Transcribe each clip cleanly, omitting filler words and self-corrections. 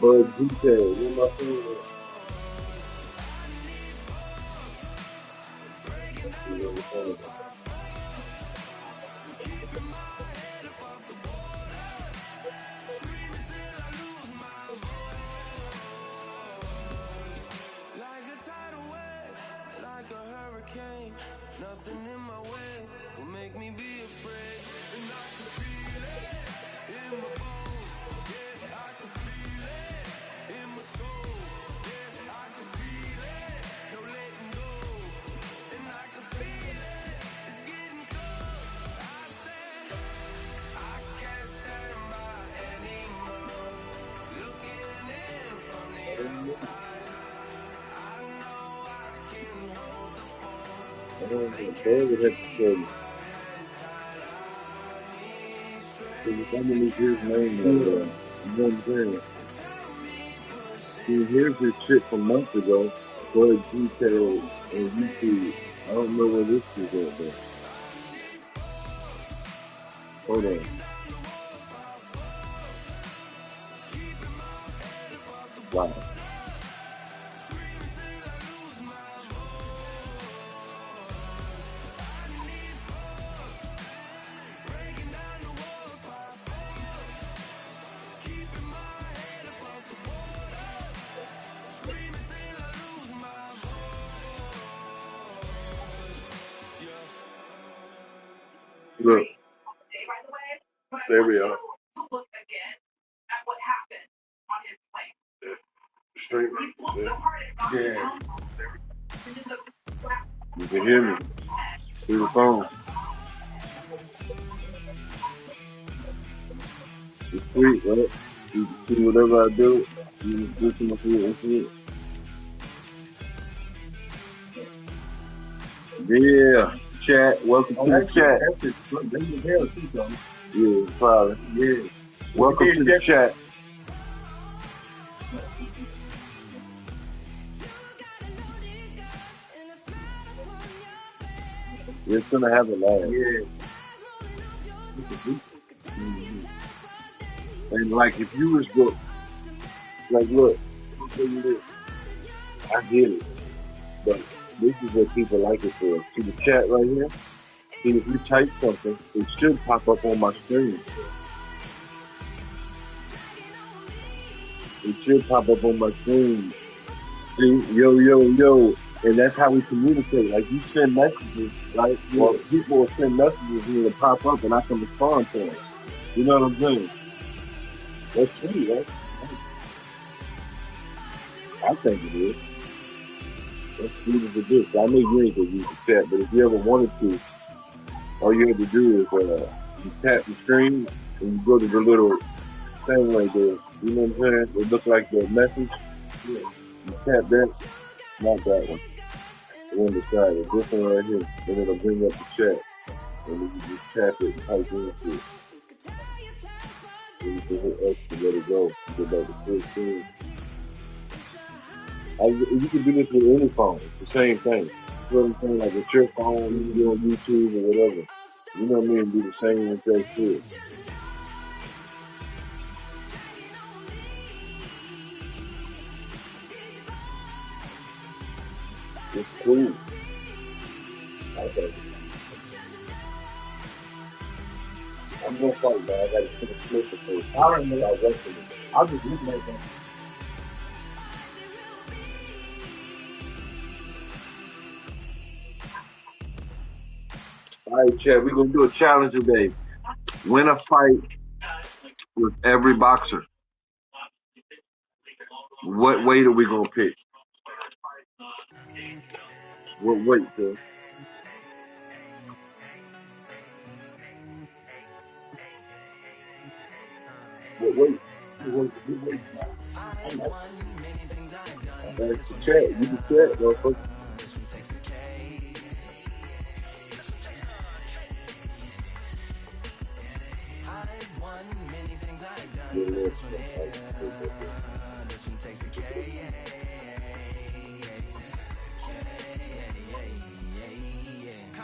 Bud detail, you know what I'm saying? You know what I'm saying? Like a tidal wave, like a hurricane. Nothing in my way will make me be afraid. And I can feel it in my bones. Yeah, I can feel it in my soul. Yeah, I can feel it, no letting go. And I can feel it, it's getting close. I said, I can't stand by anymore. Looking in from the outside, I know I can hold the phone. I don't They know. They can't would have to keep say, my hands tied. I need if strength somebody needs his name to like that, you know what I'm saying? help me push See, it here's this through. shit from months ago. Bud detail on YouTube. I don't know where this is at though. Hold on. Wow. Look, there we are. Straight. Yeah. You can hear me through the phone. It's sweet, right? You can see whatever I do. You can listen to it and see it. Yeah. Chat. Welcome to the chat. Yeah, probably. Yeah. Welcome to the chat. It's gonna have a laugh. Yeah. Mm-hmm. And like if you was the like look, I'll tell you this. I get it, but this is what people like it for. See the chat right here? See if you type something, it should pop up on my screen. It should pop up on my screen. See, yo, yo, yo. And that's how we communicate. Like you send messages, right? Well, people will send messages and it'll pop up and I can respond to them. You know what I'm saying? Let's see, right? I think it is. That's good as it is. I know you ain't gonna use the chat, but if you ever wanted to, all you have to do is you tap the screen and you go to the little thing right there. You know what I'm saying? It looks like the message. Yeah. You tap that, not that one. The one beside it. This one right here. Then it'll bring up the chat. And then you just tap it and type into it. And you can hit X to let it go. You go back to full screen. You can do this with any phone. It's the same thing. You know what I'm saying? Like with your phone, you can go on YouTube or whatever. You know what I mean? Do the same with that shit. It's cool. Okay. I'm gonna fight, man. I gotta finish smoking first. I don't know about wrestling. I'll just look at them. All right, Chad, we're gonna do a challenge today. Win a fight with every boxer. What weight are we gonna pick? What weight, sir? What weight? What weight? That's the chat. You can chat, motherfucker.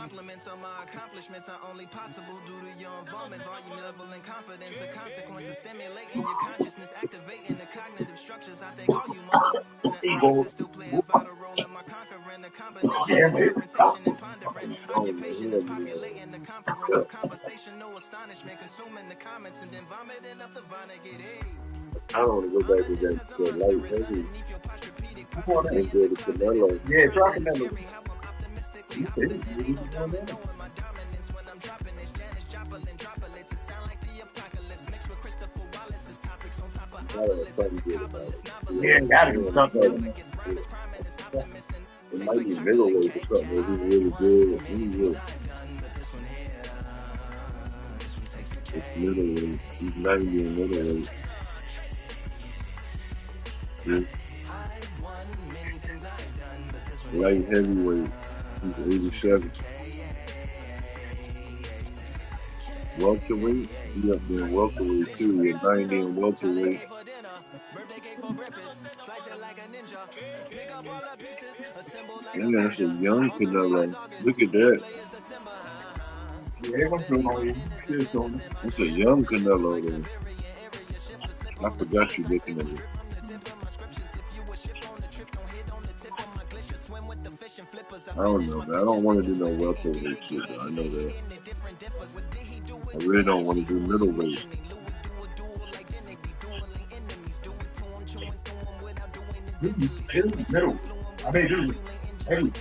Compliments on my accomplishments are only possible due to your involvement, volume, level, and confidence. A consequence of stimulating your consciousness, activating the cognitive structures. I think all you motherfuckers and opposites still play a vital role in my conquering. The combination of confrontation and pondering. Occupation is populating the conference with conversation, no astonishment, consuming the comments and then vomiting up the vomit. Get hey. I don't want to go back to that light heavy and go to Canelo. Yeah, try Canelo. Yeah, gotta do something. It might be middleweight or something. If he's really good, he's really. It's middleweight. He's not even middleweight. Yeah. Light heavyweight. He's 87. Welterweight. He up there in welterweight too. He's 90 in welterweight. Yeah, that's a young Canelo. Look at that. That's a young Canelo there. I forgot you looking at it. I don't know, man. I don't want to do no welterweight shit, though. I know that. I really don't want to do middleweight. Middle. I mean, dude, heavy.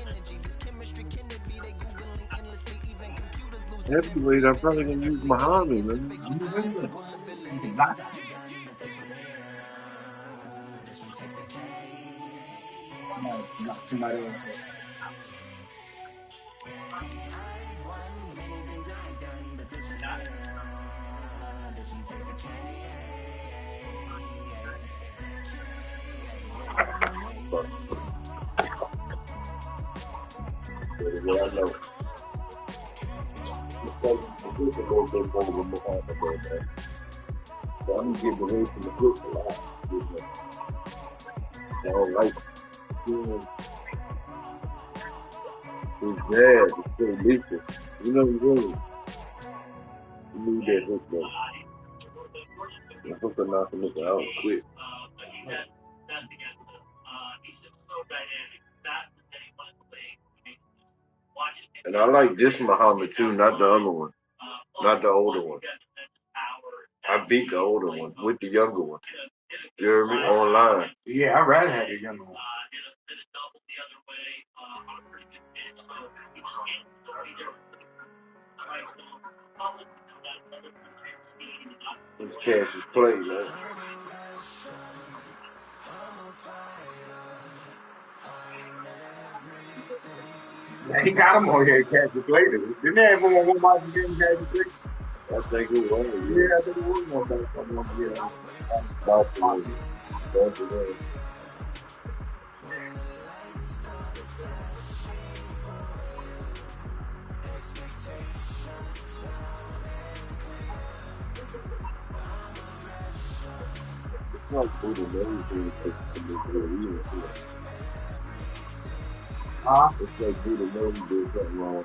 Heavyweight, I'm probably going to use Muhammad, man. Somebody else. Well, I know. It's a little bit more than Muhammad, man. So I'm getting away from the book a lot. I don't like it. It's bad. It's so lethal. You know what I'm saying? You need that hook, though. The hook will knock him out quick. And I like this Muhammad too, not the other one. Not the older one. I beat the older one with the younger one. You hear me? Online. Yeah, I'd rather have the younger one. This cash is play, man. Yeah, he got him on here, catch the play. Didn't they have one watch the game, catch the play? I think it was. Yeah, I think it was one back from one year. It's not good in everything to do it. Huh? It's like good to know you did something wrong.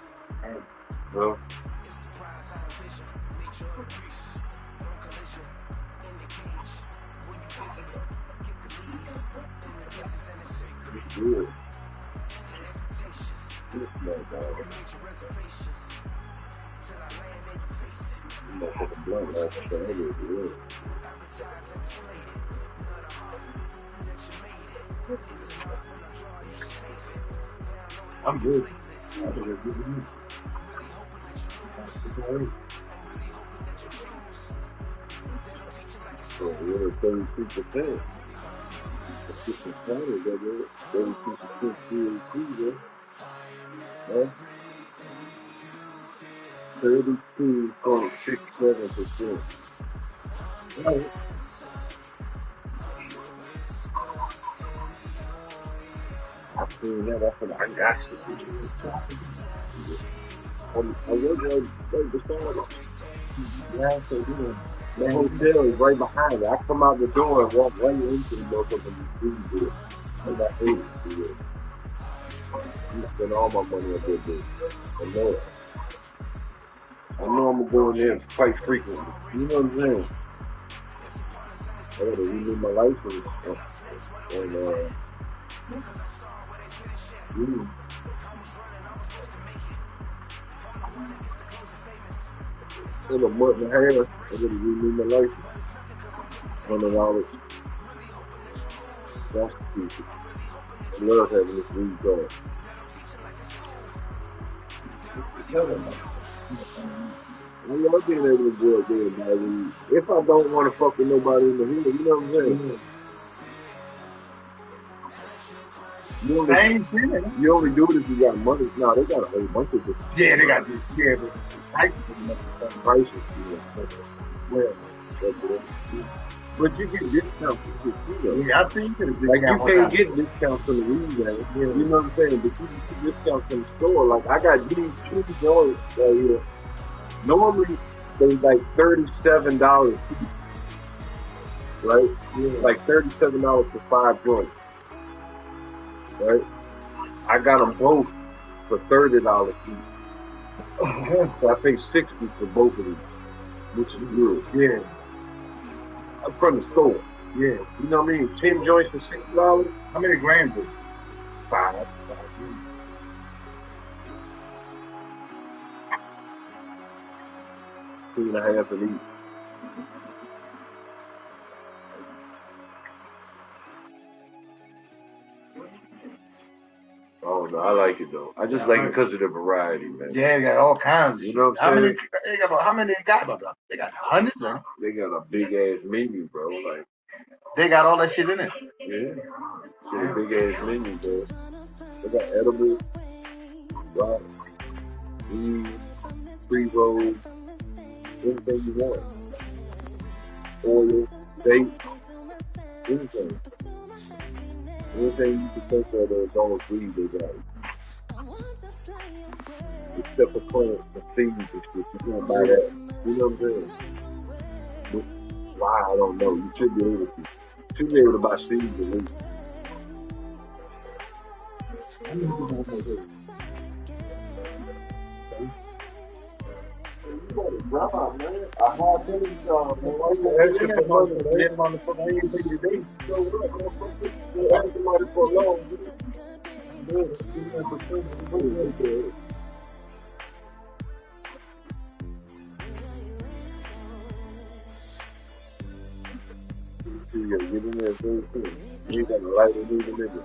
Huh? It's good. It's not bad. You might take a blunt last time. It is good. I'm good. I think it's good to me. So we're at 32%. It's just a county, that 32% CAC, huh? 32.67%. Right. I seen that. That's what I got you. I was like the start. Yeah, so you know, the hotel is right behind it. I come out the door and walk right into the motherfucking food there. And I ate it. I spent all my money on that day. I know it. know I'm gonna go in there quite frequently. You know what I'm saying? I gotta renew my license and in a month and a half, I gotta renew my license. $100. That's the future. I love having this weed card. I love being able to go up there and buy weed. If I don't want to fuck with nobody in the hood, you know what I'm saying? You only do it if you got money. No, they got a whole bunch of different. Yeah, they got this. Yeah, but prices. Well, but you get discounts for shit too, though. yeah, I seen it. Like you can't get discounts from the weed man. You know what I'm saying? But you get discounts from the store. Like I got these 2 joints right here. Normally they like $37 each. Right? Yeah. Like $37 for 5 joints. Right? I got them both for $30 each. So I pay $60 for both of these, which is good. Yeah. I'm from the store. Yeah. You know what I mean? 10 joints for $60. How many grams is it? 5. 2.5 of each. Oh no, I like it though. I just like it because of the variety, man. Yeah, they got all kinds. You know what I'm saying? How many they got? They got hundreds, huh? They got a big ass menu, bro. Like they got all that shit in it. Yeah, a big ass menu, bro. They got edibles, rock, weed, pre-rolls, anything you want. Oil, vape, anything. Anything you can think of that's all weed, they got it. Except for plants and seeds and shit. You can't buy that. You know what I'm saying? Why? I don't know. You should be able to. You should be able to buy seeds at least. Drop out, man. I have things, man. Why you asking for money, man? I ain't taking your day. So what? Ask somebody for a loan. You gotta get in there very soon. You ain't got a light or need a nigga.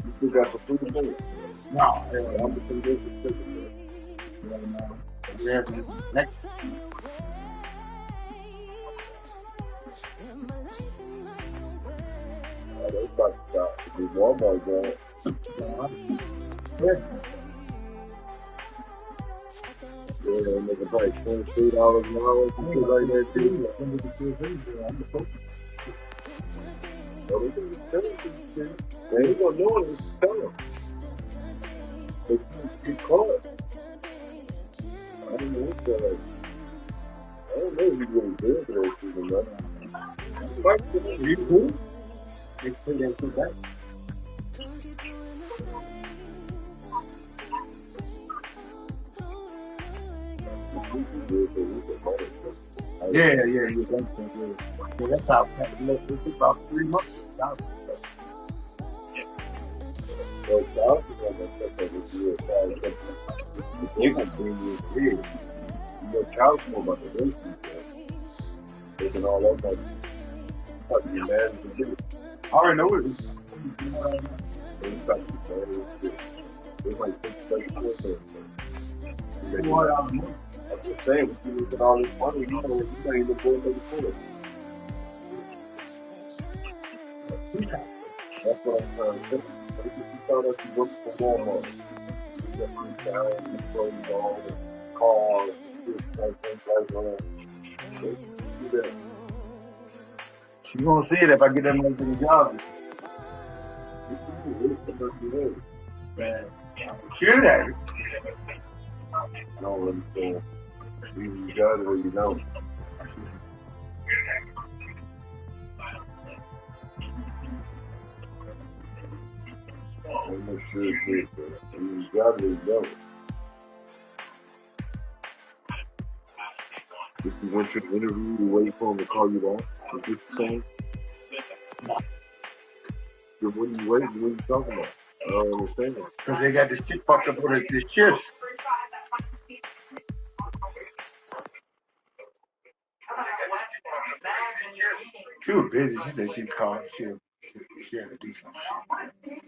You still got some food in there? No, I'm just gonna get some chicken, man. Next. They about to be Walmart, man. Yeah, they're making probably $23 an hour, something like that, too. They ain't gonna know it, it's tough. They get caught. I don't know what's that. I don't know if he's really good for those people, man. You cool? They put that shit back. Yeah, that's how it's about 3 months. They gonna bring you in. You know, Cal's more about the race people. Taking all that money. Fucking you mad as a kid. I already know it. They might take 34 cents. I'm just saying, if you look at all this money, you know, you can't even go and make it. That's what I'm trying to say. What if you thought that you worked for Walmart? You got free time, you clothes on, cars, things like that. Do that. You gonna see it if I get that money to the job. Man, sure that. I don't understand. You got it or you don't. I'm not sure it's this, but you gotta know. If you went to the interview, you wait for him to call you back. Is this the same? Then what are you waiting? What are you talking about? I don't understand. Because they got this shit fucked up with this shifts. She was busy. She said she'd call. She had to do some shit.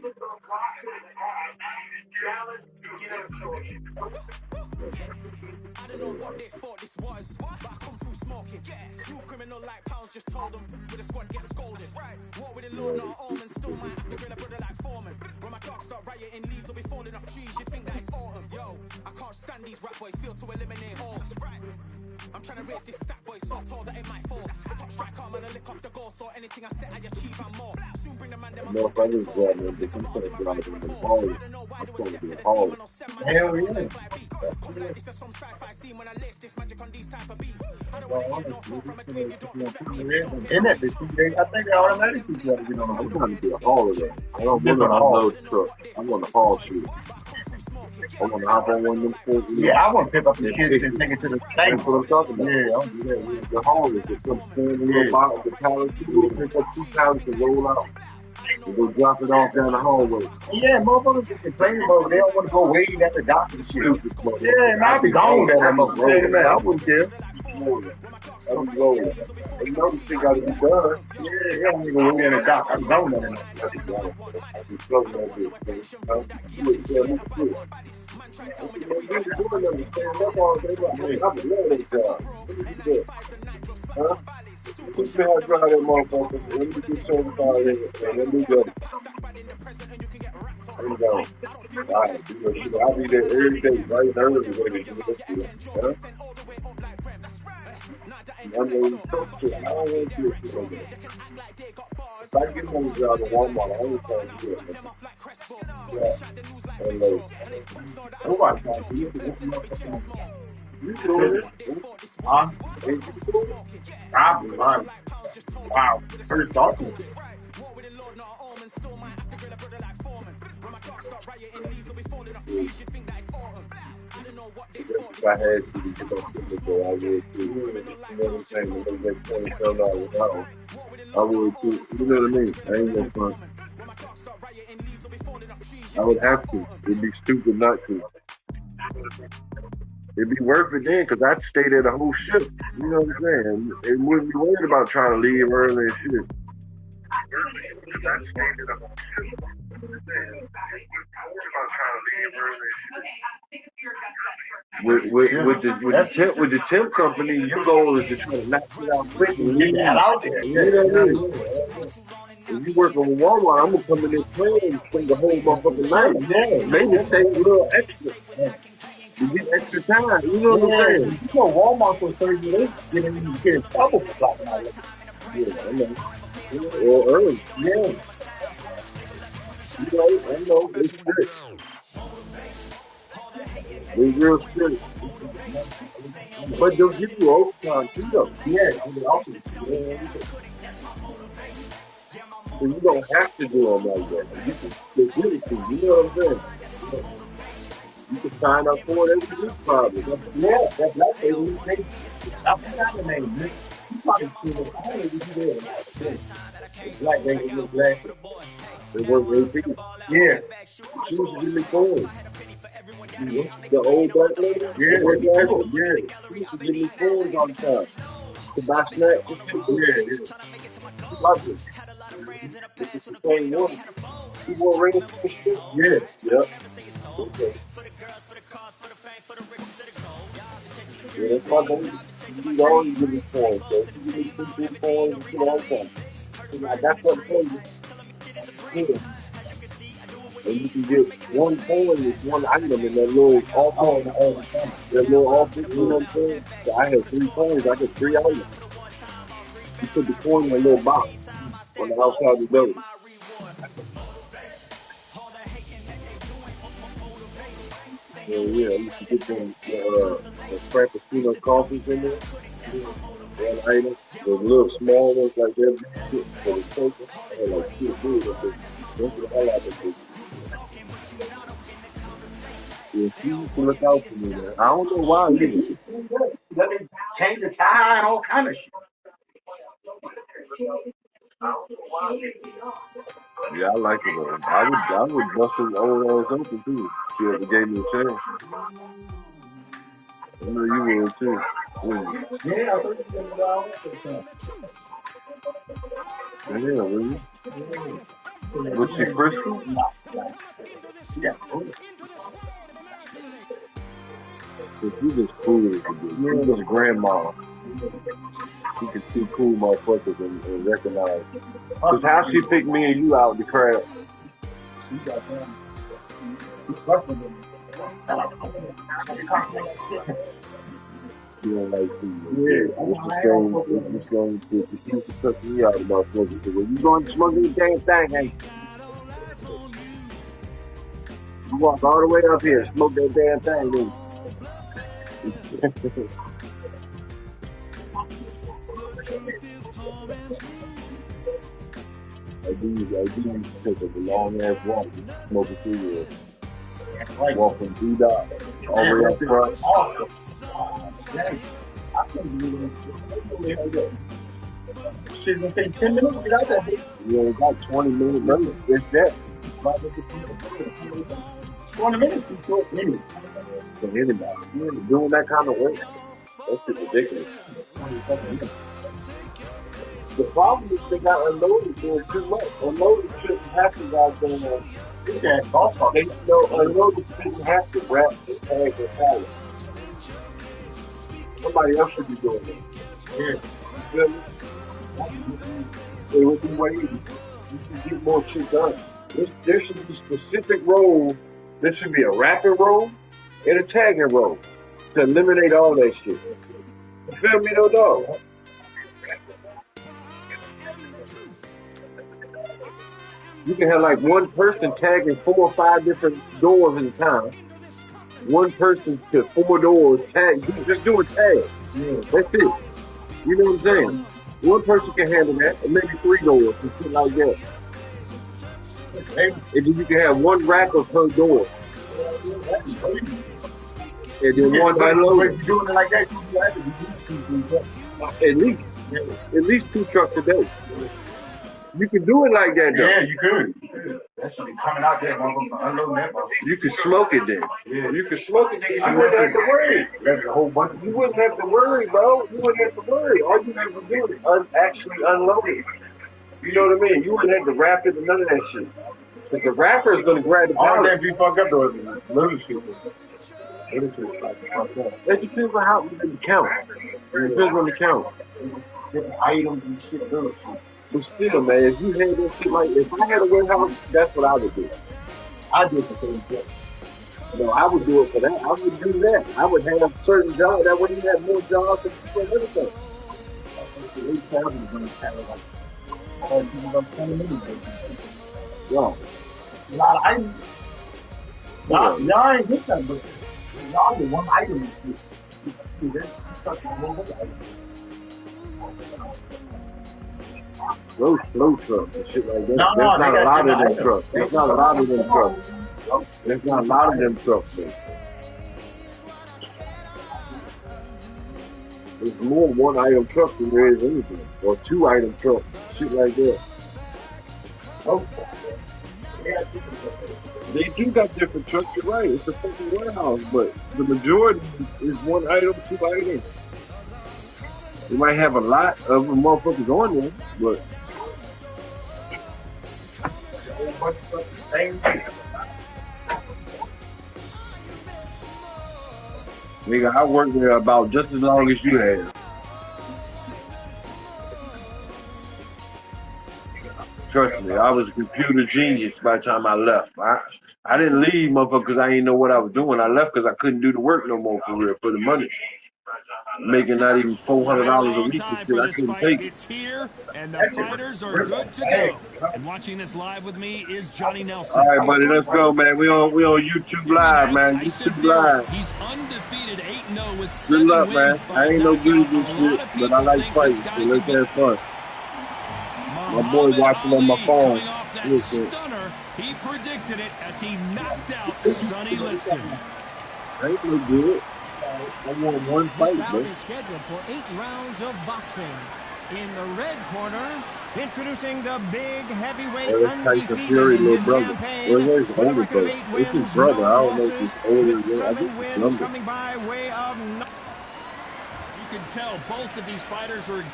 I don't know what they thought this was, but I come through smoking. Smooth criminal like pounds, just told them with the squad get scolded. Walk with the Lord, not an almond, still might have to grill a brother like Foreman. When my dogs start rioting, leaves will be falling off trees, you'd think that it's autumn. Yo, I can't stand these rap boys, feel to eliminate all. I'm trying to raise this stat boy, so told that it might fall. Top striker, I'm gonna lick off the goal, so anything I set, I achieve and more. Soon bring the man, them No, if I didn't grab him, but I'm going to drive him in the hall. I'm going to be a hall. Hell yeah. Come like this is some sci-fi scene when I lace this magic on these type of beats. I don't want to hear no phone from a queen, you don't respect me. In that bitch, I think they automatically got to get on I'm the trying to be a hauler though. I don't want to unload truck. I want to haul shit. I want to hop on one of them forks. Yeah, I want to pick up the shit and take it to the tank. That's what I'm talking about. Yeah, The haulers that come stand in the little box, the pallets, you will pick up 2 pallets and roll out. And go drop it off down the hallway. Yeah, motherfuckers just complaining about it. They don't want to go waiting at the doctor and shit. Yeah, and I'll be gone there, motherfucker. Man, I wouldn't care. I'm rolling. They know this shit got to be done. Yeah, they don't even wait at the doctor. I'm gone there. I'm floating that bitch. Huh? Teach me how to drive that motherfucker. Let me get certified and let me go. I'm gone. Alright, I'll be there every day, right early, waiting for this shit. Huh? I don't want to do it like that. If I get on the job at Walmart, I only try to do it. Yeah. And nobody trying to do it. You doing it? Huh? Ain't you doing it? Probably, man. Wow. First thought to it. If I had to get on the go, I would too. You know what I'm saying? When they get $27 an hour, I would too. You know what I mean? I ain't no fun. I would have to. It'd be stupid not to. It'd be worth it then, because I'd stay there the whole shift. You know what I'm saying? It wouldn't be worried about trying to leave early and shit. I'd stay there the whole shift. With the temp company, your goal is to try to knock it out quickly and Get that out there. you know what I mean? If you working with Walmart, I'm gonna come in there playing and spend the whole motherfucking night. Yeah, Maybe take a little extra. You get extra time. You know what I'm saying? You know, Walmart for 30 days, get in trouble for talking about it. Yeah, I know. Or early. Yeah. You know, I know. It's good. It's real strict. But they'll give you overtime too, though. Yeah, awesome. So you don't have to do them like that. You can give it to you. You know what I'm saying? You can sign up for it every week, probably. Yeah, that's like I forgot the name. You probably seen it. I don't know if you did. Black lady with glasses. They work really big. Yeah. She was really cool. The old black lady? Yeah, yeah. She used to give me coins all the time. To buy snacks and shit. Yeah. She loved it. It's the same one. She wore rings and shit. Yeah. Yep. Okay. Yeah, that's my baby. She always give me coins, so she give me 2 coins and shit all the time. So like, that's what I'm saying. Yeah. And you can get 1 coin with 1 item in that little office. That little office, you know what I'm saying? So I had 3 coins, I get 3 items. You put the coin in a little box on the outside of the building. Yeah, I used to get them the Frappuccino coffees in there. 1 item. Those little small ones like that, shit for the token. I had like 2 big of it. That's the hell out of it. Yeah, she used to look out for me, man. I don't know why either. Let me change the tire and all kind of shit. Yeah, I like it though. I would bust some old ass open too. She ever gave me a chance. I know you would too. Wouldn't you? Yeah, I heard you going down there. Yeah, really? Yeah. Was she Crystal? Yeah. Cause she just cool as a bitch. She was grandma. She could see cool motherfuckers and recognize. Cause how she picked me and you out the crowd. She got them. She don't like seeing me. Yeah. It's the same shit. She used to cuss me out about smoking. So when you going to smoke this damn thing, ain't you walk all the way up here, smoke that damn thing, then. I do take a long ass walk, smoke a cigarette. Walk from D-Dot all the way up front. Awesome. I couldn't believe it. Shit, gonna take 10 minutes to get out there. Yeah, about 20 minutes, maybe. It's that. 20 minutes is short minutes. For anybody. Doing that kind of work, that's just ridiculous. The problem is they got unloaded doing too much. Unloaded shouldn't have to guys going on. They unloaded shouldn't have to wrap the tag or pallet. Somebody else should be doing it. Yeah. It would be way easier. You should get more shit done. There should be specific roles. There should be a wrapping role and a tagging role to eliminate all that shit. You feel me though, dog? You can have like one person tagging 4 or 5 different doors at a time. One person to 4 doors tag, just doing tags. Yeah, that's it. You know what I'm saying? One person can handle that, and maybe 3 doors and shit like that. And then you can have one wrapper per door. And then one unloading. If you're doing it like that, you have to do 2 trucks. At least 2 trucks a day. You can do it like that though. Yeah, you could. That should be coming out there, motherfucker, unloading that motherfucker. You can smoke it then. Yeah. You can smoke it then. You wouldn't have to worry. That's a whole bunch of You wouldn't have to worry, bro. You wouldn't have to worry. All you have to do is actually unload it. You know what I mean? You wouldn't have to wrap it and none of that shit. Because the wrapper is going to grab the all pallet. that be fucked up though. Little shit. It depends on how you count. It depends on the count. Different items and shit, little shit. But still, man, if you had that shit like, if I had a warehouse, that's what I would do. I did the same thing. No, I would do it for that. I would do that. I would have certain jobs. That way you have more jobs and everything. The 8,000 is going to carry like 20 minutes. Yeah. A lot of items. Y'all ain't get that, but y'all get one item. That's such a whole other item. Those flow trucks and shit like that. No, There's not a lot of them items. trucks. There's not a lot of them trucks. There's not a lot of them trucks, man. There's more 1-item trucks than there is anything. Or 2-item trucks. Shit like that. Oh. They do got different trucks, you're right. It's a fucking warehouse, but the majority is 1 item, 2 items. You might have a lot of them motherfuckers on there, but nigga, I worked there about just as long as you have. Trust me, I was a computer genius by the time I left. I didn't leave, motherfucker, because I didn't know what I was doing. I left because I couldn't do the work no more for real, for the money. Making not even $400 a week and shit, I couldn't take it. It's here, and the fighters are good to go. And watching this live with me is Johnny Nelson. All right, buddy, let's go, man. We on YouTube Live, man. YouTube Live. He's undefeated 8-0 with good 7 luck, man. wins. I ain't no good at this shit, but I like fighting, so let's have fun. My boy watching on my phone. Stunner, he predicted it as he knocked out Sonny Liston. I ain't no good. I won one This fight, bout man. is scheduled for 8 rounds of boxing. In the red corner, introducing the big heavyweight That's Tyson undefeated Fury, in little his brother. campaign Well, he's with a older record of brother. 8 It's his wins, brother. no I don't know if losses, it's older. with I think 7 it's wins younger. coming by way of... You can tell both of these fighters are...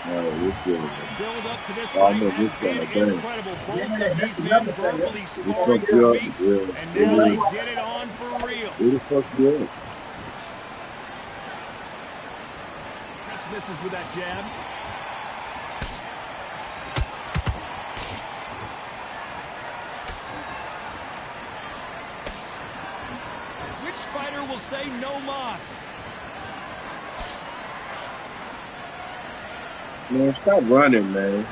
This guy. The build up to this I fight know has this been guy, man. incredible. Both Yeah, of that's these men another thing. verbally He sparring fucked for you up. weeks, Yeah. and It now they is. get it on for real. Who the fuck you up? Just misses with that jab. Which fighter will say no mas? Man, stop running, man.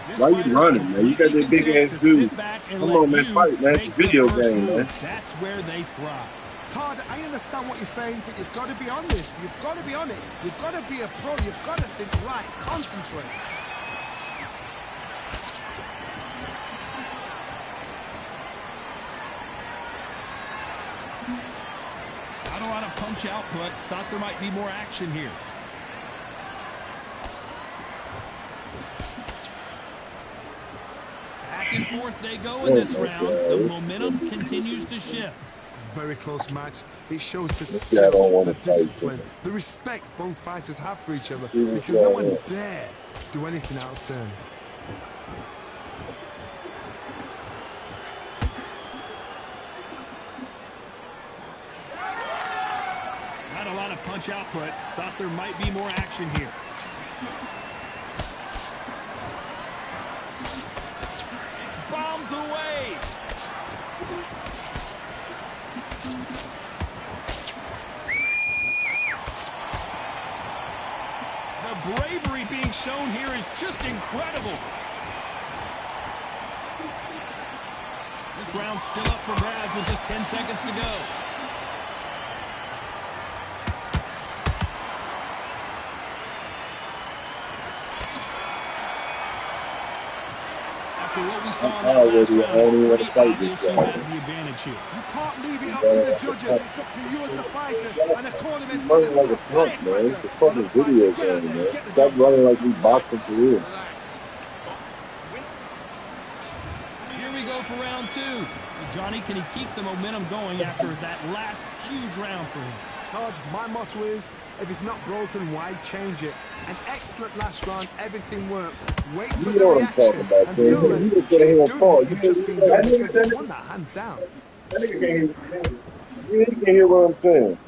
This Why you fighter's running, man? You got completely that big content ass to dude. sit back and Come let on, man, you fight, man. It's a make the video first game, move. man. That's where they thrive. Todd, I understand what you're saying, but you've got to be on this. You've got to be on it. You've got to be a pro. You've got to think right. Concentrate. Not a lot of punch output. Thought there might be more action here. Back and forth they go in this round. The momentum continues to shift. Very close match. It shows the This guy don't skill, wanna the fight, discipline, man. the respect both fighters have for each other, See what's because no going one on. dare do anything out of turn. Not a lot of punch output. Thought there might be more action here. It's bombs away. The bravery being shown here is just incredible. This round's still up for grabs with just 10 seconds to go. After what we saw in that last round, it's pretty obvious who has the advantage here. You can't leave it up to the judges. It's up to you as the fighter, and the cornerman's He's got running to like do a a punk, man. It's a firecracker on fucking the fighter. video Get out game, there, man. get the Stop job running done. like we boxing for real. Here we go for round two. Johnny, can he keep the momentum going after that last huge round for him? Todd, my motto is, if it's not broken, why change it? An excellent last round, everything works. Wait for You the know what I'm talking reaction. about, man. Until then, You just keep get here and doing fall. what You you've just been that doing, nigga because said you've won that hands down. that nigga can't hear. You can't hear what I'm saying.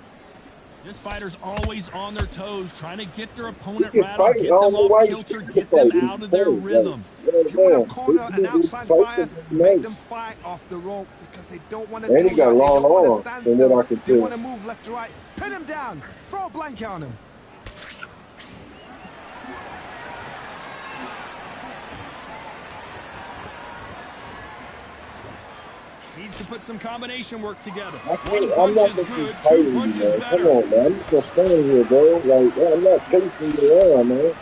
This fighter's always on their toes, trying to get their opponent You can rattled, fight. I get don't them know why off you kilter, scared to get fight. them out of their Like, rhythm. If you want man, to corner an outside fight fire, them make tonight. them fight off the rope, because they don't want to And do he got that. They long don't want arms, to stand from what still. I can They tell. want to move left to right. Pin him down. Throw a blanket on him. Needs to put some combination work together. I'm One not punch gonna is keep good, fighting two you, punches man. Come better. on, man. I'm just gonna stand here, bro. Like, I'm not chasing you around, man.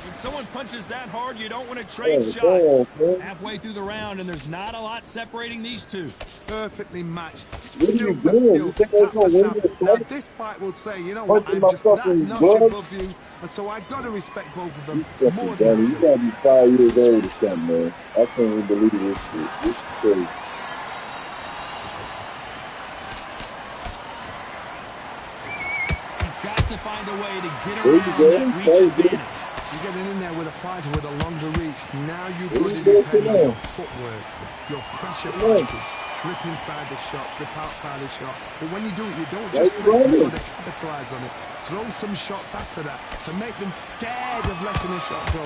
When someone punches that hard, you don't want to trade Hey, shots. come on, man. Halfway through the round, and there's not a lot separating these two. Perfectly matched. What are Skill you for doing? skill, You think tap I'm for gonna win tap. this Now fight? this fight will say, you know what, Punching I'm my just that fucking notch blood? above you, and so I got to respect both of them You more fucking than dummy. I You do. gotta be 5 years old or something, man. I can't even believe this shit. This is crazy. He's got to find a way to get There you around go. that reach There you go. advantage. You're getting in there with a fighter with a longer reach. Now you've There got you to go, depend come on on. your footwork, your pressure Come on. fighting. Slip inside the shot, slip outside the shot. But when you do it, you don't Why just you slip, you've running? got to capitalize on it. Throw some shots after that to make them scared of letting a shot go.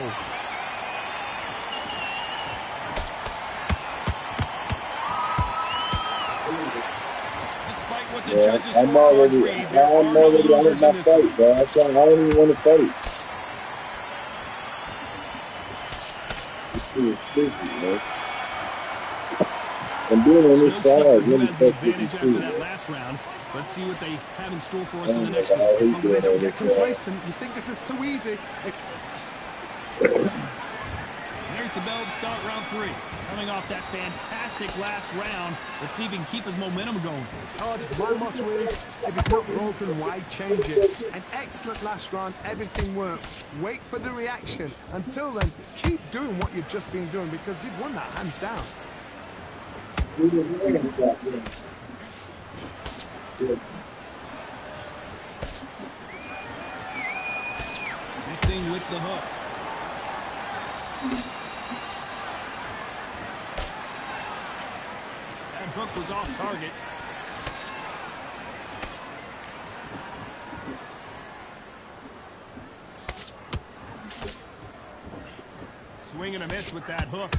Despite what the Yeah, judges' I'm scorecards already, read, there are I'm no already out of losers my in this fight, one. bro. I don't even want to fight. This shit is stupid, man. I'm being on this Still side. separate who Really has the tough with advantage you, after too, that man. last round. Let's see what they have in store for I us in don't the know next how one. he's As long as they doing don't on get this side. complacent, you think this is too easy. There's the bell to start round 3. Coming off that fantastic last round, let's see if he can keep his momentum going. My motto is, if it's not broken, why change it? An excellent last round, everything works. Wait for the reaction. Until then, keep doing what you've just been doing because you've won that hands down. Missing with the hook. That hook was off target. Swing and a miss with that hook.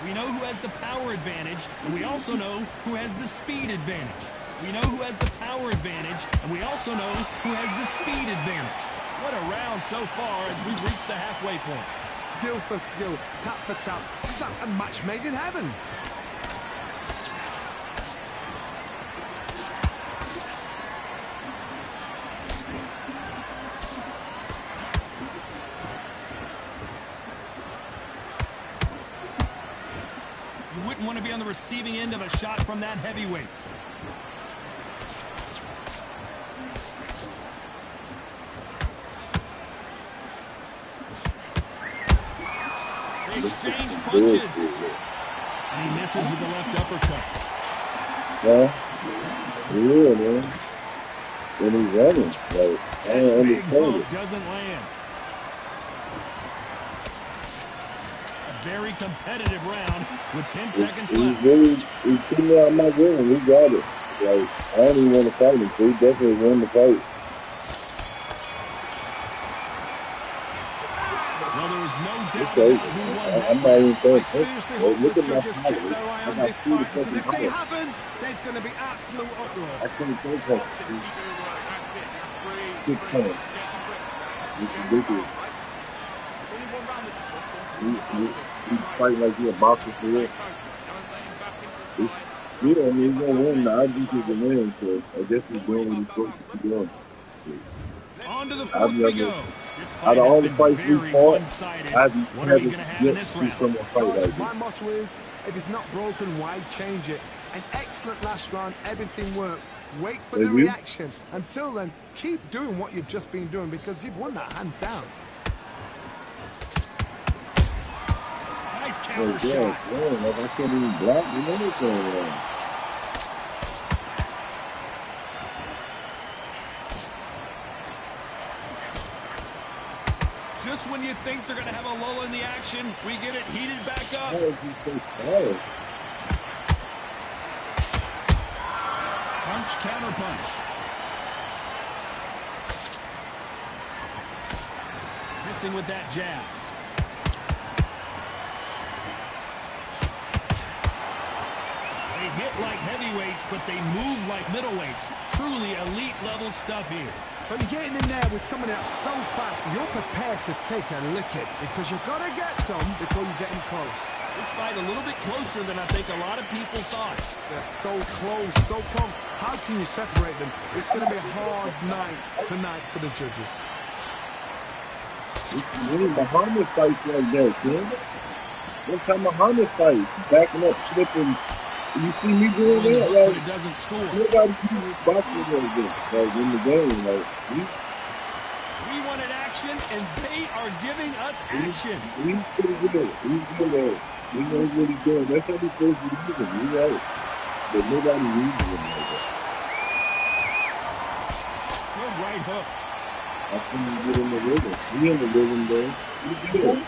We know who has the power advantage, and we also know who has the speed advantage. We know who has the power advantage, and we also know who has the speed advantage. What a round so far as we've reached the halfway point. Skill for skill, tap for tap, just like a match made in heaven. You wouldn't want to be on the receiving end of a shot from that heavyweight. They exchange punches. And he misses with the left uppercut. Yeah, man. When he's running, like, I don't Big understand hook it. doesn't land. A very competitive round with 10 seconds left. He's putting me out my game. He got it. Like, I don't even want to fight him, so he definitely won the fight. Well, there is no doubt Okay. about who won that I'm not even saying I seriously hope look the at my judges fight. keep their eye I on got this 2 fight, because if seconds they left. haven't, there's going to be absolute uproar. I couldn't take him. 6 points. It's ridiculous. He's fighting like he's a boxer for real. Yeah, I mean, he's going to win. I think he's going to win, so I guess he's doing what he's supposed to be doing. On to the I've fourth we never, go. This out fight of all has the been fights we very fought, one-sided. I've What are we never going to have in yet this see round? someone fight George, like my this. motto is, if it's not broken, why change it? An excellent last round, everything works. Wait for the Have you? reaction. Until then, keep doing what you've just been doing because you've won that hands down. Nice Oh, counter God, shot. man, like I can't even block him anything, man. Just when you think they're going to have a lull in the action, we get it heated back up. How is he so tired? Punch, counter punch. Missing with that jab. They hit like heavyweights, but they move like middleweights. Truly elite level stuff here. So you're getting in there with someone that's so fast, you're prepared to take a licking because you've got to get some before you get in close. This fight a little bit closer than I think a lot of people thought. They're so close, so close. How can you separate them? It's going to be a hard night tonight for the judges. When Muhammad fights like that, man. One time Muhammad fights, backing up, slipping. You see me doing that? But Like, it doesn't score. nobody sees boxing like this. Like, in the game, like, We wanted action, and they are giving us action. he's pretty good. He's good at it. He knows what he's doing. That's how he's supposed to be using. He's right. But nobody uses him like that. Good right hook. I think he get in the rhythm. He in the rhythm, though. He's good.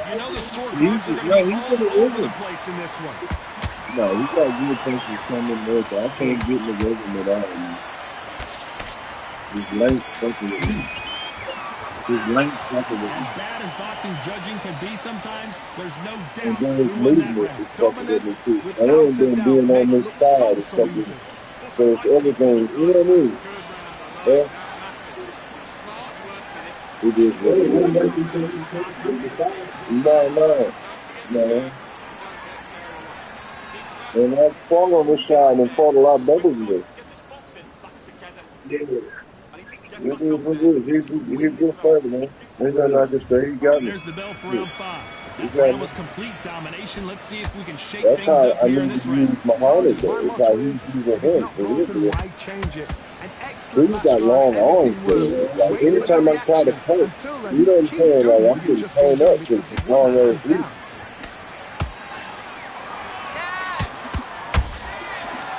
You know the scorecards He's are going to right. be He's all in the over the rhythm. place in this one. No, he got good punches coming there, so I can't get in the rhythm without him. His length fucking with me. His length fucking with me. As bad as boxing judging can be sometimes, there's no And doubt then who his won that movement round. is fucking with me too. I without ain't a been doubt, being make on it this look side. It's so fucking, easy. so it's everything, you know what I mean? Yeah. It is what it is. No. And I fought on this side and fought a lot better than this. Yeah. It is what it is. He's a good fighter, man. Ain't nothing I can say. He got me. There's the bell for round Shit. 5. He That got round me. was complete domination. Let's see if we can shake That's things how up I here in need to this round. use my Todd, harness. my It's how motto he's is, using if it's him. not For real, for broken, real. why change it? An excellent Dude last got round, long arms, everything worked. man. Like Wait for the anytime I try to reaction. punch, Until then, you know what I'm keep saying? doing Like what I'm you've getting just been torn doing up with because the you've won long that ass hands reach. down.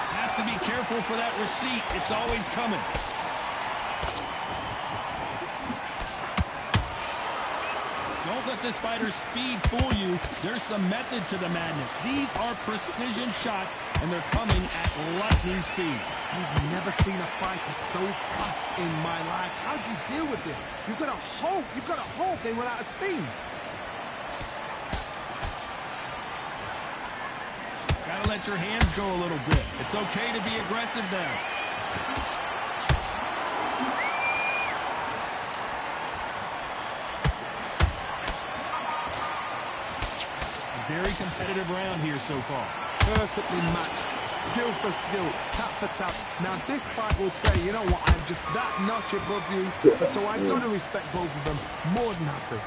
Has to be careful for that receipt. It's always coming. Don't let this fighter's speed fool you. There's some method to the madness. These are precision shots, and they're coming at lightning speed. I've never seen a fighter so fast in my life. How do you deal with this? You've got to hope they run out of steam. Gotta let your hands go a little bit. It's okay to be aggressive now. A very competitive round here so far. Perfectly matched, skill for skill, tap for tap. Now this fight will say, you know what, I'm just that notch above you, so I've got to respect both of them. More than happy.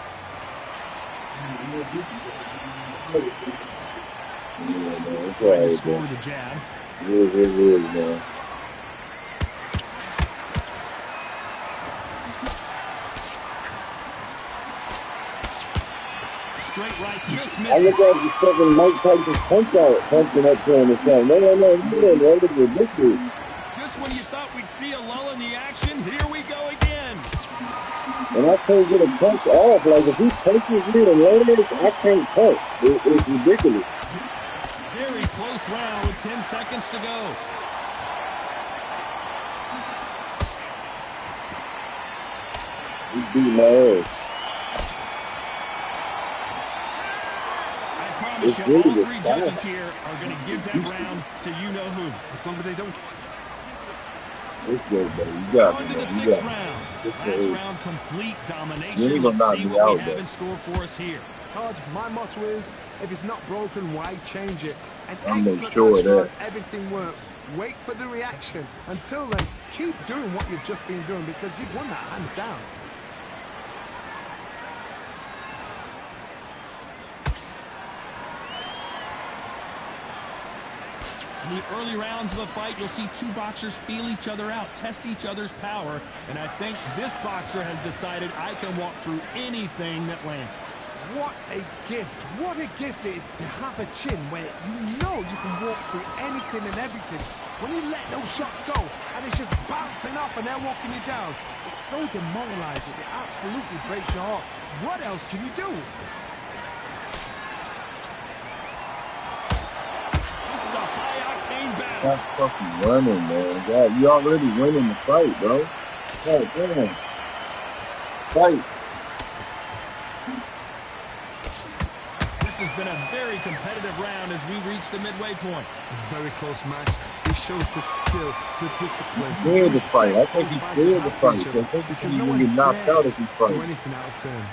Yeah, man. It's all Trying to right, score man. with a jab. It is, man. Straight right, just I misses. look at the fucking Mike Tyson punch out, punching up to him or something. No, that is ridiculous. Just when you thought we'd see a lull in the action, here we go again. And I can't get a punch off. Like, if he punches me and lands, I can't punch. It's ridiculous. Very close round with 10 seconds to go. He beat my ass. I promise you, all three judges here are going to give that round to you-know-who. Somebody don't... It's good, buddy. You got On me, to the man. You 6th got me. round. It's Last good. round, complete You domination. ain't gonna Let's knock see me what we out, have though. in store for us here. Todd, my motto is, if it's not broken, why change it? An I'll make excellent sure last of that. round, everything works. Wait for the reaction. Until then, keep doing what you've just been doing because you've won that hands down. In the early rounds of a fight, you'll see two boxers feel each other out, test each other's power, and I think this boxer has decided I can walk through anything that lands. What a gift. What a gift it is to have a chin where you know you can walk through anything and everything. When you let those shots go and it's just bouncing off and they're walking you down, it's so demoralizing. It absolutely breaks your heart. What else can you do? This is a high-octane battle. Stop fucking running, man. God, you already winning the fight, bro. God damn. Fight. This has been a very competitive round as we reach the midway point. Very close match. It shows the skill, the discipline. Scared to fight. I think he's scared to fight. Because I think he's no gonna one get knocked dare out if he do fights. anything out of turn.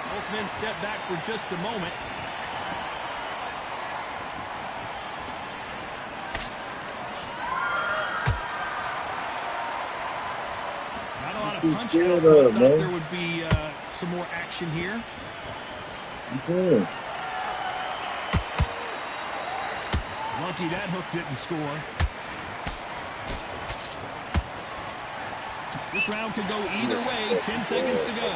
Both men step back for just a moment. Not a lot of punch scared output. of, Thought man. there would be some more action here. You can. Lucky that hook didn't score. This round could go either way. 10 seconds to go.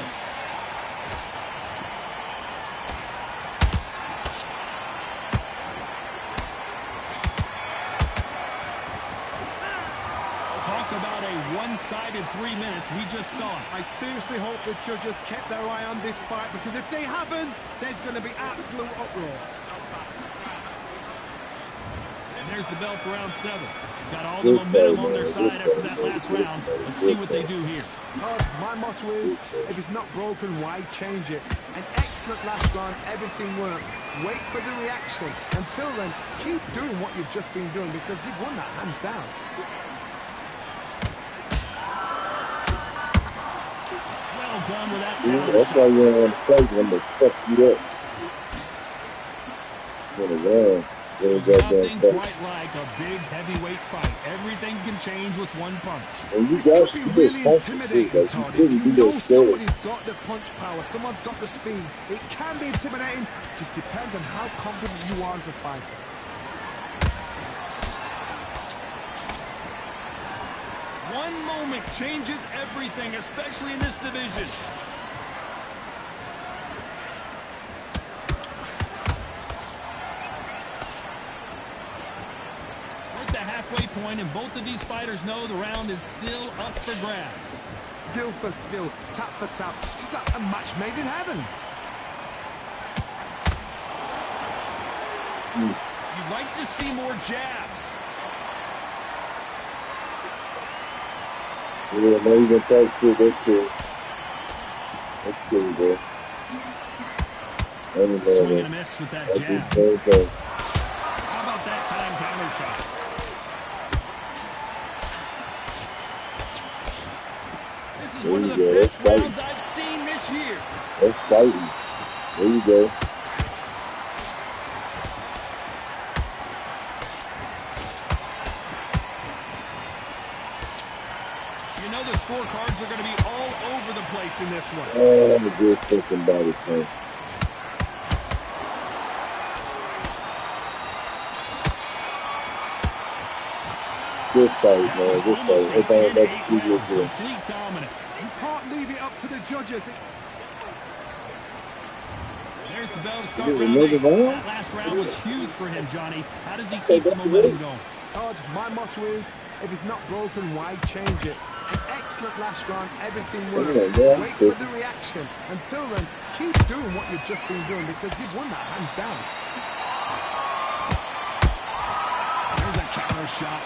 Talk about a one-sided 3 minutes. We just saw it. I seriously hope the judges kept their eye on this fight because if they haven't, there's going to be absolute uproar. And there's the bell for round 7. Got all the momentum on their side after that last round. Let's see what they do here. Todd, my motto is, if it's not broken, why change it? An excellent last round, everything works. Wait for the reaction. Until then, keep doing what you've just been doing because you've won that hands down. Well done with that Yeah, power that's shot. why you don't want to fight when they fuck you up. What a man. There's There's that damn nothing fight. quite like a big heavyweight fight. Everything can change with one punch. And you This got could be you really get punches too. intimidating, Like you Todd. If couldn't you do that know scared. somebody's got the punch power, someone's got the speed, it can be intimidating. Just depends on how confident you are as a fighter. One moment changes everything, especially in this division. We're at the halfway point, and both of these fighters know the round is still up for grabs. Skill for skill, tap for tap, just like a match made in heaven. You'd like to see more jabs. Yeah, now you gonna talk shit. That's cool. That's cool, bro. I don't know, Swing and man. a miss with that I jab. just don't know. How about that time counter shot? This is There one you of the go. best That's rounds I've seen this year. That's fighting. There you go. You know the scorecards are going to be all over the place in this one. Oh, I'm a good fucking body slam. Good fight, man. Good fight. Almost a Everybody about 10-8 to see you round. again. Complete dominance. You can't leave it up to the judges. There's the bell to start Is it round another 8. round? That last round was huge for him, Johnny. How does he keep the momentum going? Todd, my motto is, if it's not broken, why change it? An excellent last round, everything works. Yeah, Wait for the reaction. Until then, keep doing what you've just been doing because you've won that hands down. There's a counter shot.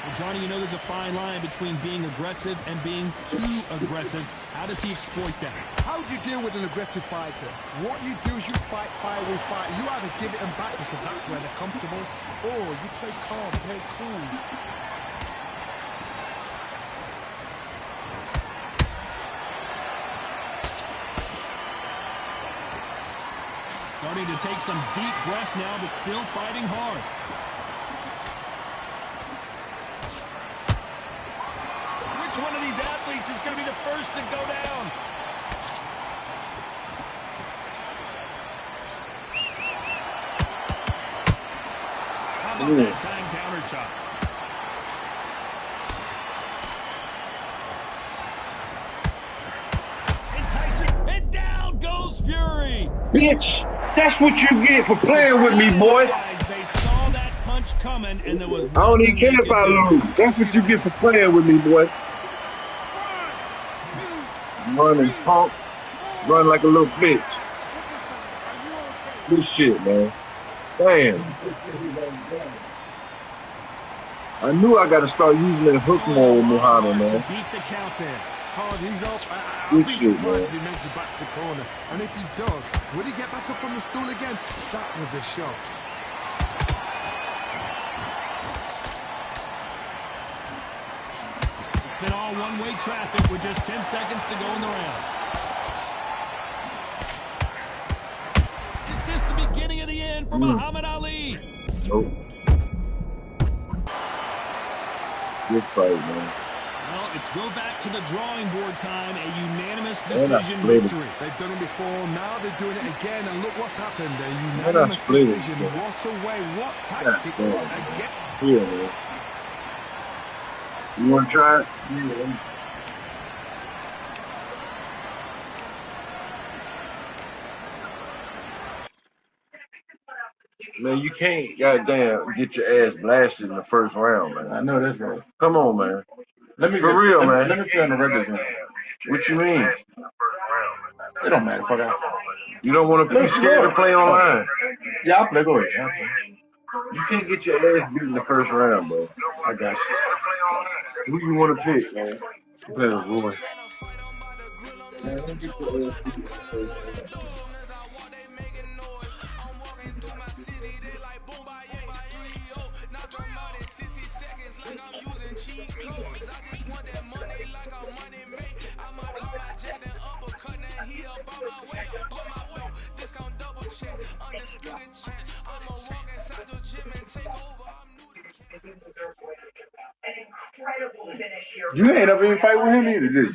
Well, Johnny, you know there's a fine line between being aggressive and being too aggressive. How does he exploit that? How do you deal with an aggressive fighter? What you do is you fight fire with fire. You either give it them back because that's where they're comfortable, or you play calm, play cool. Starting to take some deep breaths now, but still fighting hard. Which one of these athletes is going to be the first to go down? How about that time counter shot? Enticing, and down goes Fury. Bitch, that's what you get for playing with me, boy. They saw that punch coming, and there was I don't even nothing care they if I could do. lose. That's what you get for playing with me, boy. Running punk, run like a little bitch. Good shit, man. Damn. I knew I got to start using that hook more with Muhammad, To man. beat the count there. Hard, he's up. I'll Good be shit, surprised man. if he makes it back to the corner. And if he does, will he get back up from the stool again? That was a shot. It's been all one-way traffic with just 10 seconds to go in the round. Is this the beginning of the end for Muhammad Ali? Nope. Good fight, man. Well, it's go back to the drawing board time, a unanimous And I decision split it. victory. They've done it before, now they're doing it again, and look what's happened. A And I unanimous split it, decision. man. What a way, what tactics, damn. what again. Yeah, man. You want to try it? Yeah. Man, you can't, goddamn, get your ass blasted in the first round, man. I know that's right. Come on, man. Let me For real, man. Let me play on the regular game. What you mean? It don't matter. Fuck out. You don't want to be scared to play online. Yeah, I'll play. Go ahead. I'll play. You can't get your ass beat in the first round, bro. I got you. Who you want to pick, man? Play with Roy. Man, don't get your ass beat in the first round. Understood it. You ain't ever even fight with him either, did you?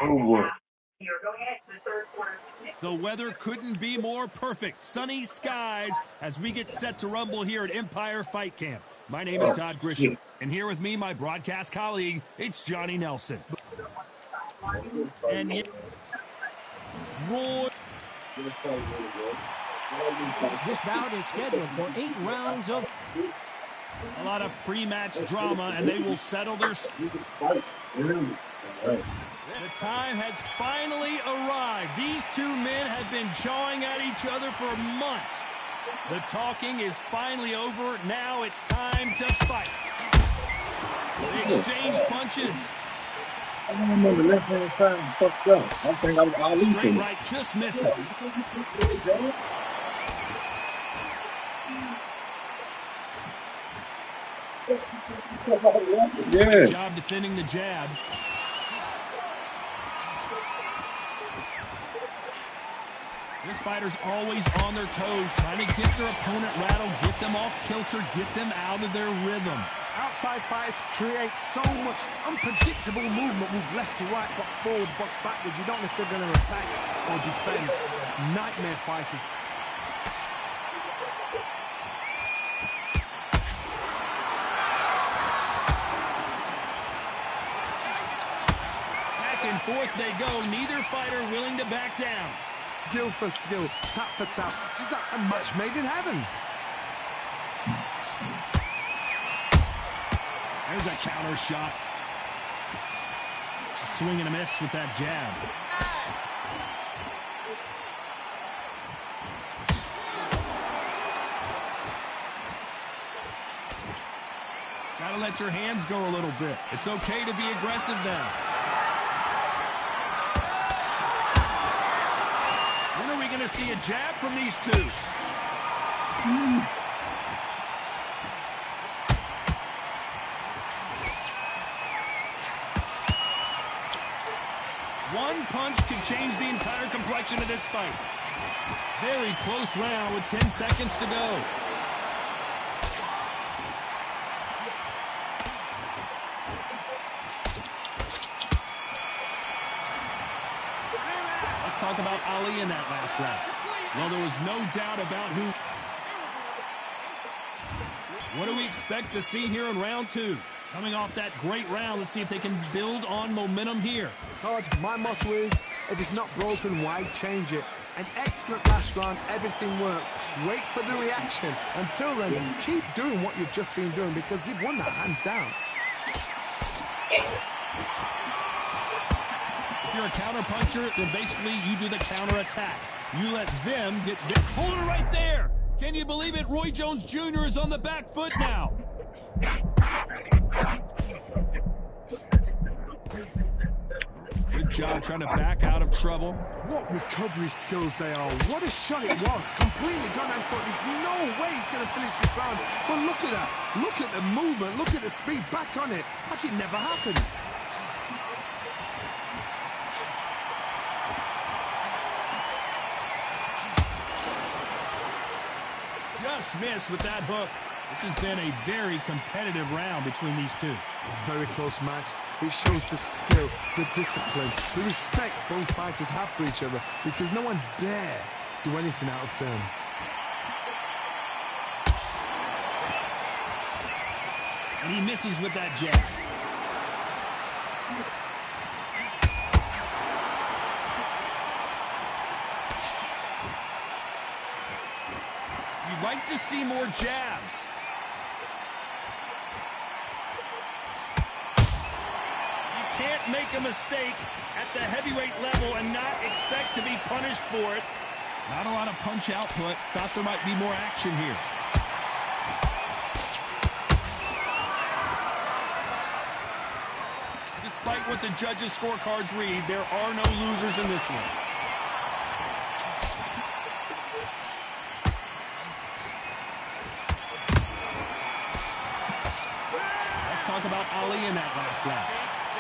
Oh boy. The weather couldn't be more perfect. Sunny skies as we get set to rumble here at Empire Fight Camp. My name is Todd Grisham, and here with me, my broadcast colleague, it's Johnny Nelson. And yet, Roy. This bout is scheduled for 8 rounds of... A lot of pre-match drama, and they will settle their... The time has finally arrived. These two men have been jawing at each other for months. The talking is finally over. Now it's time to fight. They exchange punches. I don't remember left hand side fucked up. I think I was all Straight right just misses. Yeah. Good job defending the jab. This fighter's always on their toes, trying to get their opponent rattled, get them off kilter, get them out of their rhythm. Outside fighters create so much unpredictable movement, move left to right, box forward, box backwards. You don't know if they're going to attack or defend. Nightmare fighters. Back and forth they go, neither fighter willing to back down. Skill for skill, tap for tap, just like a match made in heaven. There's a counter shot. A swing and a miss with that jab. Gotta let your hands go a little bit. It's okay to be aggressive now. When are we going to see a jab from these two? One punch could change the entire complexion of this fight. Very close round with 10 seconds to go. Let's talk about Ali in that last round. Well, there was no doubt about who. What do we expect to see here in round two? Coming off that great round, let's see if they can build on momentum here. Todd, my motto is, if it's not broken, why change it? An excellent last round, everything works. Wait for the reaction. Until then, keep doing what you've just been doing because you've won that hands down. If you're a counter puncher, then basically you do the counter attack. You let them get... Hold it right there! Can you believe it? Roy Jones Jr. is on the back foot now. Good job trying to back out of trouble. What recovery skills they are. What a shot it was. Completely gone. I thought there's no way he's going to finish this round. But look at that. Look at the movement. Look at the speed. Back on it. Like it never happened. Just missed with that hook. This has been a very competitive round between these two. Very close match. It shows the skill, the discipline, the respect both fighters have for each other because no one dare do anything out of turn. And he misses with that jab. You'd like to see more jabs. You can't make a mistake at the heavyweight level and not expect to be punished for it. Not a lot of punch output. Thought there might be more action here. Despite what the judges' scorecards read, there are no losers in this one. Let's talk about Ali in that last round.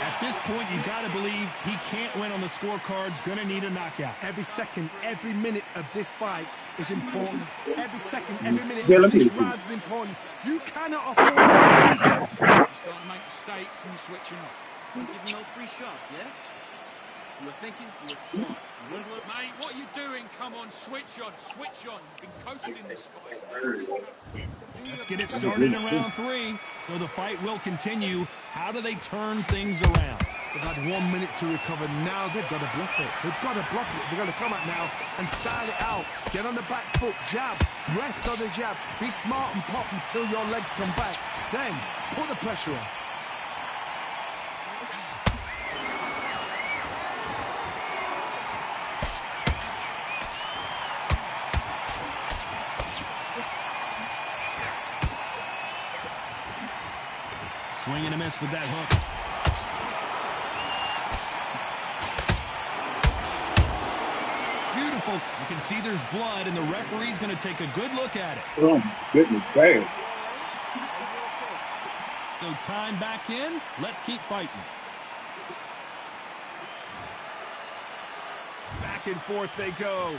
At this point, you got to believe he can't win on the scorecards. Going to need a knockout. Every second, every minute of this fight is important. Every second, every minute Yeah, of this round is important. You cannot afford to lose it. You start to make mistakes and you're switching off. Don't give him no free shots, yeah? You were thinking, you were smart. You wouldn't look... Mate, what are you doing? Come on, switch on, switch on. You've been coasting this fight. Let's get it started in round 3. So the fight will continue. How do they turn things around? They've had 1 minute to recover. Now they've got to bluff it. They've got to bluff it. They're going to come out now and style it out. Get on the back foot, jab, rest on the jab. Be smart and pop until your legs come back. Then put the pressure on. Swing and a miss with that hook. Beautiful. You can see there's blood, and the referee's going to take a good look at it. Oh, goodness, bad. So time back in. Let's keep fighting. Back and forth they go.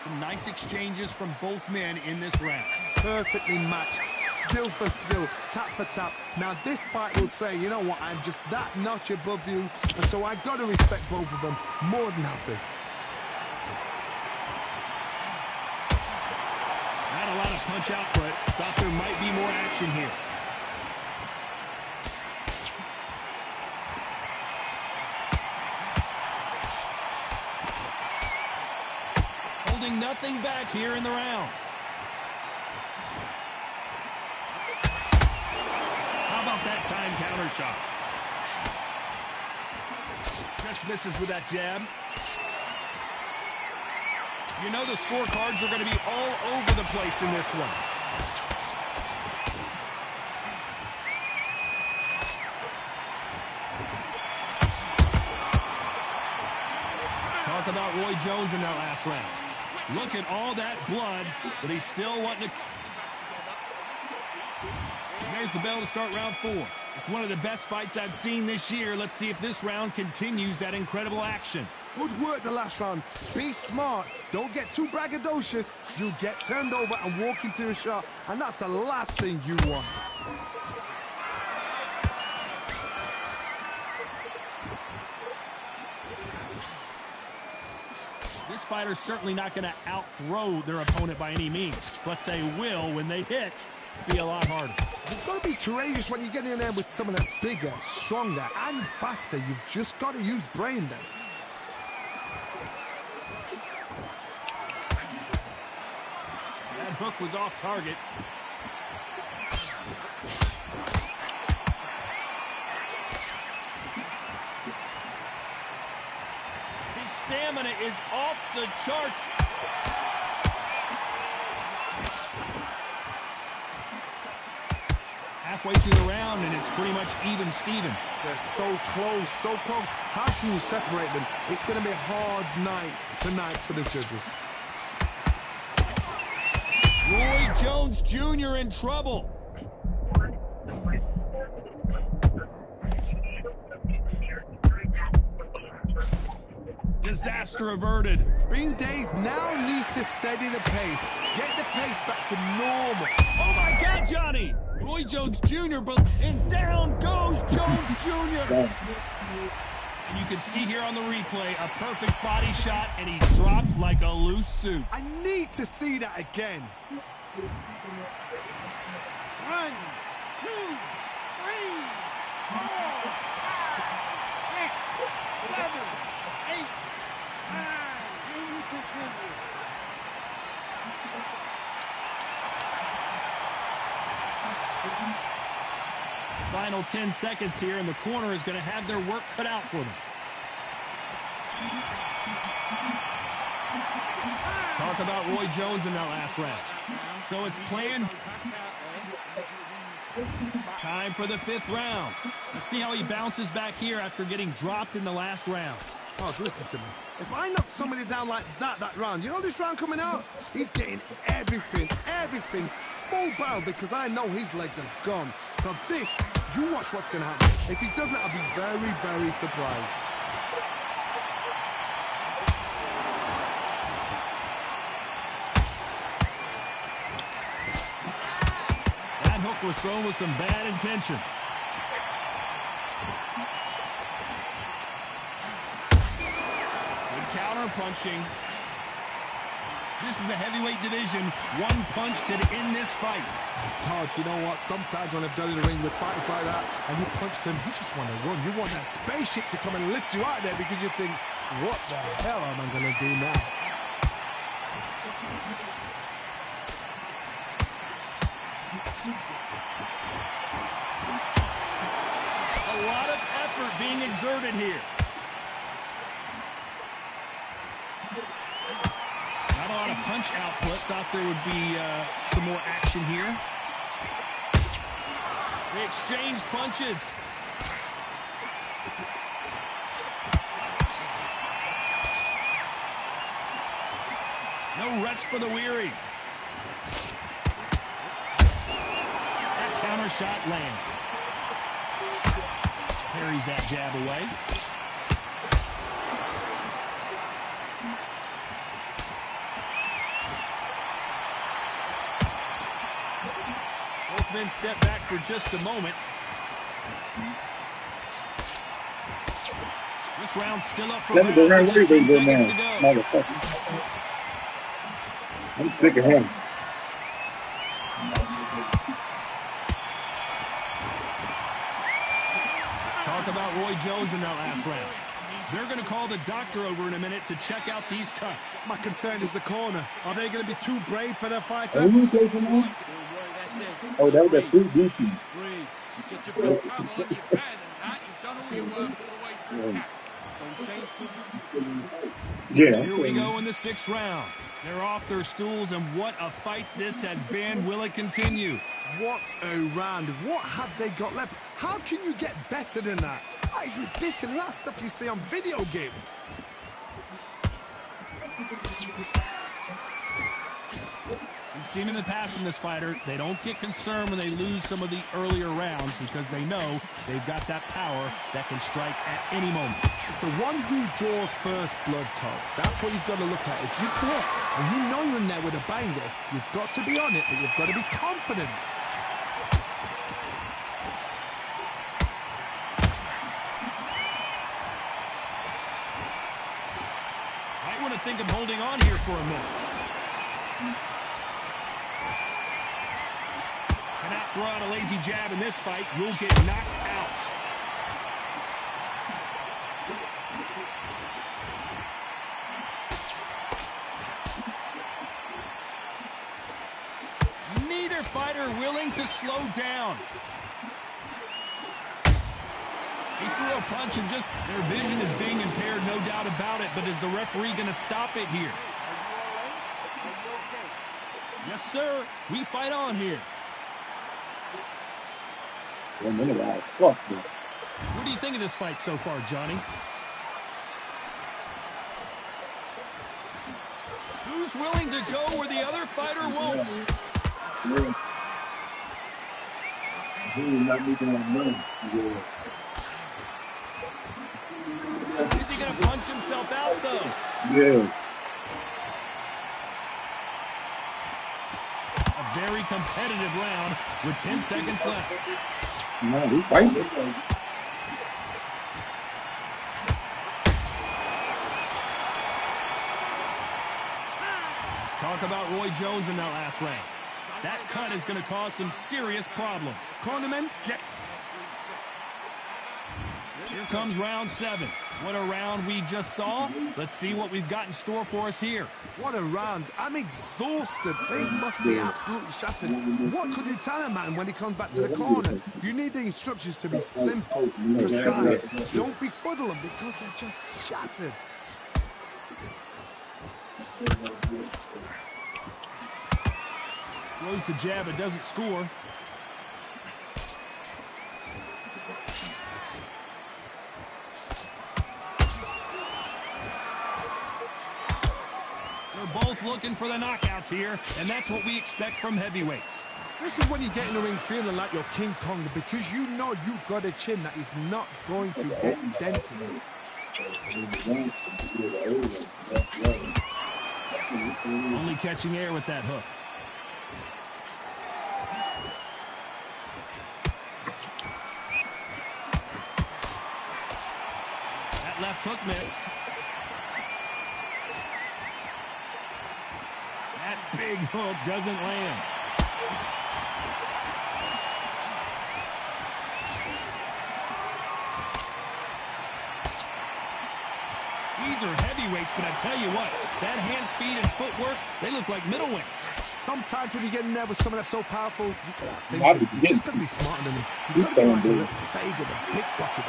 Some nice exchanges from both men in this round. Perfectly matched, skill for skill, tap for tap. Now this fight will say, you know what, I'm just that notch above you, and so I've got to respect both of them more than happy. Not a lot of punch output. Thought there might be more action here. Holding nothing back here in the round. How about that time counter shot? Just misses with that jab. You know the scorecards are going to be all over the place in this one. Talk about Roy Jones in that last round. Look at all that blood, but he's still wanting to... There's the bell to start round 4. It's one of the best fights I've seen this year. Let's see if this round continues that incredible action. Good work the last round. Be smart. Don't get too braggadocious. You'll get turned over and walk into a shot, and that's the last thing you want. This fighter's certainly not going to outthrow their opponent by any means, but they will, when they hit, be a lot harder. You've got to be courageous when you get in there with someone that's bigger, stronger, and faster. You've just got to use brain then. That hook was off target. His stamina is off the charts. Halfway through the round, and it's pretty much even Steven. They're so close, so close. How can you separate them? It's going to be a hard night tonight for the judges. Roy Jones Jr. in trouble. Disaster averted. Green Days now needs to steady the pace. Get the pace back to normal. Oh my God, Johnny! Roy Jones Jr., and down goes Jones Jr. And you can see here on the replay a perfect body shot, and he dropped like a loose suit. I need to see that again. 1, 2, 3, 4, 5, 6, 7, 8, 9. Can you continue? Final 10 seconds here, and the corner is going to have their work cut out for them. Let's talk about Roy Jones in that last round. So it's planned. Time for the 5th round. Let's see how he bounces back here after getting dropped in the last round. Oh, listen to me. If I knock somebody down like that round, you know this round coming out? He's getting everything, full barrel, because I know his legs are gone. So this, you watch what's going to happen. If he doesn't, I'll be very, very surprised. was thrown with some bad intentions. Good counter punching. This is the heavyweight division. One punch could end this fight. Todd, you know what? Sometimes when I've done in the ring with fighters like that, and you punched him, you just want to run. You want that spaceship to come and lift you out there because you think, what the hell am I going to do now? A lot of effort being exerted here. Not a lot of punch output. Thought there would be some more action here. They exchange punches. No rest for the weary. That counter shot lands. Parries that jab away. Both men step back for just a moment. This round's still up for grabs with just 10 seconds to go. I'm sick of him. Talk about Roy Jones in that last round. They're going to call the doctor over in a minute to check out these cuts. My concern is the corner. Are they going to be too brave for their fighter? Are you taking him? Oh, that was a free DC. Just get your belt cover on your pad and that. You've done all your work all the way through the cap. Don't change the... Yeah. Here we go in the 6th round. They're off their stools, and what a fight this has been. Will it continue? What a round. What have they got left? How can you get better than that? That is ridiculous. That's stuff you see on video games. We've seen in the past from this fighter, they don't get concerned when they lose some of the earlier rounds because they know they've got that power that can strike at any moment. It's the one who draws first blood, Todd. That's what you've got to look at. If you hit and you know you're in there with a banger, you've got to be on it, but you've got to be confident. Might want to think of holding on here for a minute. Cannot throw out a lazy jab in this fight. You'll get knocked out. Neither fighter willing to slow down. He threw a punch and just their vision is being impaired, no doubt about it. But is the referee going to stop it here? Yes, sir. We fight on here. 1 minute out. Fuck me. What do you think of this fight so far, Johnny? Who's willing to go where the other fighter won't? Yeah. He's not making any money. Yeah. Is he going to punch himself out, though? Yeah. A very competitive round with 10 seconds left. No, he's fighting. Let's talk about Roy Jones in that last round. That cut is going to cause some serious problems. Cornermen, get... Here comes round 7. What a round we just saw. Let's see what we've got in store for us here. What a round. I'm exhausted. They must be absolutely shattered. What could you tell a man when he comes back to the corner? You need the instructions to be simple, precise. Don't befuddle them because they're just shattered. Throws the jab, it doesn't score. They're both looking for the knockouts here, and that's what we expect from heavyweights. This is when you get in the ring feeling like you're King Kong because you know you've got a chin that is not going to get dented. Only catching air with that hook. That left hook missed. That big hook doesn't land. These are heavyweights, but I tell you what, that hand speed and footwork, they look like middleweights. Sometimes when you get in there with someone that's so powerful, you just got to be smarter than him. You got to be like a little faggot, a pickpocket.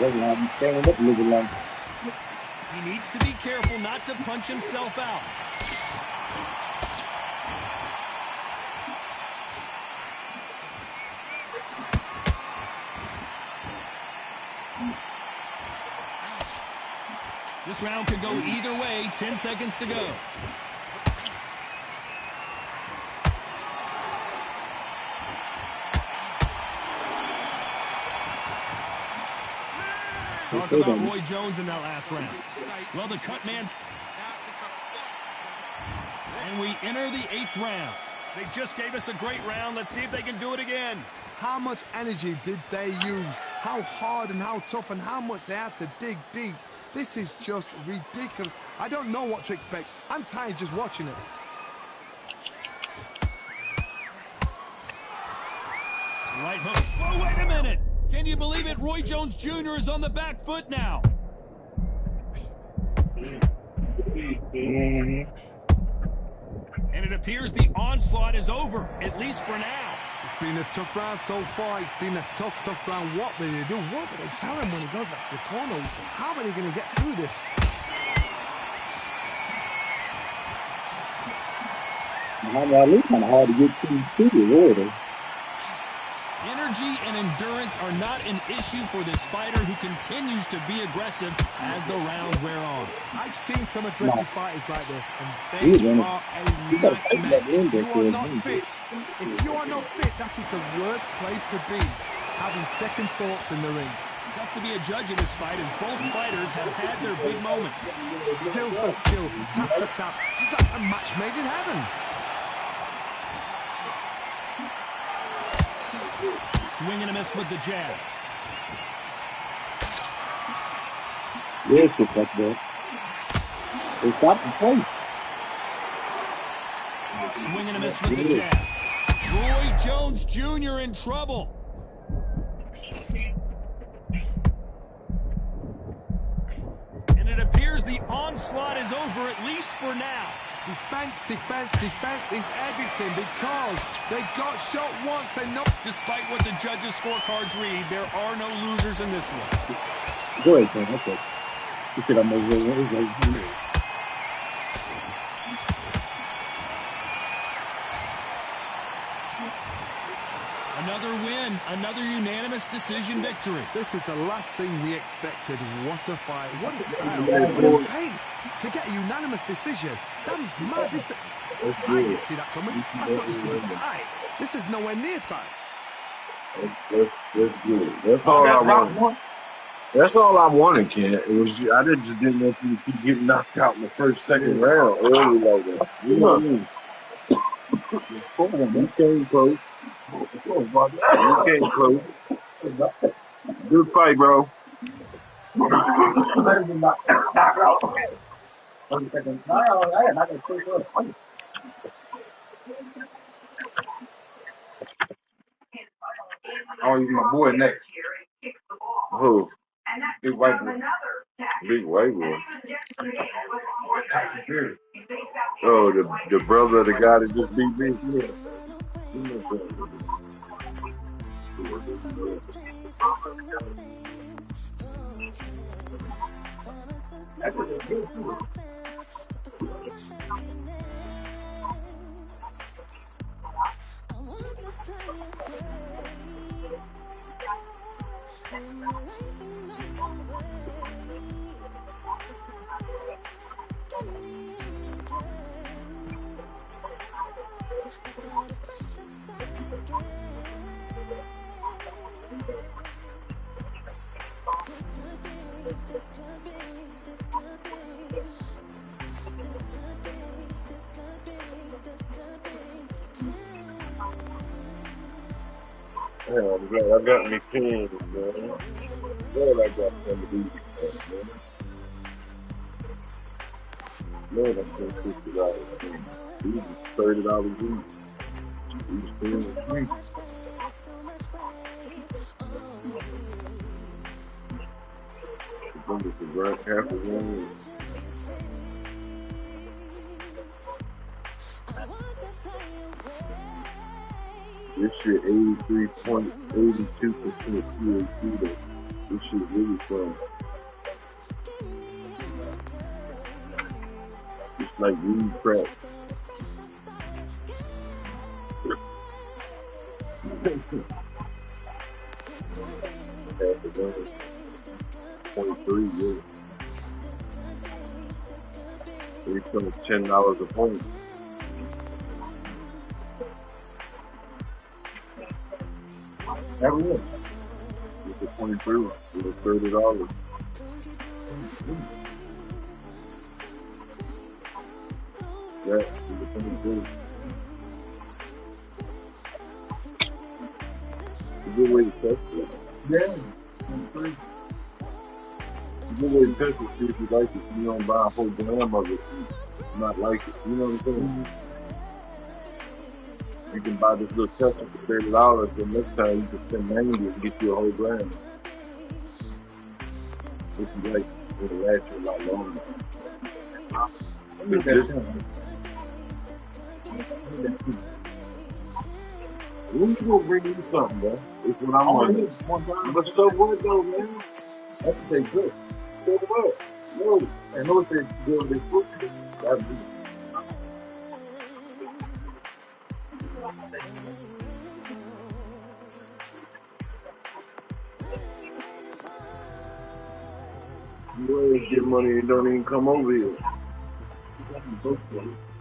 Standing up a little long. He needs to be careful not to punch himself out. This round could go either way. 10 seconds to go. Talk about Roy Jones in that last round. Well, the cut man. And we enter the 8th round. They just gave us a great round. Let's see if they can do it again. How much energy did they use? How hard and how tough and how much they had to dig deep. This is just ridiculous. I don't know what to expect. I'm tired just watching it. Right hook. Oh, wait a minute. Can you believe it? Roy Jones Jr. is on the back foot now. And it appears the onslaught is over, at least for now. It's been a tough round so far. It's been a tough round. What do they do? What do they tell him when he goes back to the corners? How are they going to get through this? It's kind of hard to get through the water. Energy and endurance are not an issue for this fighter who continues to be aggressive as the rounds wear on. I've seen some aggressive fighters like this, and they are a nightmare. You are not fit. If you are not fit, that is the worst place to be, having second thoughts in the ring. Tough to be a judge of this fight as both fighters have had their big moments. Skill for skill, tap for tap. Just like a match made in heaven. Swing and a miss with the jab. Yes, it's like that. They stopped the fight. Swing and a miss with the jab. Roy Jones Jr. in trouble. And it appears the onslaught is over, at least for now. Defense is everything because they got shot once and no. Despite what the judges' scorecards read, there are no losers in this one. Go ahead, man. Okay. You said I'm over there. Another win, another unanimous decision victory. This is the last thing we expected. What a fight. What a style. What a pace to get a unanimous decision. That is mad. I didn't see that coming. I thought this would be tight. This is nowhere near tight. That's good. That's all I wanted. That's all I wanted, Ken. It was I just didn't want you to keep getting knocked out in the first, second round early like that. You know what I mean? You came close. You came close. Good fight, bro. Oh, he's my boy next. Who? Big white boy. Big white boy. Oh, the brother of the guy that just beat me. Yeah, I got me pinned, man. Lord, I got some of these, man. Lord, I spent $50, man. These is $30 each. These things, the bundles of right half of one. This shit 83.82% THC though. This shit really fun. It's like weed crack. Half of one. 0.3, yeah. They come $10 a point. Everyone. It's a 23. It's $30. Yeah, it's a 23. It's a good way to test it. Yeah. It's a good way to test it, see if you like it. You don't buy a whole gram of it and not like it. You know what I'm saying? You can buy this little tester for $30, and next time you can spend 90 and get you a whole gram. If you like it, it'll last you a lot longer. When you gonna bring me something, bro? It's what I'm wondering. But so what though, man? That's what they good. So what? No, I know what they do with their food. That's it. You always get money and don't even come over here.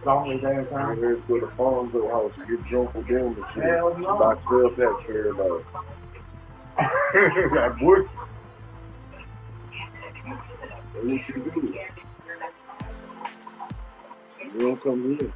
Long as that time. I'm here to the farms or house and get drunk with them and shit. Hell no. Buy 12 packs for everybody. That bush. That's what you do. You don't come here.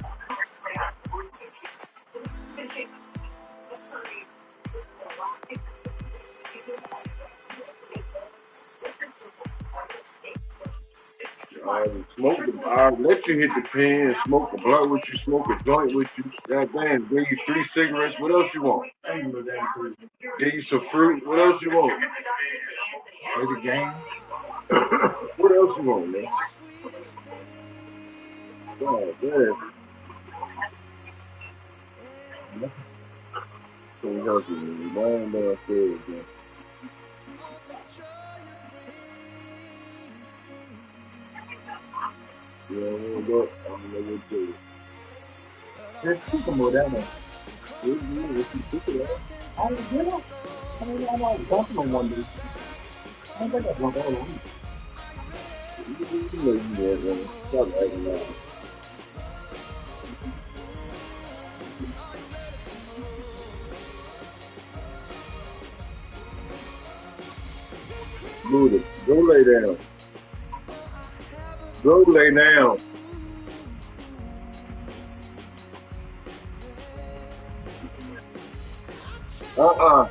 I let you hit the pen, smoke a blunt with you, smoke a joint with you. Goddamn, give you 3 cigarettes. What else you want? Give you some fruit. What else you want? Play the game. What else you want, man? God damn. Can't help you, man. Lying downstairs, man. You don't want I don't know what to do. There's people more down there. What do you mean? What you think of that? I don't know. I mean, I'm like dumping on one dude. I don't think I drunk all of them. You know you want, man. Stop acting out. Buddha, go lay down. Go lay down. Uh-uh.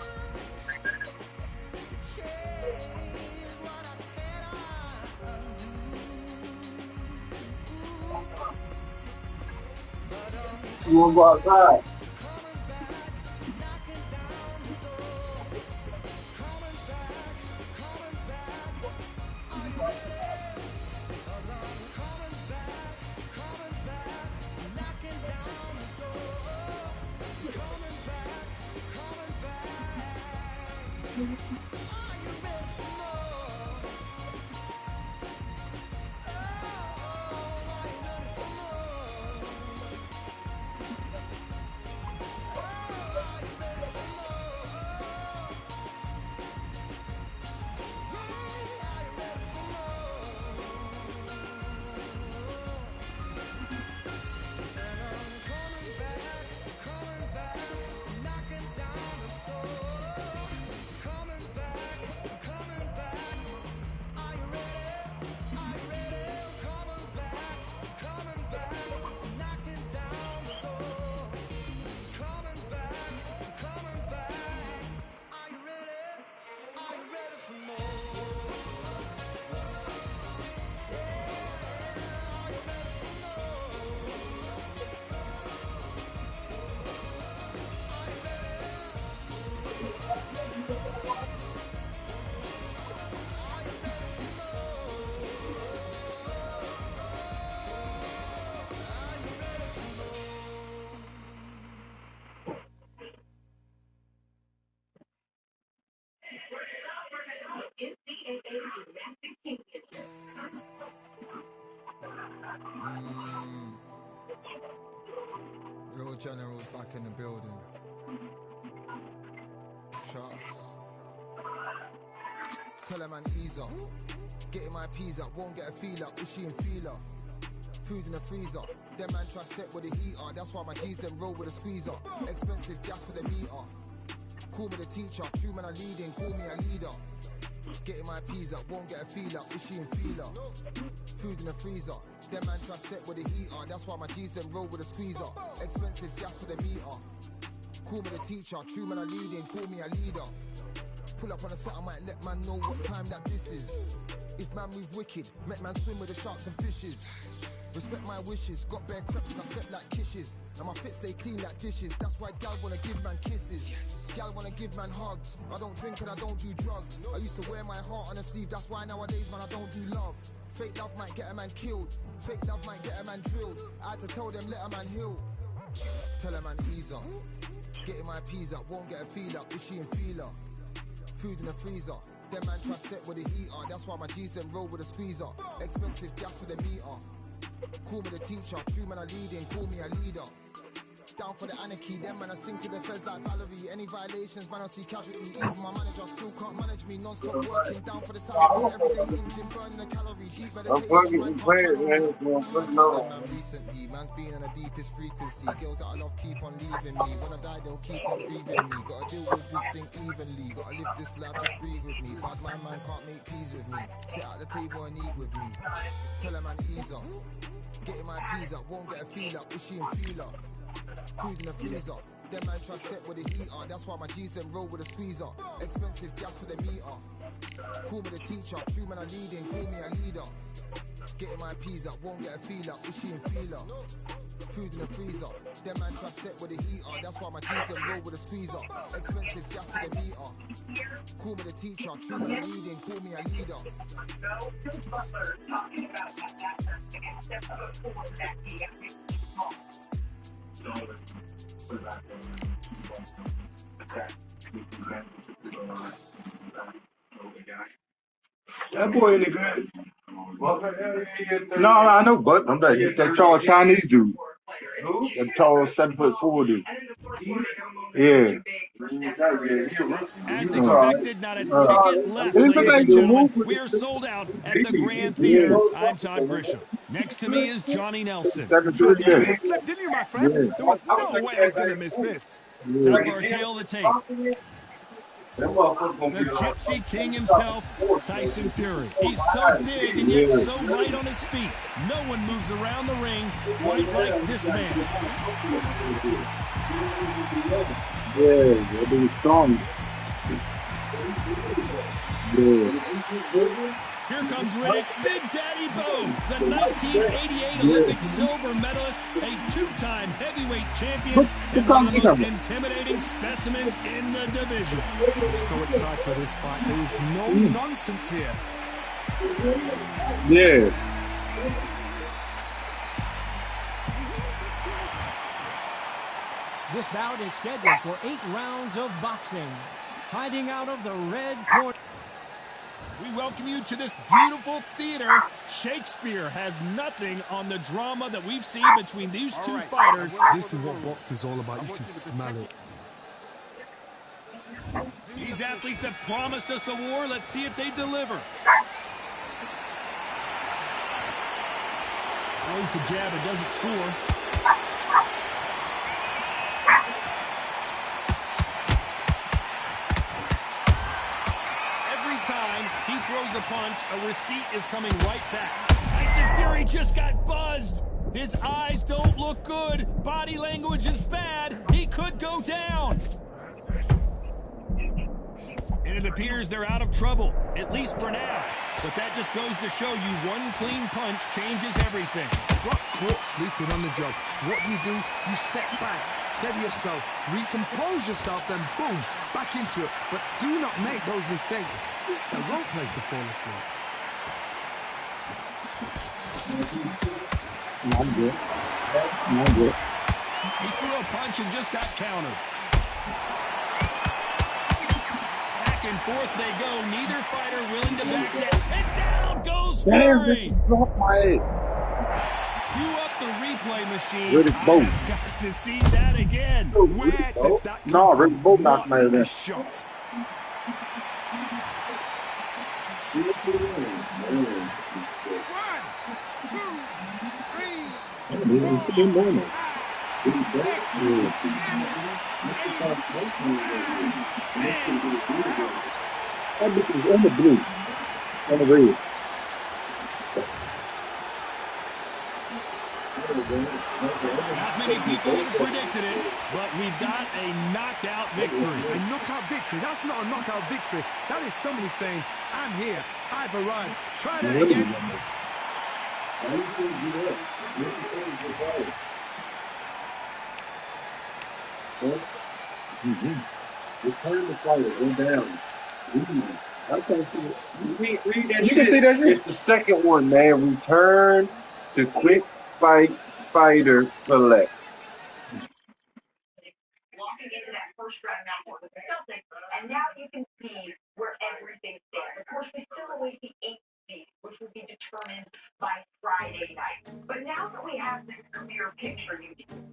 You want to go outside? Real generals back in the building. Trust. Tell a man ease up. Getting my peas up, won't get a feel up. Is she in feeler? Food in the freezer. Them man try step with the heater. That's why my G's them roll with a squeezer. Expensive gas for the meter. Call me the teacher. True man I leading. Call me a leader. Getting my peas up, won't get a feel up. Is she in feeler? Food in the freezer. Them man try step with the heater. That's why my G's them roll with a squeezer. Expensive gas for the meter. Call me the teacher. True man I leading. Call me a leader. Pull up on a set, I might let man know what time that this is. If man move wicked, make man swim with the sharks and fishes. Respect my wishes, got bare creps and I step like kisses. And my fit stay clean like dishes, that's why gal wanna give man kisses. Gal wanna give man hugs, I don't drink and I don't do drugs. I used to wear my heart on a sleeve, that's why nowadays man I don't do love. Fake love might get a man killed, fake love might get a man drilled. I had to tell them let a man heal. Tell a man ease up, getting my peas up, won't get a feel up, is she in feeler? Food in the freezer. Them man try step with the heater. That's why my G's them roll with a squeezer. Expensive gas for the meter. Call me the teacher. True man I leading. Call me a leader. Down for the anarchy. Them man I sing to the feds like Valerie. Any violations man I see casualty. Even my manager still can't manage me. Non-stop working. Down for the salary. Everyday engine burning a calorie. Deep meditation. Man can't man recently. Man's been on the deepest frequency. Girls that I love keep on leaving me. When I die they'll keep on grieving me. Gotta deal with this thing evenly. Gotta live this life, just breathe with me. Bad man can't make peace with me. Sit at the table and eat with me. Tell a man ease up. Getting my peas up, won't get a feel up. Is she in feeler? Food in the freezer. Them man try step with the heater. That's why my G's them roll with a squeezer. Expensive gas for the meter. Call me the teacher. True man I leading. Call me a leader. Getting my peas up, won't get a feel up. Is she in feeler? Food in the freezer. Them man try step with the heater. That's why my G's them roll with a squeezer. Expensive gas for the meter. Call me the teacher. True man I leading. Call me a leader. That boy ain't good. No, I know, but I'm like that tall Chinese dude. That tall 7'4" dude. Yeah. As expected, not a ticket left, ladies and gentlemen. We are sold out at the Grand Theater. I'm Todd Grisham. Next to me is Johnny Nelson. You tried to give me a slip, didn't you, my friend? There was no way I was going to miss this. Time for our tale of the tape. The Gypsy King himself, Tyson Fury. He's so big and yet so light on his feet. No one moves around the ring quite like this man. Yeah, they'll be strong. Yeah. Here comes Riddick, Big Daddy Bo, the 1988 Olympic silver medalist, a two-time heavyweight champion, and one of the most intimidating specimens in the division. I'm so excited for this fight. There is no nonsense here. Yeah. This bout is scheduled for 8 rounds of boxing. Fighting out of the red corner. We welcome you to this beautiful theater. Shakespeare has nothing on the drama that we've seen between these two fighters. This is what boxing is all about. You can smell it. These athletes have promised us a war. Let's see if they deliver. Throws the jab and doesn't score. He throws a punch, a receipt is coming right back. Tyson Fury just got buzzed. His eyes don't look good. Body language is bad. He could go down. And it appears they're out of trouble, at least for now. But that just goes to show you one clean punch changes everything. Got caught sleeping on the job. What do? You step back, steady yourself, recompose yourself, then boom, back into it. But do not make those mistakes. This is the wrong place to fall asleep. I'm good. I'm good. He threw a punch and just got countered. Back and forth they go. Neither fighter willing to back down. And down goes Fury. Damn, my ass. Cue up the the replay machine. Riddick Bowe. I've got to see that again. Where did that come No, from? Riddick Bowe knocked him out of What there. a shot. That bitch was in the blue. On the red. Not many people would have predicted it, but we've got a knockout victory. A knockout victory. That's not a knockout victory. That is somebody saying, I'm here. I've arrived. Try that again. Return the fighter, go down. I can't see it. Read that You shit. can see that shit? It's the second one, man. Return to quick fight fighter select. Walking into that first round matchup with the Celtics, and now you can see where everything stands. Of course, we still await the 8th seed, which will be determined by Friday night. But now that we have this clear picture,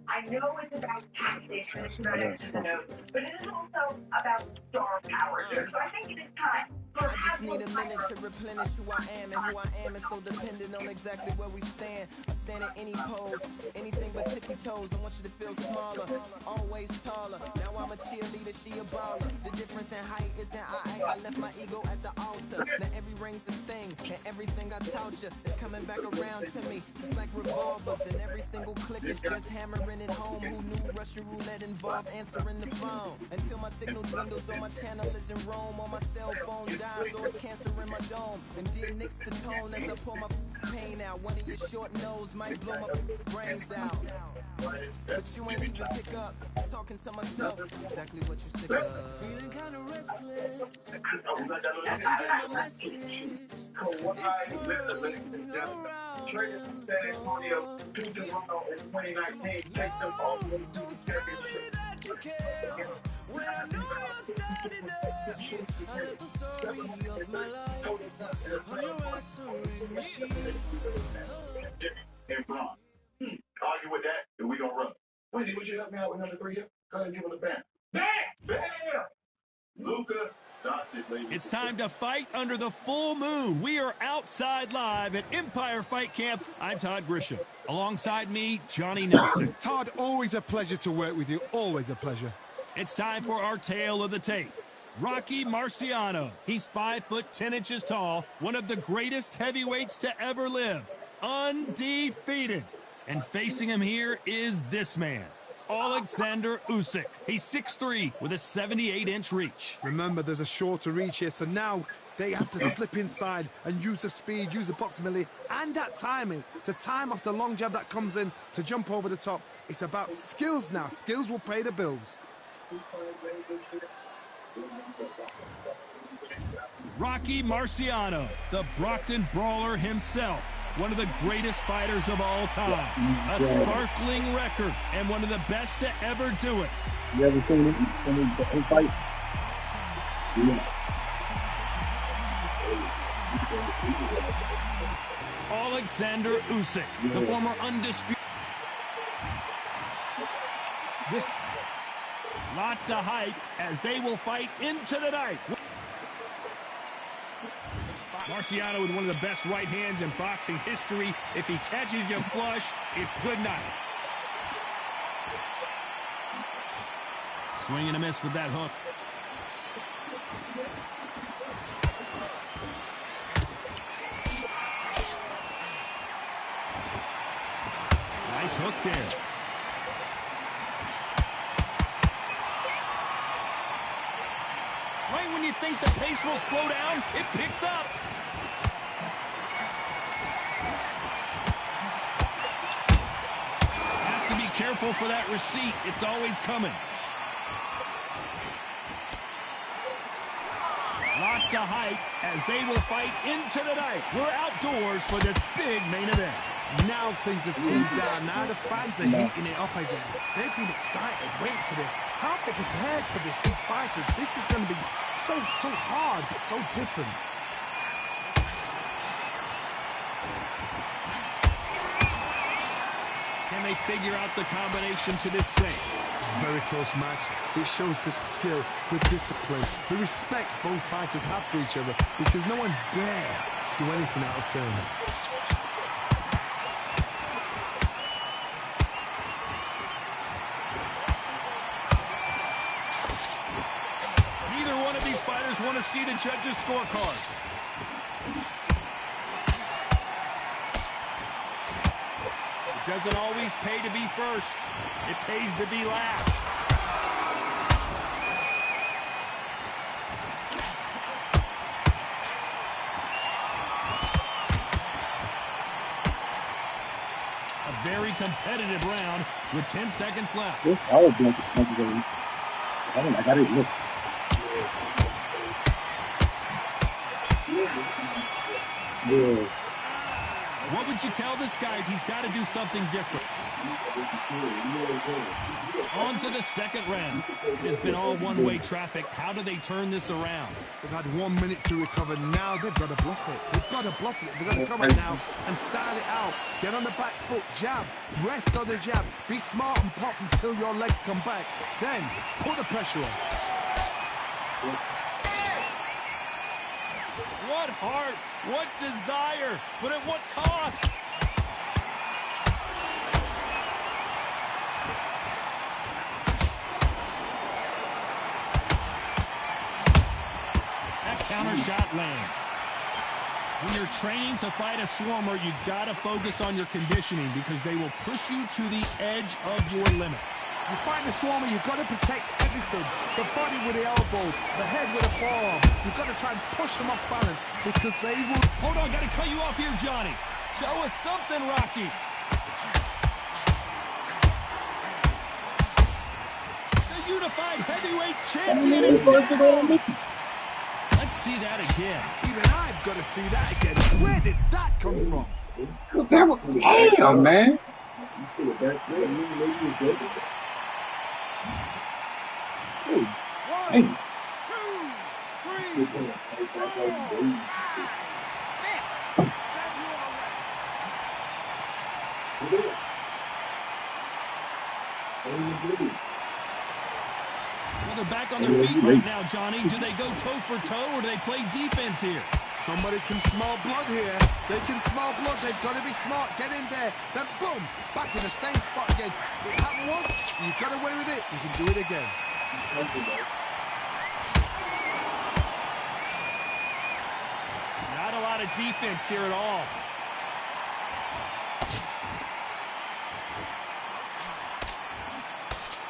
I know it's about tactics and it's about X's and O's, but it is also about star power here. So I think it is time for I just need a minute to replenish who I am, and who I am is so dependent on exactly where we stand. I stand in any pose, anything but tippy toes. I want you to feel smaller, always taller. Now I'm a cheerleader, she a baller. The difference in height isn't I left my ego at the altar. Now every ring's a thing, and everything I taught you is coming back around to me, just like revolvers. And every single click is just hammering it home. Who knew Russian roulette involved answering the phone? Until my signal dwindles or my channel is in Rome, or my cell phone dies, or it's cancer in my dome. And dear nicks the tone as I pull my pain out. One of your short nose might blow my brains out. But you ain't even pick up. Talking to myself, exactly what you sick of. Feeling kind of restless. Did you get my message? It's swirling around in Antonio to Toronto in 2019. Take them all the way to the Don't tell me that you care when I know I started there. A little story of my life on your answering machine. and Braun. Argue with that, and we gonna wrestle. Wendy, would you help me out with number 3 here? Go ahead and give him the bam. Bam! Bam! Luka Doncic, ladies. It's time to fight under the full moon. We are outside live at Empire Fight Camp. I'm Todd Grisham. Alongside me, Johnny Nelson. Todd, always a pleasure to work with you. Always a pleasure. It's time for our tale of the tape. Rocky Marciano. He's 5 foot 10 inches tall, one of the greatest heavyweights to ever live. Undefeated. And facing him here is this man, Alexander Usyk. He's 6'3" with a 78-inch reach. Remember, there's a shorter reach here, so now they have to slip inside and use the speed, use the proximity, and that timing to time off the long jab that comes in to jump over the top. It's about skills now. Skills will pay the bills. Rocky Marciano, the Brockton Brawler himself. One of the greatest fighters of all time. A sparkling record and one of the best to ever do it. You ever seen him fight? Yeah. Alexander Usyk, the former undisputed. Lots of hype as they will fight into the night. Marciano with one of the best right hands in boxing history. If he catches you flush, it's good night. Swing and a miss with that hook. Nice hook there. Right when you think the pace will slow down, it picks up. Has to be careful for that receipt. It's always coming. Lots of hype as they will fight into the night. We're outdoors for this big main event. Now things have cooled down. Now the fans are heating it up again. They've been excited, waiting for this. How have they prepared for this? These fighters, this is going to be so hard, but so different. Can they figure out the combination to this save? Very close match. It shows the skill, the discipline, the respect both fighters have for each other because no one dare do anything out of turn. Neither one of these fighters want to see the judges' scorecards. It doesn't always pay to be first. It pays to be last. A very competitive round with 10 seconds left. This all been I got it. Look. Yeah. What would you tell this guy if he's got to do something different? On to the second round. It has been all one-way traffic. How do they turn this around? They've had 1 minute to recover. Now they've got to bluff it. They've got to bluff it. They've got to come out now and style it out. Get on the back foot, jab, rest on the jab. Be smart and pop until your legs come back. Then put the pressure on. What heart, what desire, but at what cost? That counter shot lands. When you're training to fight a swarmer, you gotta focus on your conditioning because they will push you to the edge of your limits. You fight the swarmer, you've got to protect everything. The body with the elbows, the head with the forearm. You've got to try and push them off balance because they will... Hold on, gotta cut you off here, Johnny. Show us something, Rocky. The unified heavyweight champion is down. Let's see that again. Even I've got to see that again. Where did that come from? That was damn, man. One, two, three, four, 6, 7, Well, they're back on their feet right now, Johnny. Do they go toe for toe or do they play defense here? Somebody can smell blood here. They can smell blood. They've got to be smart. Get in there. Then boom, back in the same spot again. It happened once. You got away with it. You can do it again. Not a lot of defense here at all.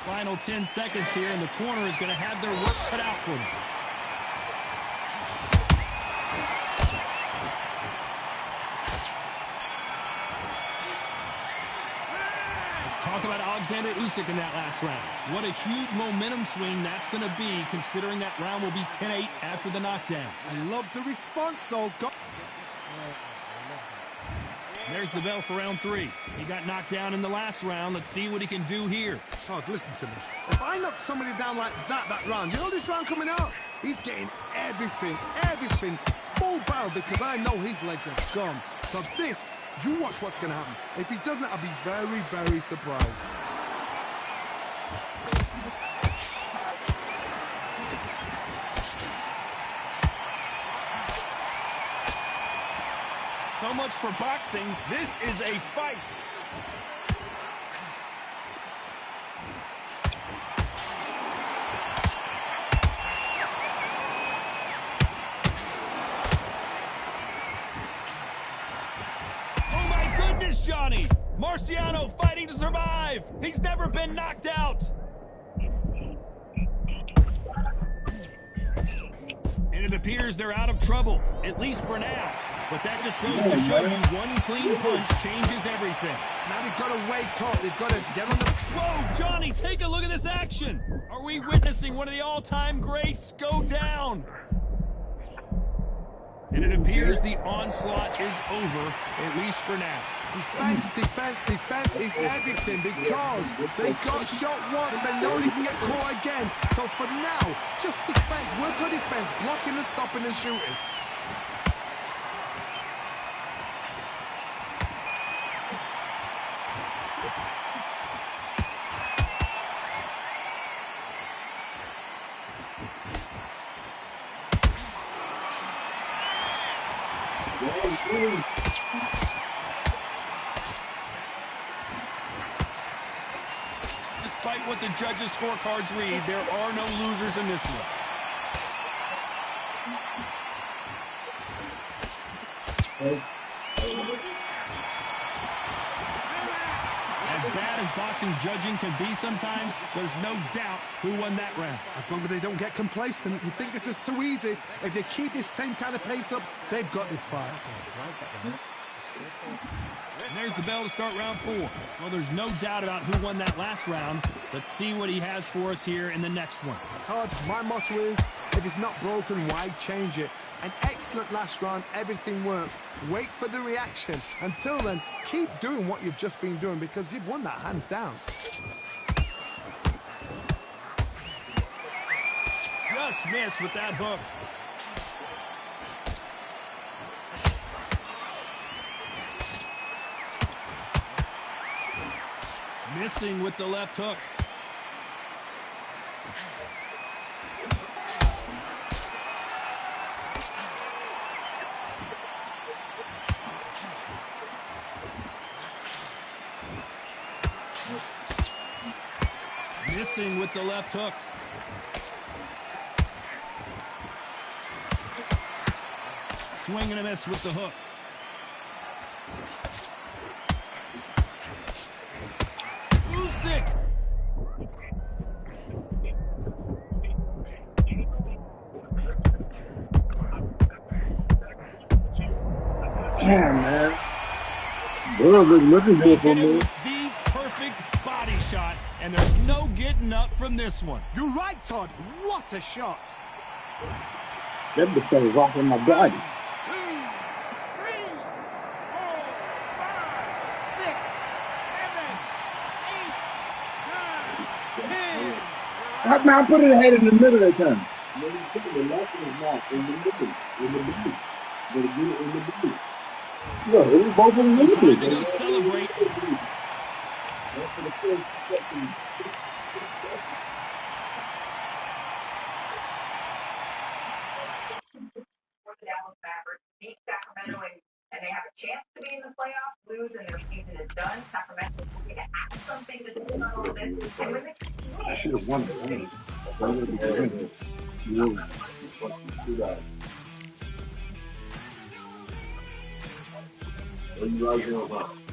Final 10 seconds here, and the corner is going to have their work cut out for them. Talk about Alexander Usyk in that last round. What a huge momentum swing that's going to be, considering that round will be 10-8 after the knockdown. I love the response, though. There's the bell for round 3. He got knocked down in the last round. Let's see what he can do here. Todd, listen to me. If I knock somebody down like that round, you know this round coming out? He's getting everything, full barrel because I know his legs are gone. So this... You watch what's going to happen. If he doesn't, I'll be very, very surprised. So much for boxing. This is a fight. Johnny Marciano fighting to survive. He's never been knocked out. And it appears they're out of trouble, at least for now. But that just goes to show you one clean punch changes everything. Now they've got to wake up. They've got to get on the... Whoa, Johnny, take a look at this action. Are we witnessing one of the all-time greats go down? And it appears the onslaught is over, at least for now. Defense is everything because they got shot once. They know they can get caught again. So for now, just defense. Work on defense, blocking and stopping and shooting. Despite what the judges' scorecards read, there are no losers in this one. As bad as boxing judging can be sometimes, there's no doubt who won that round. As long as they don't get complacent, you think this is too easy. If they keep this same kind of pace up, they've got this fight. And there's the bell to start round 4. Well, there's no doubt about who won that last round. Let's see what he has for us here in the next one. Todd, my motto is, if it's not broken, why change it? An excellent last round, everything works. Wait for the reaction. Until then, keep doing what you've just been doing because you've won that hands down. Just missed with that hook. Missing with the left hook. Missing with the left hook. Swing and a miss with the hook. Usyk. Damn, man. Bro, looking good for me. The perfect body shot, and there's no getting up from this one. You're right, Todd. What a shot. That bitch was off in my body. 2, 3, 4, 5, 6, 7, 8, 9, 10. I put it head in the middle that time. The last one is not in the middle. In the middle. But get it in the middle. Look, it was both in the middle. Time to go celebrate. For the Dallas Mavericks, beat Sacramento and they have a chance to be in the playoffs, lose, and their season is done. Sacramento's looking to add something to spin on all this. And when they I should have won it.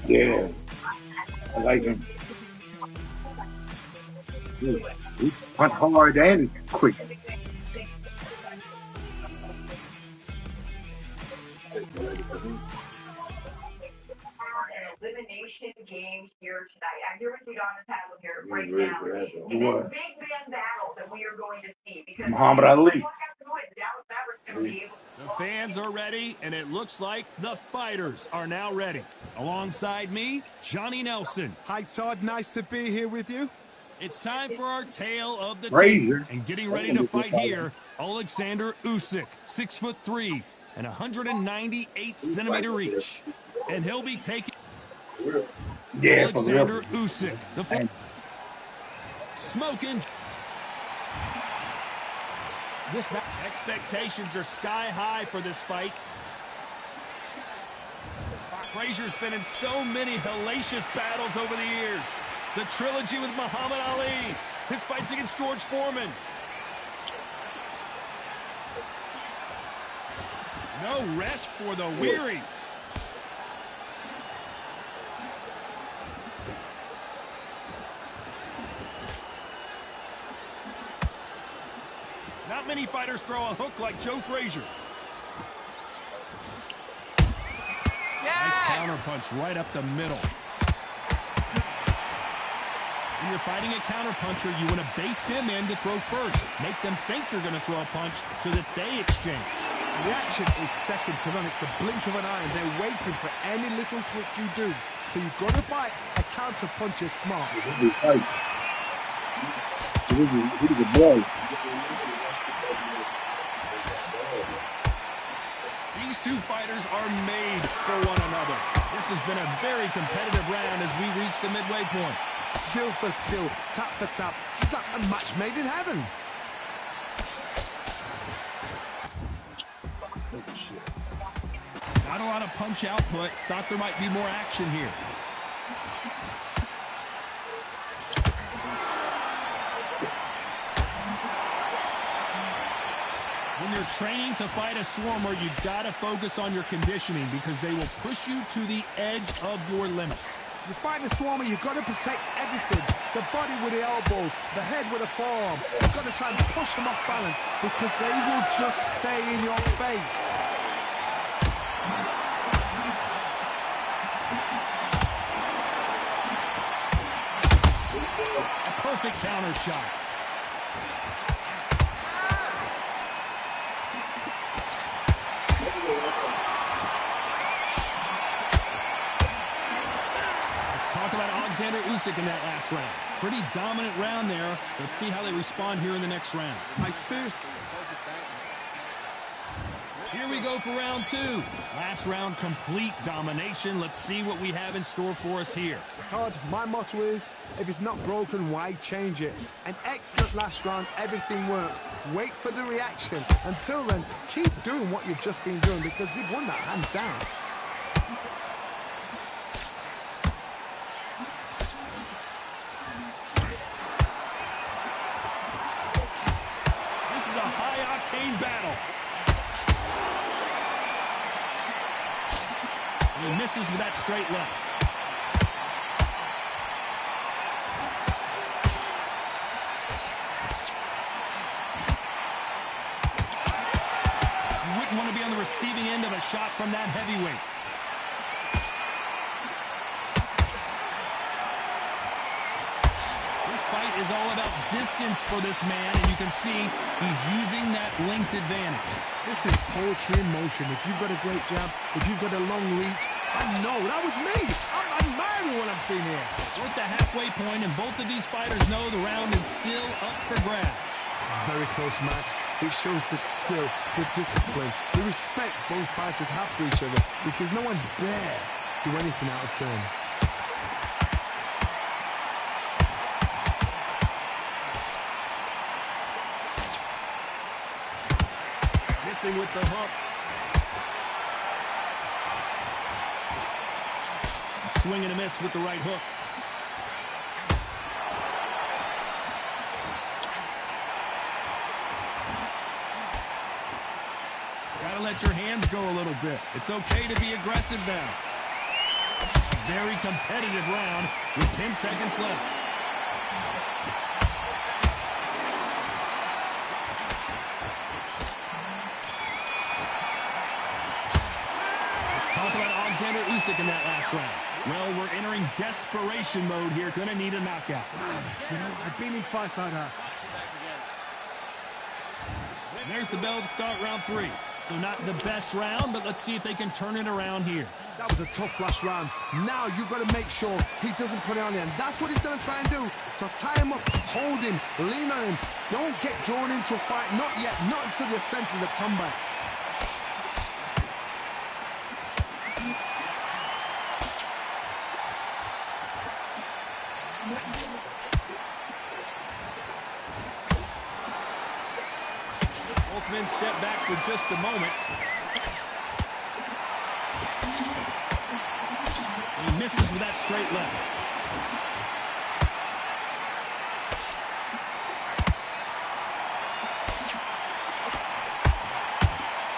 Yeah, I like him. He punch hard and quick. an elimination game here tonight. I'm here with you, Don Haslam, here to break down the big man battle that we are going to see. Because Muhammad Ali. The fans are ready, and it looks like the fighters are now ready. Alongside me, Johnny Nelson. Hi, Todd. Nice to be here with you. It's time for our tale of the Razor. tape. And getting ready to fight here, Alexander Usyk, 6'3" and 198-centimeter reach. And he'll be taking Alexander Usyk. The smoking. Expectations are sky high for this fight. Frazier's been in so many hellacious battles over the years. The trilogy with Muhammad Ali, his fights against George Foreman. No rest for the weary. Not many fighters throw a hook like Joe Frazier. Nice counter punch right up the middle. When you're fighting a counter puncher, you want to bait them in to throw first. Make them think you're going to throw a punch so that they exchange. The action is second to none. It's the blink of an eye, and they're waiting for any little twitch you do. So you've got to fight a counter puncher smart. He's a boy. These two fighters are made for one another. This has been a very competitive round as we reach the midway point. Skill for skill, tap for tap, just like a match made in heaven. Not a lot of punch output. Thought there might be more action here. When you're training to fight a swarmer, you've got to focus on your conditioning because they will push you to the edge of your limits. You fight a swarmer, you've got to protect everything. The body with the elbows, the head with the forearm. You've got to try and push them off balance because they will just stay in your face. A perfect counter shot. Alexander Usyk in that last round. Pretty dominant round there. Let's see how they respond here in the next round. Here we go for round two. Last round, complete domination. Let's see what we have in store for us here. Todd, my motto is, if it's not broken, why change it? An excellent last round, everything works. Wait for the reaction. Until then, keep doing what you've just been doing because you've won that hands down. Battle. And he misses with that straight left. You wouldn't want to be on the receiving end of a shot from that heavyweight. Fight is all about distance for this man, and you can see he's using that length advantage. This is poetry in motion. If you've got a great jab, if you've got a long reach, I know, that was me. I'm admiring what I'm seeing here. We're at the halfway point, and both of these fighters know the round is still up for grabs. Very close match. It shows the skill, the discipline, the respect both fighters have for each other because no one dare do anything out of turn. With the hook. Swing and a miss with the right hook. Gotta let your hands go a little bit. It's okay to be aggressive now. A very competitive round with 10 seconds left. Alexander Usyk in that last round. Well, we're entering desperation mode here. Gonna need a knockout. You know, I've been in fights like that. And there's the bell to start round three. So not the best round, but let's see if they can turn it around here. That was a tough last round. Now you've got to make sure he doesn't put it on you. And that's what he's going to try and do. So tie him up, hold him, lean on him. Don't get drawn into a fight. Not yet. Not until your senses have come back. Both men step back for just a moment. He misses with that straight left.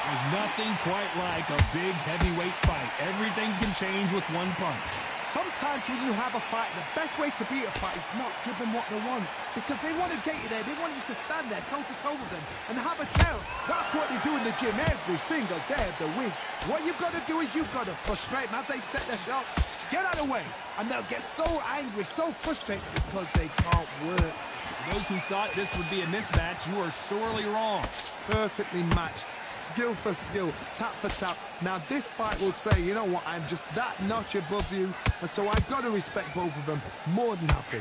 There's nothing quite like a big heavyweight fight. Everything can change with one punch. Sometimes when you have a fight, the best way to beat a fight is not give them what they want. Because they want to get you there. They want you to stand there toe-to-toe with them and have a tell. That's what they do in the gym every single day of the week. What you've got to do is you've got to frustrate them as they set their shots. Get out of the way. And they'll get so angry, so frustrated because they can't work. For those who thought this would be a mismatch, you are sorely wrong. Perfectly matched. Skill for skill, tap for tap. Now this fight will say, you know what, I'm just that notch above you, and so I've got to respect both of them. More than happy.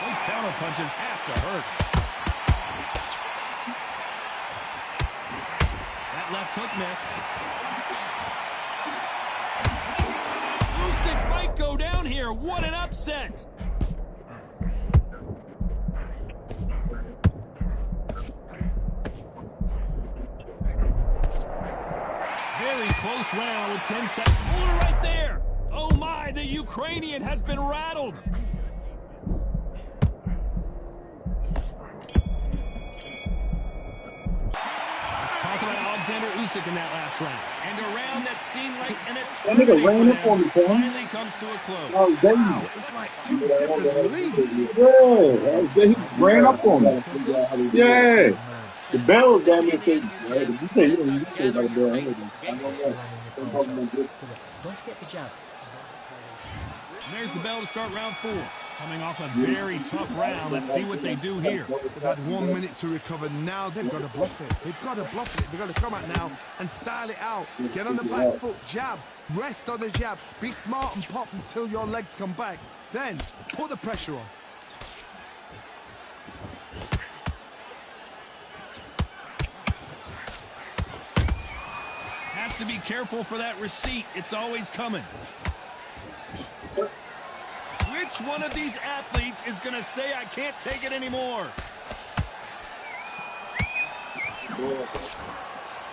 Those counter punches have to hurt. That left hook missed. Usyk might go down here. What an upset! last round with 10 seconds. Hold it right there. Oh my, the Ukrainian has been rattled. Let's talk about Alexander Usyk in that last round. And a round that seemed like an eternity for him finally comes to a close. Oh, there you Wow, it's like two different leagues. Yeah, he ran up on me. Yeah. The bell was down there saying, you say you don't say about the bell. I don't know. Don't forget the jab. And there's the bell to start round 4. Coming off a very tough round. Let's see what they do here. They've had 1 minute to recover. Now they've got to bluff it. They've got to bluff it. They've got to come out now and style it out. Get on the back foot, jab, rest on the jab. Be smart and pop until your legs come back. Then put the pressure on. Has to be careful for that receipt. It's always coming. Which one of these athletes is going to say, I can't take it anymore?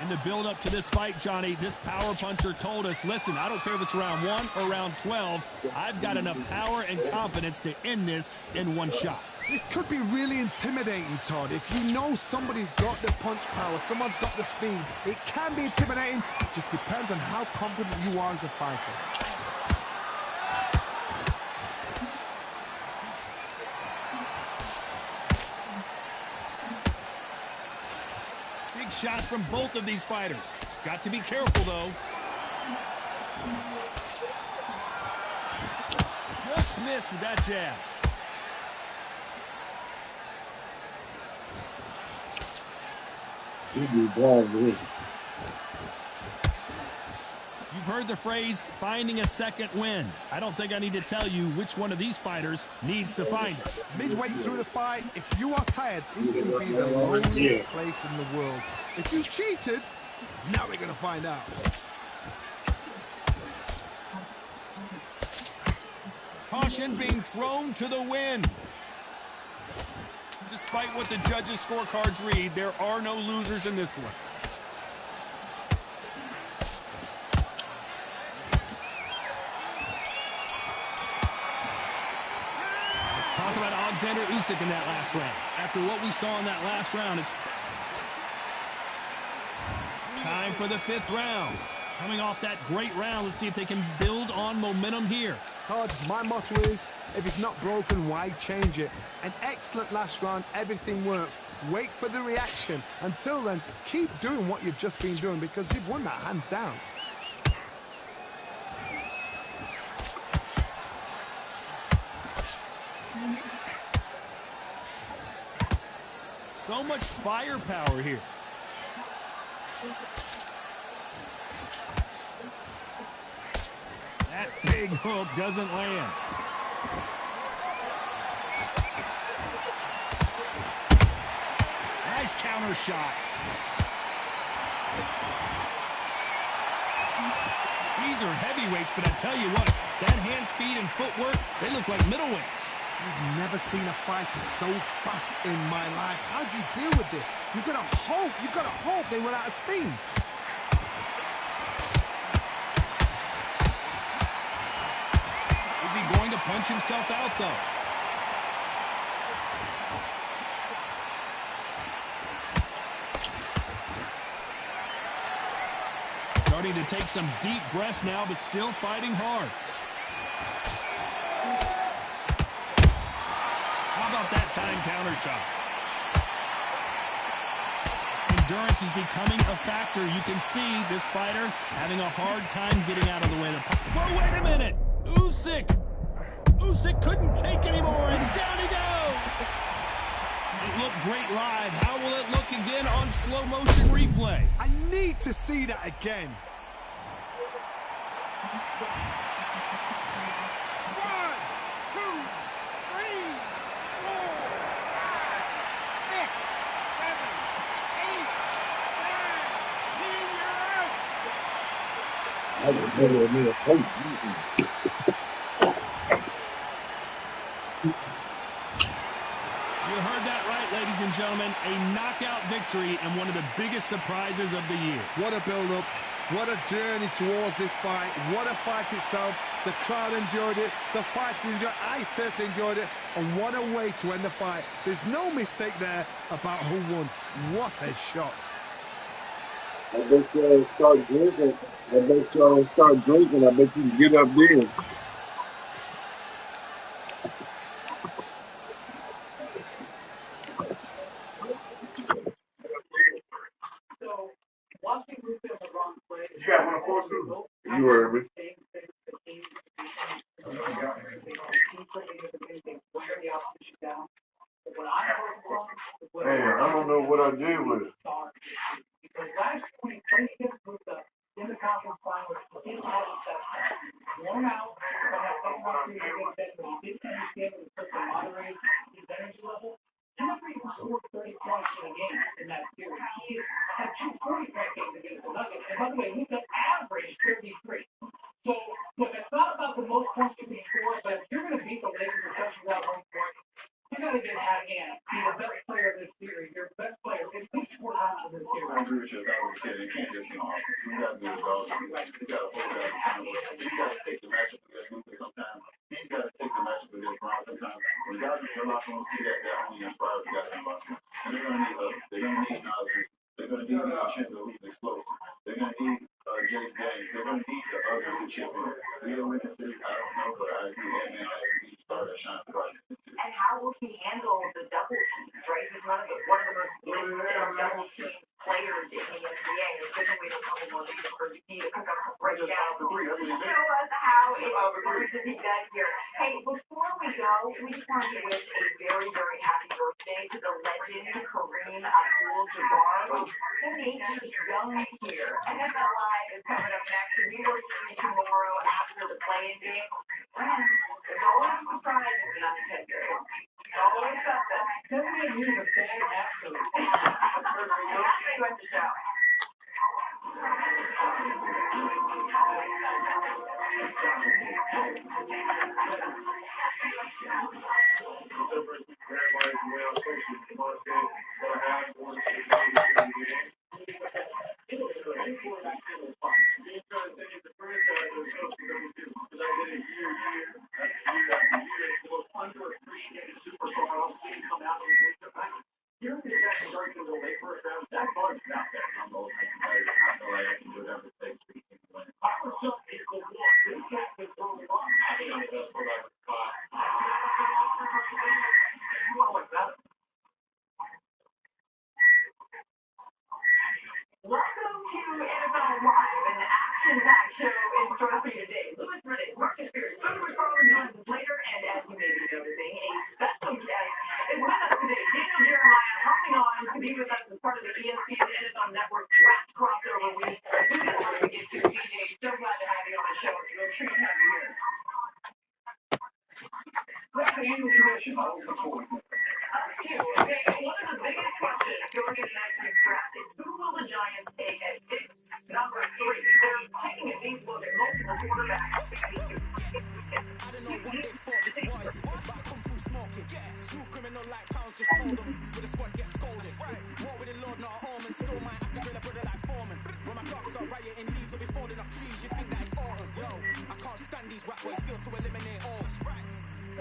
In the build-up to this fight, Johnny, this power puncher told us, listen, I don't care if it's round 1 or round 12. I've got enough power and confidence to end this in one shot. This could be really intimidating, Todd. If you know somebody's got the punch power, someone's got the speed, it can be intimidating. It just depends on how confident you are as a fighter. Big shots from both of these fighters. Got to be careful, though. Just missed with that jab. You've heard the phrase, finding a second wind. I don't think I need to tell you which one of these fighters needs to find it. Midway through the fight, if you are tired, this can be the loneliest place in the world. If you cheated, now we're going to find out. Caution being thrown to the wind. Despite what the judges' scorecards read, there are no losers in this one. Let's talk about Alexander Usyk in that last round. After what we saw in that last round, it's time for the 5th round. Coming off that great round, let's see if they can build on momentum here. Todd, my motto is, if it's not broken, why change it? An excellent last round, everything works. Wait for the reaction. Until then, keep doing what you've just been doing because you've won that hands down. So much firepower here. That big hook doesn't land. Nice counter shot. These are heavyweights, but I tell you what, that hand speed and footwork, they look like middleweights. I've never seen a fighter so fast in my life. How do you deal with this? You've got to hope they run out of steam. Is he going to punch himself out, though? Starting to take some deep breaths now, but still fighting hard. How about that time counter shot? Endurance is becoming a factor. You can see this fighter having a hard time getting out of the way. Whoa, wait a minute! Usyk couldn't take anymore, and down he goes! It looked great live. How will it look again on slow motion replay? I need to see that again. 1, 2, 3, 4, 5, 6, 7, 8, 9, 10, you're out. You heard that right, ladies and gentlemen. A knockout victory and one of the biggest surprises of the year. What a build-up. What a journey towards this fight. What a fight itself. The crowd enjoyed it. The fighters enjoyed it. I certainly enjoyed it. And what a way to end the fight. There's no mistake there about who won. What a shot. I bet y'all start drinking. I bet y'all start drinking. I bet you can get up there. So, watching Rufio LeBron play. You got one course too. You heard me. Man, I don't know what I did with it. Because last year when he played against Luka in the conference finals, he didn't have his best match. Worn out, but that second round series against Denver, he didn't understand when he took to moderate his energy level. He never even scored 30 points in a game in that series. He had two 40-point games against the Nuggets. And by the way, Luka averaged 33. So, look, it's not about the most points you can score, but if you're going to beat the Lakers, especially without home court, you got to get hot hand. Be the best player of this series. You're the best player. At least 4 times in this series. I agree with you. I would say it can't just be on offense. You got to do it all. You got to hold that accountable. You got to take the matchup against Luka sometimes. He's got to take the matchup against Brown sometimes. When guys in your locker room see that, that only inspires the guys in the locker room. And they're going to need others. They're going to need Nasir. They're going to need the chance who's explosive. They're going to need Jake James. They're going to need the others to chip in. Leo Winton, I don't know, but I agree that man has to be started shining bright in this series. And how will he handle the double teams, right? He's one of the most blitzed double team players in the NBA. There's been a way to couple more leaders for D to pick up some breakdown. Show us how it's going to be done here. Hey, before we go, we just want to wish a very, very happy birthday to the legend Kareem Abdul-Jabbar. 78 years young here. NFL Live is coming up next, and we will see you tomorrow after the playing game. And there's always a surprise with the unintended. It's always something. 78 years of bad absolute. That's the end of the show. Welcome to NFL Live, an action-packed show in store for you today. Louis Riddick, Marcus Spears, Boomer McFarland joins us later, and as you may be noticing, a special guest is with us today. Daniel Jeremiah hopping on to be with us as part of the ESPN NFL Network Draft Crossover Week. We've got a lot to get to, DJ. So glad to have you on the show. It's a real treat to have you here. That's the annual tradition. I always look forward to it. Okay, one of the biggest questions going into next week's draft is who will the Giants take at 6? Number 3. They're taking a deep look at multiple quarterbacks. I don't know what they thought this was, but I come through smoking. Smooth criminal like pounds just told them, with a squad get scolded. War with the Lord, not a omen, still might have to grill a brother like Foreman. When my dogs start rioting, leaves will be falling off trees, you'd think that it's autumn. Yo, I can't stand these rap boys, feel to eliminate all.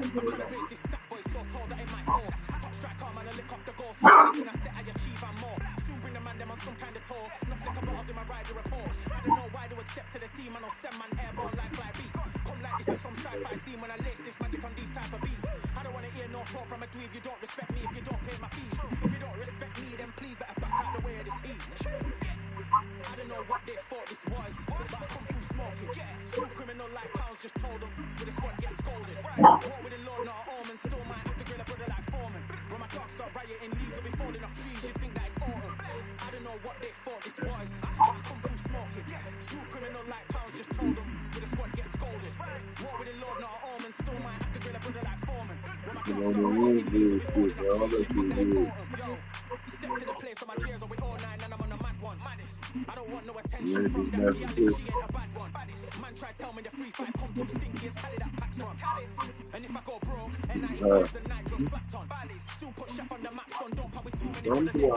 I'm trying to raise this stat boy, so tall that it might fall. Top striker, man, I lick off the goal, so anything I set, I achieve and more. Soon bring the man them on some kind of tour, nothing like a bars in my rider report. I don't know why they would step to the team, I know send man airborne like fly beat. Come like this is some sci-fi scene when I lace this magic on these type of beats. I don't want to hear no talk from a dweeb, you don't respect me if you don't pay my fees. If you don't respect me, then please better back out the way of this heat. I don't know what they thought this was, but I come through smoking. Smooth criminal like pounds just told them, with the squad get scolded. War with the Lord, not a omen, still might have to grill a brother like Foreman. When my dogs start rioting, leaves will be falling off trees, you'd think that it's autumn. I don't know what they thought this was, but I come through smoking. Smooth criminal like pounds just told them, with the squad get scolded. War with the Lord, not a omen, still might have to grill a brother like Foreman. When my dogs start rioting, leaves will be falling off trees, you'd think that it's autumn. Yo, step to the place on my tears, with all 9 and I'm on a mad one. I don't want no attention from that reality, she ain't a bad one. Man try tell me the 3-5 come too stinky as Cali that packs on. And if I go broke, and I ain't a night just slapped on. Soon put chef on the map, son, don't put with too many brothers. You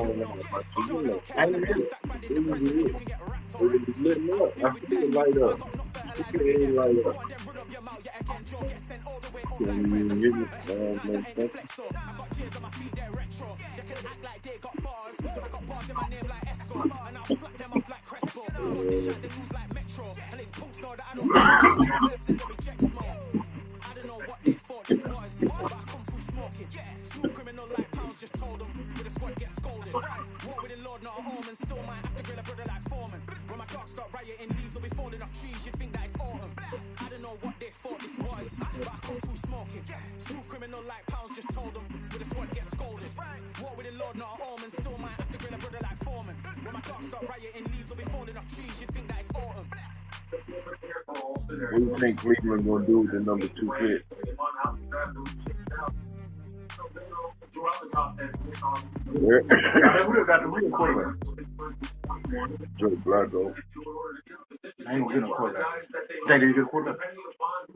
don't care about the stack bad in the president, you can get wrapped It was lit up. I feel it light up. I feel it light up. Can you hear me? No, thank you. I got cheers on my feet, they're retro. They can act like they got bars. I got bars in my name like Esco. And I'll slap them off like Crespo. Pop this shot, they lose like Metro. And it's punks know that I don't give a fuck. Listen, they reject smoke. I don't know what they thought this was, but I come through smoking. Smooth criminal like pounds, just told them. With the squad get scolded. War with the Lord, not a omen. Still might have to grill a brother like Foreman. When my dogs start rioting, leaves will be falling off trees. You'd think that it's autumn. I don't know what they thought this was, but I come through smoking. Smooth criminal like pounds, just told them. With the squad get scolded. War with the Lord, not a omen. Still might have to grill a brother like Foreman. When my dogs start rioting, leaves will be falling off trees. You'd think that it's autumn. What do you think Cleveland gonna do with the number 2 pick? Where? got the real quarterback. Joe Blacko. I ain't gonna get no quarterback. Think they get a quarterback?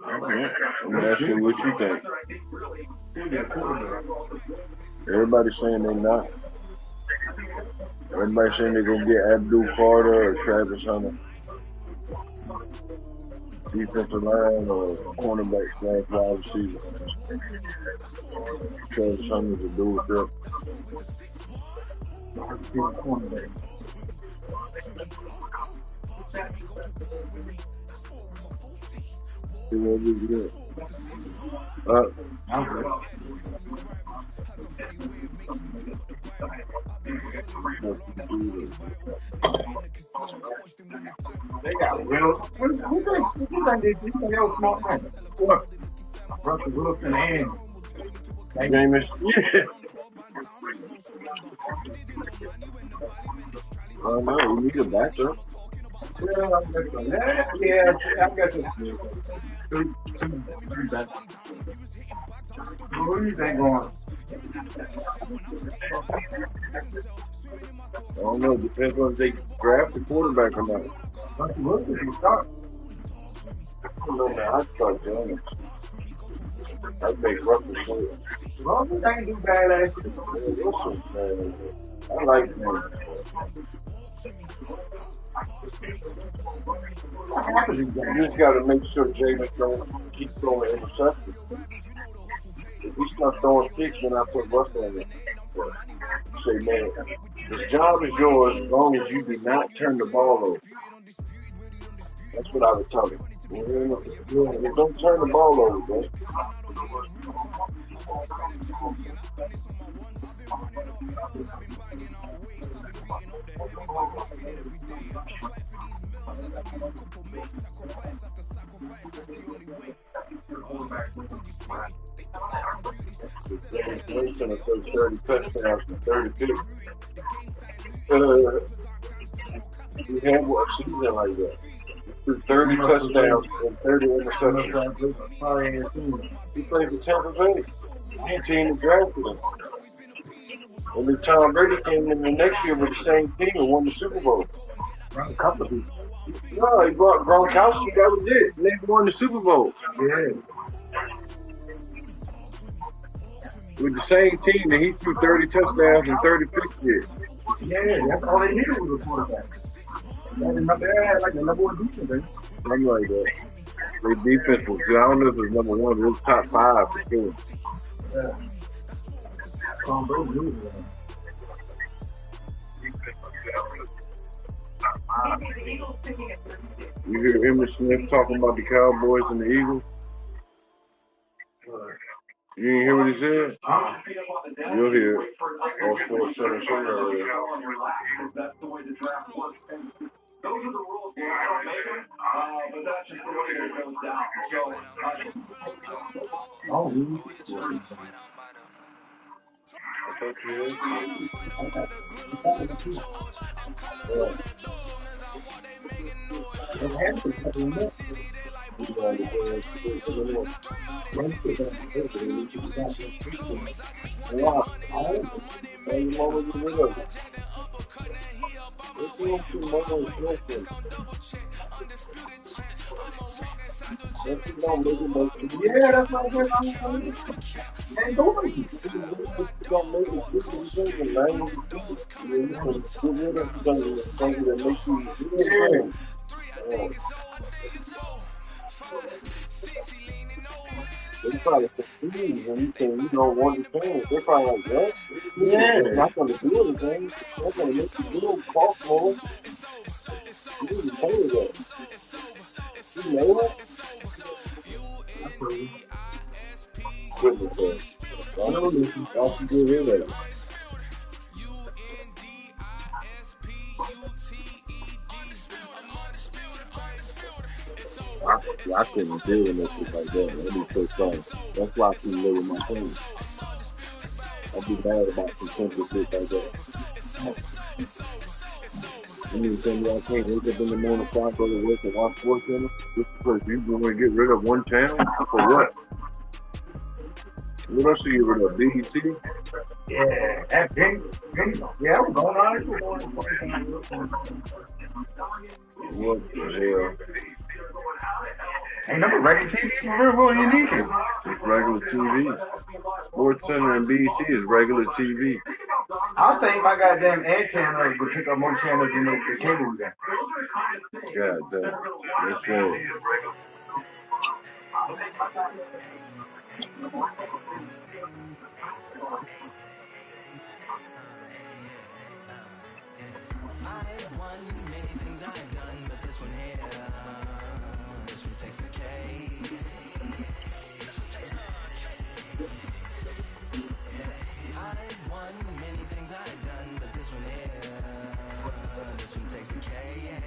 I'm asking what you think. They get a quarterback. Everybody's saying they're not. Everybody's saying they're gonna get Abdul Carter or Travis Hunter. Defensive line or cornerback / wide receiver. Travis Hunter's a dual threat. Cornerback. They got Will. Who think they was smart man? What? Russell Wilson and Jameis. Yeah. I don't know. You need a backup. Yeah, I got this. Three back. Who do you think going? I don't know. Depends on if they draft the quarterback or not. Russell Wilson can start. I don't know, man. I'd start Jameis. I'd make Russell short. Russell ain't do bad last year. Russell, man. I like him. You just got to make sure Jameis don't keep throwing interceptions. If he starts throwing sticks, then I put Russell in it. Say, man, this job is yours as long as you do not turn the ball over. That's what I would tell him. Don't turn the ball over, man. James Winston will throw 30 touchdowns and 30 picks. We had a season like that. He threw 30 touchdowns and 30 interceptions. He played for Tampa Bay. He team that drafted him. And then Tom Brady came in the next year with the same team and won the Super Bowl. A couple of people. No, he brought Gronkowski. That was it. And they won the Super Bowl. Yeah. With the same team, and he threw 30 touchdowns and 30 picks here. Yeah, that's all they needed was a quarterback. They had like the number one defense, man. I'm like that. Their defense was good. I don't know if it was number one, it was top 5 for sure. Yeah. Tom Brady knew it. You hear Emmitt Smith talking about the Cowboys and the Eagles? You didn't hear what he said? You'll hear it. All Sports Center earlier. That's the way the draft works. And those are the rules. I don't make them, but that's just the way that it goes down. So, Oh, really? Yeah, that's not good. Don't make it different things and language and things. You can get rid of things that make you feel oh, they probably confused when you say you don't want to change. They're probably like, what? It's not going to do anything. It's not going to make you feel cost more. You need to pay that. You know it? I told goodness sake. I know this is all you get rid of it. I couldn't deal with no shit like that. Let me say sorry. That's why I couldn't live with my family. I'd be mad about some simple shit like that. You mean to tell me I can't wake up in the morning, start go to work and watch Sports Center? Just because you going to get rid of one channel? For what? What else you get rid of? BET? Yeah, that big, yeah, we're going on. What the hell? Ain't nothing regular TV for real. What do you need to? It's regular TV. Sports Center and BET is regular TV. I think my goddamn antenna would pick up more channels than the cable was in. God damn. That's right. I've won many things I've done, but this one here, this one takes the cake. I've won many things I've done, but this one here, this one takes the cake.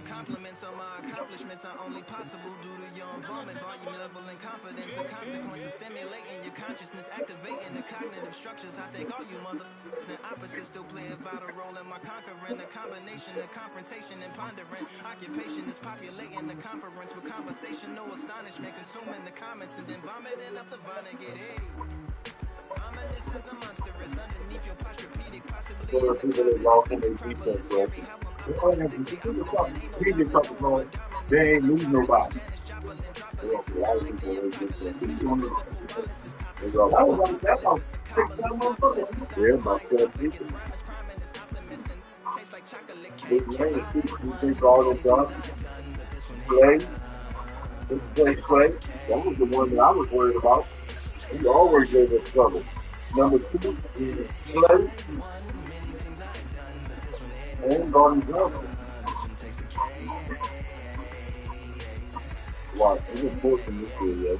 Compliments on my accomplishments are only possible due to your involvement, volume, level, and confidence. The consequences stimulating your consciousness, activating the cognitive structures. I think all you mother and opposites still play a vital role in my conquering. The combination of confrontation and pondering. Occupation is populating the conference with conversation, no astonishment, consuming the comments and then vomiting up the vonnegut. Hey. Ominous as a monstrous underneath your posturepedic, possibly There are people that lost in their defense record. He just talking about they ain't lose nobody. There are a lot of people that they go, I was like, that's about 6 months. Yeah, about 12 people. Big man, you think all the Johnson, Clay, that was the one that I was worried about. He always gave us trouble. Number 2 is Clay and Gordon Johnson. Wow, it's important this year, yo.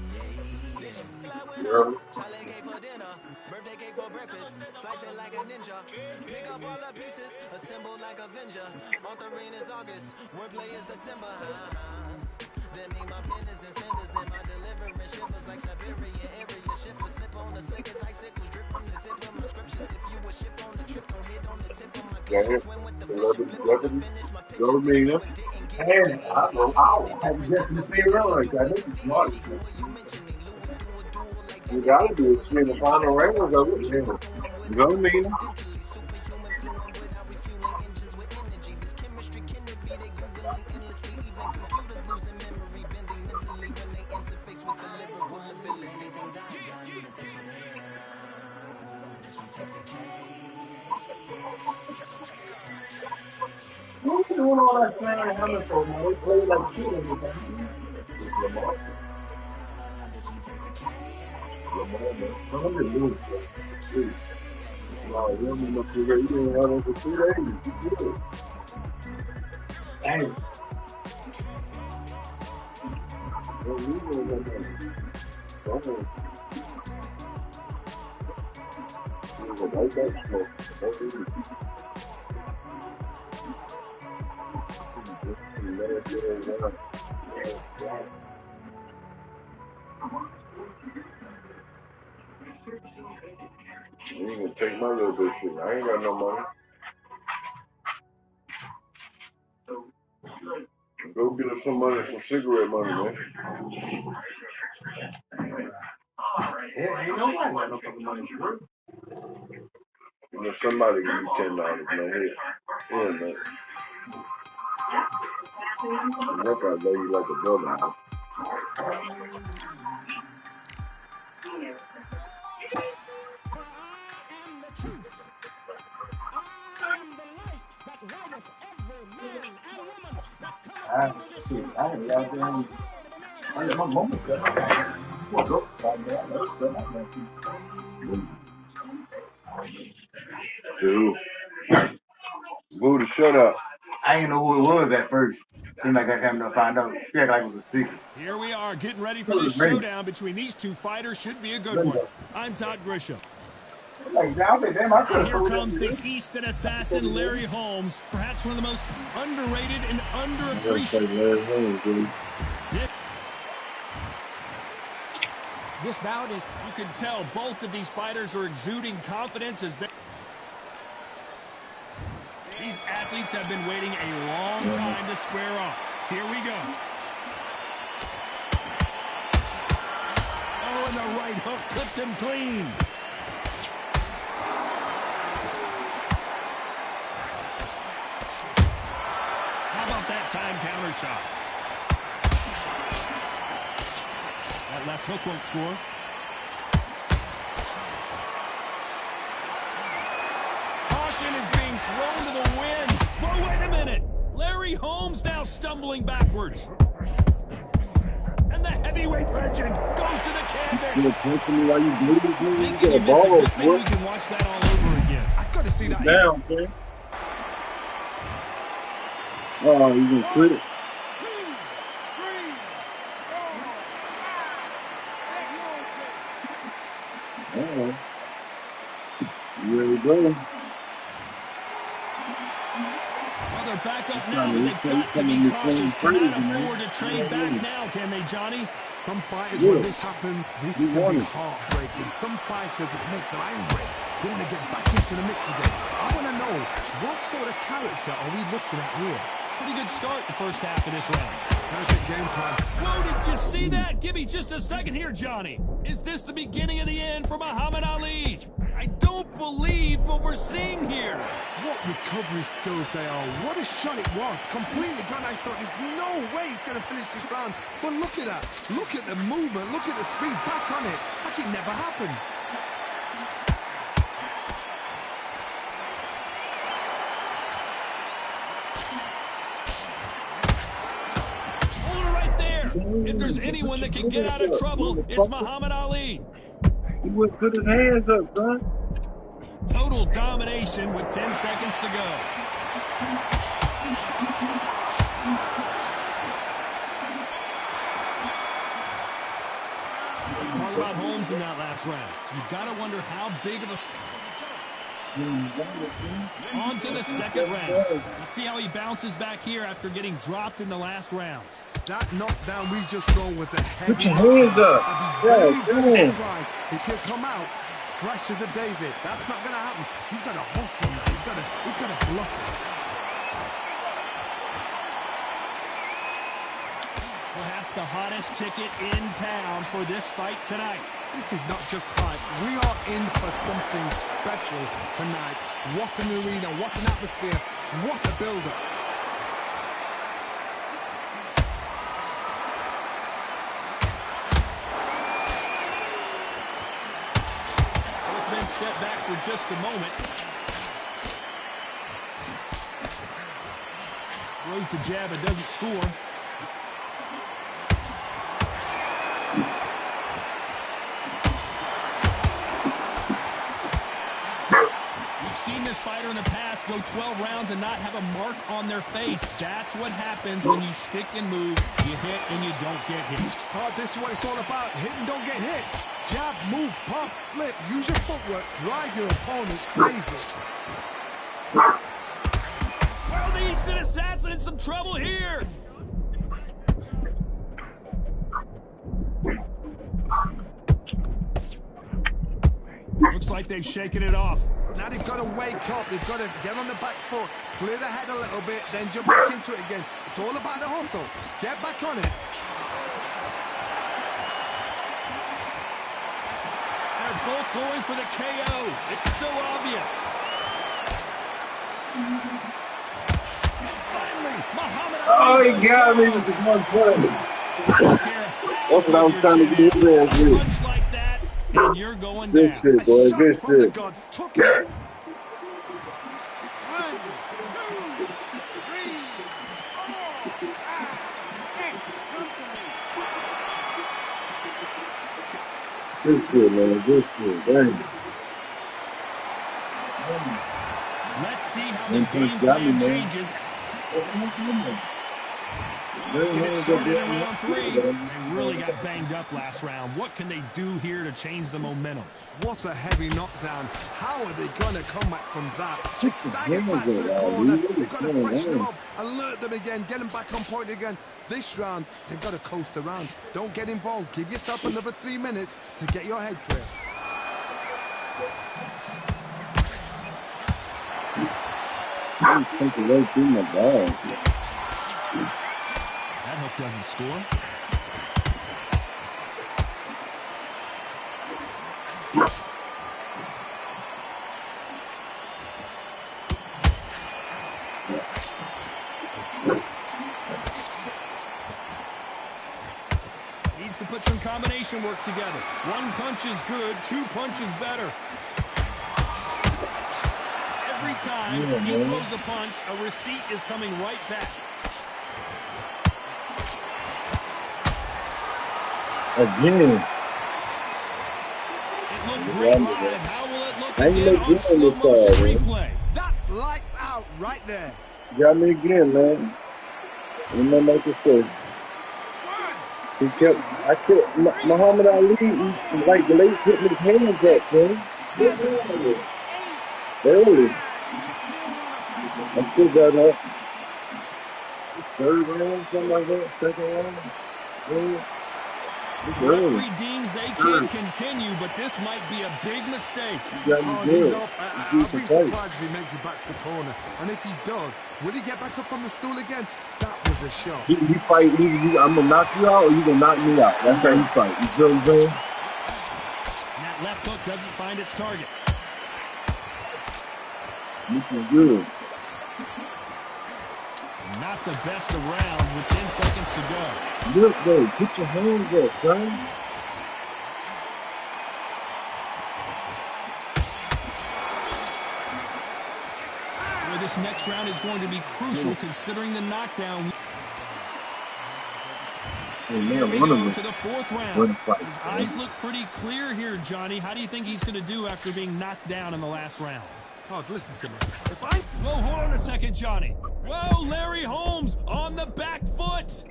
You heard me? Charlie cake for dinner, birthday cake for breakfast, slice it like a ninja, pick up all the pieces, assemble like Avenger, authoring is August, wordplay is December, That mean my pen is in cinders and my deliverance shivers like Siberian area shippers, sip on the slick as icicles, drip from the tip of my scriptures, if you a ship on the trip, don't hit on the tip of my glitches, swim with the fish and flippers, and finish my pictures, Go, this is Mina. what didn't get And I don't know how. I haven't just been saying around like that. I think it's smart. You gotta do it. See the final rounds of it. Yeah. Go, Mina. Who's doing all that flying hammer for, man? They play like shit every time. Lamar. Lamar, man. Come on, lose, bro. No, you don't need no figure. You didn't have it for 2 days. You good. Dang. Don't need no money. Don't worry. You go right back smoke. Don't need it. You ain't gonna take my little bit of shit. I ain't got no money. Go get us some money, some cigarette money, man. Yeah, ain't nobody got no fucking money for real. You know, somebody give you $10, man. Here, man. Look, I love you like a brother, man. I ain't got them. I got my mama said, what's up? Dude. Buddha, shut up. I didn't know who it was at first. Seemed like I came to find out. She acted like it was a secret. Here we are, getting ready for this showdown between these two fighters. Should be a good one. I'm Todd Grisham. Like, damn, I And here comes the Easton assassin, Larry Holmes, perhaps one of the most underrated and underappreciated. This bout is, you can tell both of these fighters are exuding confidence as they... These athletes have been waiting a long time to square off. Here we go. Oh, and the right hook clipped him clean. How about that time counter shot? That left hook won't score. Caution is being thrown to the wind. But wait a minute. Larry Holmes now stumbling backwards. And the heavyweight legend goes to the canvas. Thinking you miss a good thing we can watch that all over again. I've got to see that. Down, man. Oh, you gonna quit it? 2, 3, 4. Uh-oh. You ready to go? Well, they're back up now, but they've got to be cautious. Cannot afford to trade back now, can they, Johnny? Some fighters, when this happens, this can be heartbreaking. Some fighters, it makes them angry. They want to get back into the mix again. I want to know, what sort of character are we looking at here? Pretty good start the first half of this round. Perfect game plan. Whoa, did you see that? Give me just a second here, Johnny. Is this the beginning of the end for Muhammad Ali? I don't believe what we're seeing here. What recovery skills they are. What a shot it was. Completely gone. I thought there's no way he's going to finish this round. But look at that. Look at the movement. Look at the speed. Back on it. Like it never happened. If there's anyone that can get out of trouble, it's Muhammad Ali. He would put his hands up, son. Total domination with 10 seconds to go. Let's talk about Holmes in that last round. You've got to wonder how big of a... On to the second round. Let's see how he bounces back here after getting dropped in the last round. That knockdown we just saw was a heavy... Put your hands up. I'd be very surprised if he come out fresh as a daisy. That's not going to happen. He's got to hustle now. He's got to bluff it. Perhaps the hottest ticket in town for this fight tonight. This is not just hype. We are in for something special tonight. What an arena, what an atmosphere, what a build-up. Both men step back for just a moment. Throws the jab and doesn't score. Seen this fighter in the past go 12 rounds and not have a mark on their face. That's what happens when you stick and move, you hit and you don't get hit. Oh, this is what it's all about. Hit and don't get hit. Jab, move, pop, slip. Use your footwork. Drive your opponents crazy. Well, the Easton assassin in some trouble here. Looks like they've shaken it off. Now they've got to wake up. They've got to get on the back foot, clear the head a little bit, then jump back into it again. It's all about the hustle. Get back on it. They're both going for the KO. It's so obvious. Finally, Muhammad Ali. Oh, he got me with the one play. That's what I was your trying to chin get in. his ass A with. punch like that, and you're going Good down. shit, A boy. shot Good from the shit. gods took it. 1, 2, 3, 4, 5, 6. Come to me. Good shit, man. Good shit. Dang. Let's see how the One punch game got me, plan man. changes. Let's get it started in round 3. They really got banged up last round. What can they do here to change the momentum? What a heavy knockdown. How are they going to come back from that? They stagger back to the corner. They've got to freshen them up, alert them again, get them back on point again. This round, they've got to coast around. Don't get involved. Give yourself another 3 minutes to get your head clear. I'm taking right through my ball. That hook doesn't score. Needs to put some combination work together. 1 punch is good, 2 punches better. Every time he throws a punch, a receipt is coming right back. Again. It looked great live. How will it look again on slow motion replay? That's lights out right there. Got me again, man. And then like I said, I kept, Muhammad Ali, like the late putting his hands up, man. Early. I still got up. 3rd round, something like that. 2nd round. Yeah. Referee deems they can continue, but this might be a big mistake. He's up. I'll be surprised if he makes it back to the corner. And if he does, will he get back up from the stool again? That was a shot. He fight, I'm going to knock you out or you going to knock me out. That's how he fight. You feel what I'm saying? And that left hook doesn't find its target. Looking good. Not the best of rounds with 10 seconds to go. Look, though. Put your hands up, son. Where this next round is going to be crucial considering the knockdown. Here we go to the 4th round. His eyes look pretty clear here, Johnny. How do you think he's going to do after being knocked down in the last round? Todd, listen to me. Whoa, hold on a second, Johnny. Whoa, Larry Holmes on the back foot.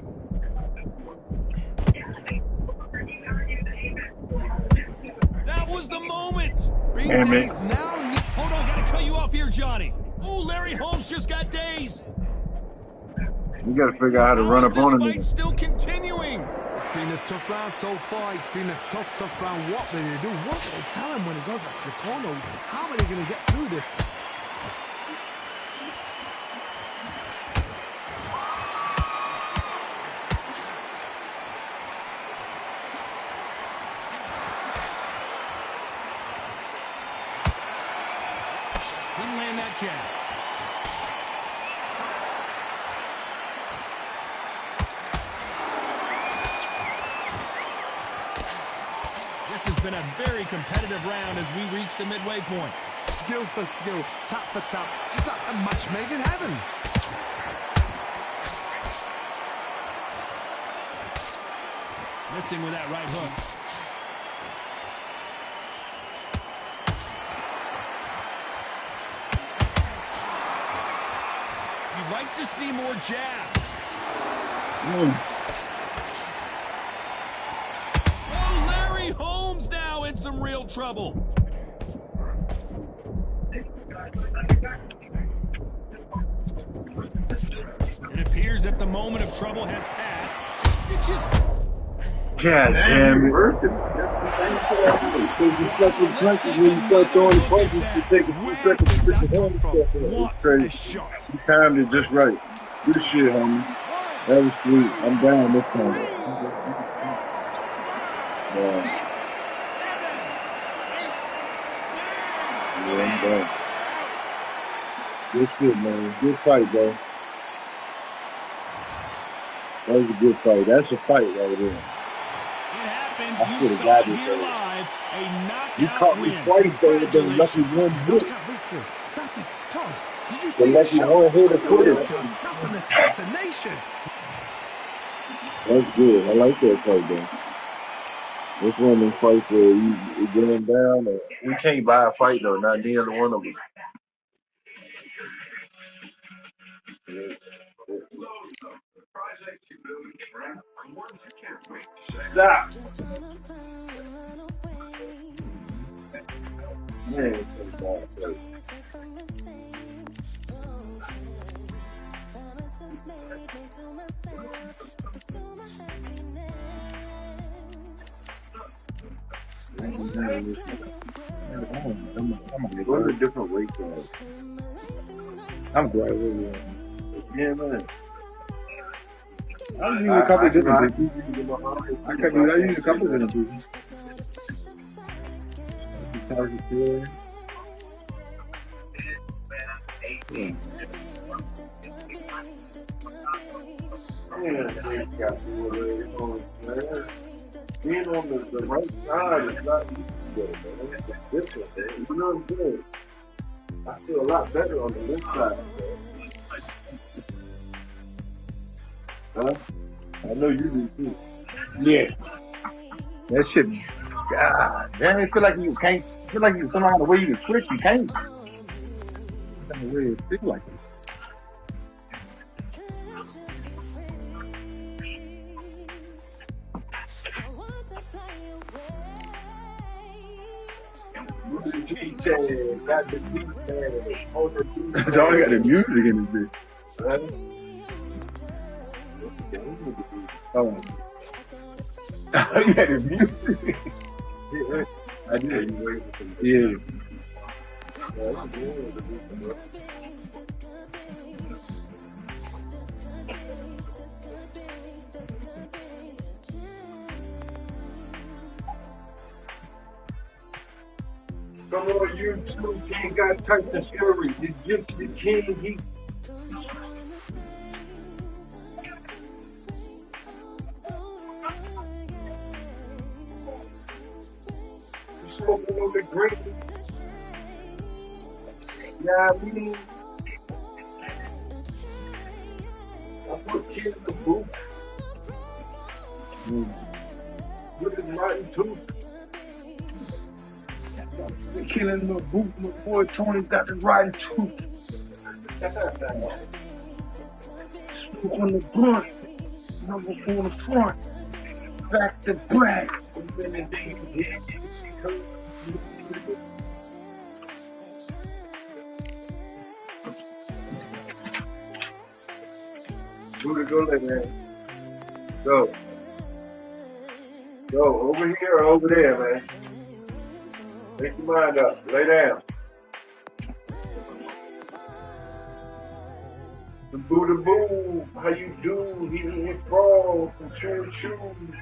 That was the moment. Hold on, gotta cut you off here, Johnny. Oh, Larry Holmes just got dazed. You got to figure out how to run up on him. This fight's still continuing. It's been a tough round so far. It's been a tough round. What will they do? What will they tell him when he goes back to the corner? How are they going to get through this? Didn't land that jab. This has been a very competitive round as we reach the midway point. Skill for skill, tap for tap, just like a match made in heaven. Missing with that right hook. You'd like to see more jabs. Oh, Larry Holmes now in some real trouble. It appears that the moment of trouble has passed. God damn it. You start throwing punches, you take a few seconds to put your hands up. It's crazy. You timed it just right. Good shit, homie. That was sweet. I'm down this time. Yeah, I'm down. Good shit, man. Good fight, bro. That was a good fight. That's a fight right there. happened. I You should have saw got it this here thing. live. A You knockout caught me win. twice though with the lucky Congratulations. one hit. Knockout victory. That is, Todd, did you The see the lucky shot? one hit That's of not a quitter. knockout. That's an assassination. That's good. I like that fight though. This one of them fights where you going down. We can't buy a fight though. Not neither one of us. Stop. Man, it's so bad. Go to a different weight class. I'm glad we're Yeah, man. I use a couple of different people. I use a couple of different people. Sergeant Fury. Yeah. Yeah, they got to being on the right side is not easy though, man. It's different, man. You know what I'm saying? I feel a lot better on the left side, man. Huh? I know you do too. Yeah. That shit. God damn, it feel like you can't. Feel like you somehow the way you can switch, you can't. The way it stick like this. Got the beat, man. On the beat, That's all I got the music in this bitch. man. Oh. You got the music. Yeah, I did. Yeah. Yeah. Come on, you two King got Tyson Fury. The Gypsy King, he smoking on the green. Yeah, I mean, I put Kid in the boot. With his rotten tooth. They're killing my boot. My boy Tony got the rotten tooth. Smoke on the blunt. Number on the front. Back to black. Buddha, go there, man. Go. Go. Over here or over there, man. Make your mind up. Lay down. The Buddha Boo. How you do? He didn't fall from chewing shoes.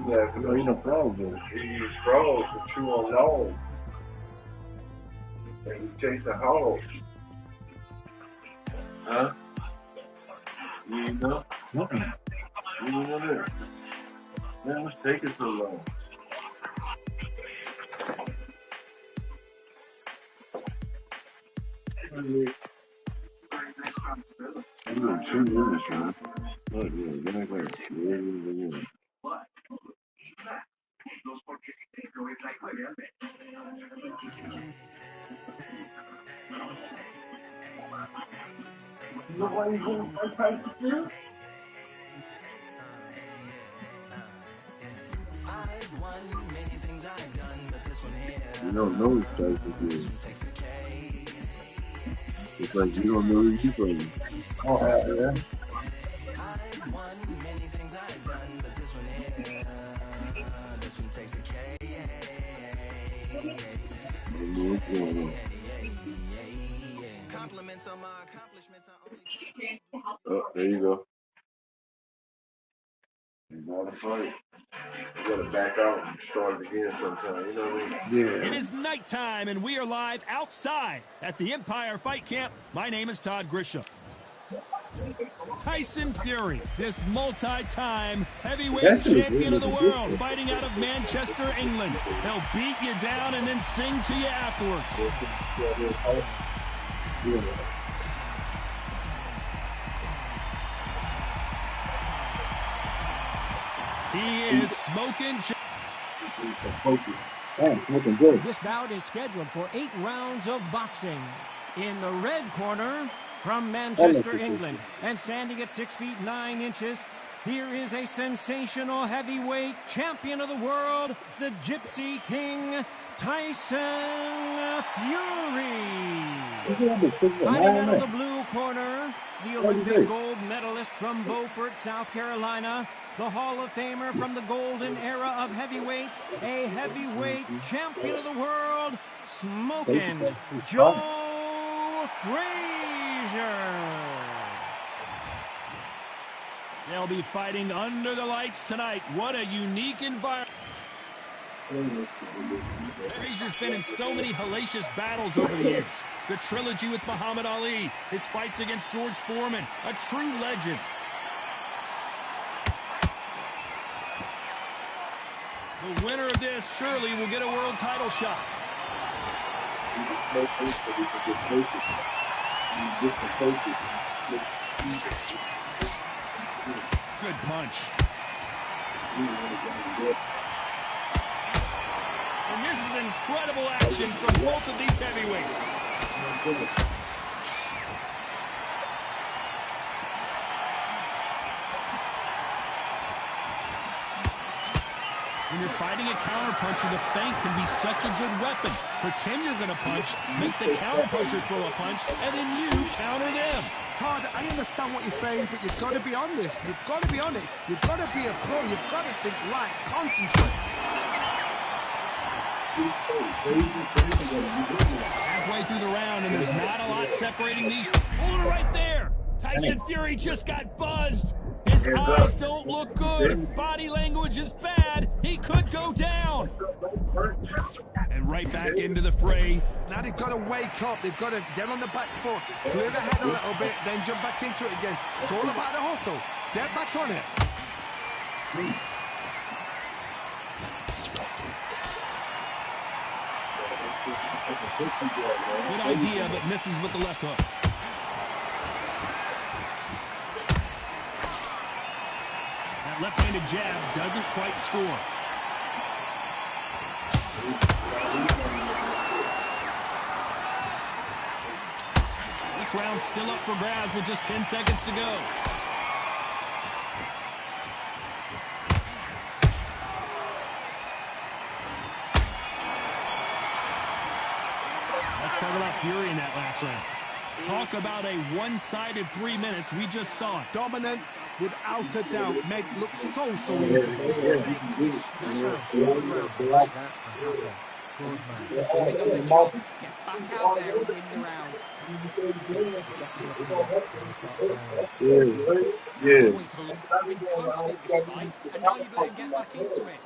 Yeah, No, he no frog, though. he used straws to chew on logs. And he chasing hogs. Huh? You ain't know? You ain't know that? Man, what's taking so long? I'm gonna chew this, man. Look, yeah, right there. Yeah. You know why you going to fight Tyson Fury? You don't know Tyson Fury. It's like you don't know who you fighting. Oh, yeah. Oh, there you go. You want to fight? You gotta back out and start it again sometime. You know what I mean? Yeah. It is nighttime, and we are live outside at the Empire Fight Camp. My name is Todd Grisham. Tyson Fury, this multi-time heavyweight That shit is champion of the really world, ridiculous. fighting out of Manchester, England. He'll beat you down and then sing to you afterwards. He is smoking. Looking good. This bout is scheduled for 8 rounds of boxing. In the red corner, from Manchester, England, and standing at 6 feet 9 inches, here is a sensational heavyweight champion of the world, the Gypsy King, Tyson Fury. Fighting out of the blue corner, the Olympic gold medalist from Beaufort, South Carolina, the Hall of Famer from the golden era of heavyweights, a heavyweight champion of the world, smoking Joe Frazier. They'll be fighting under the lights tonight. What a unique environment. Frazier's been in so many hellacious battles over the years. The trilogy with Muhammad Ali, his fights against George Foreman, a true legend. The winner of this surely will get a world title shot. Good punch. And this is incredible action from both of these heavyweights. When you're fighting a counterpuncher, the feint can be such a good weapon. Pretend you're going to punch, make the counterpuncher throw a punch, and then you counter them. Todd, I understand what you're saying, but you've got to be on this. You've got to be on it. You've got to be a pro. You've got to think right. Concentrate. Halfway through the round, and there's not a lot separating these. Hold it right there. Tyson Fury just got buzzed. His eyes don't look good. Body language is bad. He could go down. And right back into the fray. Now they've got to wake up. They've got to get on the back foot, clear the head a little bit, then jump back into it again. It's all about the hustle. Get back on it. Good idea, but misses with the left hook. That left-handed jab doesn't quite score. This round's still up for grabs with just 10 seconds to go. Let's talk about Fury in that last round. Talk about a one-sided 3 minutes. We just saw it. Dominance, without a doubt, made look so easy. Get back out there and win the round. Yeah. Been close in this fight, and now you've let him get back into it.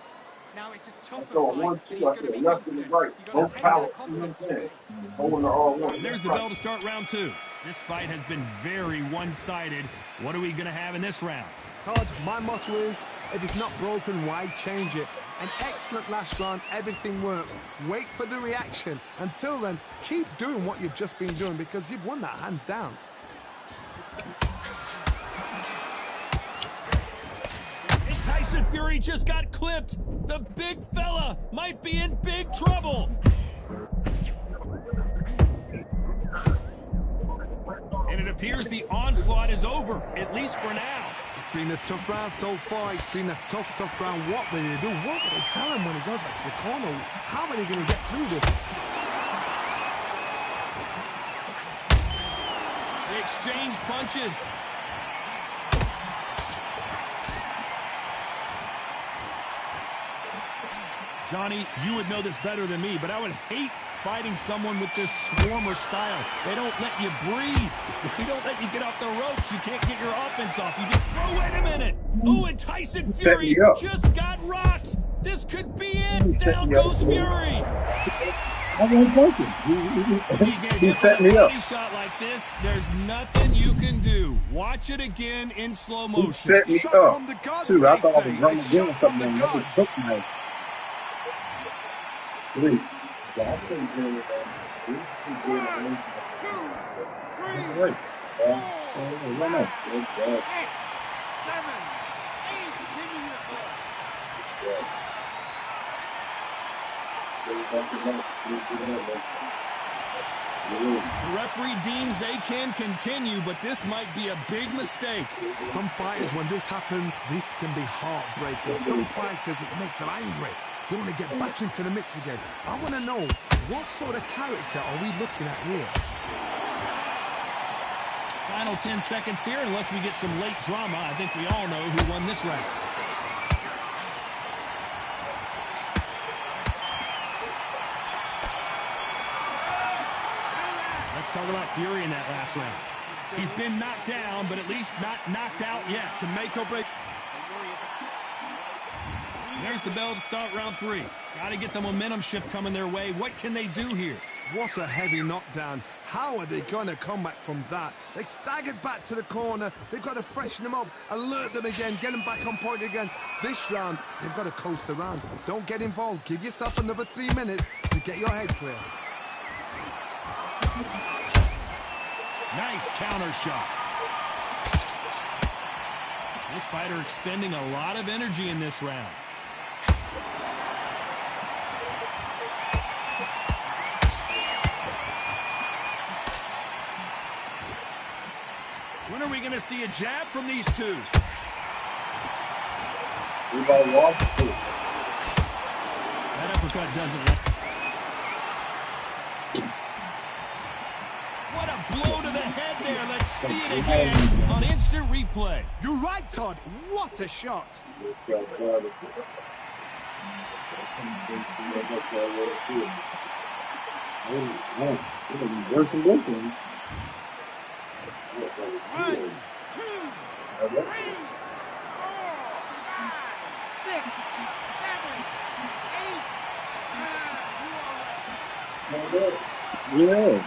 Now it's a tougher fight, and he's going to be confident. You've got to take that confidence with it. There's the bell to start round two. This fight has been very one-sided. What are we going to have in this round? Todd, my motto is, if it's not broken, why change it? An excellent last round, everything works. Wait for the reaction. Until then, keep doing what you've just been doing because you've won that hands down. And Tyson Fury just got clipped. The big fella might be in big trouble. And it appears the onslaught is over, at least for now. It's been a tough round so far. It's been a tough round. What will they do? What will they tell him when he goes back to the corner? How are they going to get through this? They exchange punches. Johnny, you would know this better than me, but I would hate fighting someone with this swarmer style. They don't let you breathe. They don't let you get off the ropes. You can't get your offense off. You just, oh, wait a minute. Oh, and Tyson Fury just got rocked. This could be it. Down goes Fury. wasn't punching. He Hit with set a me up. body shot like this, there's nothing you can do. Watch it again in slow He motion. set me Shot up. from the gods, Shoot, I they thought I was say. A running doing shot from something the and nobody gods. took my three. So I couldn't do it. One, two, three, Right. four, Why not? five, 6, 7, 8. Give me your four. The referee deems they can continue, but this might be a big mistake. Some fighters, when this happens, this can be heartbreaking. Some fighters, it makes them angry. They want to get back into the mix again. I want to know, what sort of character are we looking at here? Final 10 seconds here, unless we get some late drama. I think we all know who won this round. Let's talk about Fury in that last round. He's been knocked down, but at least not knocked out yet. To make or break. There's the bell to start round 3. Got to get the momentum shift coming their way. What can they do here? What a heavy knockdown. How are they going to come back from that? They staggered back to the corner. They've got to freshen them up, alert them again, get them back on point again. This round, they've got to coast around. Don't get involved. Give yourself another 3 minutes to get your head clear. Nice counter shot. This fighter expending a lot of energy in this round. When are we going to see a jab from these two? That uppercut doesn't let. What a blow to the head there. Let's see it again on instant replay. You're right, Todd. What a shot. One, two, three, 4, 5, 6, 7, 8. Yeah.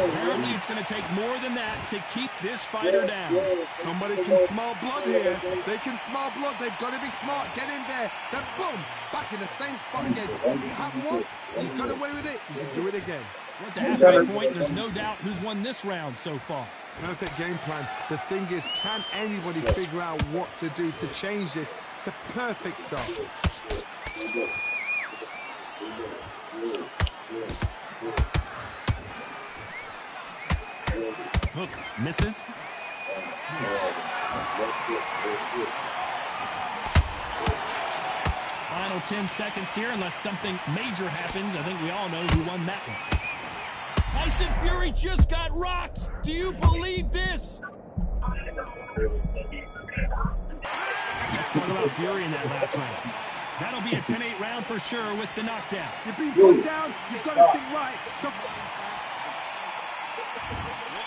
Apparently it's going to take more than that to keep this fighter down. Somebody can smell blood here. They can smell blood. They've got to be smart. Get in there. Then boom, back in the same spot again. It happened once. You got away with it. You can do it again. We're at the halfway point. There's no doubt who's won this round so far. Perfect game plan. The thing is, can anybody figure out what to do to change this? It's a perfect start. Hook misses. Final 10 seconds here, unless something major happens. I think we all know who won that one. Tyson Fury just got rocked. Do you believe this? Let's talk about Fury in that last round. That'll be a 10-8 round for sure with the knockdown. You're being put down. You've got to think right. So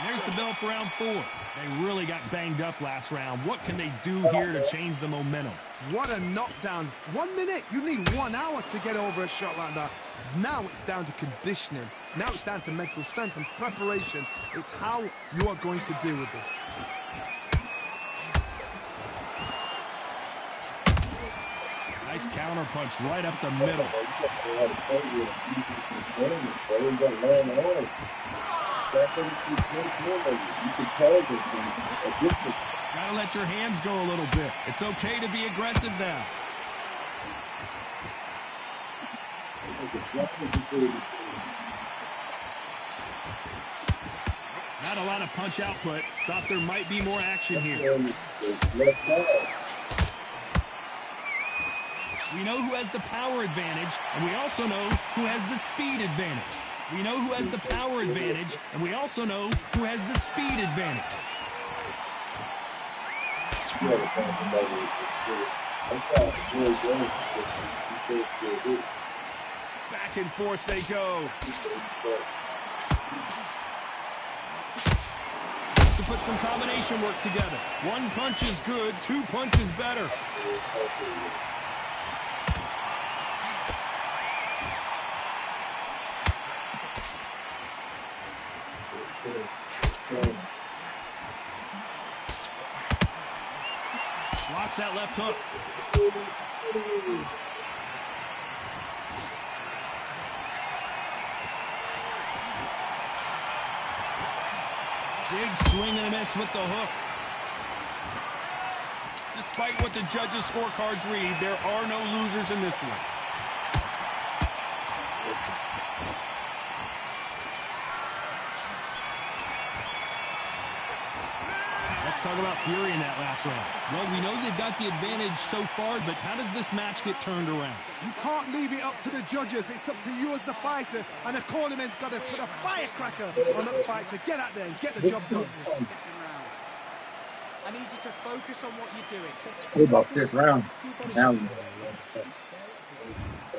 there's the bell for round 4. They really got banged up last round. What can they do here to change the momentum? what a knockdown. 1 minute. You need 1 hour to get over a shot like that. Now it's down to conditioning. Now it's down to mental strength and preparation. It's how you are going to deal with this. Nice counter punch right up the middle. Gotta let your hands go a little bit. It's okay to be aggressive now. Not a lot of punch output. Thought there might be more action here. We know who has the power advantage, and we also know who has the speed advantage. We know who has the power advantage, and we also know who has the speed advantage. Back and forth they go. Just to put some combination work together. 1 punch is good, 2 punches better. blocks that left hook. Big swing and a miss with the hook. Despite what the judges' scorecards read, there are no losers in this one. Let's talk about Fury in that last round. Well, we know they've got the advantage so far, but how does this match get turned around? You can't leave it up to the judges. It's up to you as the fighter, and the cornerman's got to put a firecracker on that fighter. Get out there and get the job done. I need you to focus on what you're doing. What about fifth round? Now,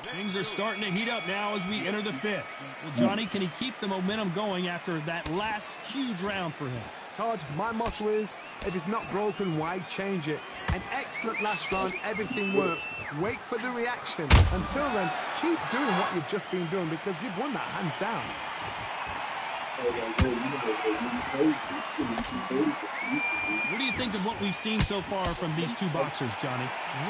Things are starting to heat up now as we enter the fifth. Well, Johnny, can he keep the momentum going after that last huge round for him? Todd, my motto is, if it's not broken, why change it? An excellent last round, everything works. Wait for the reaction. Until then, keep doing what you've just been doing because you've won that hands down. What do you think of what we've seen so far from these two boxers, Johnny?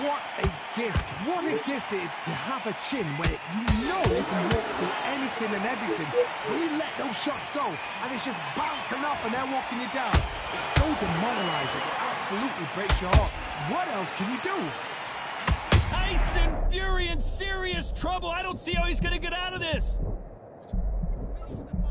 What a gift. What a gift it is to have a chin where you know you can walk through anything and everything. When you let those shots go and it's just bouncing off and they're walking you down, it's so demoralizing. It absolutely breaks your heart. What else can you do? Tyson Fury in serious trouble. I don't see how he's going to get out of this.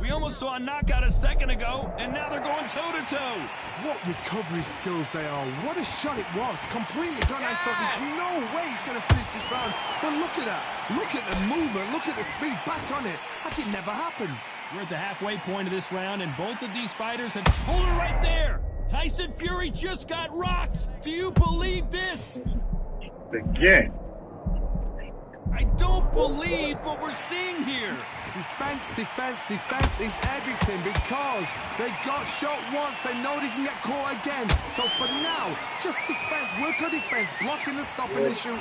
We almost saw a knockout a second ago, and now they're going toe-to-toe. What recovery skills they are. What a shot it was. Completely gone. I thought there's no way he's going to finish this round. But look at that. Look at the movement. Look at the speed. Back on it. That could never happen. We're at the halfway point of this round, and both of these fighters have... Hold it right there. Tyson Fury just got rocked. Do you believe this? again. I don't believe what we're seeing here. Defense, defense, defense is everything because they got shot once. They know they can get caught again. So for now, just defense, work on defense, blocking and stopping and shooting.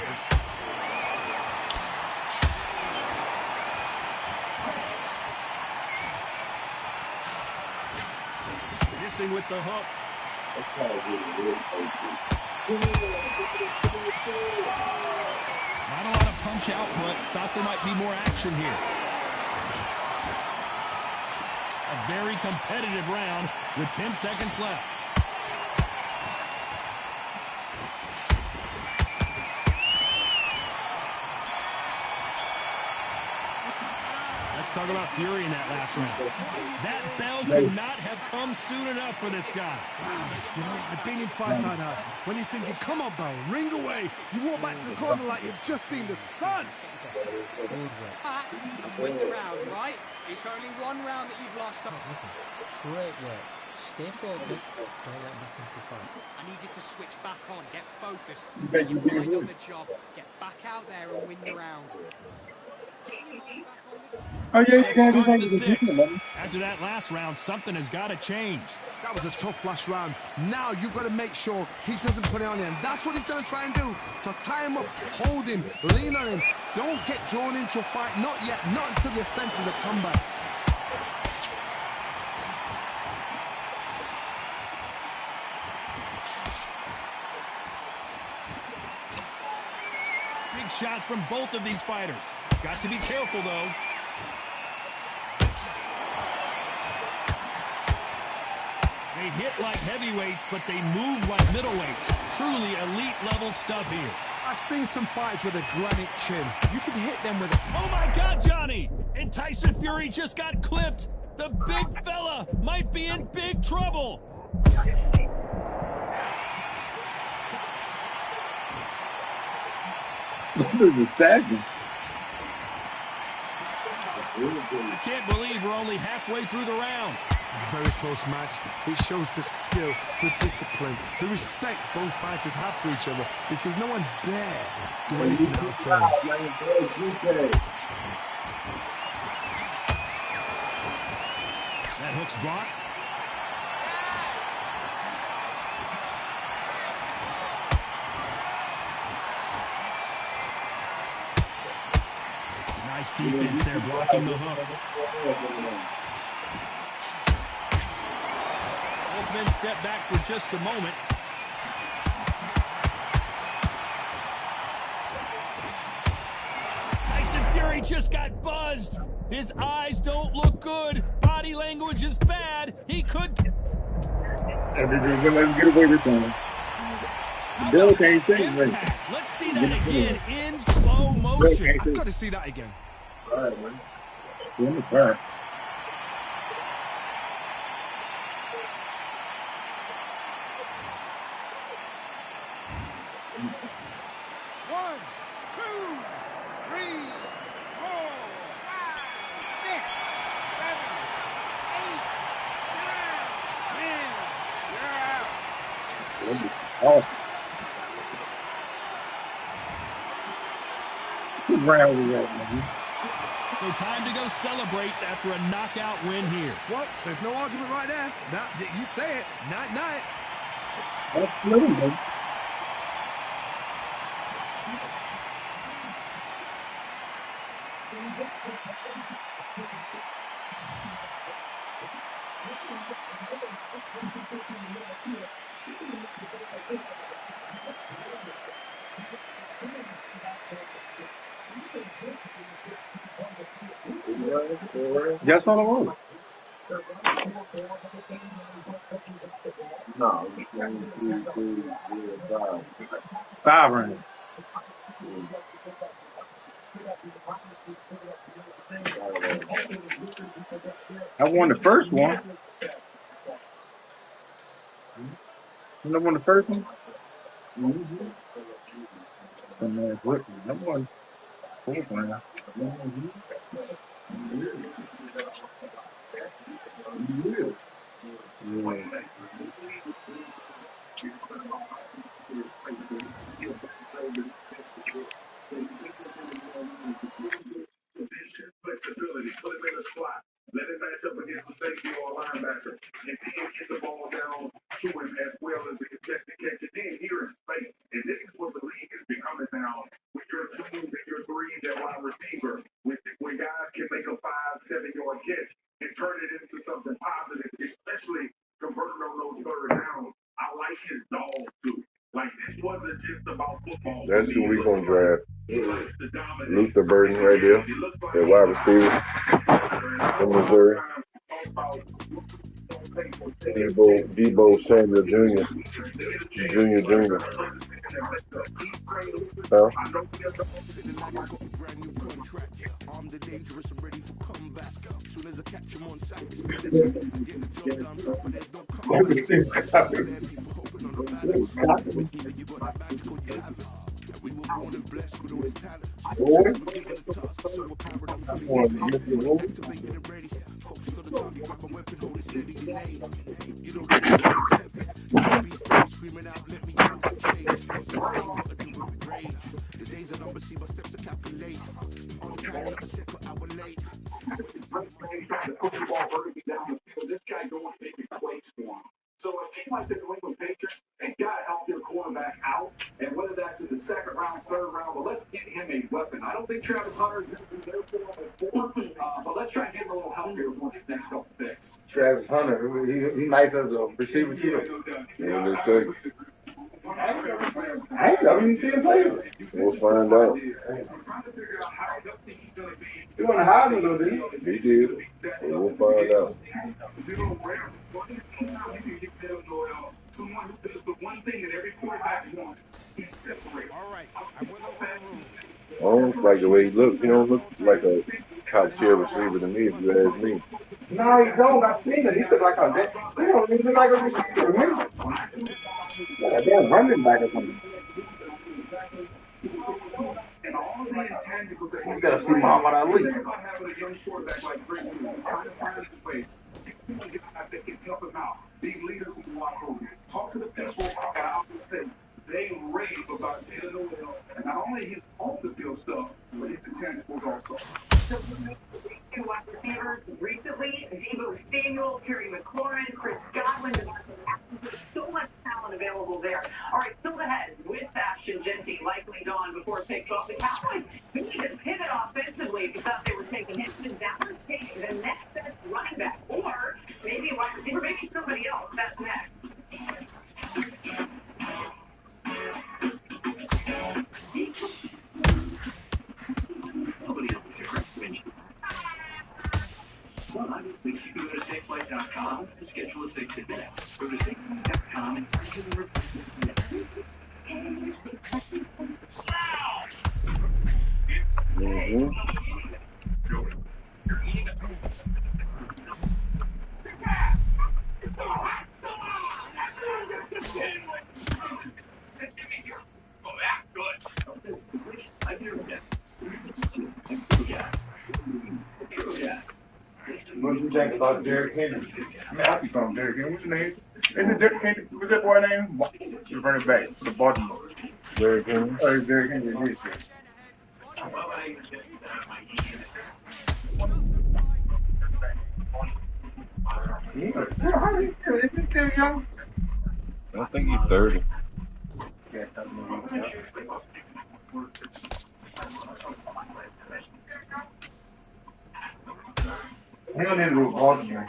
Missing with the hook. Not a lot of punch output. Thought there might be more action here. A very competitive round with 10 seconds left. Let's talk about Fury in that last round. That bell could not have come soon enough for this guy. Wow, you know, I've been in fights like that. When you're thinking, come on, bell, ring away. You walk back to the corner like you've just seen the sun. Win the round, right? It's only one round that you've lost. Listen, great work. Stay focused. Don't let back into the fight. I need you to switch back on. Get focused. bet you Get did mind on good. the job. Get back out there and win the round. Oh, yeah, you can't do Starting something the to sixth. man. After that last round, something has got to change. That was a tough last round. Now you've got to make sure he doesn't put it on him. That's what he's going to try and do. So tie him up, hold him, lean on him. Don't get drawn into a fight. Not yet. Not until your senses have come back. Big shots from both of these fighters. Got to be careful, though. They hit like heavyweights, but they move like middleweights. Truly elite-level stuff here. I've seen some fights with a granite chin. You can hit them with a... Oh, my God, Johnny! And Tyson Fury just got clipped. The big fella might be in big trouble. This is stagnant. I can't believe we're only halfway through the round. Very close match. It shows the skill, the discipline, the respect both fighters have for each other because no one dare do anything out of turn. That hook's blocked. Nice defense there, blocking the hook. Both men step back for just a moment. Fury just got buzzed. His eyes don't look good. Body language is bad. He could. Let him get away this time. Bill can't see it, right? Let's see that again in slow motion. I've got to see that again. All right, man. In the car. One, two, three, 4, 5, 6, 7, 8, 9, 10. You're out. Oh. Good round we got, man. So time to go celebrate after a knockout win here. Well, there's no argument right there. That you say it. Night, night. That's good, man. Just on the road. No, it's 1, 2, 3, 4, 5. 5 rounds. I won the first one. You know, won the first one? Mm-hmm. And then what? I won 4th round. Flexibility, put him in a slot. Let him match up against the safety or linebacker. And then get the ball down to him as well as the contested catch. And then here in space. And this is what the league is becoming now with your 2s and your 3s at wide receiver. When guys can make a 5-7 yard catch and turn it into something positive, especially converting on those third downs. I like his dog too. Like this wasn't just about football. That's who we gonna draft. Luther Burden right there, that wide receiver from Missouri. Debo Samuel Jr. Jr. Huh? I'm the dangerous, I'm ready for comeback. Soon as I catch him on sight, get the job done, but there's no comeback. People hoping on the back. Either you got that magic or you haven't. We were born and blessed with all this talent. We're given the task, so we're powered up for the activated and ready. Focused on the target, grab my weapon, hold it steady, you name. You don't know what's heavy. The beast don't be screaming out, let me out the cage. Ain't got to do it with rage. The days are numbered, see my steps are calculated. On the time, not a second hour late. The football hurting down the field. This guy going to make a place for him. So a team like the New England Patriots, they got to help their quarterback out. And whether that's in the 2nd round, 3rd round, but let's get him a weapon. I don't think Travis Hunter is going to be there for him before, but let's try and get him a little help here for his next couple picks. Travis Hunter, he nice as a receiver too. Yeah, they say. I ain't never even seen him play. We'll find out. He won a Heisman though, didn't he? He did. And we'll find out. Someone who does the one thing that every quarterback wants. He's separated. All right, I went over the room. I don't like the way he looks. He don't look like a top tier receiver to me, if you ask me. No, he don't. I've seen it. He look like a he don't even look like a receiver, man. Like a damn running back or something. And all the intangibles that He's got to see Muhammad Ali. about having a young quarterback like Greg Williams, trying to find his way. They can help him out. Being leaders in the locker room. Talk to the people at Alpha State. They rave about Taylor Noel, and not only his on-the-field stuff, but his intangibles also. Two wide receivers recently, Debo Samuel, Terry McLaurin, Chris Godwin, so much talent available there. All right, still ahead with Bastion Genty likely gone before it takes off. The Cowboys need to pivot offensively if you thought they were taking hits. And that was taking the next best running back, or maybe a wide receiver, maybe somebody else. That's next. Mm-hmm. What do you think about Derrick Henry? I mean, I keep calling him Derrick Henry. What's his name? Isn't it Derrick Henry? What's that boy name? The running back for the Baltimore. Derrick Henry. Oh, it's Derrick Henry. It is. Yeah. Is he still young? I think he's 30. Yeah, he don't need to go to Baltimore.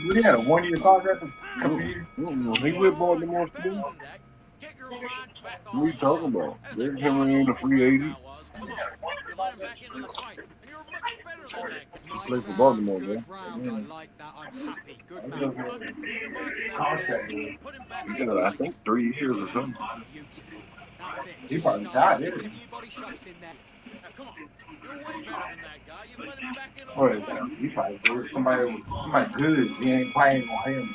We had a 1-year contract for a couple years. He with Baltimore still? What are you talking about? Derrick Henry ain't a free agent. He plays for Baltimore, man. I like that. I'm happy. Good man. He got, I think, 3 years or something. That's it. He Just probably start died, sticking didn't a few body shots in there. Now, come on. You're way better than that guy. You've let him back in on the fight. he probably worked somebody good. He ain't playing on him.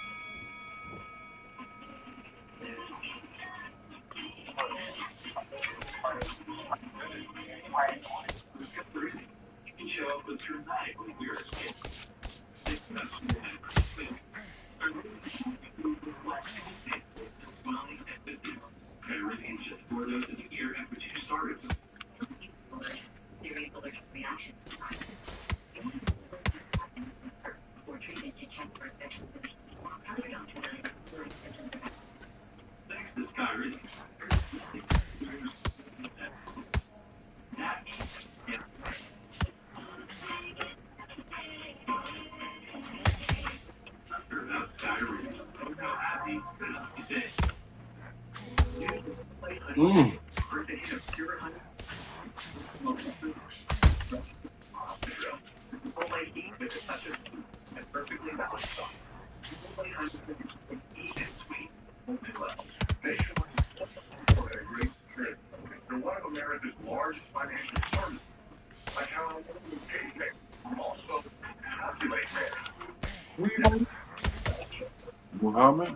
Muhammad?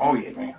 Oh yeah, man.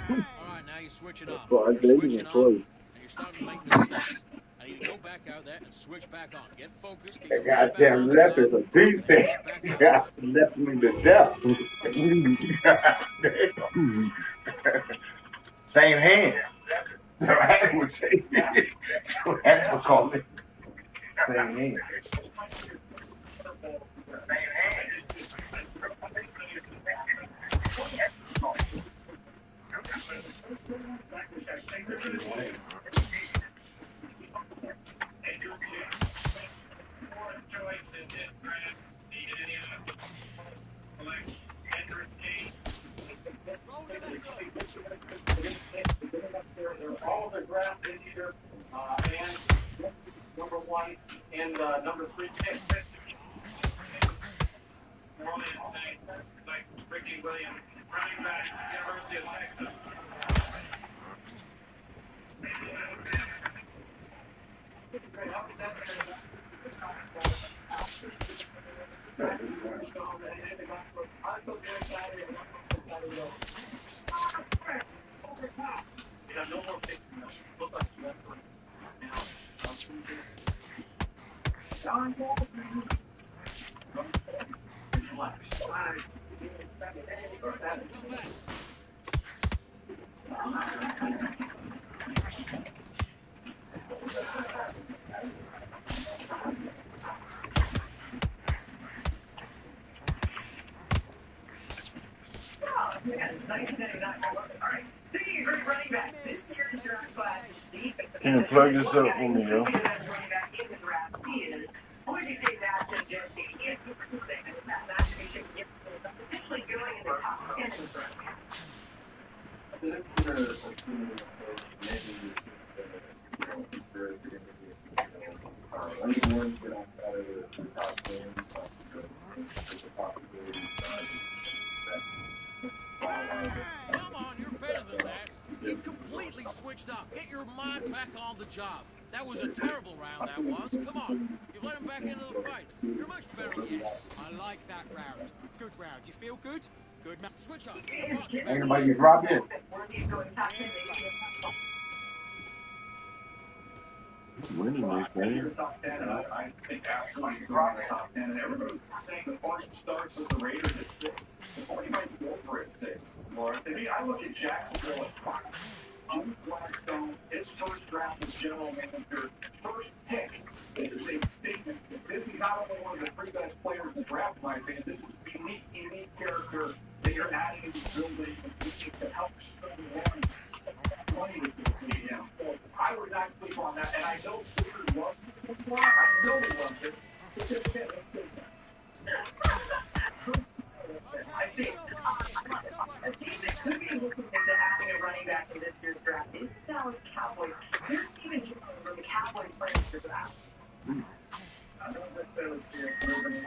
All right, now you're switching off. Well, I You're think switching he's off, close. and you're starting to make mistakes. I need to go back out there and switch back on. Get focused, get your That mind back goddamn on the left job, is a beast and there. get back out Yeah, there. left me to death. Same hand. That would say. That's what called it. Same hand. All of the draft in here, and number 1 and number 3 pick. Like Ricky Williams, running back, University of Texas. Can you plug this up for me, yo? Come on, you're better than that. You've completely switched off. Get your mind back on the job. That was a terrible round, that was. Come on. You've let him back into the fight. You're much better than Yes, I like that round. Good round. You feel good? Good man. Switch on. Get the box Ain't back. nobody get dropped in. Winning this game. I think absolutely rock the top 10, and everybody's saying the party starts with the Raiders at 6. The party might go for at 6. To me, I look at Jacksonville at 5. Jim Blackstone, his first draft as general manager, first pick. This is a statement. This is not only one of the 3 best players in the draft, in my opinion. This is a unique character that you're adding to this building to help build the ones. So I would not sleep on that, and I know Clifford loves it before. I know he loves it. I think a team that could be looking into having a running back in this year's draft is the Dallas Cowboys. Here's Steven Jones from the Cowboys playing for the draft. I don't necessarily see it moving.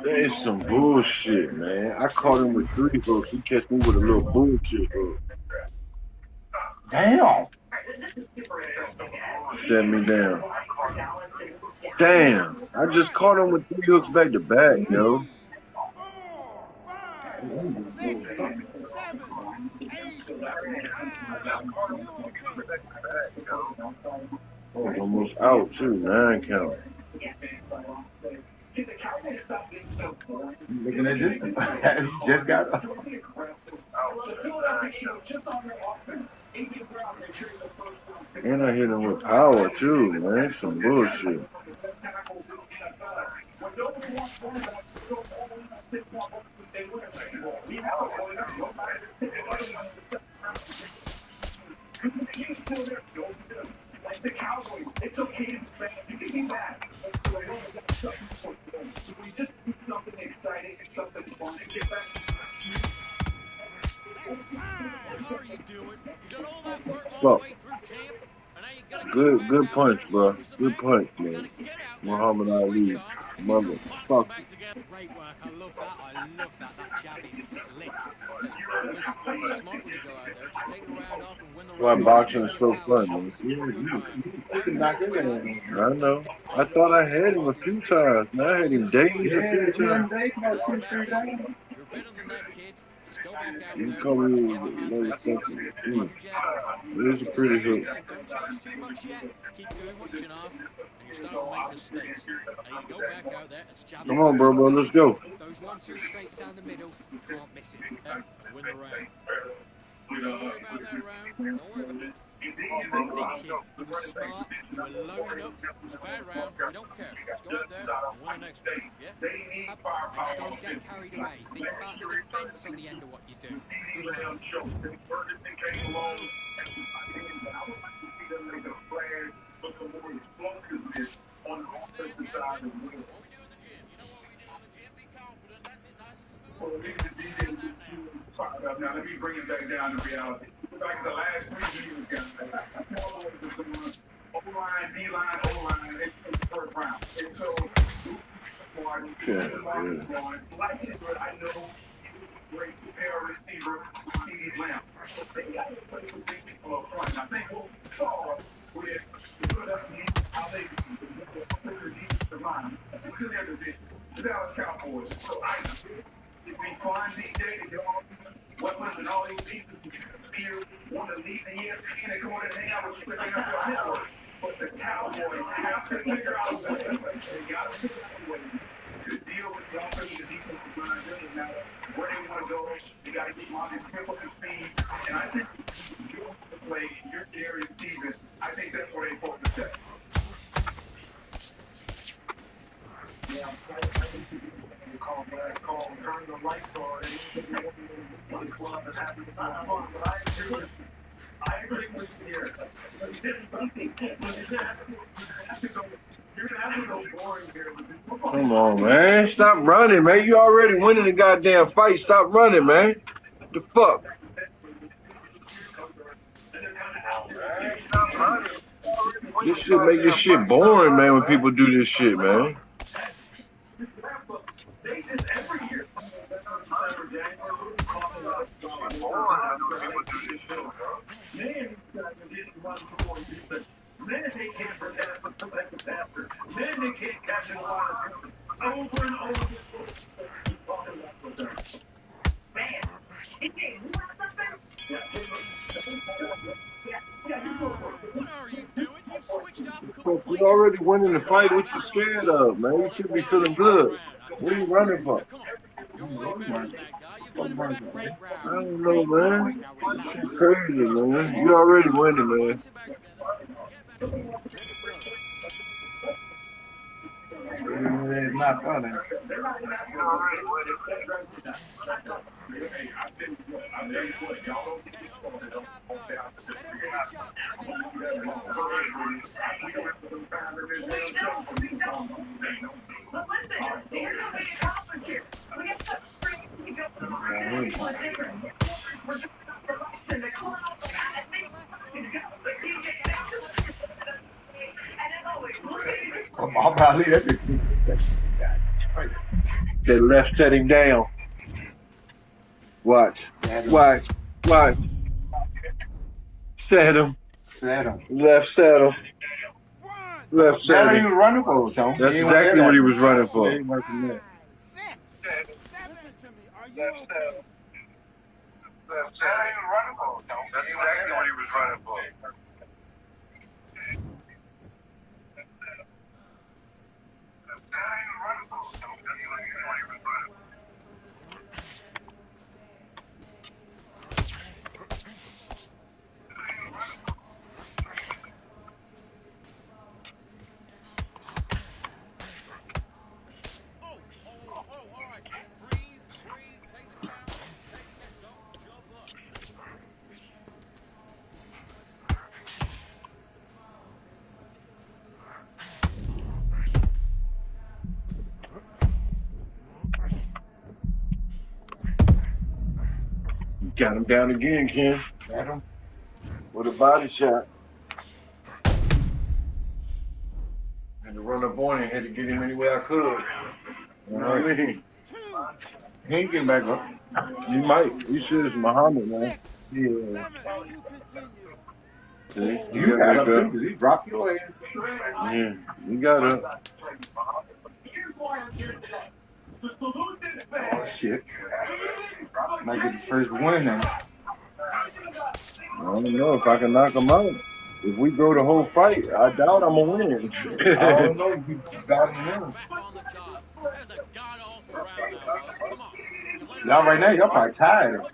That is some bullshit, man. I caught him with 3 hooks. He catch me with a little bullshit hook. Damn. Set me down. Damn. I just caught him with 3 hooks back to back, yo. 6, 7, 8. Oh, almost out, too. 9 count. Looking at this, you just got up. And I hit him with power, too, man. Some bullshit. Like the Cowboys, it's okay to be bad. You can be bad. So we just do something exciting and something fun and get back. What are you doing? You done all that work all Well, the way through camp, and now you gotta good punch, bro. Good punch, man. Muhammad Ali, motherfucker. Great work. I love that. That jab is slick. Listen, you're smart when you go out there. Just take the round off and win the Why round. boxing is so fun, man. I know. I thought I had him a few times. Man, I had him days a few times. You're better than that, kid. Just go back out You there. come in Get with behind another the something. plug your jab. It is a pretty hook. Don't change too much yet. Keep doing what Switching off, and you're starting to make mistakes. Now you go back out there and jab. Come on, bro, let's go. Those 1-2 straights down the middle, you can't miss it. and win the round. Don't worry about that round. Don't worry about it. Big kid, you were smart, you were loaded up. It was a bad round, we don't care. Just go out there and win the next one. Yeah? And don't get carried away. Think about the defense on the end of what you do. Good round. Put some more explosiveness on the offensive side of the wheel. What we do in the gym, you know what we do in the gym? Be confident. That's it, nice and smooth. Now let me bring it back down to reality. Back to the last 3 years, guys. O-line, D-line, O-line, it's the first round. And so, I know great pair receiver, CeeDee Lamb. So they got to play some big people up front. I think what we saw with how they line. It's in their division. The Dallas Cowboys. So if we find DJ to get on, what want to leave the ESPN and come on and hang out with you at the NFL Network. But the Cowboys have to figure out a way. They got to figure out a way to deal with the offensive and defensive line. It doesn't matter where they want to go. They got to get Monty Smith up to speed. And I think you're the play, you're Gary Stevens. I think that's what they focus at. Yeah, I think you call last call, turn the lights on, and the club and have the fun. But I agree with you here. Come on, man. Stop running, man. You already winning the goddamn fight. Stop running, man. What the fuck? This shit make this shit boring, man, when people do this shit, man. They just every year. Man, they can't protect the disaster. Man, they can't catch an over and over. Man, What are you doing? You've switched off You already winning the fight. What you scared of, man? You should be feeling good. What are you running for? You're way better than that guy. You've led him back 8 rounds. I don't know, man. It's crazy, man. You already winning, man. It's not funny. I'm probably that bitch. They left set him down. Watch. Watch. Watch. Set him. Set him. Left set him. Left set him. That's what he was running for, Tom. That's exactly what he was running for. Listen to me. Are you okay? That's exactly what he was running for. Got him down again, Ken. Got him. With a body shot. Had to run up on him. Had to get him any way I could. You know what I mean? He ain't getting back up. You might. You should. It's Muhammad, man. Yeah. See? You got up too, because he dropped your ass. Yeah, you got up. Oh, shit. Might get the first win then. I don't know if I can knock him out. If we go the whole fight, I doubt I'm going to win. I don't know if you got him now. Y'all right now, y'all probably tired.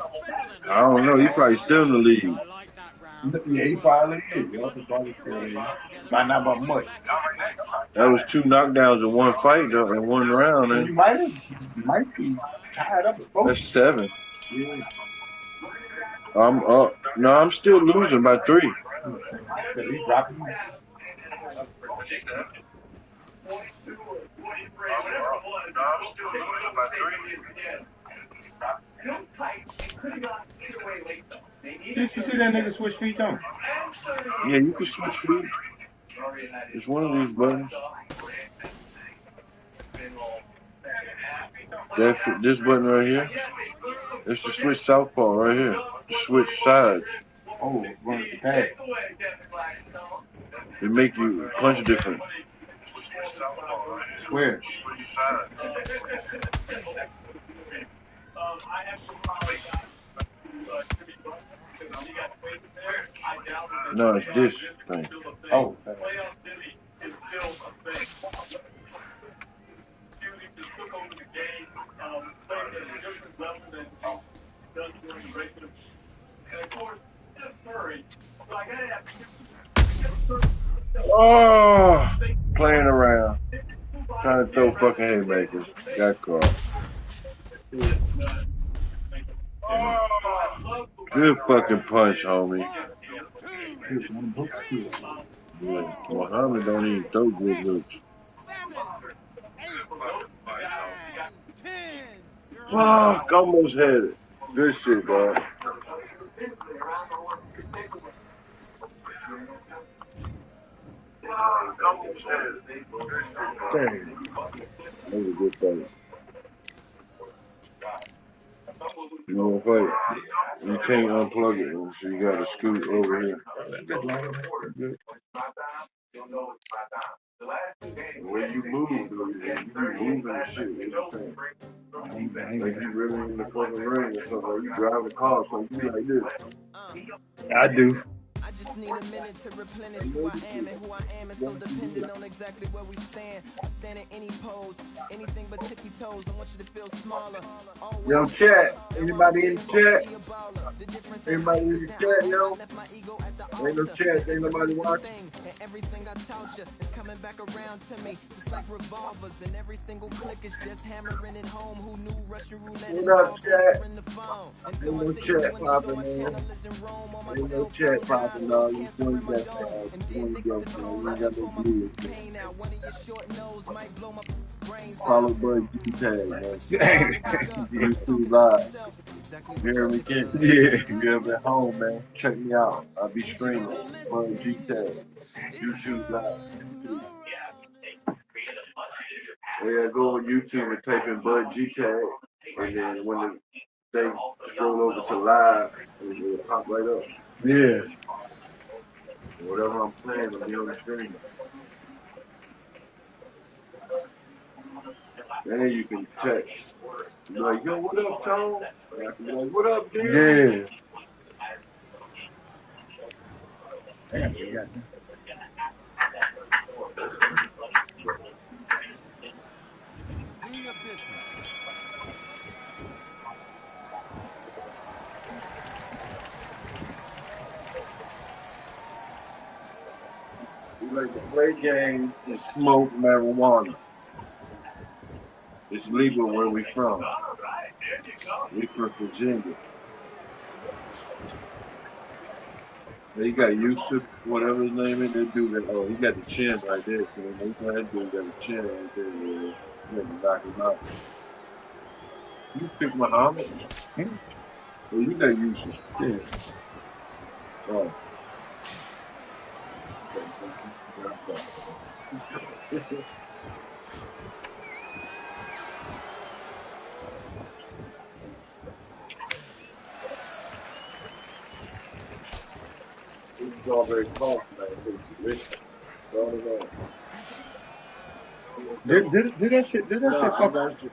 I don't know. He's probably still in the league. Yeah, he probably is. Y'all probably still is. Might not by much. That was 2 knockdowns in one fight, though, in one round. So you might be tied up. That's 7. Yeah. I'm up. No, I'm still losing by 3. He's dropping. Did you see that nigga switch feet on? Yeah, you can switch feet. It's one of these buttons. This button right here. It's to switch southpaw right here. Switch sides. Oh, run the pad. It make you punch different. Square. No, it's this thing. Oh, Oh, playing around, trying to throw fucking haymakers. Got caught. Good fucking punch, homie. Yeah, Muhammad don't even throw good hooks. 7, 8, 9, 10. You're out. Fuck, almost had it. Good shit, dog. dang. That was a good fight. You want to fight? You can't unplug it, man, so you got to scoot over here. Good. The way you move, though, you moving and shit. You know what I'm saying? Like you really in the fucking ring or something. Like you driving a car, so you like this. I do. I just need a minute to replenish who I am and who I am is so dependent on exactly where we stand. I stand in any pose, anything but tippy toes. I want you to feel smaller. Always Yo, chat. Anybody in the chat? Everybody in the chat, yo. Ain't no chat. Ain't nobody watching. And everything I taught you is coming back around to me, just like revolvers. And every single click is just hammering it home. Who knew Russian roulette What up, involved chat? answering the phone? Ain't no chat popping, man. Ain't no chat popping, dog. You doing that, man. You doing that, man. You ain't got no views, man. Follow Bud G Tag, man. YouTube Live. Jeremy Kent. Yeah. You're at home, man. Check me out. I'll be streaming. Bud G Tag. YouTube Live. Yeah, go on YouTube and type in Bud G Tag. And then when they scroll over to live, it'll pop right up. Yeah. Whatever I'm playing will be on the screen. Then you can text. Be like, yo, what up, Tone? And I can be like, what up, dude? Yeah. Damn, you got that. Do your business. We like to play games and smoke marijuana. It's legal where we from. We from Virginia. They got Yusuf, whatever his name is, they do that. Oh, he got the chin right there. So they got that dude got the chin right there. You got to knock him out. You pick Muhammad? Well, you got Yusuf. Yeah. Oh. This is all very cold, man. It's delicious. All in all. Did that shit fuck? Got you.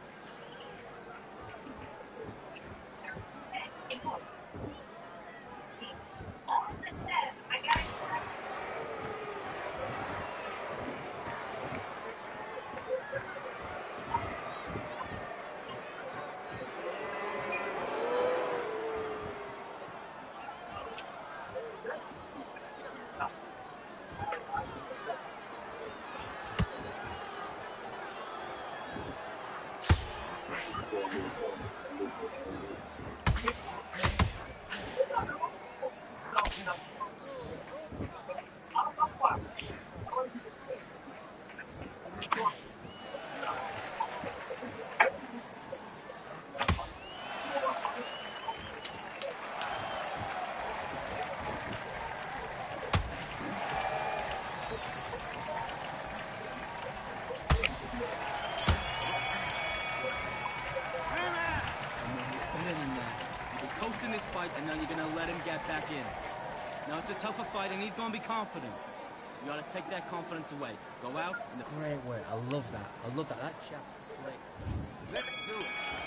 Better than that. You're coasting this fight, and now you're gonna let him get back in. Now it's a tougher fight, and he's gonna be confident. You gotta take that confidence away. Go out in the Great work. I love that. I love that. That chap's slick. Let's do it.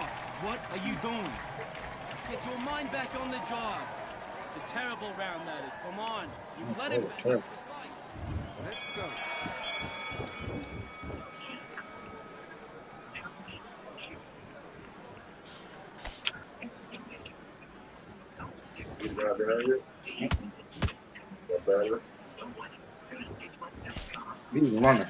off. What are you doing? Get your mind back on the job. It's a terrible round, that is. Come on. You let him back into the fight. Let's go. You got that here? Got that He's running.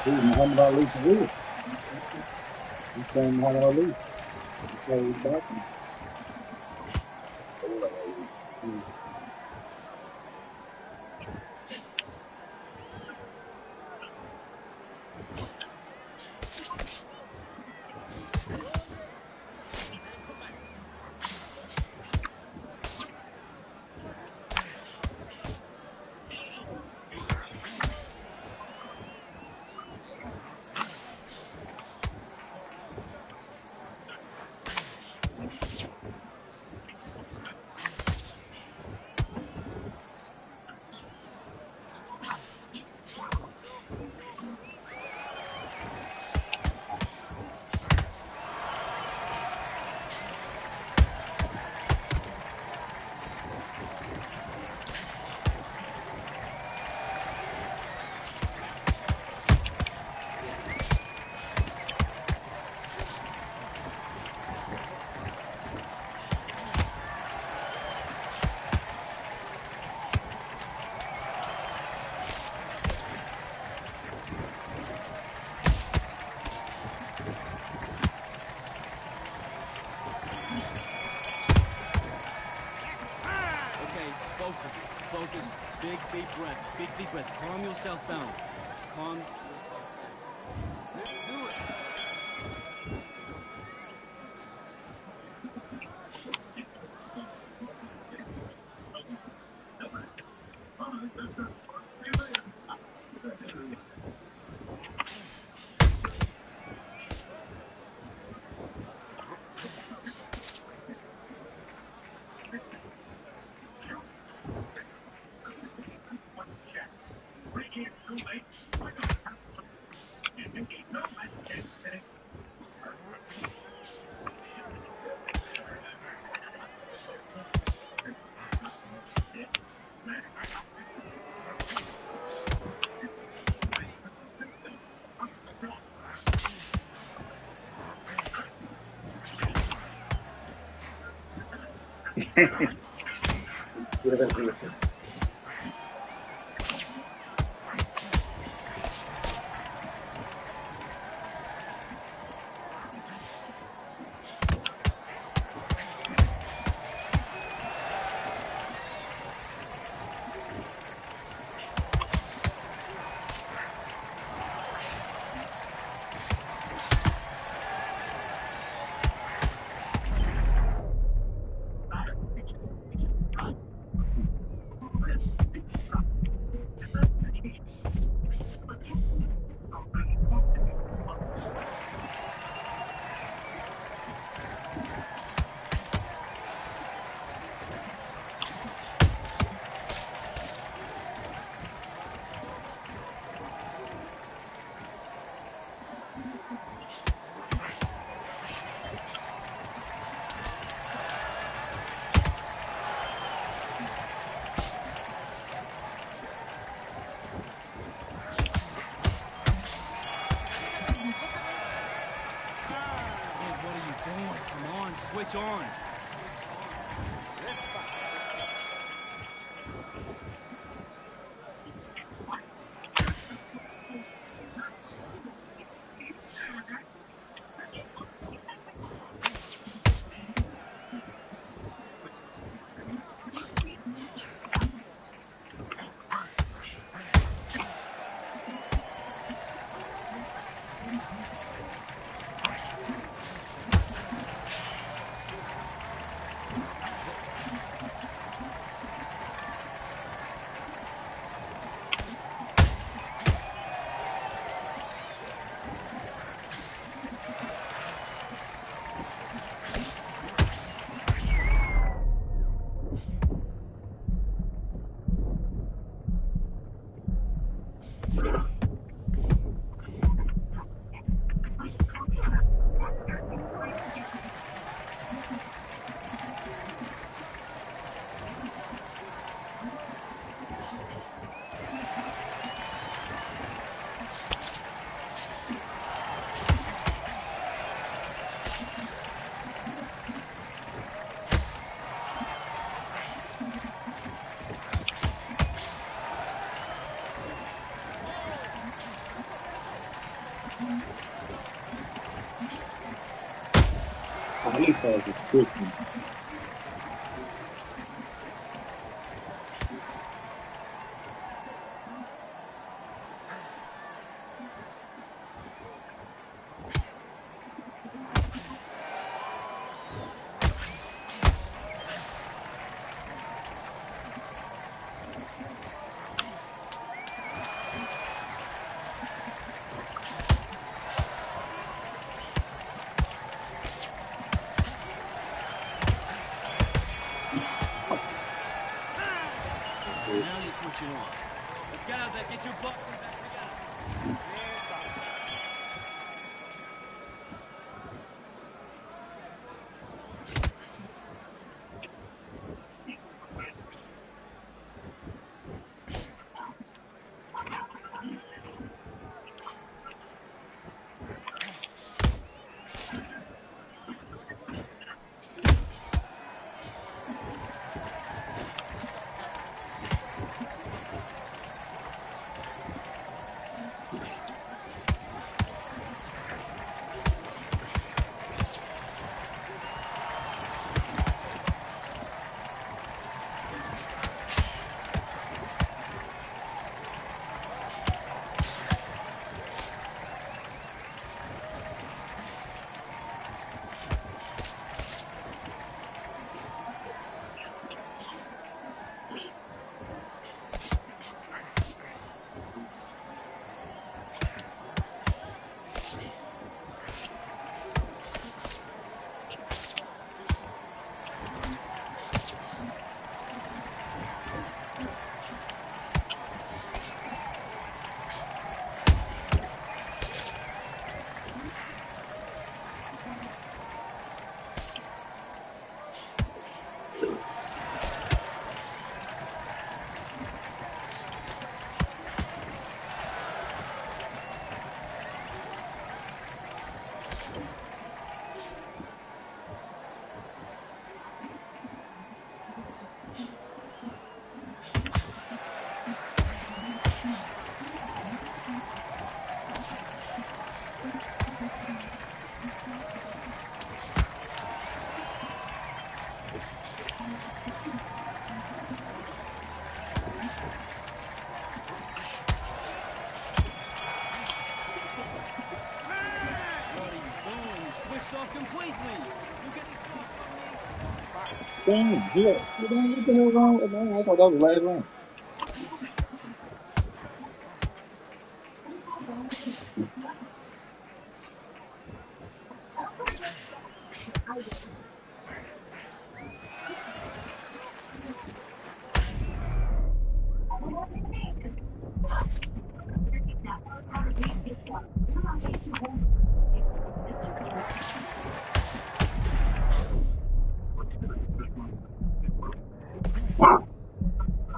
He's Muhammad Ali for real. He's saying Muhammad Ali. He's saying he's boxing. Focus. Big deep breaths. Big deep breaths. Calm yourself down. Calm yourself down. Let's do it. Switch on. These guys are pushing. Now you're switching on. Let's get out there, get your butt back together. Completely. You get Damn, yeah. What the hell wrong with that? I thought that was the last round.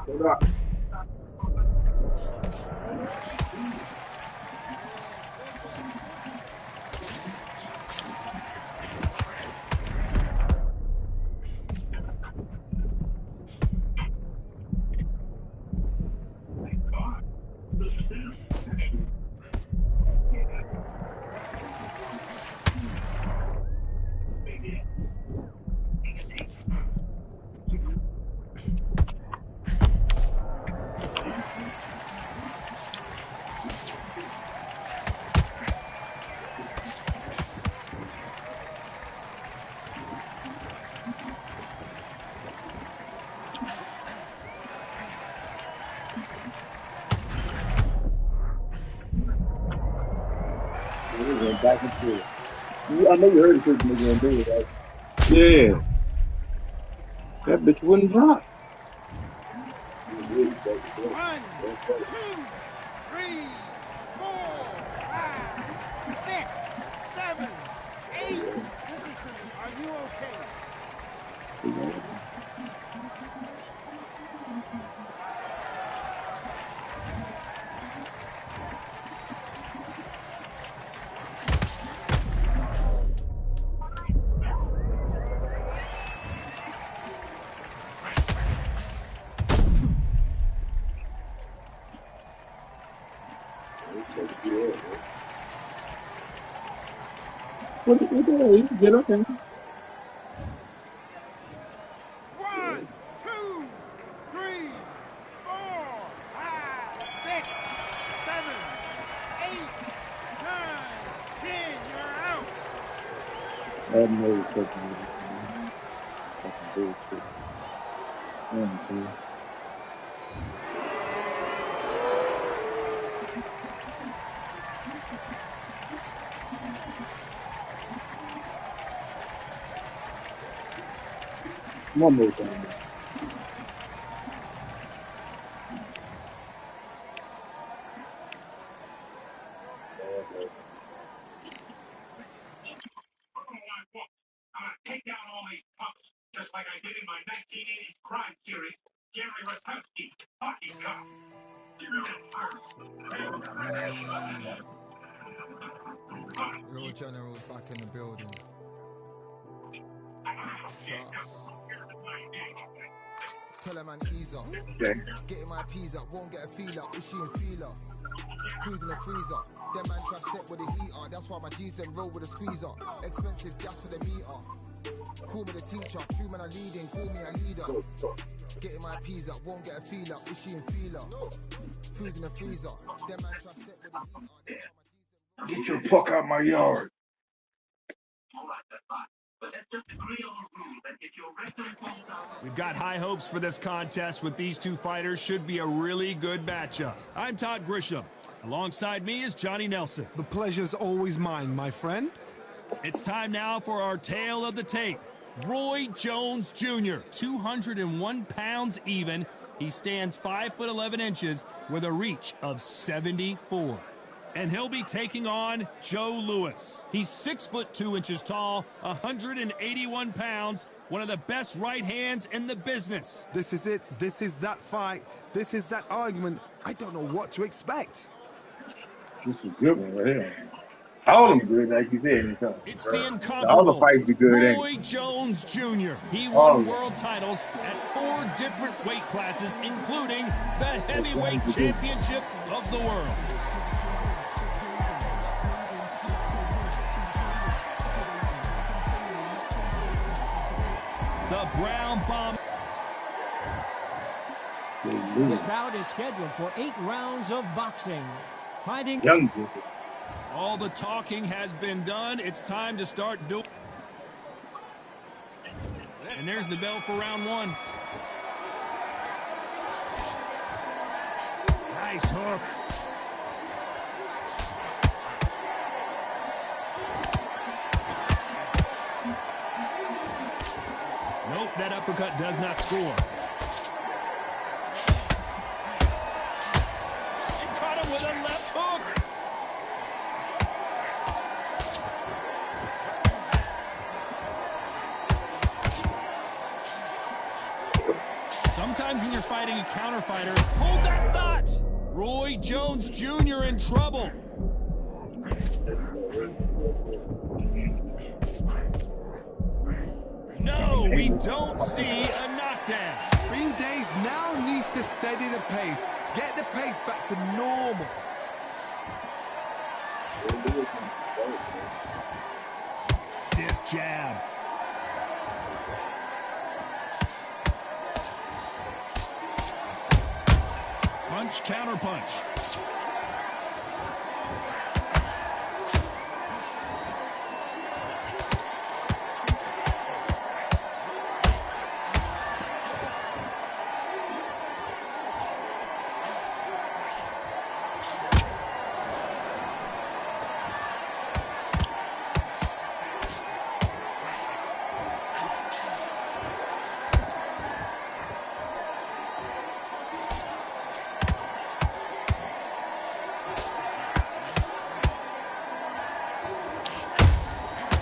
Hold up. We went back and forth. I know you heard the person was gonna do it, right? Yeah. That bitch wouldn't drop. One, two, three. What the hell? You can get up there. 1, 2, 3, 4, 5, 6, 7, 8, 9, 10. You're out. I know it's fucking bullshit. Dude. One more time. Take down all these punks, just like I did in my 1980s crime series, Gary Rotowski, Hockey Cop. Real generals back in the building. Trust. Tell a man ease up. Okay. Getting my peas up, won't get a feel up. Is she in feeler? Food in the freezer. Them man try step with the heater. That's why my G's them roll with a squeezer. Expensive gas for the meter. Call me the teacher. True man I leading. Call me a leader. Getting my peas up, won't get a feel up. Is she in feeler? Food in the freezer. Them man try step with the heater. Get your fuck out my yard. We've got high hopes for this contest with these two fighters. Should be a really good matchup. I'm Todd Grisham. Alongside me is Johnny Nelson. The pleasure's always mine, my friend. It's time now for our tale of the tape. Roy Jones Jr., 201 pounds even. He stands 5'11" with a reach of 74. And he'll be taking on Joe Louis. He's 6'2" tall, 181 pounds, one of the best right hands in the business. This is it. This is that fight. This is that argument. I don't know what to expect. This is a good one right here. All of them good, like you said. It's the incomparable all the fights be good, Roy ain't Jones Jr. He won world titles at 4 different weight classes, including the heavyweight championship of the world. The Brown Bomb. This bout is scheduled for 8 rounds of boxing. Fighting. All the talking has been done. It's time to start doing. And there's the bell for round 1. Nice hook. Nope, that uppercut does not score. She caught him with a left hook. Sometimes when you're fighting a counter fighter, hold that thought! Roy Jones Jr. in trouble. No, we don't see a knockdown. Green Days now needs to steady the pace. Get the pace back to normal. Stiff jab. Punch, counter punch.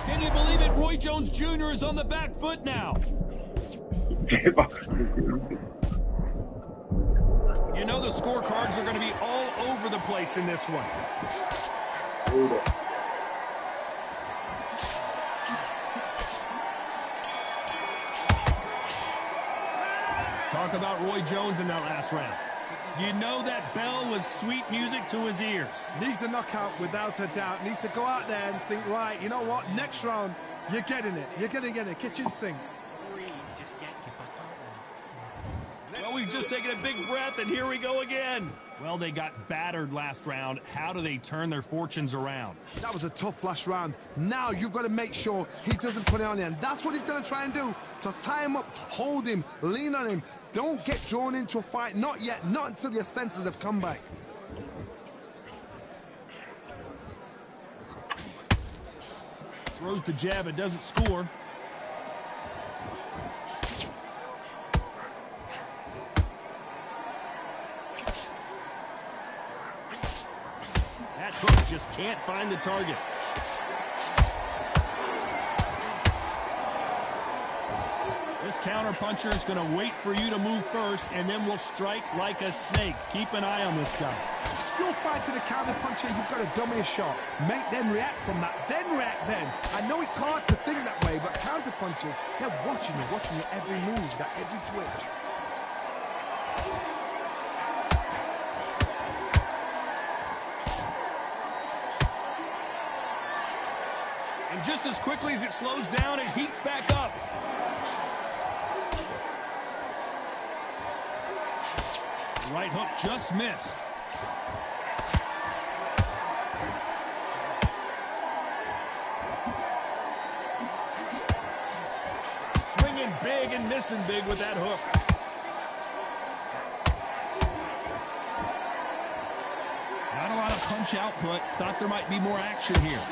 Can you believe it? Roy Jones Jr. is on the back foot now. You know the scorecards are going to be all over the place in this one. Let's talk about Roy Jones in that last round. You know that bell was sweet music to his ears. Needs a knockout without a doubt. Needs to go out there and think, right, you know what, next round, you're getting it. You're going to get a kitchen sink. Well, we've just taken a big breath, and here we go again. Well, they got battered last round. How do they turn their fortunes around? That was a tough last round. Now you've got to make sure he doesn't put it on you, and that's what he's going to try and do. So tie him up, hold him, lean on him. Don't get drawn into a fight. Not yet. Not until your senses have come back. Throws the jab, it doesn't score. That hook just can't find the target. This counter-puncher is going to wait for you to move first, and then will strike like a snake. Keep an eye on this guy. You'll fight to the counter-puncher, you've got to dummy a shot. Make them react from that, then react then. I know it's hard to think that way, but counter-punchers, they're watching you every move, that every twitch. And just as quickly as it slows down, it heats back up. Right hook just missed. Swinging big and missing big with that hook. Not a lot of punch output. Thought there might be more action here.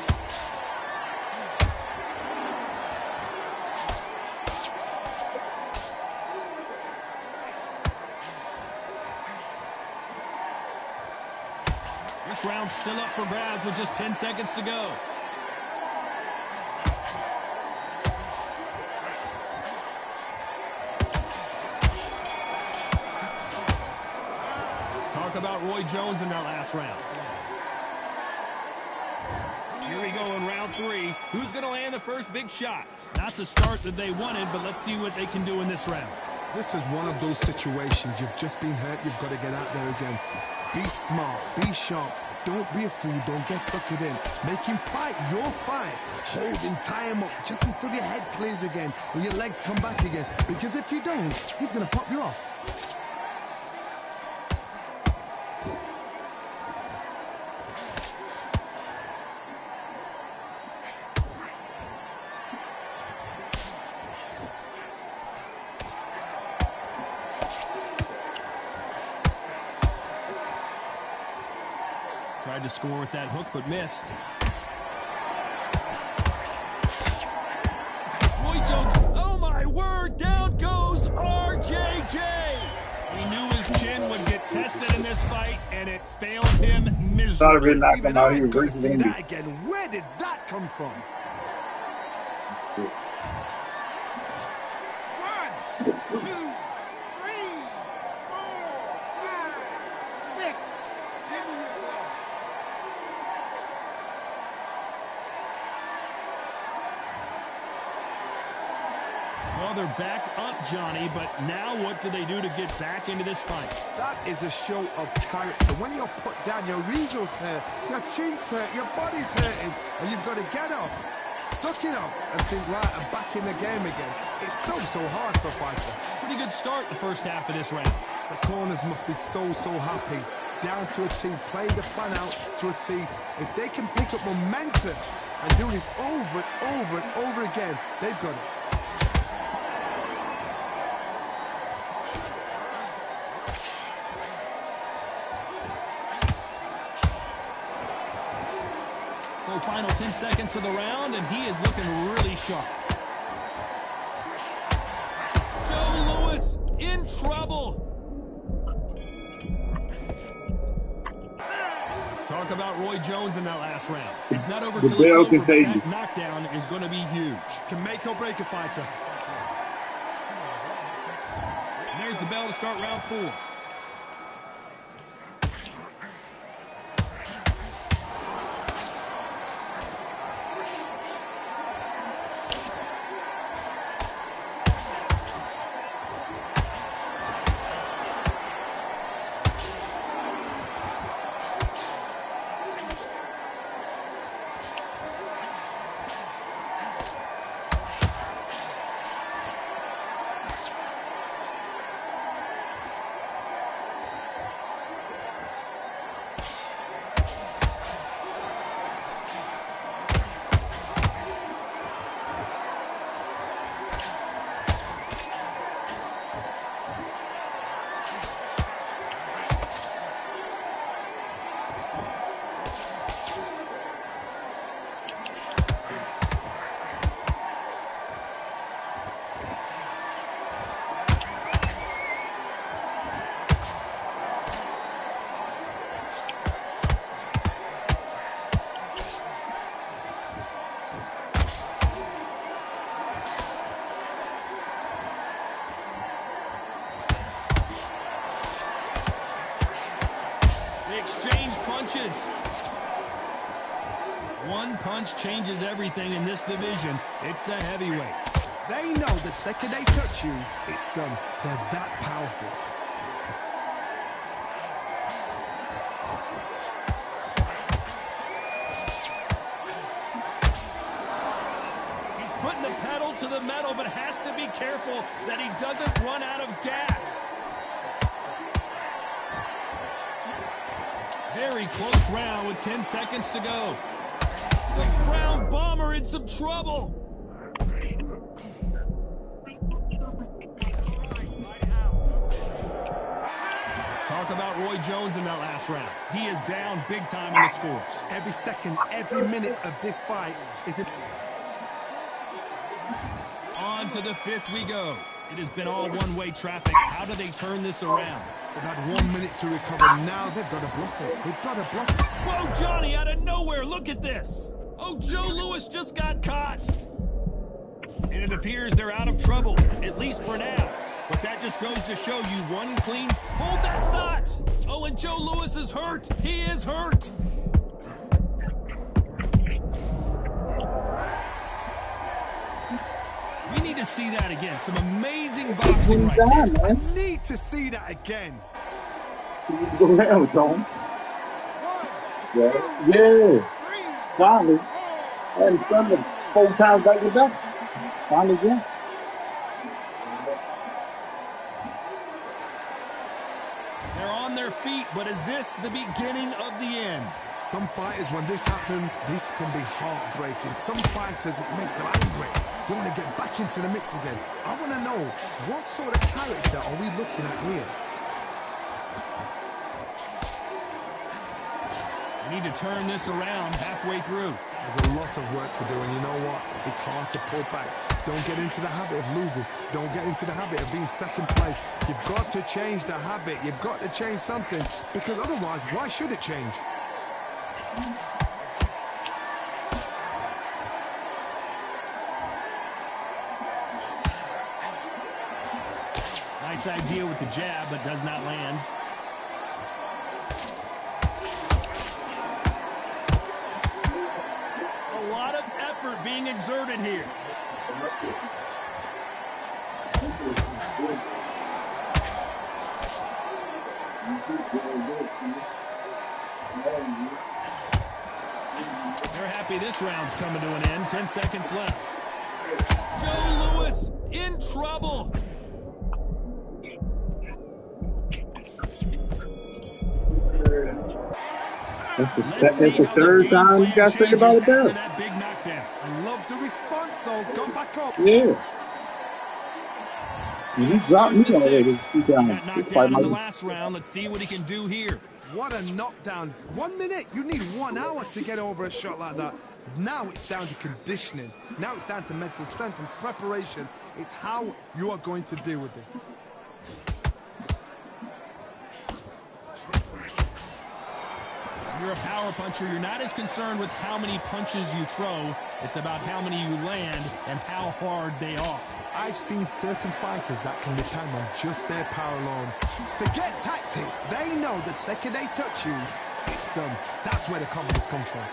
This round's still up for grabs with just 10 seconds to go. Let's talk about Roy Jones in that last round. Here we go in round 3. Who's going to land the first big shot? Not the start that they wanted, but let's see what they can do in this round. This is one of those situations. You've just been hurt. You've got to get out there again. Be smart. Be sharp. Don't be a fool. Don't get suckered in. Make him fight your fight. Hold him, tie him up just until your head clears again and your legs come back again. Because if you don't, he's going to pop you off. Tried to score with that hook, but missed. Roy Jones, oh my word, down goes RJJ. He knew his chin would get tested in this fight, and it failed him miserably. Even I couldn't see that again. Where did that come from? Well, they're back up, Johnny, but now what do they do to get back into this fight? That is a show of character. When you're put down, your ego's hurt, your chin's hurt, your body's hurting, and you've got to get up, suck it up, and think, right, I'm back in the game again. It's so hard for a fighter. Pretty good start the first half of this round. The corners must be so happy. Down to a T, playing the plan out to a T. If they can pick up momentum and do this over and over and over again, they've got it. So final 10 seconds of the round, and he is looking really sharp. Joe Louis in trouble. Let's talk about Roy Jones in that last round. It's not over till it's over, but that knockdown is going to be huge. Can make or break a fighter. there's the bell to start round 4. Exchange punches. One punch changes everything in this division. It's the heavyweights. They know the second they touch you, it's done. They're that powerful. He's putting the pedal to the metal, but has to be careful that he doesn't run out of gas. Very close round with 10 seconds to go. The ground bomber in some trouble. Let's talk about Roy Jones in that last round. He is down big time in the scores. Every second, every minute of this fight is important. On to the 5th we go. It has been all one-way traffic. How do they turn this around? They've had 1 minute to recover. Now they've got to bluff it. They've got to bluff it. Whoa, Johnny, out of nowhere. Look at this. Oh, Joe Louis just got caught. And it appears they're out of trouble, at least for now. But that just goes to show you one clean. Hold that thought. Oh, and Joe Louis is hurt. He is hurt. We need to see that again. Some amazing boxing right there. I need to see that again. Go around, Tom. Yeah. Finally. I hadn't done it 4 times back to back. Finally, yeah. They're on their feet, but is this the beginning of the end? Some fighters, when this happens, this can be heartbreaking. Some fighters, it makes them angry. They want to get back into the mix again. I want to know, what sort of character are we looking at here? We need to turn this around halfway through. There's a lot of work to do, and you know what? It's hard to pull back. Don't get into the habit of losing. Don't get into the habit of being second place. You've got to change the habit. You've got to change something, because otherwise, why should it change? Nice idea with the jab, but does not land. A lot of effort being exerted here. They're happy this round's coming to an end. 10 seconds left. Joe Louis in trouble. That's the third time you got to say about it there. That big knockdown. I love the response, though. Got back up. Yeah. He dropped me already. Got knocked down in the last round. Let's see what he can do here. What a knockdown. 1 minute. You need 1 hour to get over a shot like that. Now it's down to conditioning. Now it's down to mental strength and preparation. It's how you are going to deal with this. You're a power puncher. You're not as concerned with how many punches you throw. It's about how many you land and how hard they are. I've seen certain fighters that can depend on just their power alone. Forget tactics. They know the second they touch you, it's done. That's where the confidence comes from.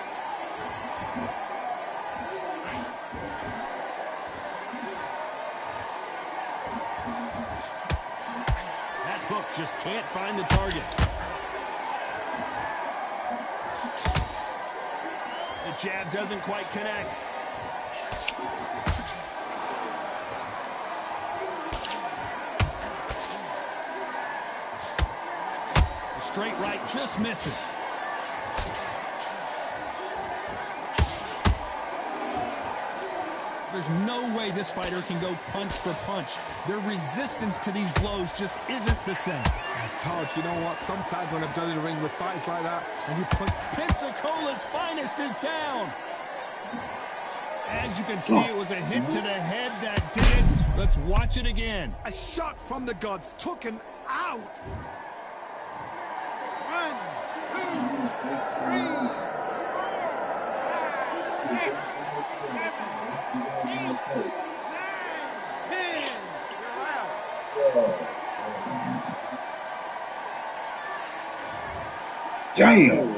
That hook just can't find the target. The jab doesn't quite connect. The straight right just misses. There's no way this fighter can go punch for punch. Their resistance to these blows just isn't the same. Todd, you know what? Sometimes when I've done in the ring with fights like that, and you punch... Pensacola's finest is down. As you can see, it was a hit to the head that did it. Let's watch it again. A shot from the gods took him out. 1, 2, 3, 4, 5, 6, 7, 8, 9, 10. You're out. Damn.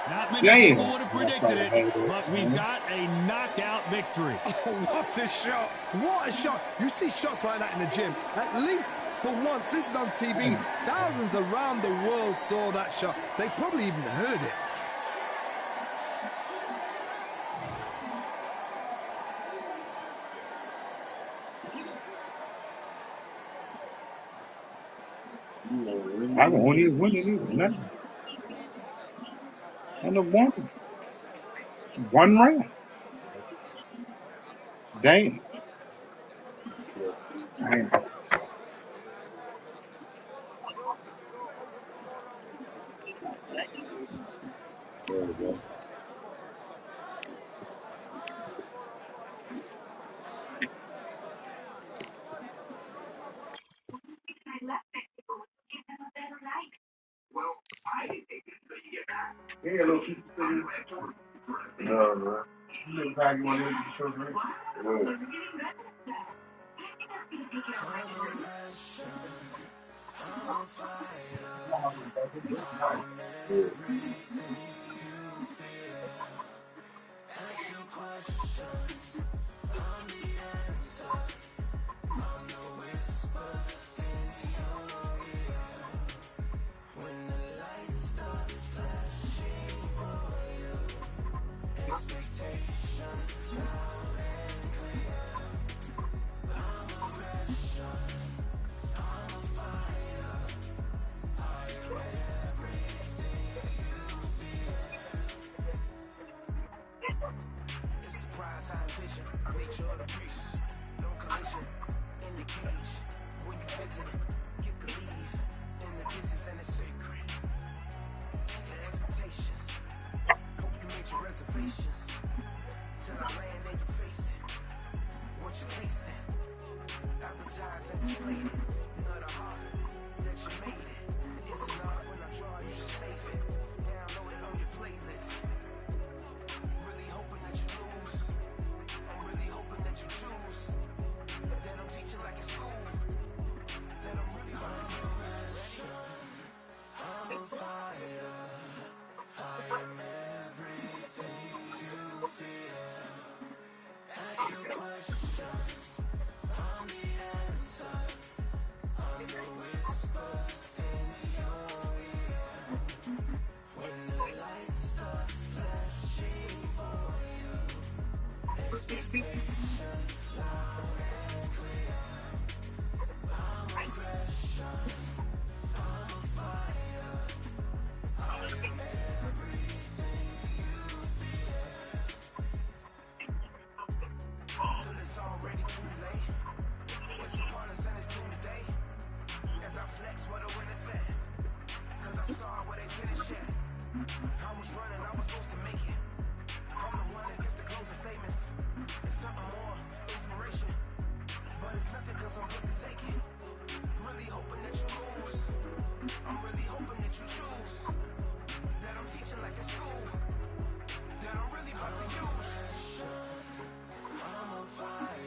Not many people would have predicted it, but we've got a knockout victory. Oh, what a shot. What a shot. You see shots like that in the gym. At least for once, this is on TV. Thousands around the world saw that shot. They probably even heard it. I won't even win it either. Nothing. And the one round. Damn. Damn. There we go. I left Mexico to give them a better life. Well, I didn't take it until you get back. Yeah, little piece of thing. No, man. You never time you want to eat the sugar? Yeah. You're getting better at that. It must be taking a break. I'm a fighter. Ask your questions. I'm the answer. I'm the whispers in your ear. When the lights start flashing for you, expectations loud and clear. I'm aggression. I'm a fighter. I am everything you fear. It's the prize I envision. Nature of the beast. No collision. In the cage. When you visit, get the leave. In the distance and it's sacred. Set your expectations. Hope you made your reservations. Till I land and you face it. What you tasting? Advertise and display it. You know the heart that you made it. And it's an art when I draw, you should save it. Download it on your playlist. Really hoping that you lose. I'm really hoping that you choose. That I'm teaching like it's school. That I'm really about to use. I'm a fighter. I am everything you fear. Ask your questions. I'm the answer. I'm the whispers in your ear. When the lights start flashing for you, expectations loud and clear. I'm aggression. I'm a fighter. I am everything you fear. Till it's already too late. Once upon a sun is doomsday. As I flex where the wind is set. Cause I start where they finish at. I was running, I was supposed to make it. I'm the one that gets the closing statements. It's something more, inspiration. But it's nothing cause I'm good to take it. Really hoping that you lose. I'm really hoping that you choose. That I'm teaching like it's school. That I'm really about to use. I'm a fighter.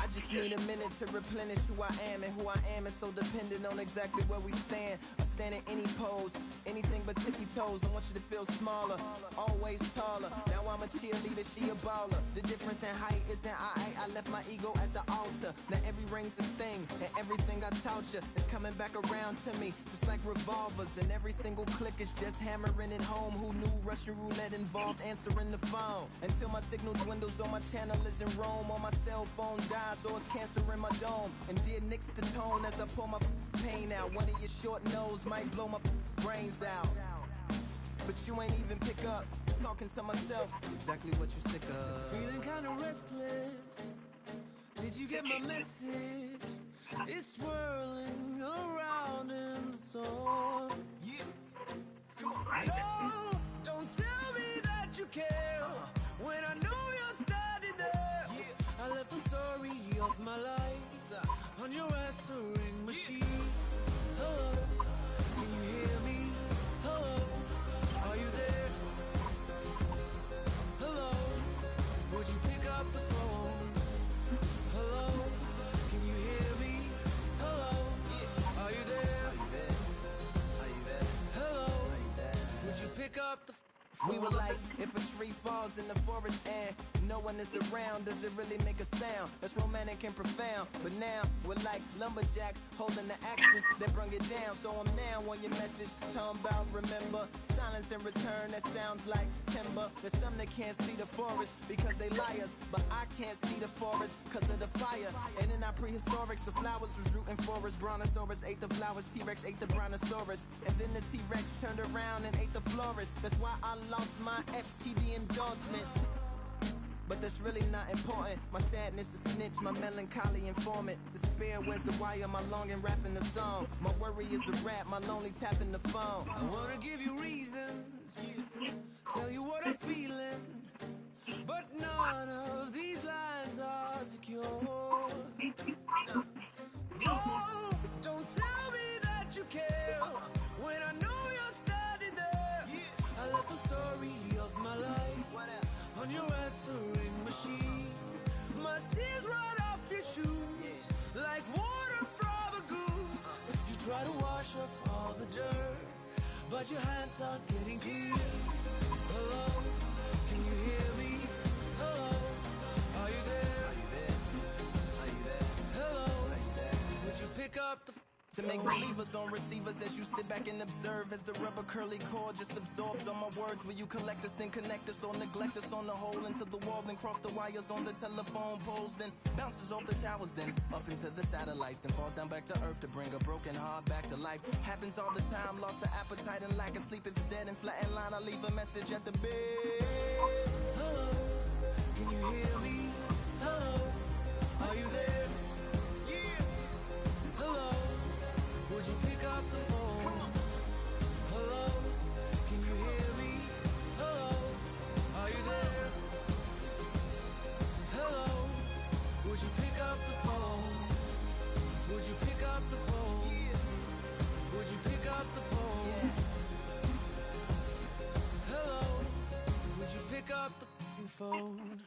I just need a minute to replenish who I am, and who I am is so dependent on exactly where we stand. I stand in any pose, anything but tippy toes. I want you to feel smaller, always taller. Now I'm a cheerleader, she a baller. The difference in height isn't I left my ego at the altar. Now every ring's a thing, and everything I taught you is coming back around to me, just like revolvers. And every single click is just hammering it home. Who knew Russian roulette involved answering the phone? Until my signal dwindles or my channel is in Rome, or my cell phone dies, or it's cancer in my dome. And dear nicks the tone as I pull my pain out. One of your short nose might blow my brains out, but you ain't even pick up. Talking to myself, exactly what you sick of. Feeling kinda restless. Did you get my message? It's swirling around in the storm. Yeah. Come on. No, don't tell me that you care when I know you're standing there. Yeah. I left the story of my life on your answering machine. Hello, can you hear me? Hello, are you there? Hello, would you pick up the phone? Hello, can you hear me? Hello, are you there? Are you there? Hello, would you pick up the phone? We were like, if a tree falls in the forest and no one is around, does it really make a sound? That's romantic and profound. But now we're like lumberjacks holding the axes that bring it down. So I'm now on your message, talking about remember. Silence in return, that sounds like timber. There's some that can't see the forest because they liars, but I can't see the forest because of the fire. And in our prehistorics, the flowers was rooting for us. Brontosaurus ate the flowers, T-Rex ate the brontosaurus, and then the T-Rex turned around and ate the florist. That's why I lost my FTD endorsements, but that's really not important. My sadness is snitch, my melancholy informant. Despair wears a wire, my longing rapping the song. My worry is a rap, my lonely tapping the phone. I wanna give you reasons, tell you what I'm feeling, but none of these lines are secure. No, don't tell me that you care when I know you're standing there. I left the story of my life on your answering machine. My tears run off your shoes like water from a goose. You try to wash off all the dirt, but your hands aren't getting clean. Hello, can you hear me? Hello, are you there? Are you there? Are you there? Hello, are you there? Would you pick up the to make believers on receivers as you sit back and observe as the rubber curly cord just absorbs all my words. Will you collect us, then connect us, or neglect us on the hole into the wall, then cross the wires on the telephone poles, then bounces off the towers, then up into the satellites, then falls down back to earth to bring a broken heart back to life. Happens all the time, lost the appetite and lack of sleep. If it's dead and flat in line, I leave a message at the bed. Hello, can you hear me? Hello, are you there? Yeah. Hello, would you pick up the phone? Hello, can you hear me? Hello, are you there? Hello, would you pick up the phone? Would you pick up the phone? Would you pick up the phone? Hello, would you pick up the phone?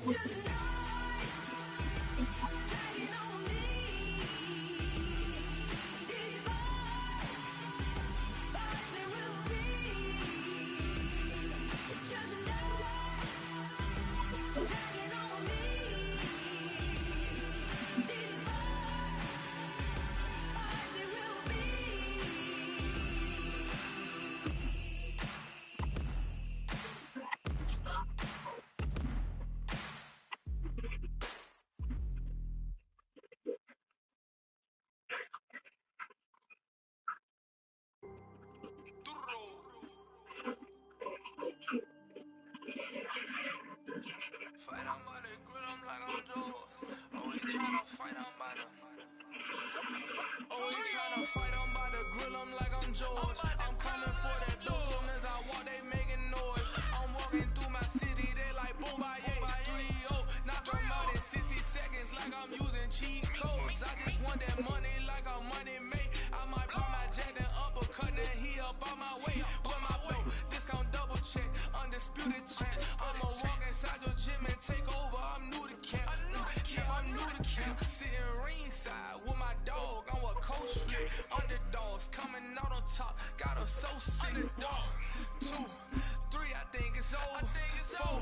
Fight on by the grill, I'm like I'm Joe. Always tryna fight on by the. Always tryna fight on by the grill, I'm like I'm George. I'm coming for that dough, soon as I walk, they making noise. I'm walking through my city, they like boom, by 3-0. Knock 'em out in 60 seconds, like I'm using cheat codes. I just want that money, like I'm money made. I might pop my jack, then uppercut, then he up on my way. With my belt, discount double check, undisputed champ. I'ma walk inside your gym and take over. I'm new to camp, I'm new to camp. Sitting ringside with my dog, I'm a coach flip. Underdogs coming out on top, got 'em so sick. Dog, 2, 3, I think it's over. 4,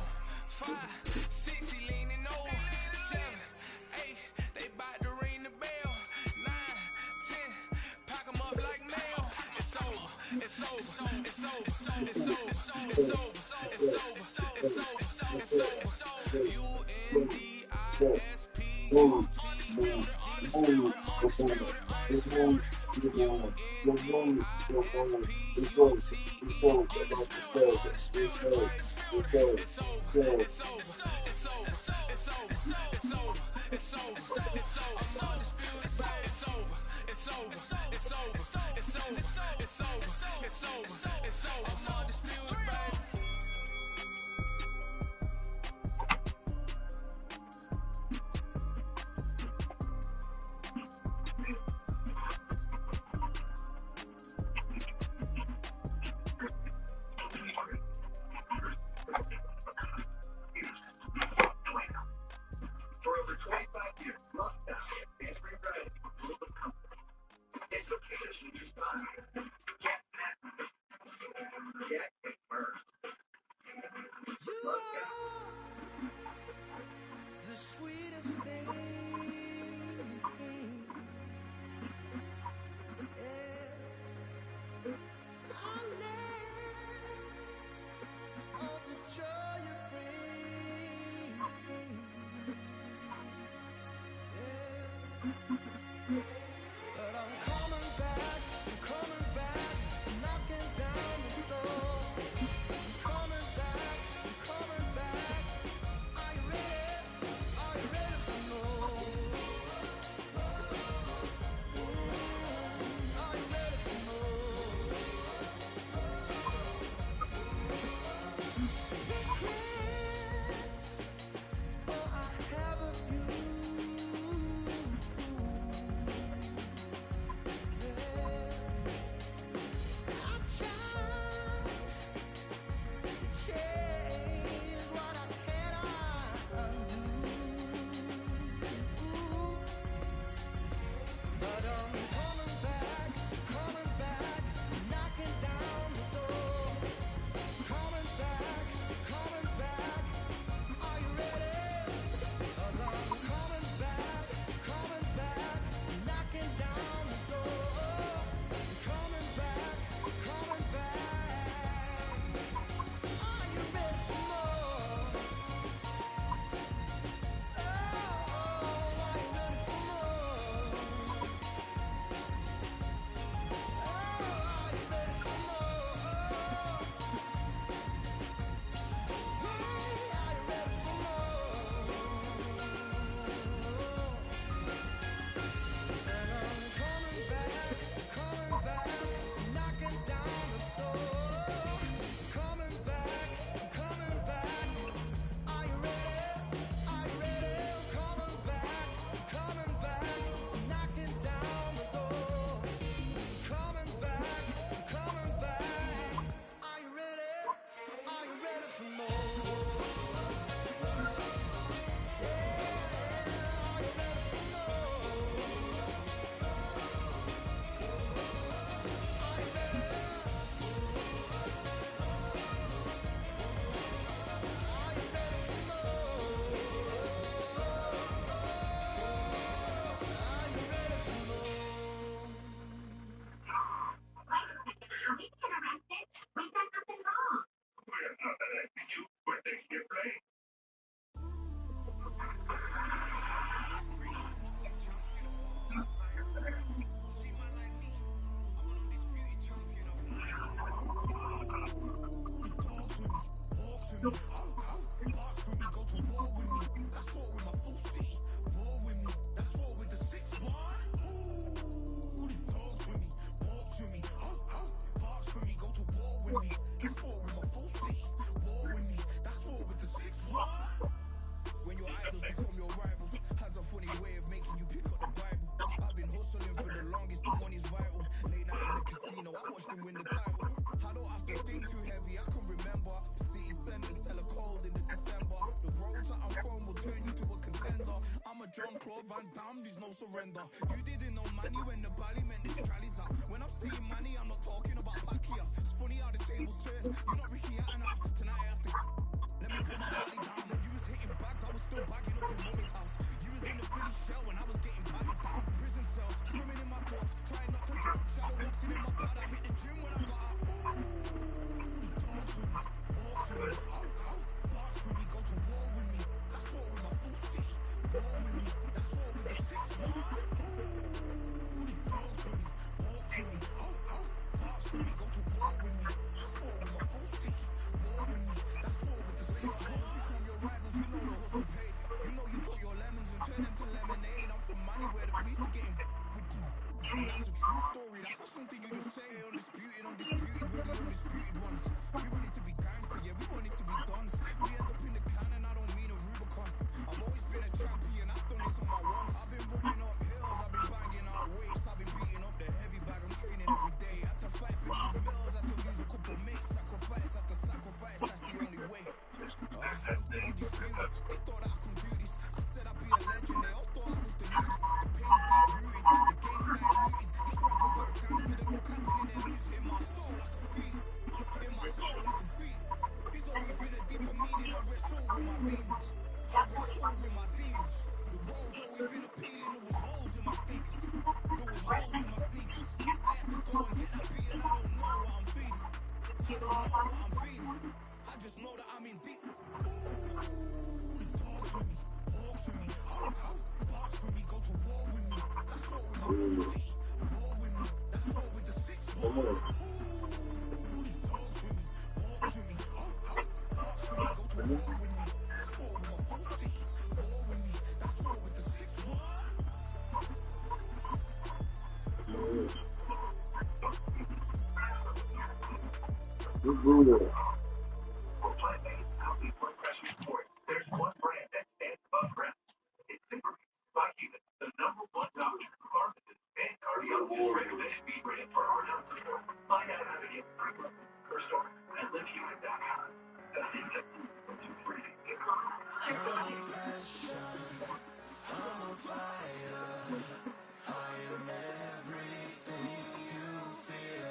5, 6, he leaning over. 7, 8, they bout to ring the bell. 9, 10, pack 'em up like mail. It's over, it's over, it's over, it's over, it's over, it's over, it's over, it's over, it's over. UNDISPUTD. Undisputed, undisputed, undisputed. UNDISPUTE. Undisputed, undisputed, undisputed. It's over, it's over, it's over, it's over, it's over, it's over, it's over, it's over. I'm undisputed, it's over, it's over, it's over, it's over, it's over, it's over, it's over. I'm undisputed, baby. For over 25 years, Moscow is rewriting the rules of comfort. It took years to do style. Get massive. Get immersed. Moscow. The sweetest thing. Yeah. I live all the joy you bring. Yeah. But I'm coming back, knocking down the door. I'm coming back. Are you ready for more? Are you ready for more? Regrets, oh, I have a few. me. March for me, go to war with me. That's war with my full city. War with me, that's war with the 6-1. Ooh, the dogs with me, walk to me. March for me, go to war with me. That's war with my full city. War with me, that's war with the 6-1. When your idols become your rivals, has a funny way of making you pick up the Bible. I've been hustling for the longest, the money's vital. Late night in the casino, I watched them win the title. I don't have to think too heavy, I can remember. City centers sell a cold in the December. The roads that I'm from will turn you to a contender. I'm a John Claude Van Damme, there's no surrender. You didn't know money when the bally meant the strallies up. When I'm saying money, I'm not talking about Pakia. It's funny how the tables turn. You're not Ricky Hatton. Tonight I have to let me put my body down. When you was hitting bags, I was still bagging up your mommy's house. You was in the Philly shell when I was getting batted down. Prison cell, swimming in my thoughts, trying not to drown. Shadow boxing in my pad, I hit the gym when I got out. Ooh, talk to me, walk to me. March for me, go to war with me. That's war with my full city. War with me, that's war with the 6-1. Ooh, talk to me, walk to me. March for me, go to war with me. That's war with my full city. War with me, that's war with the 6-1. Become your rivals, you know the hustle paid. You know you took your lemons and turn them to lemonade. I'm from money where the police are getting with. And that's a true story, that's not something you just say. Undisputed, undisputed, we're the undisputed ones. We want it to be gangster, yeah, we want it to be dons. We end up in the can and I don't mean a Rubicon. I've always been a champion, I've done this on my own. I've been running up hills, I've been banging out weights. I've been beating up the heavy bag, I'm training every day. Had to fight for these mills, had to lose a couple mates. Sacrifice after sacrifice, that's the only way. Undisputed, they thought I could do this. I said I'd be a legend, they all thought I was the nudist. The pain's deep rooted, the game's diluted. These rappers are gangster, they're all capping in their music. In my soul I can feel it, in my soul I can feel it. There's always been a deeper meaning, I wrestle with my demons. I wrestle with my demons. The road's always been appealing, there was holes in my sneakers. There was holes in my sneakers. I had to go and get that beat and I don't know what I'm feeling. I don't know what I'm feeling. I just know that I'm in deep. Ooh, the dogs with me, walks with me. March for me, go to war with me. That's war with my full city. War with me, that's war with the 6-1. Ooh, the dogs with me, walks with me. March for me, go to war with me. That's war with my full city. War with me, that's war with the 6-1. Who's brutal? For plant-based, healthy blood pressure support, there's one brand that stands above the rest. It's Superbeats by Human, the #1 doctor, pharmacist, and cardiologist recommended beef brand for our health support. Find out how to get free per store at livehuman.com. That's too free. I'm a fire. I am everything you fear.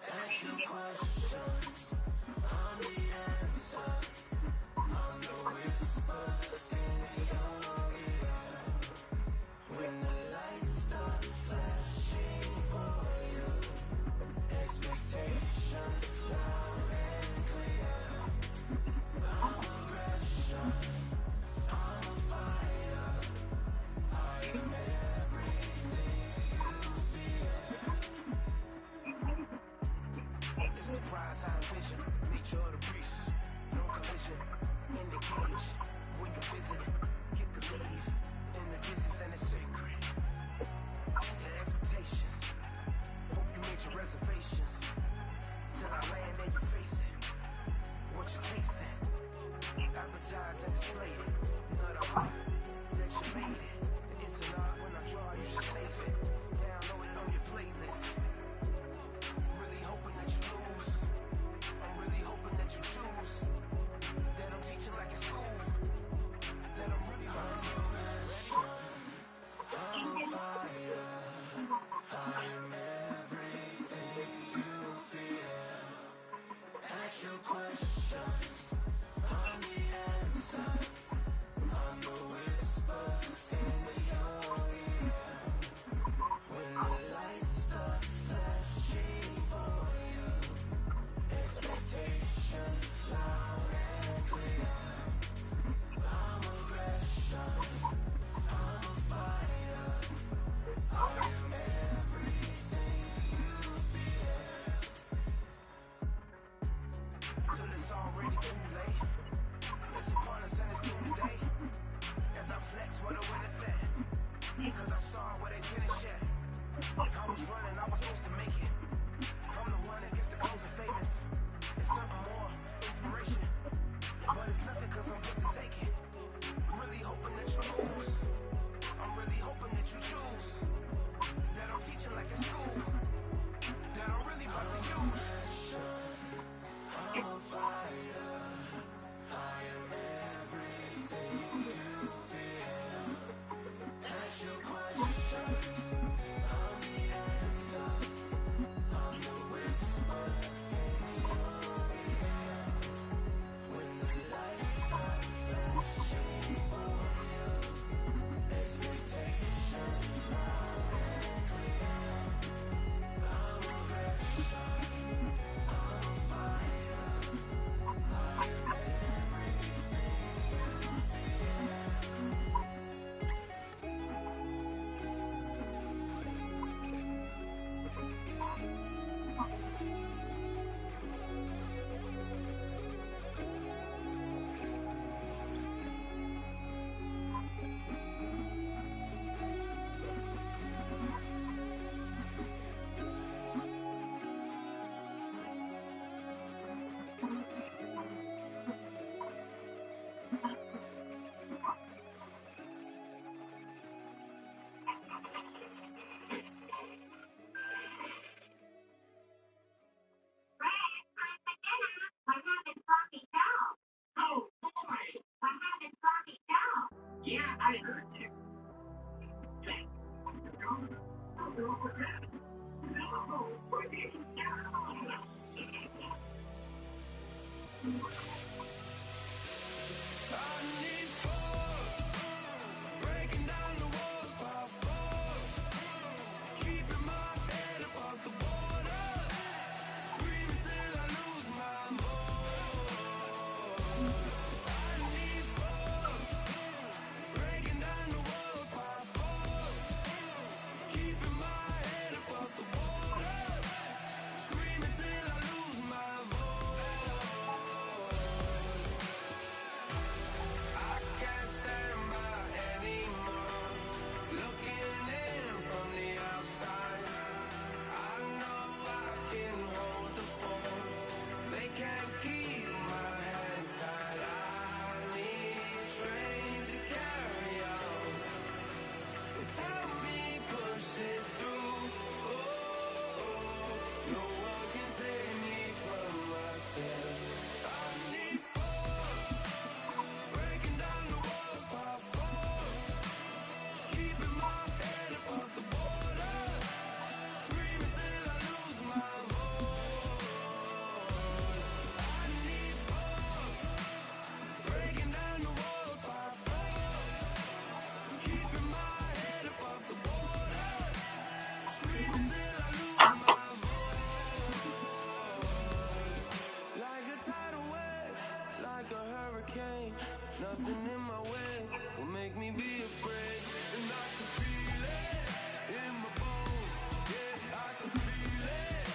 Ask your questions. I'm the answer. I'm the whispers in your ear. When the lights start flashing for you, expectations loud and clear. I'm aggression. I'm a fire. I am everything you fear. It's the prize I envision. Nature of the beast. No collision. In the cage. When you visit, get the leave. In the distance and it's sacred. Set your expectations. Hope you made your reservations. Till I land and you face it. What you tasting? Advertise and display it. Not a heart that you made it. It's an art when I draw, you should save it. Download it on your playlist. Really hoping that you lose. I'm really hoping that you choose. That I'm teaching like it's school. That I'm really about to use. I'm a fire. I am everything you fear. Ask your questions. I'm the answer. I'm the whisper. already too late. It's upon us and it's doomsday. As I flex where the winners at. Cause I start where they finish at. I was running, I was supposed to make it. I'm the one that gets the closing statements. It's something more, inspiration. But it's nothing cause I'm good to take it. Really hoping that you lose. I'm really hoping that you choose. That I'm teaching like a school. That I'm really about to use. I'm a fire. Fire everything you feel. Ask your questions. I'm the answer. I'm the whispers in your ear. When the light starts flashing for you, expectations loud and clear. I'm a passion. I'm a fire. I am everything you fear. Yeah, I heard you. Breaking down the walls by force. Keeping my head above the water. Screaming till I lose my voice. I need force. Breaking down the walls by force. Keeping my head above the water. Screaming till I lose my voice. I can't stand by anymore. Looking in from the outside, I know I can hold the fort. They can't keep my hands tied. I need strength to carry on. Help me push it through. Oh, no one can save me from myself. I need force. Breaking down the walls by force. Keeping my head above the water. Screaming till I lose my voice. I need force. Breaking down the walls by force. Keeping my head above the water. Screaming till I lose my voice. Like a tidal wave, like a hurricane. Nothing in my way will make me be afraid. And I can feel it in my bones. Yeah, I can feel it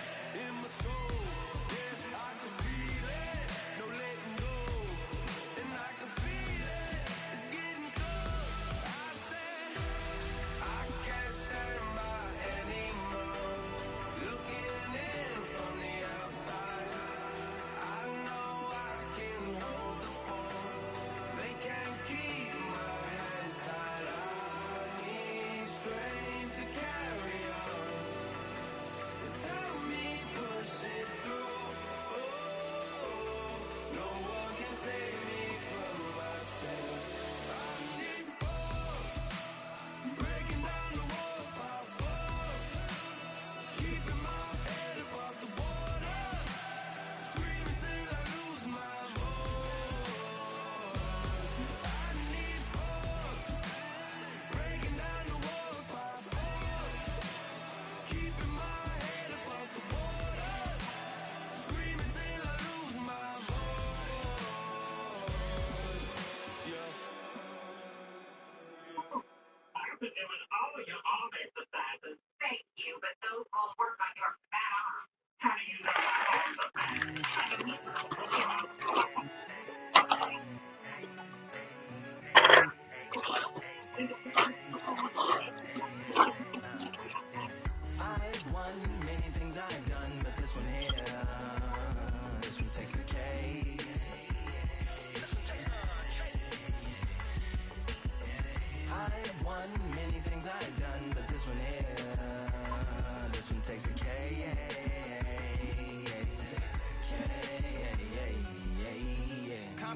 in my soul. Yeah, I can feel it, no letting go. And I can feel it, it's getting close. I said I can't stand by anymore. Looking in from the outside, I know I can hold the fort. They can't keep my hands tied. I need strength to carry on.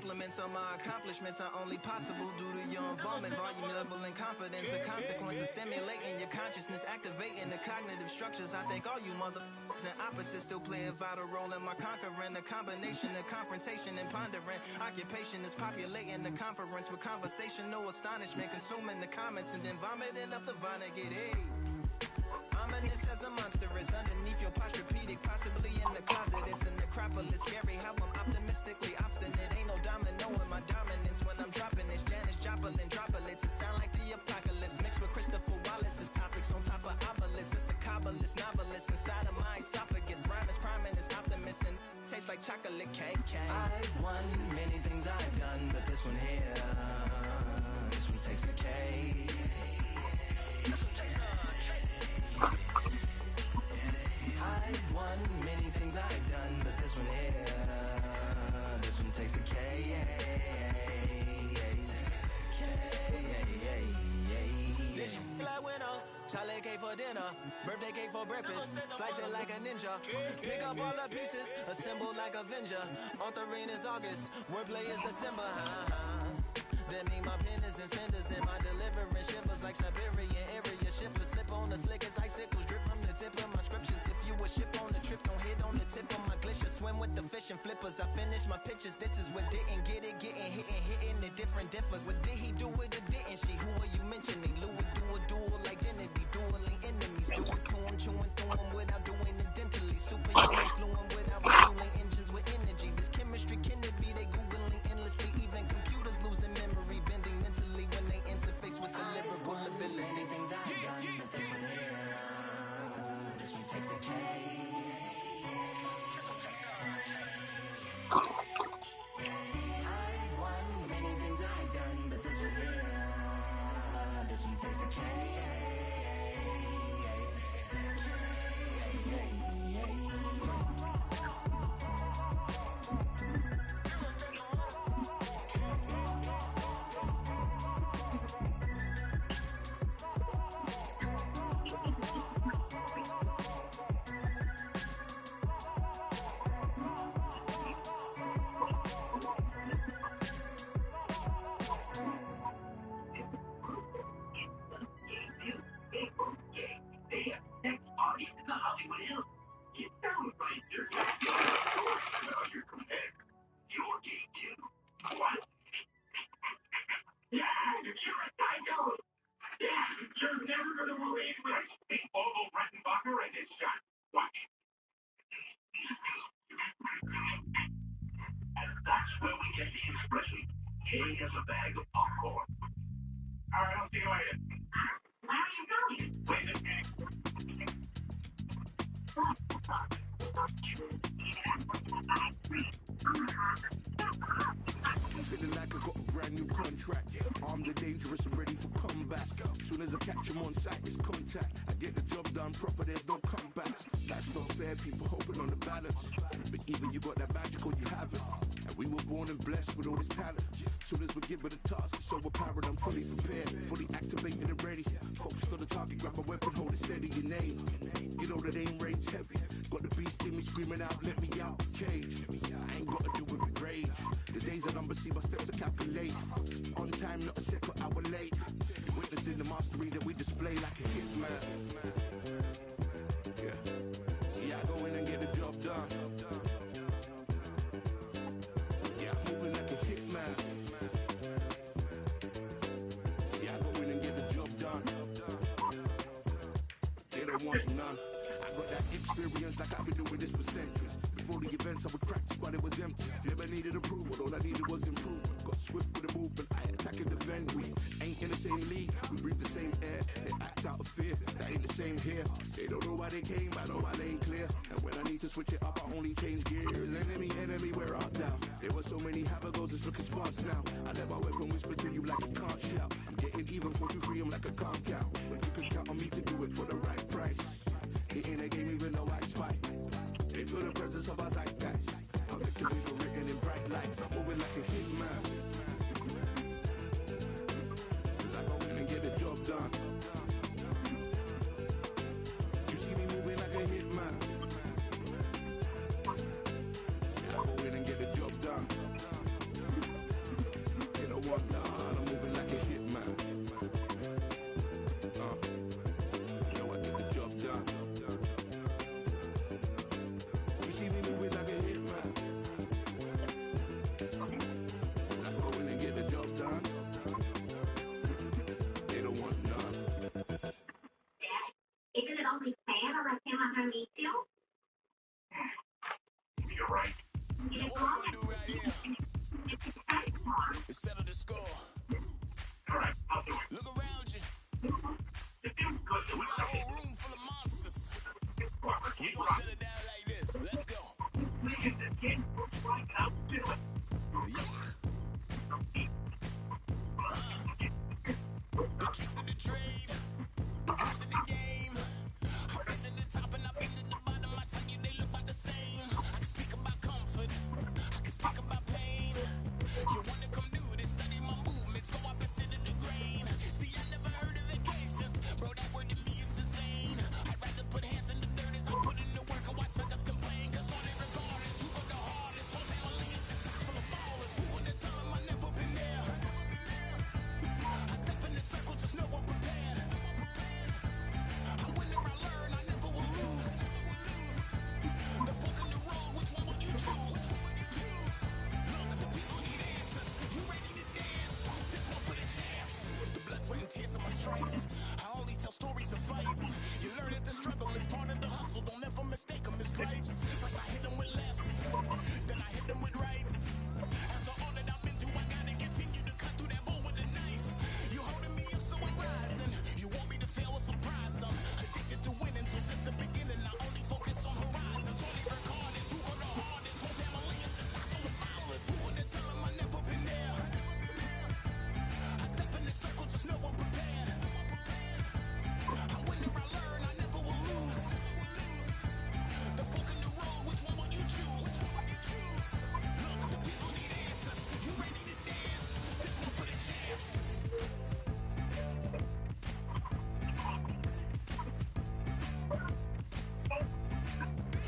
compliments on my accomplishments are only possible due to your involvement, volume, level, and confidence. A consequence of stimulating your consciousness, activating the cognitive structures. I think all you motherfuckers and opposites still play a vital role in my conquering. The combination of confrontation and pondering. Occupation is populating the conference with conversational astonishment, consuming the comments and then vomiting up the Vonnegut. Hey. Ominous as a monster is underneath your posturepedic, possibly in the closet. It's a necropolis, scary how I'm optimistically obstinate. Ain't no domino in my dominance when I'm dropping this. Janis Joplin droplets, it sound like the apocalypse mixed with Christopher Wallace's topics on top of obelisks. It's a kabbalist novelist inside of my esophagus. Rhyme is priming is optimist and tastes like chocolate cake. I've won many things I've done, but this one here, this one takes the cake. This one takes the I've won many things I've done, but this one here, this one takes the K. This like winner, Charlie cake for dinner, birthday cake for breakfast, slice it like a ninja, pick up all the pieces, assemble like Avenger. Authoring is August, wordplay is December. That mean my pen is in cinders and my deliverance shivers like Siberian area shippers. Slip on the slick as icicles, drip from the tip of my scriptures. If you a ship on the trip, don't hit on the tip of my glacier. Swim with the fish and flippers. I finish my pitches. This is what didn't get it, getting hitting the different differs. What did he do with it? Didn't she? Who are you mentioning? Louis do a dual identity, dueling enemies. Do it to him, chewing through him without doing it dentally. Superhuman fluent without refueling engines with energy. This chemistry can it be? They googling endlessly. Even computers losing memory, bending mentally when they interface with the lyrical ability. Things I've done, but this one here, this one takes the K. This one takes the I've won many things I've done, but this one here, this one takes the K. That's where we get the expression. He has a bag of popcorn. All right, I'll see you later. Where are you going? Wait a minute. Feeling like I got a brand new contract. Armed and dangerous and ready for combat. Soon as I catch him on sight, it's contact. I get the job done proper, there's no comebacks. That's not fair, people hoping on the balance. But even you got that magical, you have it. And we were born and blessed with all this talent. Soon as we give it a task, it's so apparent I'm fully prepared, fully activated and ready. Focused on the target, grab my weapon, hold it steady, your name. You know that aim rain's heavy. Got the beast in me screaming out, let me out the cage. I ain't gotta do it with rage. The days are numbered, see my steps are calculate. On time, not a second hour late. Witnessing the mastery that we display like a hitman. Yeah. See, I go in and get the job done. Yeah, I'm moving like a hitman. See, I go in and get the job done. They don't want none. I got that experience like I've been doing this for centuries. Before the events I would practice while it was empty. Never needed approval, all I needed was improvement. Got swift with the movement, I attack and defend. We ain't in the same league, we breathe the same air. They act out of fear, that ain't the same here. They don't know why they came, I know why they ain't clear. And when I need to switch it up, I only change gears. Enemy, where art thou? There were so many habagos, it's looking sparse now. I let my weapon whisper to you like a can't shout. I'm getting even 4-2-3, I'm like a calm count. But you can count on me to do it for the right price. It ain't a game even though I spite. They feel the presence of our zeitgeist. Our victories were written in bright lights. I'm moving like a hitman. Cause I go in and get the job done. You see me moving like a hitman. Yeah, I go in and get the job done. don't want none. I'm moving like a hitman. You know I get the job done. You see me moving like a hitman. I go in and get the job done. They don't want none. Isn't it only fair that I came out and meet you? You're right. Now what we're gonna do right here is settle the score. All right, I'll do it. Look around you. It feels good to We got a whole room full of monsters. Robert, We keep gonna rocking. shut it down like this. Let's go. We get this game right now. Do it. The tricks of the trade, the rules of the game. I've been to the top and I've been to the bottom. I tell you, they look about the same. I can speak about comfort, I can speak about pain. You wanna come do this, study my movements, go up and sit in the grain. See, I never heard of vacations, bro, that word to me is insane. I'd rather put hands in the dirt as I put in the work and watch suckers complain. Cause on every regardless, who go the hardest? Whole family is the top full of ballers. Who wanna tell them I never been there? I step in the circle, just know I'm prepared. I win or I learn, I never will lose. The fork in the road, which one will you choose? Look, the people need answers. You ready to dance? This one for the champs. The blood, sweat, and tears of my stripes. I only tell stories of fights. You learn that the struggle is part of the hustle. Don't ever mistake them as gripes. First I hit them with lefts, then I hit them with rights. After all that I've been through, I gotta continue to cut through that bull with a knife. You holding me up, so I'm rising. You want me to fail or surprised? I'm addicted to winning, so since the beginning, I only focus on horizons. Only regardless, who go the hardest? Whole family is the top full of ballers. Who wanna tell them I never been there? I step in the circle, just know I'm prepared. I win or I learn, I never will lose. The fork in the road, which one will you choose? Look, the people need answers. You ready to dance? This one for the champs.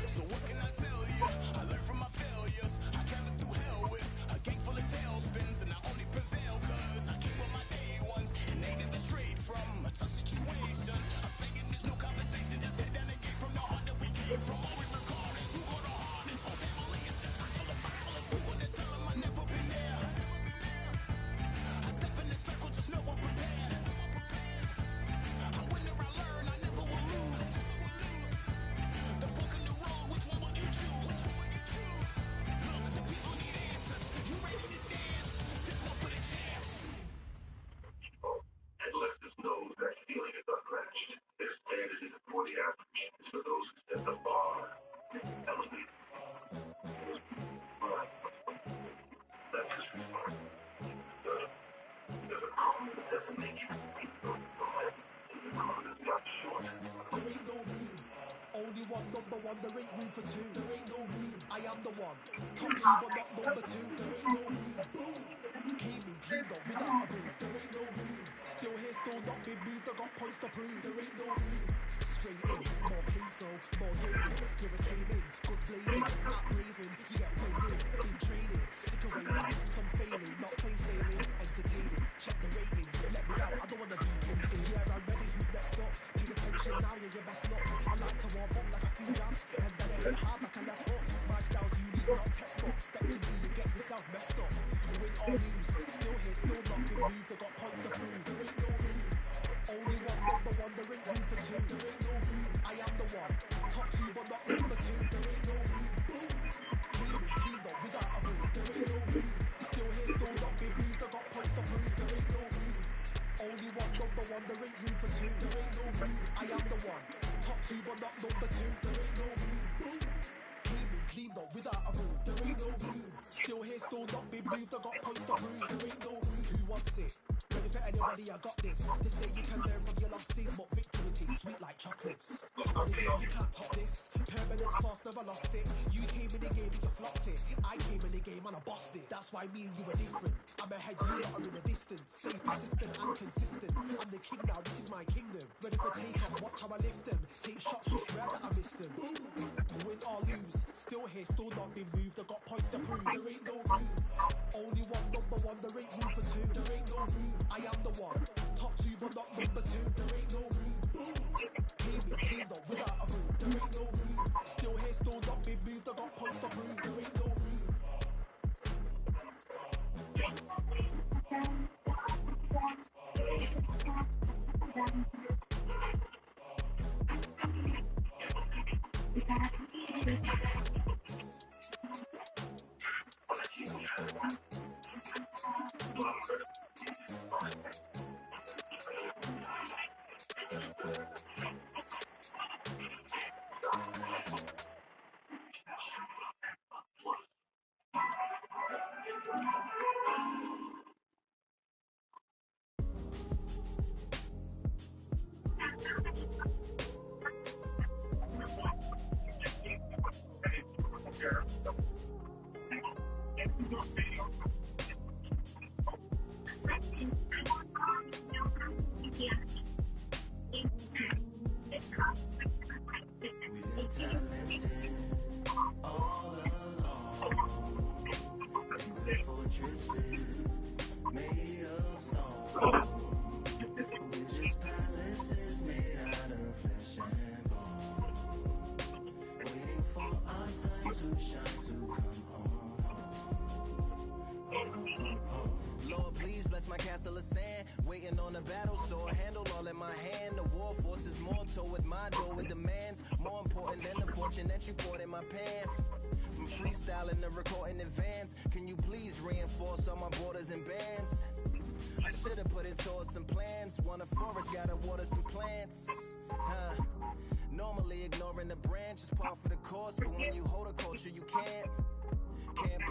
So what can I tell you? I learned from my failures. I traveled through hell with a gang full of tailspins, and I only prevail cause I came with my day ones, and they never strayed from tough situations. I'm saying there's no conversation, just head down and get from the heart that we came from. All we regardless, who go the hardest? Whole family is the top full of ballers. Who wanna tell them I never been there? I step in the circle, just know I'm prepared. I win or I learn, I never will lose. The fork in the road, which one will you choose? Look, the people need answers. You ready to dance? This one for the champs. And listeners know that feeling is unmatched. Their standard isn't for the average. It's for those who set the bar. Elevate. That's just smart. There's a calm that doesn't make you feel alive. There's a calm that's not short. There ain't no room. Only one, number one, there ain't room for two. There ain't no room. I am the one. Top two, but not number two. There ain't no room. Boom. Came in, cleaned up without a boom. There ain't no room. Still here, still not been moved. I got points to prove. There ain't no room. Straight in, more peso, more gaming. Here I came in, guns blazing, out braving. You get waiting, been training, sick of waiting. Some failing, not plain sailing, entertaining. Check the ratings, let me out. I don't wanna be moving. Yeah, I'm ready. Who's next up? Pay attention now, you're your best luck. I like to warm up like a few jams, and then I hit hard like a left hook. My style's unique, not textbook. Step to me, you get yourself messed up. Win or lose, still here, still not been moved. I got points to prove. There ain't no room. Only one, number one, there ain't room for two. There ain't no room. I am the one. Top two, but not number two. There ain't no room. Boom. Clean it, cleaned up without a room. There ain't no room. Still here, still not been moved. I got points to prove. There ain't no room. Only one, number one, there ain't room for two. There ain't no room. I am the one. Top two, but not number two. There ain't no room. Boom. Clean it, cleaned up without a room. There ain't no room. Still here, still not been moved. I got points to prove. There ain't no room. Who wants it? Ready to anybody, I got this. They say you can learn from your losses, but victory tastes sweet like chocolates. Top of the game, you can't top this. Permanent sauce, never lost it. You came in the game and you flopped it. I came in the game and I bossed it. That's why me and you are different. I'm ahead, you lot are in the distance. Stay persistent and consistent. I'm the king now, this is my kingdom. Ready for takeoff, watch how I lift them. Take shots, it's rare that I missed them. Win or lose, still here, still not been moved. I got points to prove. There ain't no room. Only one number one, there ain't room for two. There ain't no room. I am the one. Top two, but not number two. There ain't no room. Came in, cleaned up without a room. There ain't no room. Still here, still not been moved. I got points to prove. There ain't no room. Lord, please bless my castle of sand. Waiting on a battle sword, handle all in my hand. The war forces more toward my door with demands. More important than the fortune that you poured in my pan. From freestyling to recording advance, can you please reinforce all my borders and bands? I should've put it towards some plans. Want a forest, gotta water some plants. Normally ignoring the branch is par for the course, but when you hold a culture, you can't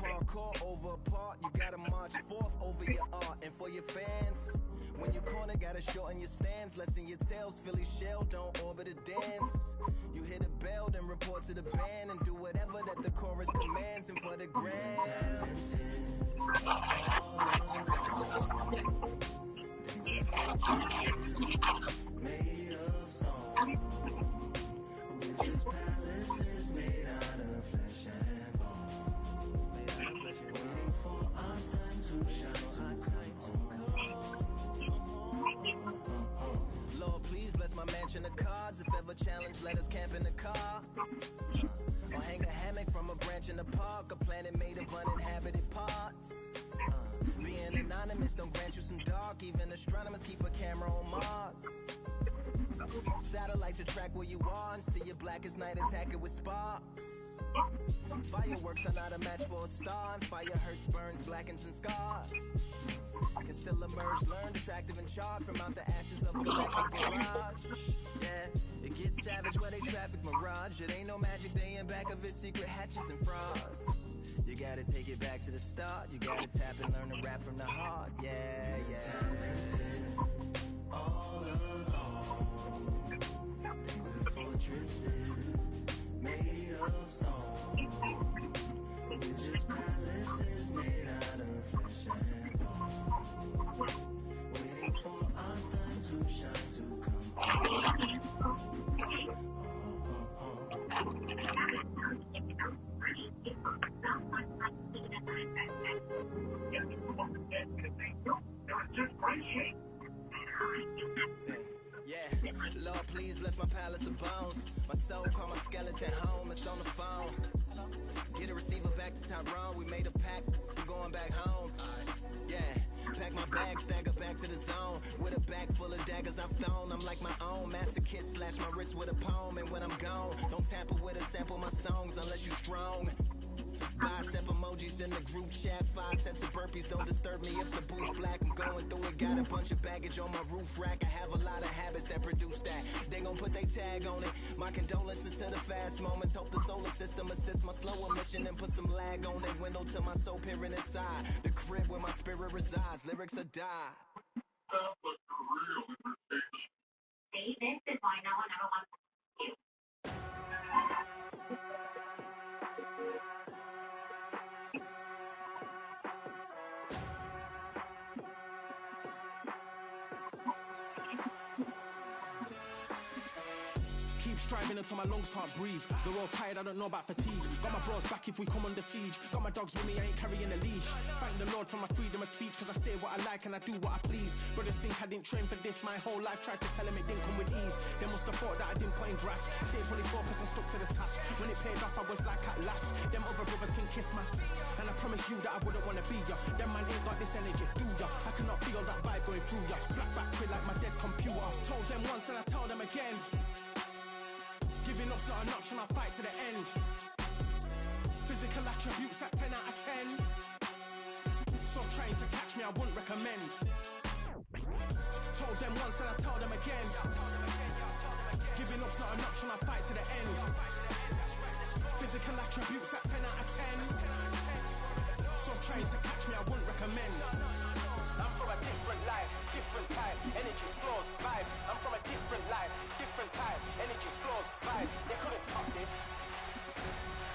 parkour over a part. You gotta march forth over your art and for your fans. When you corner, gotta shorten your stance. Lessen your tails, Philly shell, don't orbit a dance. You hit a bell, then report to the band and do whatever that the chorus commands. And for the grand, made of stone, which is palaces made out of flesh and bone. Waiting for our time to shine, Lord, please bless my mansion of cards. If ever challenged, let us camp in the car. Or hang a hammock from a branch in the park. A planet made of uninhabited parts. Being anonymous don't grant you some dark. Even astronomers keep a camera on Mars. Satellite to track where you are and see your blackest night, attack it with sparks. Fireworks are not a match for a star, and fire hurts, burns, blackens, and scars. Can still emerge, learned, attractive, and charged from out the ashes of galactic barrage. Yeah, it gets savage where they traffic mirage. It ain't no magic day in back of its secret hatches and frauds. You gotta take it back to the start. You gotta tap and learn to rap from the heart. Yeah, yeah. Talented, all alone. They were fortresses made of stone. We're just palaces made out of flesh and bone. Waiting for our time to shine, to come on. Yeah, Lord, please bless my palace of bones. My soul call my skeleton home, it's on the phone. Get a receiver back to Tyrone. We made a pact, I'm going back home. Yeah, pack my bag, stagger back to the zone. With a bag full of daggers I've thrown. I'm like my own masochist, slash my wrist with a poem. And when I'm gone, don't tamper with or sample my songs unless you strong. Bicep emojis in the group chat. 5 sets of burpees, don't disturb me if the booth's black. I'm going through it, got a bunch of baggage on my roof rack. I have a lot of habits that produce that. They gon' put they tag on it. My condolences to the fast moments. Hope the solar system assists my slower mission and put some lag on it. Window to my soul peering inside the crib where my spirit resides. Lyrics are die. See, this is why no one ever wants you. Keep striving until my lungs can't breathe. They're all tired, I don't know about fatigue. Got my bros back if we come under siege. Got my dogs with me, I ain't carrying a leash. Thank the Lord for my freedom of speech, cause I say what I like and I do what I please. Brothers think I didn't train for this my whole life. Tried to tell them it didn't come with ease. They must have thought that I didn't put in graft. Stayed fully focused and stuck to the task. When it paid off, I was like at last. Them other brothers can kiss my ass. And I promise you that I wouldn't wanna be ya. Them man ain't got this energy, do ya? I cannot feel that vibe going through ya. Flat battery like my dead computer. Told them once and I tell them again. Giving up's not an option, I'll fight to the end. Physical attributes at 10 out of 10. So trying to catch me, I wouldn't recommend. Told them once and I tell them again. Giving up's not an option, I'll fight to the end. Physical attributes at 10 out of 10. So trying to catch me, I wouldn't recommend. I'm from a different life, different type, energies, flows, vibes. I'm from a different life, different type, energies, flows, vibes. They couldn't top this.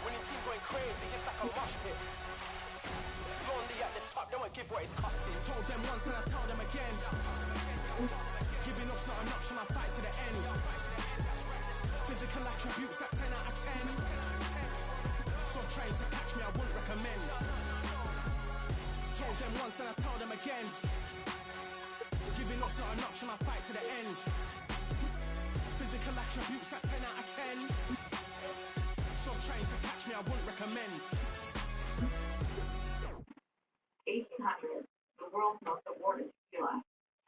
When your team going crazy, it's like a mosh pit. Lonely at the top, don't give what it's costing. Told them once and I tell them again. Giving up's not an option, I'll fight to the end. Physical attributes at 10 out of 10. So trying to catch me, I wouldn't recommend. Told them once and I tell them again. Giving up's not an option, I'll fight to the end. Physical attributes at 10 out of 10. So trying to catch me, I wouldn't recommend. 1800, the world's most awarded tequila.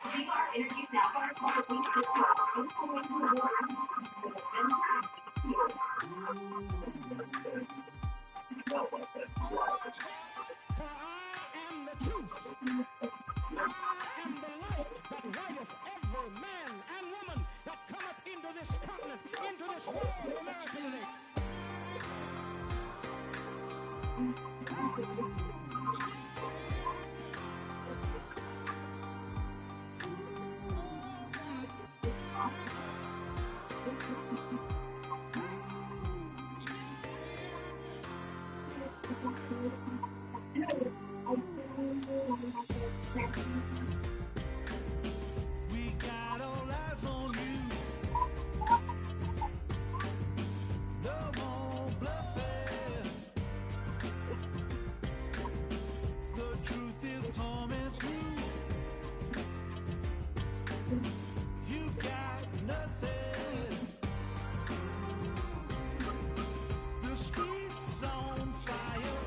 We are introduced now by our sponsor, Inspiration Award with a fantastic tequila. For I am the truth. I am the light that lighteth every man and woman that cometh into this continent, into this world of America today. We got all eyes on you. No more bluffing. The truth is coming through. You got nothing. The streets on fire.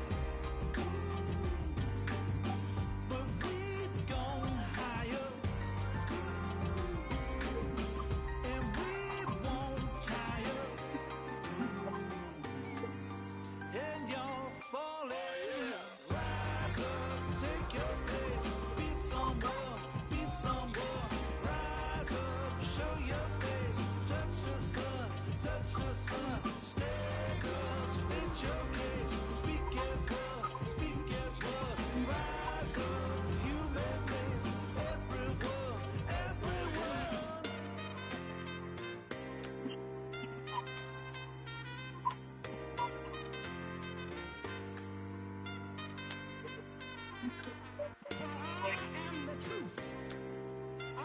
But we've gone higher. And we won't tire. And you're falling. Rise up, take your place. Be somewhere, rise up, show your face. Touch the sun, stand up, state your case. Speak as well, rise up, human race. Everyone. For I am the truth. I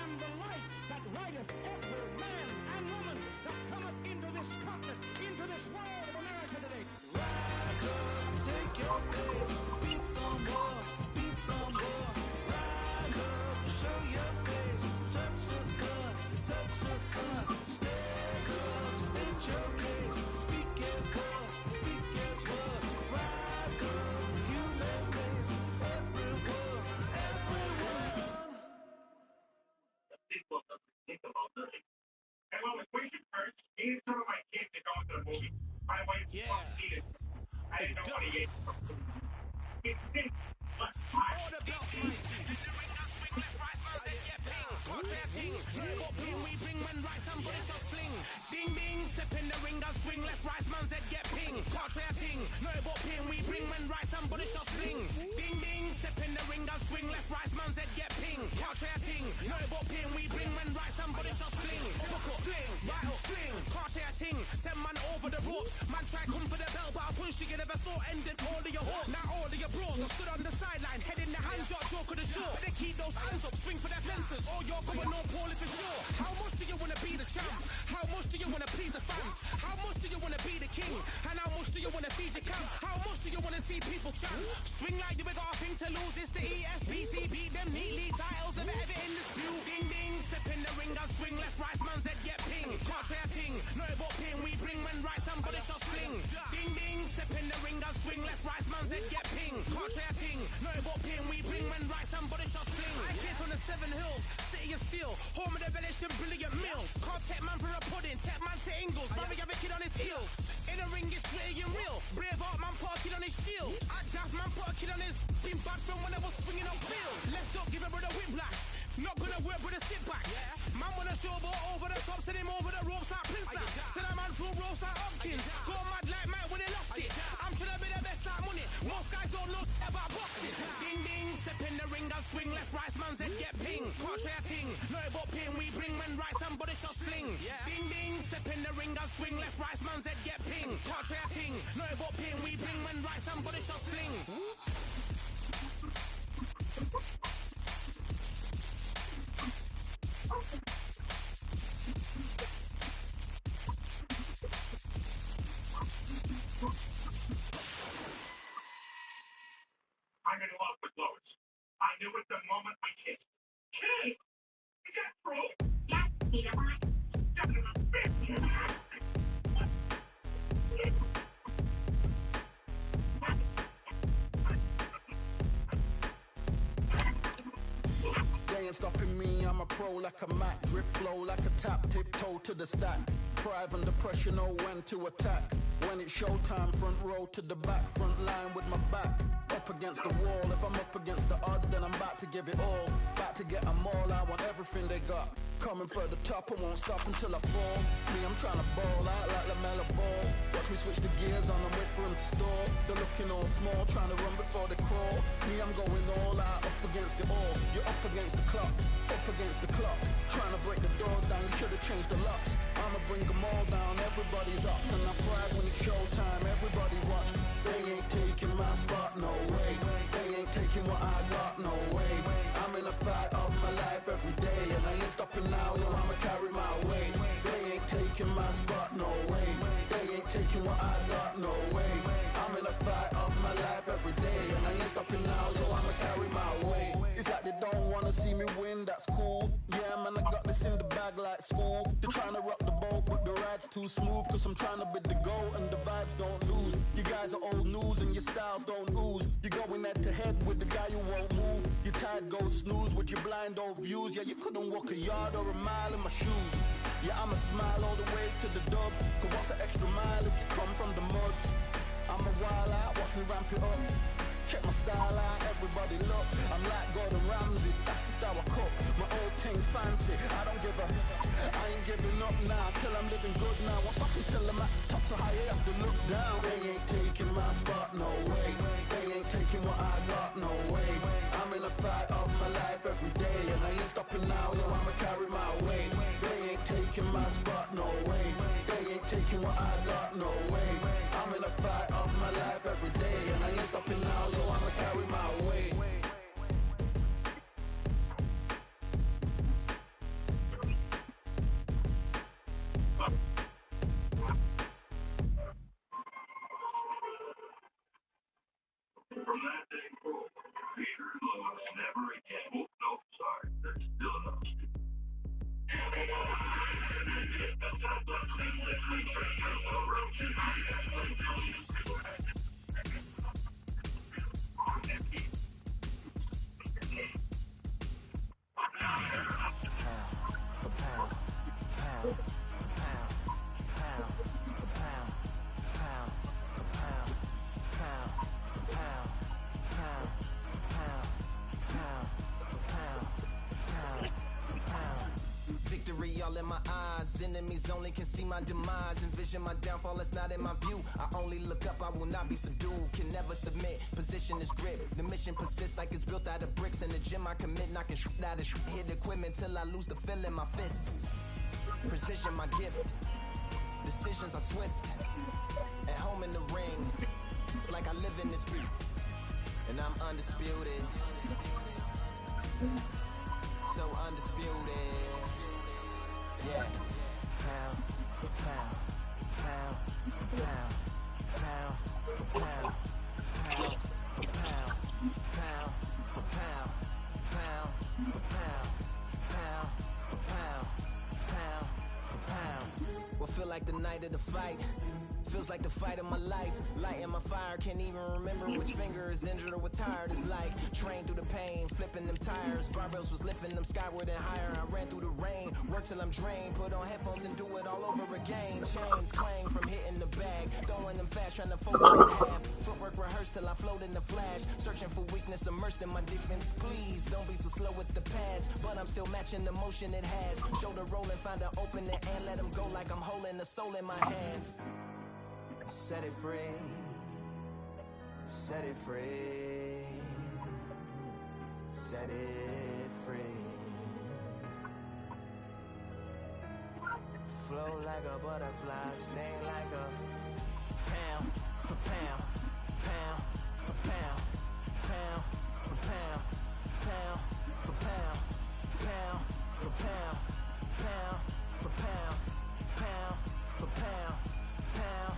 am the light that lighteth every man and woman that cometh into this continent, into this world of America today. Rise up, take your place. Be somewhere, rise up, show your face. Touch the sun, stand up, state your case. Speak as well, rise up, human race. Everyone. People doesn't think about nothing. And when we waited first, me and some of my kids are going to the movie. My wife needed. I didn't know what he ate. It's this. Let's try. Order bells, mighty. In the ring, I swing left, right, man's head get ping. Portrait ting. Robot ping, we bring when right, somebody shot fling. Ding ding, step in the ring, I swing left, right, man's head get ping. Portrait ting. Robot ping, we bring when right, somebody shot fling. Ding ding, step in the ring, I swing left, right, man's head get ping. Portrait ting. them man over the ropes. Man try come for the bell, but I punch you never saw ending all of your hopes. Now all of your bros are stood on the sideline, head in the hands, your choke of the shore. But they keep those hands up, swing for their fences, or you're going no poorly for sure. How much do you wanna be the champ? How much do you wanna please the fans? How much do you wanna be the king? And how much do you wanna feed your camp? How much do you wanna see people chant? Swing like you got a thing to lose. It's the ESPC, beat them neatly. Titles never ever in dispute. Ding ding, step in the ring and swing left, right, man's head get ping. Can't try a ting, no but ping. We bring when right, somebody shot fling. Ding ding, step in the ring and swing left, right, man's head get ping. Can't try a ting, no but ping. We bring when right, somebody shot fling. I came from the 7 Hills, city of steel, home of the village and brilliant mills. Can't take man for a pudding, take man to Ingles. Barry have a kid on his heels. In the ring, it's gritty and real. Braveheart man put a kid on his shield. At Daft man put a kid on his. Been bad from when I was swinging on field. Left up, give a brother whiplash. Not gonna work with a sit back. Man wanna showboat over the top, send him over the ropes like Prince Lash. Send a man through ropes like Hopkins. Go mad like Mike when he lost it. I'm trying to be the best like money. Most guys don't know about boxing. Ding ding, step in the ring and swing left, right, man's head get ping. Can't try a ting, no but ping. We bring when right, somebody shots fling. Ding ding, step in the ring and swing left, right, man's head get ping. Can't try a ting, no but ping. We bring when right, somebody shots fling. I'm in love with Lois. I knew it the moment we kissed. Kiss? Is that true? Yes, you know what? Son of a bitch! They ain't stopping me, I'm a pro like a Mac. Drip flow like a tap, tiptoe to the stack. Thrive under pressure, know when to attack. When it's showtime, front row to the back. Front line with my back up against the wall. If I'm up against the odds, then I'm about to give it all. About to get them all, I want everything they got. Coming for the top, I won't stop until I fall. Me, I'm trying to ball out like LaMelo Ball. Watch me switch the gears on and wait for them to stall. They're looking all small, trying to run before they crawl. Me, I'm going all out, up against it all. You're up against the clock, up against the clock. Trying to break the doors down, you should've changed the locks. I'ma bring them all down, everybody's up. And I pride when it's showtime, everybody watch. They ain't taking my spot, no way. They ain't taking what I got, no way. I'm in a fight of my life every day. And I ain't stopping now, yo, I'ma carry my weight. They ain't taking my spot, no way. They ain't taking what I got, no way. I'm in a fight of my life every day. And I ain't stopping now, yo, I'ma carry my weight. It's like they don't wanna see me win, that's cool. Yeah, man, I got this in the bag like school. They're trying to rock the boat, but the ride's too smooth. Cause I'm trying to bid the goal and the vibes don't lose. You guys are old news and your styles don't ooze. You're going head to head with the guy who won't move. Your tide goes snooze with your blind old views. Yeah, you couldn't walk a yard or a mile in my shoes. Yeah, I'ma smile all the way to the dubs. Cause what's an extra mile if you come from the muds? I'm a wild out, watch me ramp it up. Check my style out, everybody look. I'm like Gordon Ramsay, that's the style I cook. My old thing fancy, I don't give a. I ain't giving up now, till I'm living good now. Won't stop until I'm at the top, so high I have to look down. They ain't taking my spot, no way. They ain't taking what I got, no way. I'm in a fight of my life every day. And I ain't stopping now, yo, I'ma carry my weight. They ain't taking my spot, no way. They ain't taking what I got, no way. I'm in a fight of my life every day. And I ain't stopping now, yo, I'ma carry my weight. From that day forward, Peter and Lois never again. Oh, no, sorry, there's still enough. Victory all in my eyes, enemies only can see my demise. Envision my downfall, it's not in my view. I only look up, I will not be subdued. Can never submit, position is grip. The mission persists like it's built out of bricks. In the gym I commit, knocking shit out of shit. Hit equipment till I lose the feel in my fists. Precision my gift. Decisions are swift. At home in the ring, it's like I live in this beat, and I'm undisputed. So undisputed. Yeah. Pound for pound, pound for pound, pound for pound, pound for pound, pound for pound, pound for pound, pound for pound, pound for pound. What feel like the night of the fight? Feels like the fight of my life. Lighting my fire, can't even remember which finger is injured or what tired is like. Trained through the pain, flipping them tires. Barbells was lifting them skyward and higher. I ran through the rain, work till I'm drained. Put on headphones and do it all over again. Chains clang from hitting the bag. Throwing them fast, trying to fold it in half. Footwork rehearsed till I float in the flash. Searching for weakness, immersed in my defense. Please don't be too slow with the pads. But I'm still matching the motion it has. Shoulder rolling, find an opening and let them go like I'm holding the soul in my hands. Set it free, set it free, set it free. Flow like a butterfly, sting like a pound for pound, pound for pound, pound for pound, pound for pound, pound for pound, pound for pound, pound for pound, pound.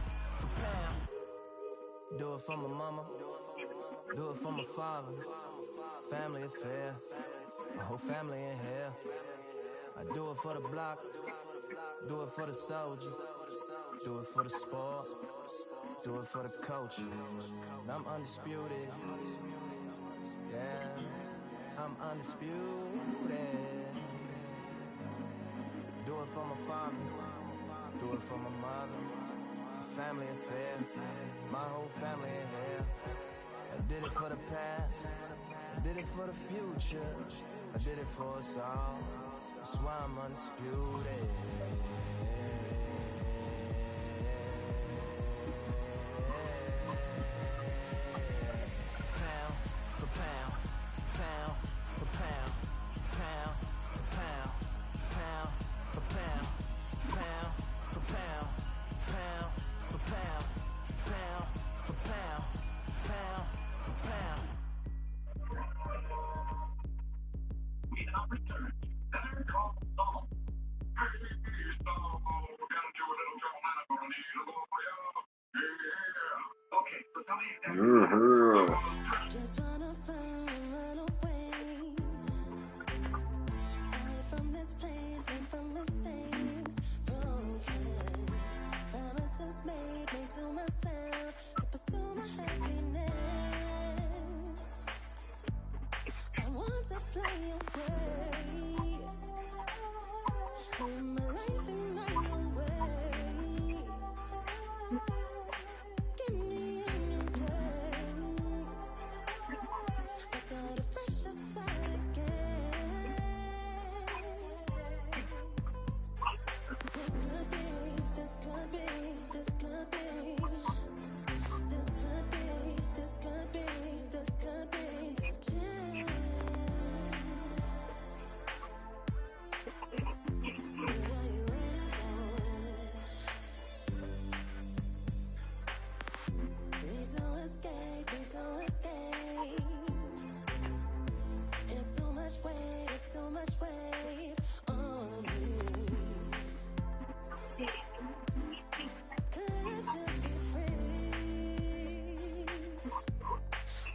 Do it for my mama, do it for my father. Family affair, my whole family in here. I do it for the block, do it for the soldiers, do it for the sport, do it for the culture. And I'm undisputed, yeah, I'm undisputed. Do it for my father, do it for my mother. It's a family affair, my whole family in here. I did it for the past, I did it for the future, I did it for us all. That's why I'm undisputed. Pound for pound, pound for pound, pound for pound, pound for pound, pound for pound. Pound for pound, pound for pound, pound for pound. We now return to Better Call Saul. Hey, Saul, gotta do a little Carolina for me. Yeah. Okay, so tell me exactly. Just wanna fly and run away. Away from this place, away from the things broken. Promises made to myself to pursue my happiness. I want to fly away. Live my life in my own way. Give me a new day. I start a fresh start again. This could be, this could be, this could be. This could be, this could be, this could be the chance. What are you waiting for? Need to escape, need to escape. It's too much weight, it's too much weight on me. Could I just be free?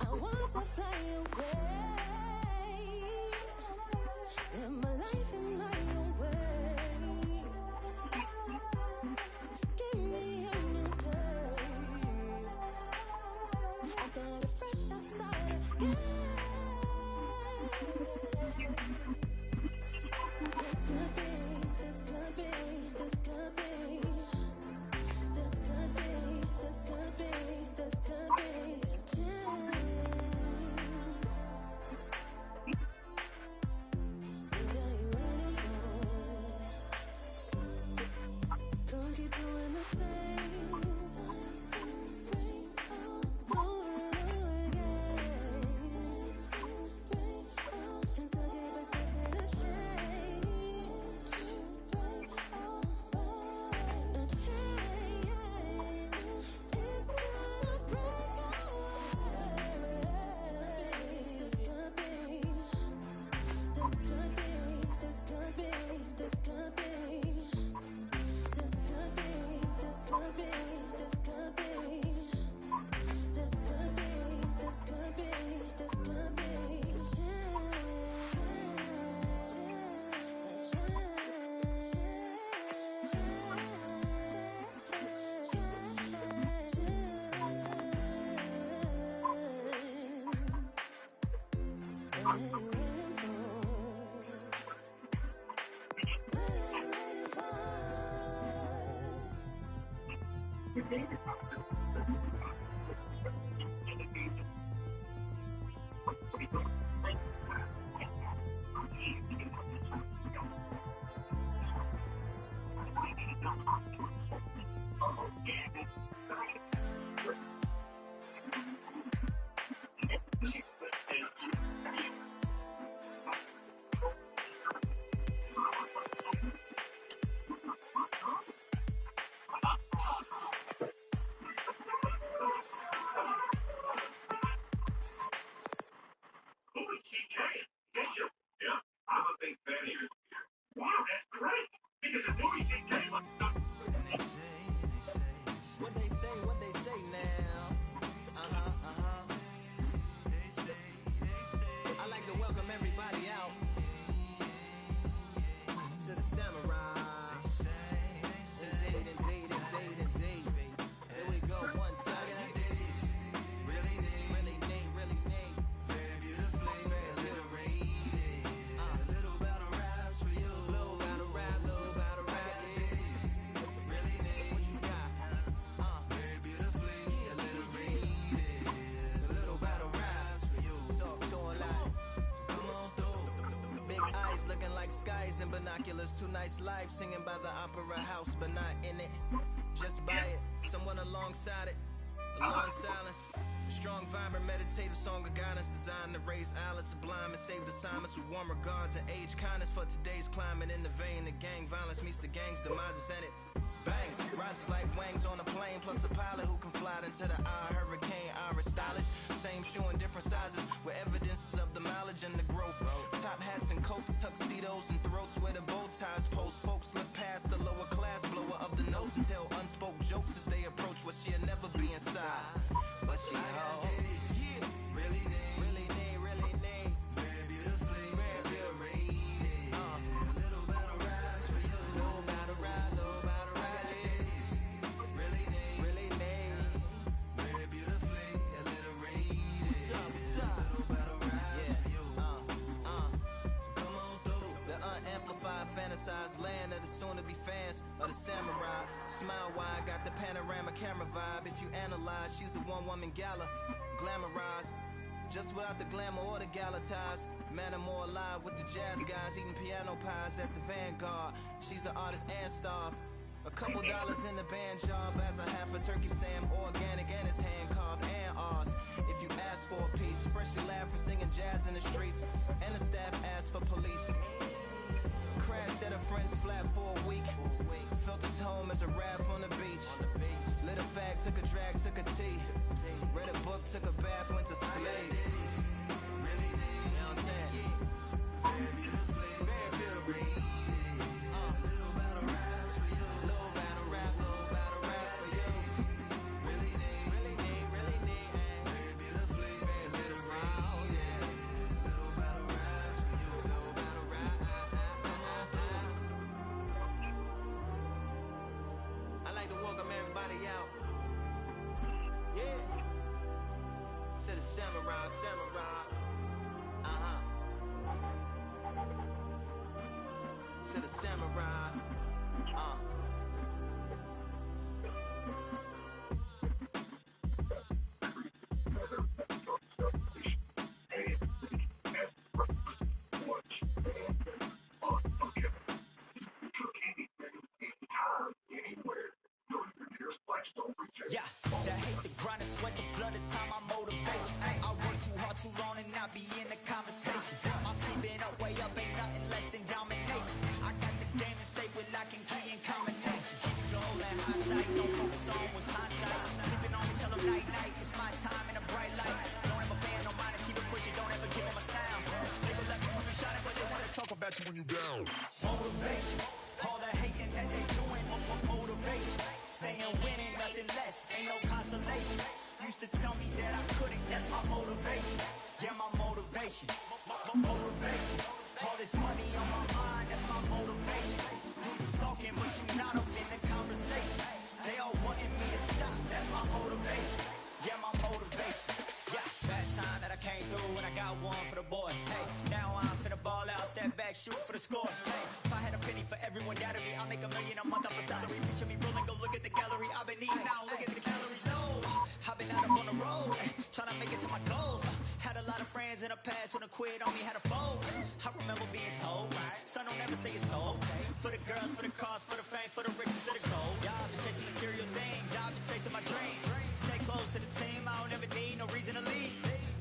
I want to fly away. Live my life in my own way. Give me a new day. I start a fresh, I start again. What they say now? I like to welcome everybody out to the Samurai. Indeed. Here we go, one second. Really neat. Very beautifully, very little rated. A little battle raps for you. Little battle rap. Really neat. What you got? Very beautifully, a little rated. A little battle raps for you. So a lot. So come on through. Big eyes looking like skies and binoculars. Two nights live singing by the opera house, but not in it. Just by it, someone alongside it. A long silence. A strong, vibrant, meditative song of guidance designed to raise eyelids sublime and save assignments with warm regards and age kindness for today's climate. In the vein, the gang violence meets the gang's demises and it bangs. Rises like wings on a plane, plus a pilot who can fly into the eye. Hurricane, Iris stylish. Same shoe in different sizes with evidences of the mileage and the growth. Top hats and coats, tuxedos and throats where the bow ties post. Folks look past the lower class blower of the notes and tell unspoke jokes as they approach what she'll never be inside. But she holds. Really neat. Very beautifully, very rated. A little battle raps for you. Little battle rap. Really neat. Very beautifully, a little rated. What's up? Little battle raps for you. So come on through. The unamplified, fantasized land of the soon-to-be fans of the samurai. Smile wide, got the panorama camera vibe. If you analyze, she's a one-woman gala, glamorized, just without the glamour or the gala ties. Man, I'm more alive with the jazz guys, eating piano pies at the Vanguard. She's an artist and staff. A couple dollars in the band job as a half a turkey Sam, organic and it's hand carved and ours. If you ask for a piece, freshly laugh for singing jazz in the streets, and the staff asked for police. Crashed at a friend's flat for a week. Felt his home as a raft on the beach. Lit a fag, took a drag, took a tea. Read a book, took a bath, went to sleep. Really neat, you know what I'm saying? Very beautifully, very beautifully. Little battle raps for you. Little battle rap for you. Really neat. Very beautifully, very little rated. Little battle raps for you. Little battle rap. I like to welcome everybody out. Yeah. To the samurai. To the samurai. Yeah, that hate the grind and sweat the blood, the time my motivation. I work too hard too long and not be in the conversation. My team been up, way up, ain't nothing less than domination. I got the game and say with lock and key and combination. Keep it goal and high sight, don't focus on what's hindsight. Sleeping on me, tell them night night, it's my time in a bright light. Don't ever band no mind and keep it pushing, don't ever give them a sound. They gon' let me when you shining, but they wanna talk about you when you down. Motivation, all that hating that they doing, motivation. Staying winning, nothing less, ain't no consolation. Used to tell me that I couldn't, that's my motivation. Yeah, my motivation, motivation. All this money on my mind, that's my motivation. You talking, but you not up in the conversation. They all wanting me to stop, that's my motivation. Yeah, my motivation. Yeah, bad time that I came through and I got one for the boy. Hey, now I'm finna ball out, step back, shoot for the score. Hey, if I had a penny for everyone doubted me. I make $1 million a month off a salary. Picture me rolling, go look at the gallery. I've been eating now, look at the calories. No, I've been out up on the road, trying to make it to my goals. Had a lot of friends in the past when I quit on me, had a fold. I remember being told, son, don't ever say it's sold. For the girls, for the cars, for the fame, for the riches, for the gold. Yeah, I've been chasing material things, I've been chasing my dreams. Stay close to the team, I don't ever need no reason to leave.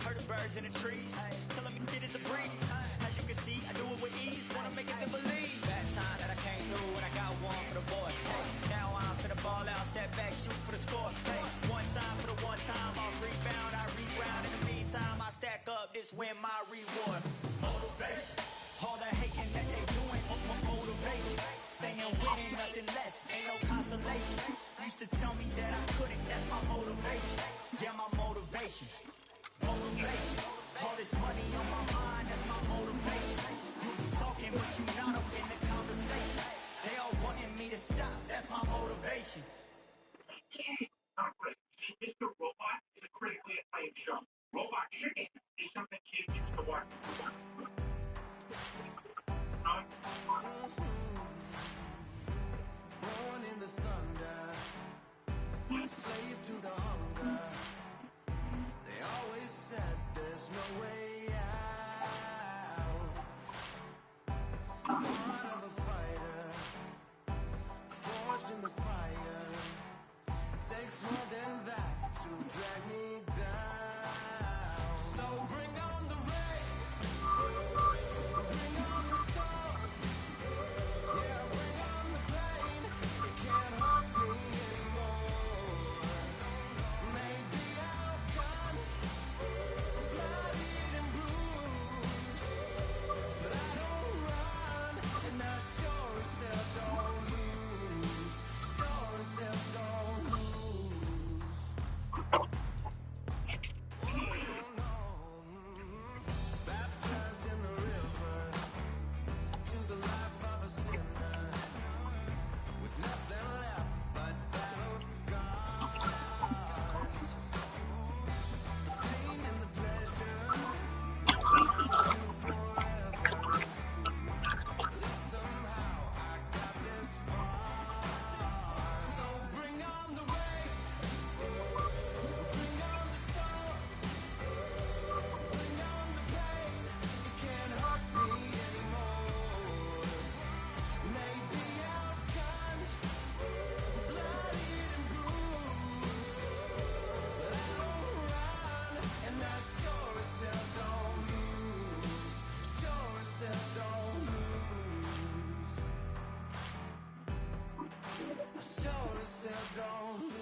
Heard the birds in the trees, telling me it is a breeze. As you can see, I do it with ease, wanna make it to believe. Bad time that I came through and I got one for the boy. Hey, now I'm finna ball out, step back, shoot for the score. Hey, one time for the one time, off rebound, I reground. In the meantime, I stack up, this win my reward. Motivation, all the hating that they doing, motivation. Staying winning, nothing less, ain't no consolation. Used to tell me that I couldn't, that's my motivation. Yeah, my motivation. Motivation, all this money on my mind, that's my motivation. You be talking, but you not up in the conversation. They all wanting me to stop, that's my motivation. Mr. Robot is a critically acclaimed show. Robot Chicken is something kids used to watch. Born in the thunder, slave to the hunger. They always said there's no way out. Heart of a fighter, forged in the fire. Takes more than that to drag me down. So bring on the rain, bring on the storm. Yeah, bring on the pain. It can't hurt me anymore. Maybe I'll guns, bloodied and bruised, but I don't run, and I sure as hell don't lose. Sure as hell don't lose. Baptized in the river, to the life of a sinner, with nothing left but battle scars. The pain and the pleasure comes to forever. At least somehow I got this far. So bring on the rain, bring on the storm, bring on the pain. It can't hurt me anymore. Maybe I'll guns, bloodied and bruised, but I don't run, and I sure as hell don't lose. Sure as hell don't lose. I sure as hell don't lose.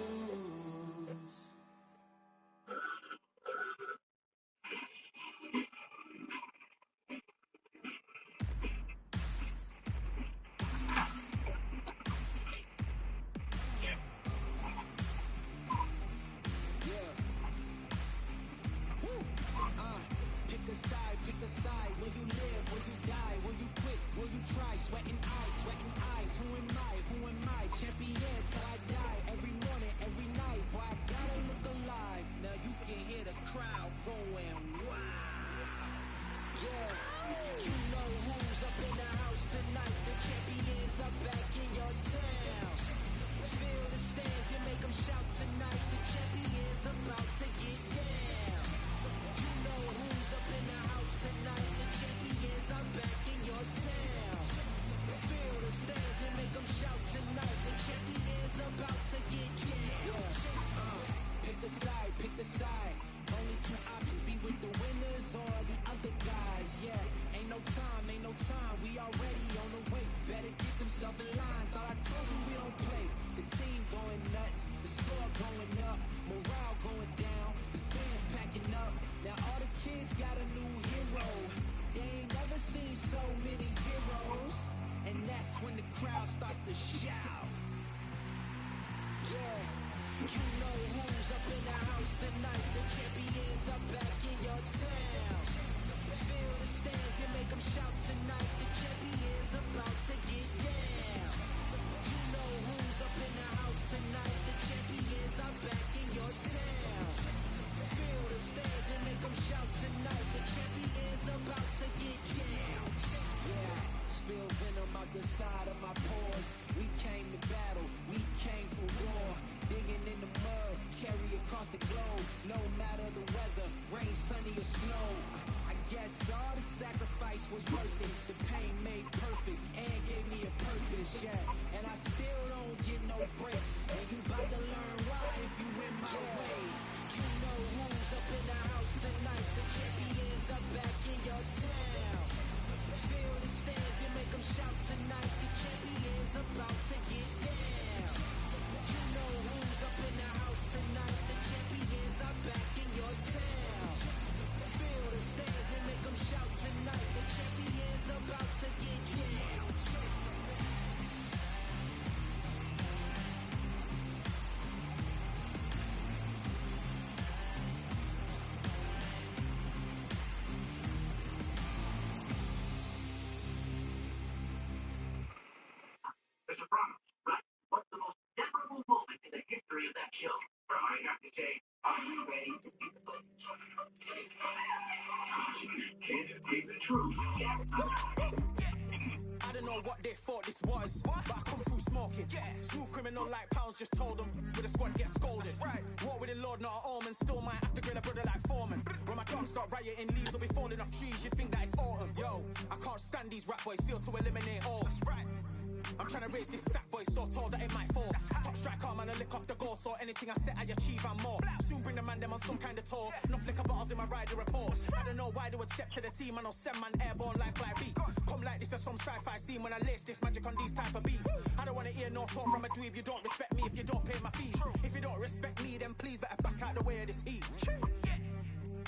Pick a side, where you live, where you die, where you quit, where you try, sweating eyes, who am I, champion till I die, every morning, every night, boy, I gotta look alive, now you can hear the crowd going, wow, yeah, you know who's up in the house tonight, the champions are back in your town, feel the stands, you make them shout tonight, the champions about to get down. You know who's up in the house tonight. The champions are back in your town. Feel the stands and make them shout tonight. The champions about to get down. Pick a side. Only two options, be with the winners or the other guys. Yeah, ain't no time. We already on the way. Better get themselves in line. Thought I told you we don't play. The team going nuts. The score going up. Morale going down. The fans packing up. Now all the kids got a new hero. They ain't never seen so many zeros. And that's when the crowd starts to shout. Yeah, you know who's up in the house tonight. The champions are back in your town. Feel the stands and make them shout tonight. The champions about to get down. You know who's up in the house tonight. The champions are back in was worth it. The pain made perfect and gave me a purpose, yeah. And I still don't get no breaks. And you about to learn why if you in my way. You know who's up in the house tonight. The champions are back in your town. Feel the stands and make them shout tonight. The champions about to get down. You know who's up in the house tonight. The champions are back in your town. Feel the stands and make them shout tonight. The champions about to get down. Mr. Promise, right? What's the most memorable moment in the history of that show? Well, I have to say, are you ready to see the footage? Can't escape the truth. I don't know what they thought this was, but I come through smoking. Smooth criminal like pounds, just told them with a squad get scolded. War with the Lord, not an omen. Still might have to grill a brother like Foreman. When my dogs start rioting, leaves will be falling off trees. You'd think that it's autumn. Yo, I can't stand these rap boys, feel to eliminate all. I'm trying to raise this stack, boy, so tall that it might fall. Top striker, man, I lick off the goal, so anything I set, I achieve and more. Soon bring the man them on some kind of tour. No flicker bars in my rider report. I don't know why they would step to the team, I know send man airborne like beat. Come like this as some sci-fi scene when I lace this magic on these type of beats. I don't wanna hear no talk from a dweeb. You don't respect me if you don't pay my fees. If you don't respect me, then please better back out the way of this heat.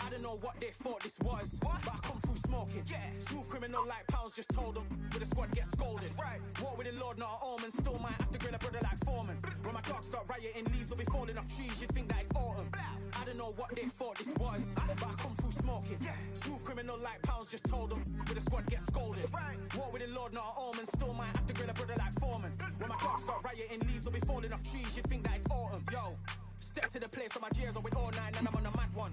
I don't know what they thought this was, but I come through smoking. Smooth criminal like pounds, just told them with a squad get scolded. War with the Lord, not an omen. Still might have to grill a brother like Foreman. When my dogs start rioting, leaves will be falling off trees. You'd think that it's autumn. I don't know what they thought this was, but I come through smoking. Smooth criminal like pounds, just told them with a squad get scolded. War with the Lord, not an omen. Still might have to grill a brother like Foreman. When my dogs start rioting, leaves will be falling off trees. You'd think that it's autumn. Yo. Step to the place where my J's are with all nine and I'm on a mad one.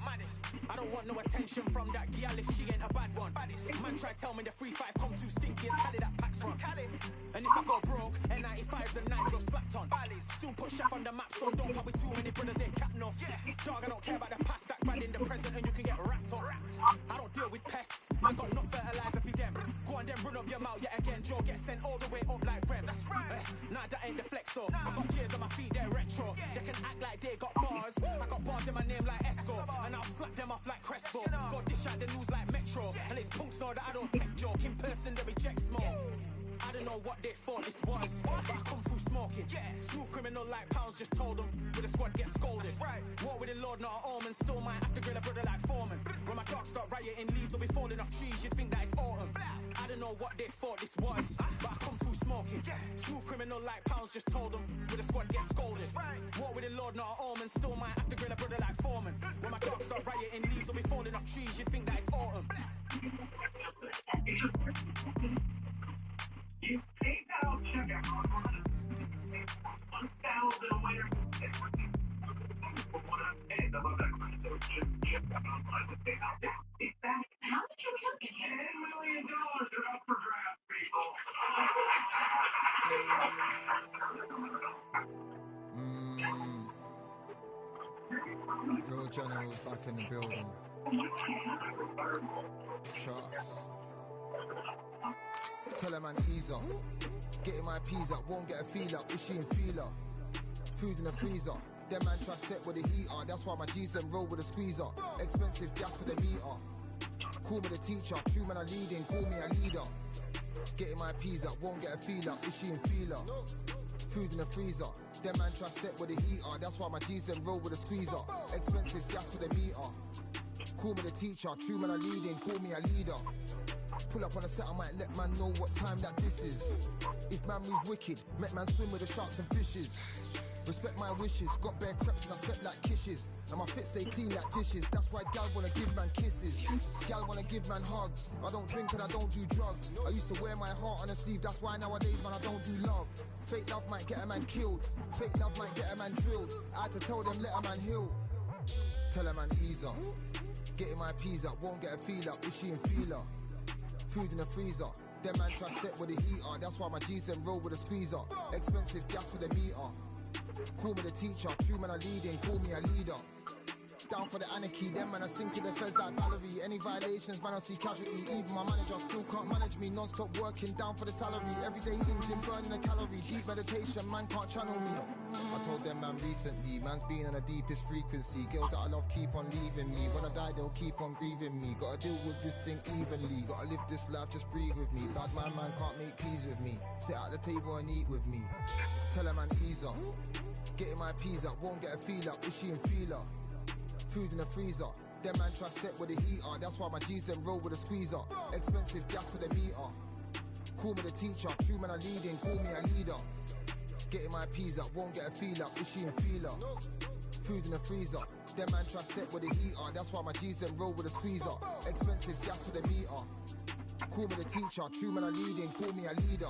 I don't want no attention from that gal if she ain't a bad one. Man try to tell me the 3-5 come too stinky as Cali that packs from. And if I go broke, N95's a nitro slapped on. Soon put chef on the map, so don't pop with too many brothers, they cap enough. Dog, I don't care about the past, that bad in the present and you can get wrapped up. I don't deal with pests, I got no fertilizer for them. Go on then run up your mouth yet again, Joe get sent all the way up like Rem. Nah, that ain't the flexo. I got J's on my feet, they're retro. They can act like they got bars. I got bars in my name like Esco, and I'll slap them off like Crespo. Got dish out the news like Metro, and it's punks know that I don't take joke. In person they reject smoke. I don't know what they thought this was, but I come through smoking. Smooth criminal like pounds, just told them with a squad get scolded. War with the Lord, not an omen. Still might have to grill a brother like Foreman. When my dogs start rioting, leaves will be falling off trees. You'd think that it's autumn. I don't know what they thought this was, but I come through smoking. Smooth criminal like pounds, just told them with a squad get scolded. War with the Lord, not an omen. Still might have to grill a brother like Foreman. When my dogs start rioting, leaves will be falling off trees. You'd think that it's autumn. You take out check out 1,000 winners. For what I'm saying about that question, check out online with they out there. In fact, how much are we looking at? $10 million are up for grabs, people. Real generals back in the building. Trust. Tell a man ease up. Getting my peas up, won't get a feel up. Is she in feeler? Food in the freezer. Them man try step with the heater. That's why my G's them roll with a squeezer. Expensive gas for the meter. Call me the teacher. True man I leading, call me a leader. Getting my peas up, won't get a feel up. Is she in feeler? Food in the freezer. Them man try step with the heater. That's why my G's them roll with a squeezer. Expensive gas for the meter. Call me the teacher. True man I leading, call me a leader. Pull up on a set, I might let man know what time that this is. If man move wicked, make man swim with the sharks and fishes. Respect my wishes, got bare creps and I step like kisses. And my fit stay clean like dishes, that's why gal wanna give man kisses. Gal wanna give man hugs, I don't drink and I don't do drugs. I used to wear my heart on a sleeve, that's why nowadays man I don't do love. Fake love might get a man killed, fake love might get a man drilled. I had to tell them let a man heal. Tell a man ease up, getting my peas up, won't get a feel up, is she in feeler? Food in the freezer. Them man try step with the heater. That's why my G's them roll with a squeezer. Expensive gas for the meter. Call me the teacher. True man I leading, call me a leader. down for the anarchy. Then man, I sing to the feds like Valerie. Any violations, man, I see casualty. Even my manager still can't manage me. Non-stop working down for the salary. Every day eating, gym, burning a calorie. Deep meditation, man can't channel me. I told them man recently, man's been on the deepest frequency. Girls that I love keep on leaving me. When I die, they'll keep on grieving me. Gotta deal with this thing evenly. Gotta live this life, just breathe with me. Bad man can't make peas with me. Sit at the table and eat with me. Tell a man ease up. Getting my peas up, won't get a feel up. Is she in feeler? Food in the freezer. Them man try step with the heater. That's why my G's them roll with a squeezer. Expensive gas for the meter. Call me the teacher. True man I leading, call me a leader. Getting my peas up, won't get a feel up. Is she in feeler? Food in the freezer. Them man try step with the heater. That's why my G's them roll with a squeezer. Expensive gas for the meter. Call me the teacher. True man I leading, call me a leader.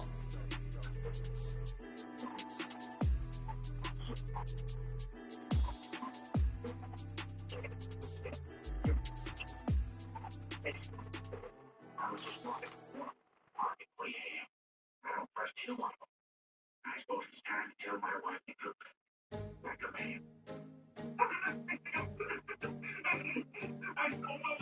I was just walking market 3 a.m. I don't first hit one. I suppose it's time to tell my wife the truth. Like a man. I stole my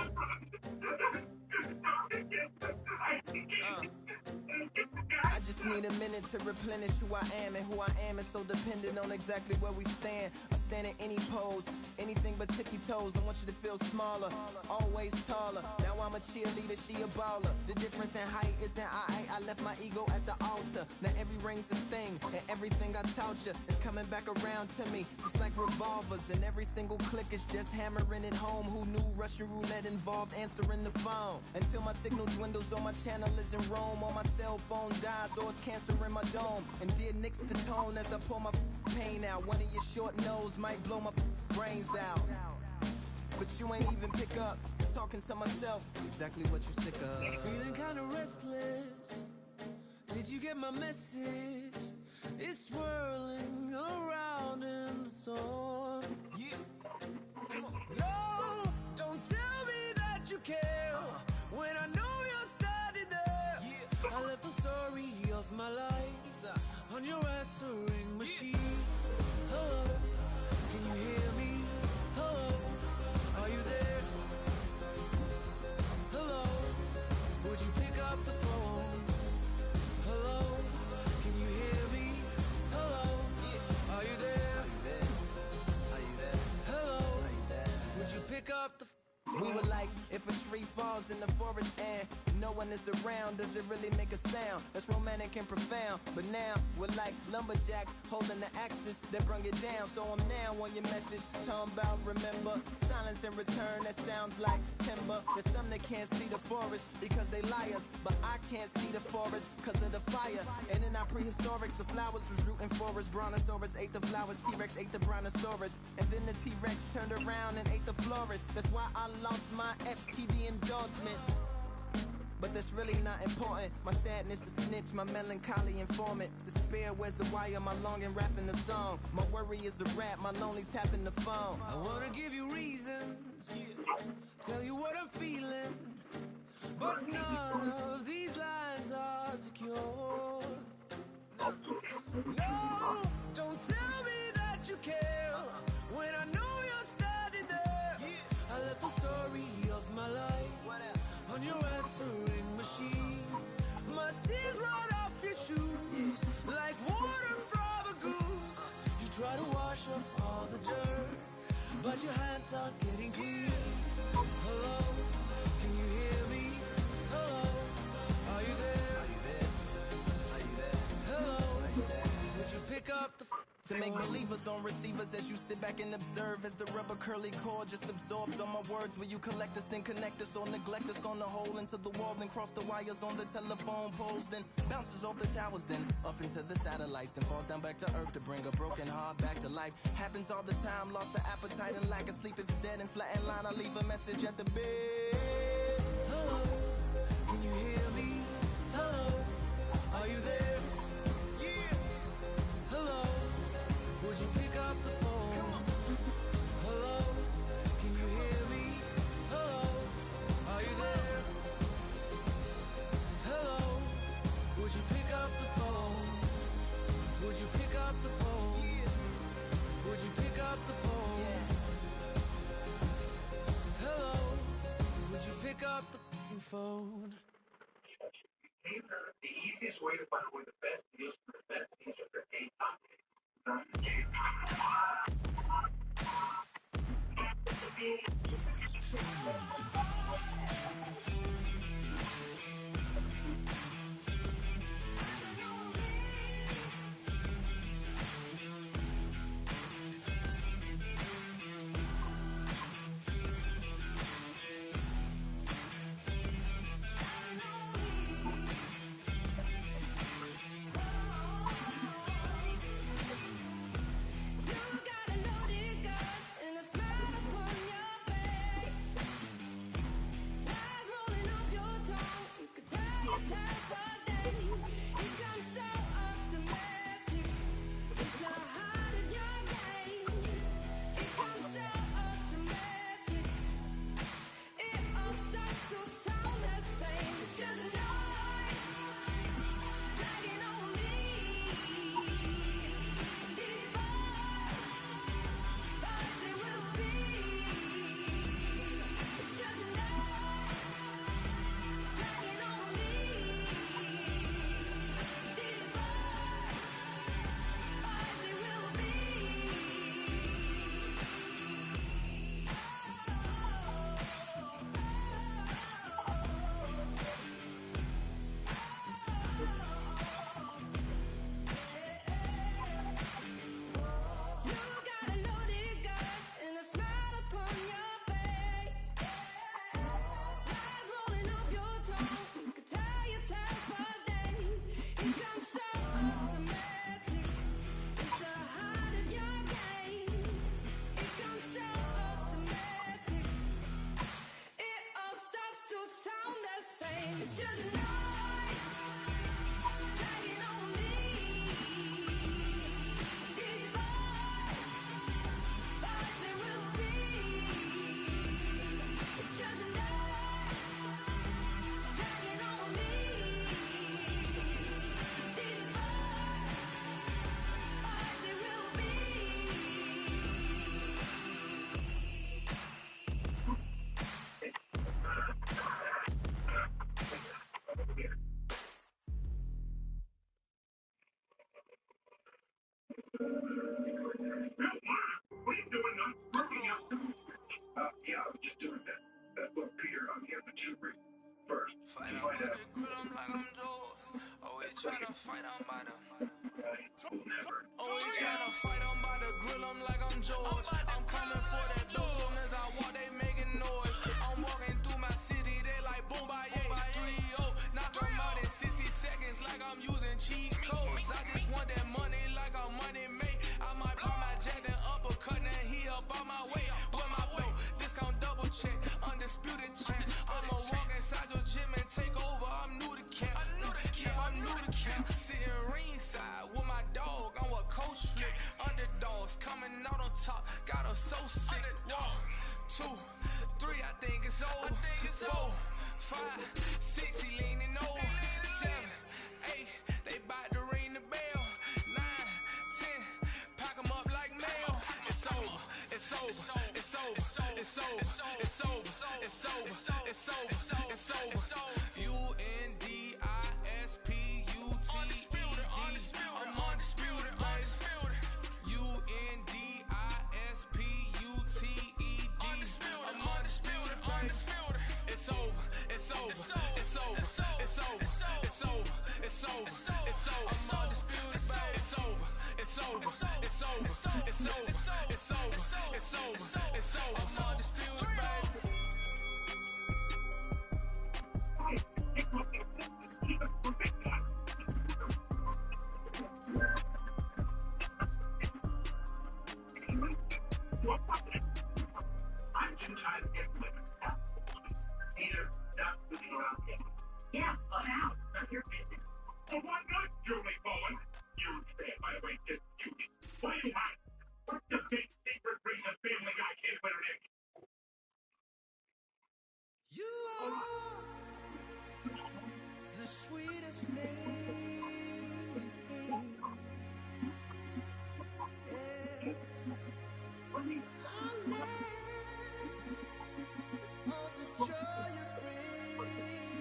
I just need a minute to replenish who I am, and who I am is so dependent on exactly where we stand. I stand in any pose, anything but tippy toes. I want you to feel smaller, always taller. Now I'm a cheerleader, she a baller. The difference in height isn't I left my ego at the altar. Now every ring's a thing, and everything I taught you is coming back around to me, just like revolvers. And every single click is just hammering it home. Who knew Russian roulette involved answering the phone? Until my signal dwindles or my channel is in Rome, or my cell phone dies, or it's cancer in my dome. And dear nix the tone as I pull my pain out. One of your short nose might blow my brains out, but you ain't even pick up. Talking to myself, exactly what you sick of. Feeling kinda restless. Did you get my message? It's swirling around in the storm. Yeah. No, don't tell me that you care when I know you're standing there. Yeah. I left the story of my life on your answering machine. Hello, can you hear me? Hello, are you there? Hello, would you pick up the phone? Hello, can you hear me? Hello, are you there? Are you there? Hello, would you pick up the phone? We were like, if a tree falls in the forest and no one is around, does it really make a sound? That's romantic and profound. But now, we're like lumberjacks holding the axes that bring it down. So I'm now on your message, talking about remember. Silence in return, that sounds like timber. There's some that can't see the forest because they liars, but I can't see the forest because of the fire. And in our prehistorics, the flowers was rooting for us. Brontosaurus ate the flowers, T-Rex ate the Brontosaurus. And then the T-Rex turned around and ate the florist. That's why I lost my FTD endorsement. But that's really not important. My sadness is snitch, my melancholy informant. Despair wears the wire, my longing rapping the song. My worry is a rap, my lonely tapping the phone. I wanna give you reasons, tell you what I'm feeling, but none of these lines are secure. No, don't tell me that you care when I know you're standing there. I left the story of my life on your answering machine. My tears run off your shoes like water from a goose. You try to wash off all the dirt, but your hands aren't getting clean. Hello, can you hear me? Hello, are you there? Are you there? Are you there? Hello, would you pick up the to make believers on receivers as you sit back and observe as the rubber curly cord just absorbs all my words. Will you collect us, then connect us, or neglect us on the hole into the wall, then cross the wires on the telephone poles, then bounces off the towers, then up into the satellites, then falls down back to earth to bring a broken heart back to life. Happens all the time, lost the appetite and lack of sleep. If it's dead and flat in line, I leave a message at the bed. Hello, can you hear me? Hello, are you there? Hello, would you pick up the phone? Hello, can you hear me? Hello, are you there? Hello, would you pick up the phone? Would you pick up the phone? Would you pick up the phone? phone. The easiest way to find out where the best deals for the best seats are for 8 Yeah, I was just doing that. Look, Peter, I'm here for 2 reasons. First, Fight on with the grill, I'm like I'm Joe. Always tryna fight on by the. Always tryna fight on by the grill, I'm like I'm George. I'm coming for that dough, soon as I walk, they making noise. I'm walking through my city, they like boom, by 3-0. Knock 'em out in 60 seconds, like I'm using cheat codes. I just want that money, like I'm money made. I might buy my jack and uppercut, and he up on my way. With my flow, discount double check, undisputed champ. I'ma walk inside your gym and take over. I'm new to camp. Yeah, I'm new to camp. Sitting ringside with my dog. I'm what coach flick. Underdogs coming out on top. Got 'em so sick. 1, 2, 3, I think it's over. 4, 5, 6, he leaning over. 7, 8, they bout to ring the bell. 9, 10, pack 'em up like mail. It's over. It's over. It's over. It's over. It's over. It's over. It's over. It's over. It's over. UNDISPUTED. I'm undisputed. It's over. It's over. It's over. It's over. It's over. It's over. It's over. I'm undisputed, babe. It's over. It's over. It's over. It's over. It's over. It's over. It's over. I'm undisputed, babe. I'm too tired of getting women. Peter, stop moving around him. Yeah, I'm out. None of your business. Oh, why not, Julie Bowen? You stand by the way, just you. Why you hide? What's the big secret reason Family Guy can't win an Emmy? You are the sweetest thing. Yeah. I live on the joy you bring.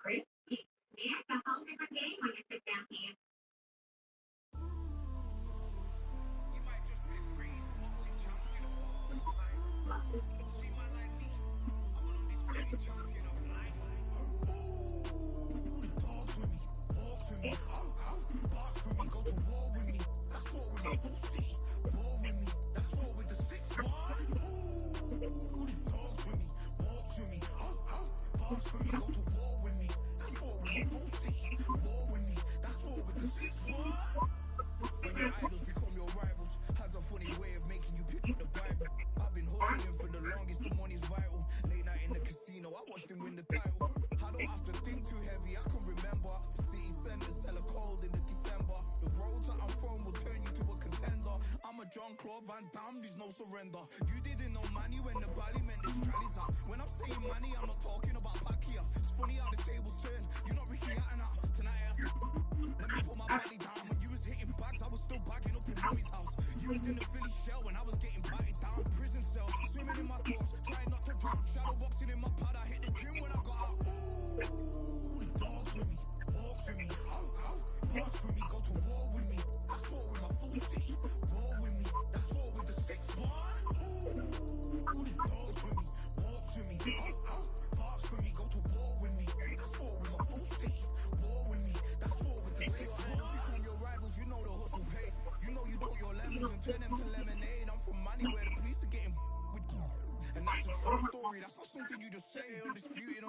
Great. It's a whole different game when you sit down here. When your idols become your rivals, has a funny way of making you pick up the Bible. I've been hustling for the longest, the money's vital. Late night in the casino, I watched him win the title. I don't have to think too heavy, I can remember. The city centers hella cold in the December. The roads that I'm from will turn you to a contender. I'm a Jean-Claude Van Damme, there's no surrender. You didn't know money when the bally meant the strallies up. When I'm saying money, I'm not talking about Pacquiao. It's funny how the tables turn, you're not Ricky Hatton. Tonight I have to let me put my body down. When you was hitting bags, I was still bagging up in mommy's house. You was in the Philly shell when I was getting batted down. Prison cell, swimming in my thoughts, trying not to drown. Shadow boxing in my pad, I hit the gym when I got out. Ooh, the dogs with me, walks with me, barks with me, go to war with me. That's war with my full city, war with me. That's war with the 6-1. Ooh, the dogs with me, walks with me, barks with me, go to war with me. That's war with my full city, war with me. That's war with the 6-1. Become your rivals, you know the hustle pay. You know you don't your lemons and turn them to lemonade. I'm from money where the police are getting with. And that's a true story, that's not something you just say. Undisputed,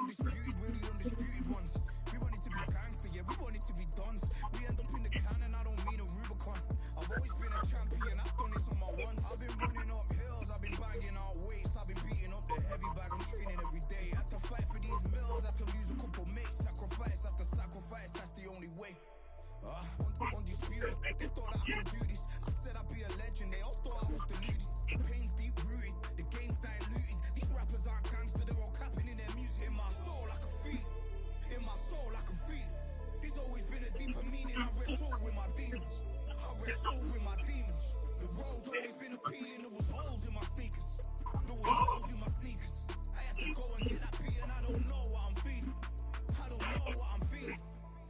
we're the undisputed ones. We want it to be gangster, yeah, we want it to be dons. We end up in the can and I don't mean a Rubicon. I've always been a champion, I've done this on my ones. I've been running up hills, I've been banging out weights. I've been beating up the heavy bag, I'm training every day. Had to fight for these mills, had to lose a couple mates. Sacrifice after sacrifice, that's the only way. Undisputed, they thought I could do this. I said I'd be a legend, they all thought I was deluded. The pain's deep rooted, the game's diluted. These rappers aren't gangster, they're all capping in their music. In my soul I can feel it, in my soul I can feel it. There's always been a deeper meaning, I wrestle with my demons. I wrestle with my demons. The road's always been appealing, there was holes in my sneakers. There was holes in my sneakers. I had to go and get that beat and I don't know what I'm feeling. I don't know what I'm feeling.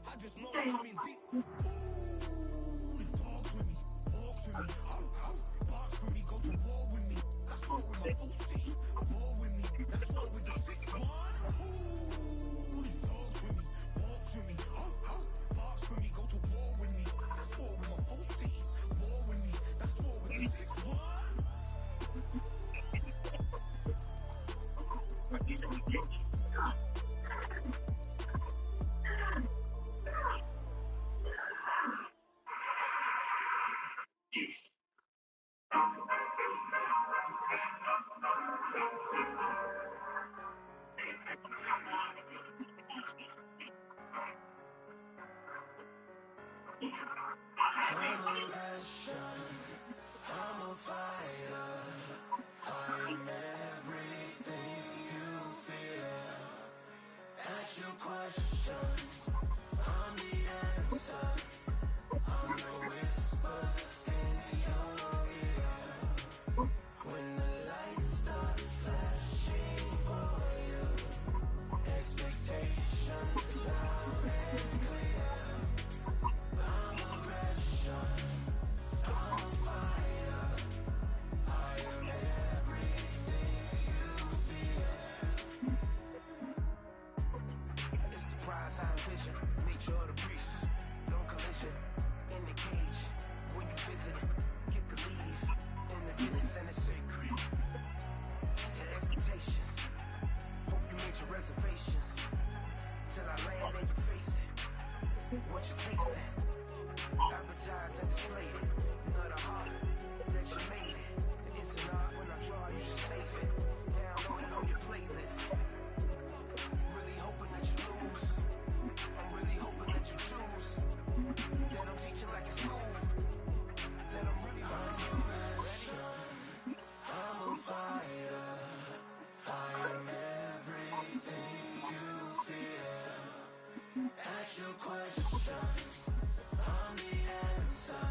I just know that I'm in deep. Ooh, the dogs with me, walks with me, barks with me, go to war with me. That's war with my full city, war with me. That's war with the 6-1. Ooh, the dogs with me, walks with me, barks with me, go to war with me. That's war with my full city, war with me. That's war with the 6-1. I'm a passion, I'm a fighter. I am everything you fear. Ask your questions, I'm the answer. I'm the whispers in your ear. When the lights start flashing for you, expectations loud and clear. I'm aggression, I'm a fighter. I am everything you energize and display it. You know the heart that you made it. And it's an art when I draw, you should save it. Download it on your playlist. Really hoping that you lose. I'm really hoping that you choose. That I'm teaching like it's school. That I'm really about to use. Ready? I'm a fighter. I am everything you fear. Ask your questions. I'm the answer.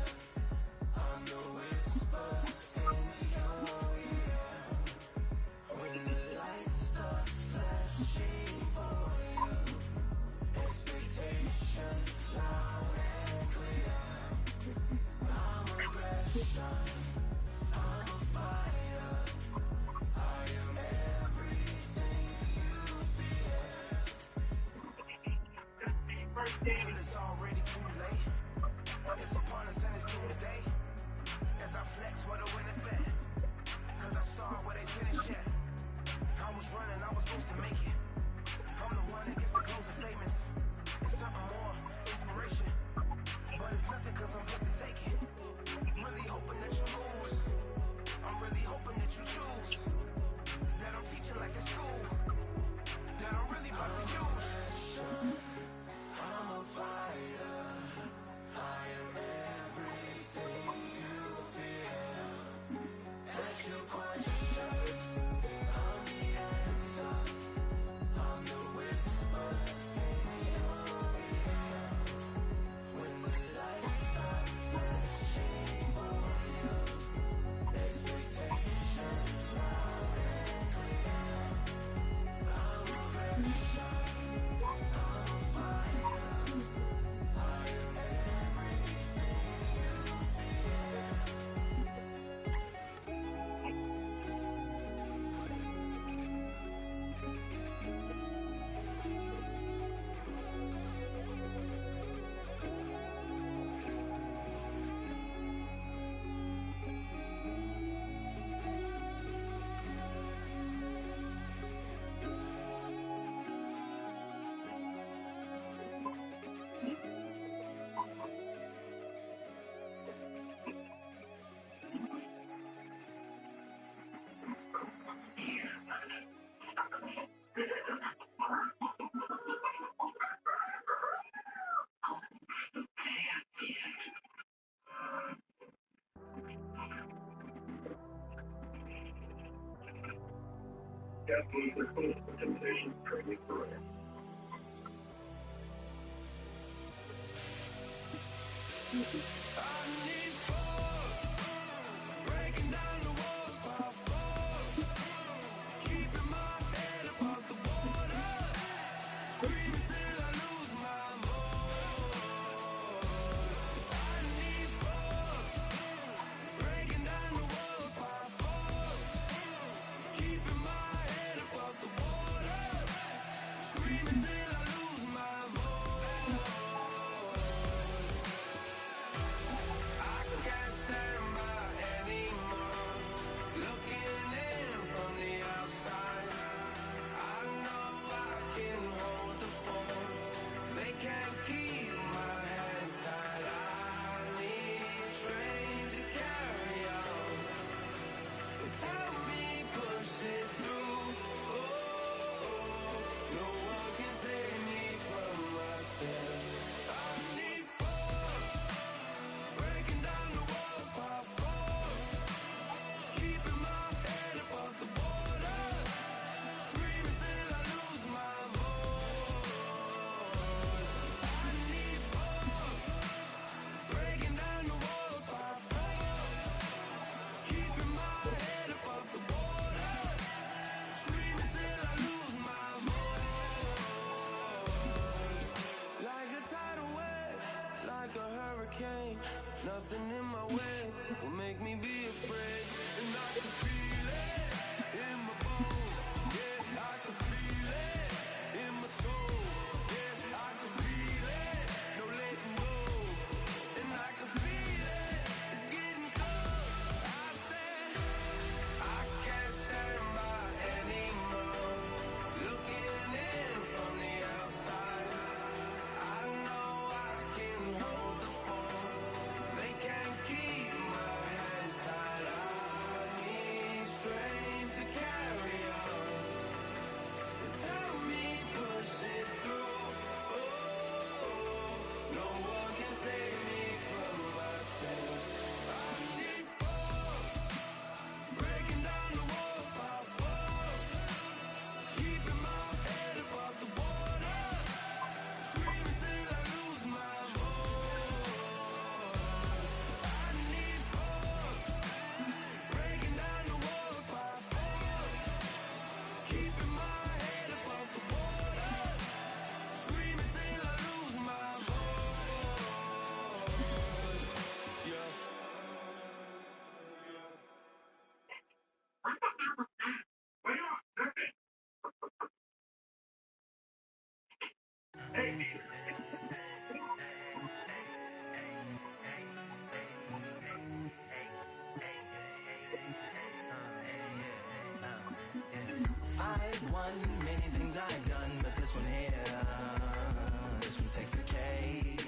I'm the whispers in your ear. When the lights start flashing for you, expectations loud and clear. I'm aggression. I'm a fighter. I am everything you fear. Till it's already too late. It's upon us and it's doomsday. As I flex where the winner said. Cause I start where they finish yet. I was running, I was supposed to make it. I'm the one that gets the closing statements. It's something more, inspiration. But it's nothing cause I'm good to take it. Really hoping that you lose. I'm really hoping that you choose. That I'm teaching like it's school. That I'm really about to use. I'm a fighter. I am everything you fear. Ask your questions. I'm the answer. I'm the whispers in your ear. When the lights start flashing for you, expectations loud and clear. I'm aggression. I'm a fighter. I am everything you fear. That's Lisa Cole for Temptation Training Career. Breaking down the walls by force. Keeping my head above the water. Screaming till I lose my voice. I need force. Breaking down the walls by force. Keeping my head above the water. Screaming till I lose my voice. I can't stand by anymore. Looking in from the outside, I know I can hold the fort. They can't keep my hands tied. I need strength to carry on. Help me push it through. Oh, no one can save me from myself. I need force. Breaking down the walls by force. Keeping my head above the water. Screaming till I lose my voice. I need force. Breaking down the walls by force. Keeping my head above the water. Screaming till I lose my voice. Like a tidal wave, like a hurricane. Nothing in my way will make me be afraid. And I can feel it in my bones. Yeah, I can feel it in my soul. Yeah, I can feel it, no letting go. And I can feel it, it's getting close. I said I can't stand by anymore. Looking in from the outside, I know I can hold the phone. I've won many things I've done, but this one here, this one takes the cake.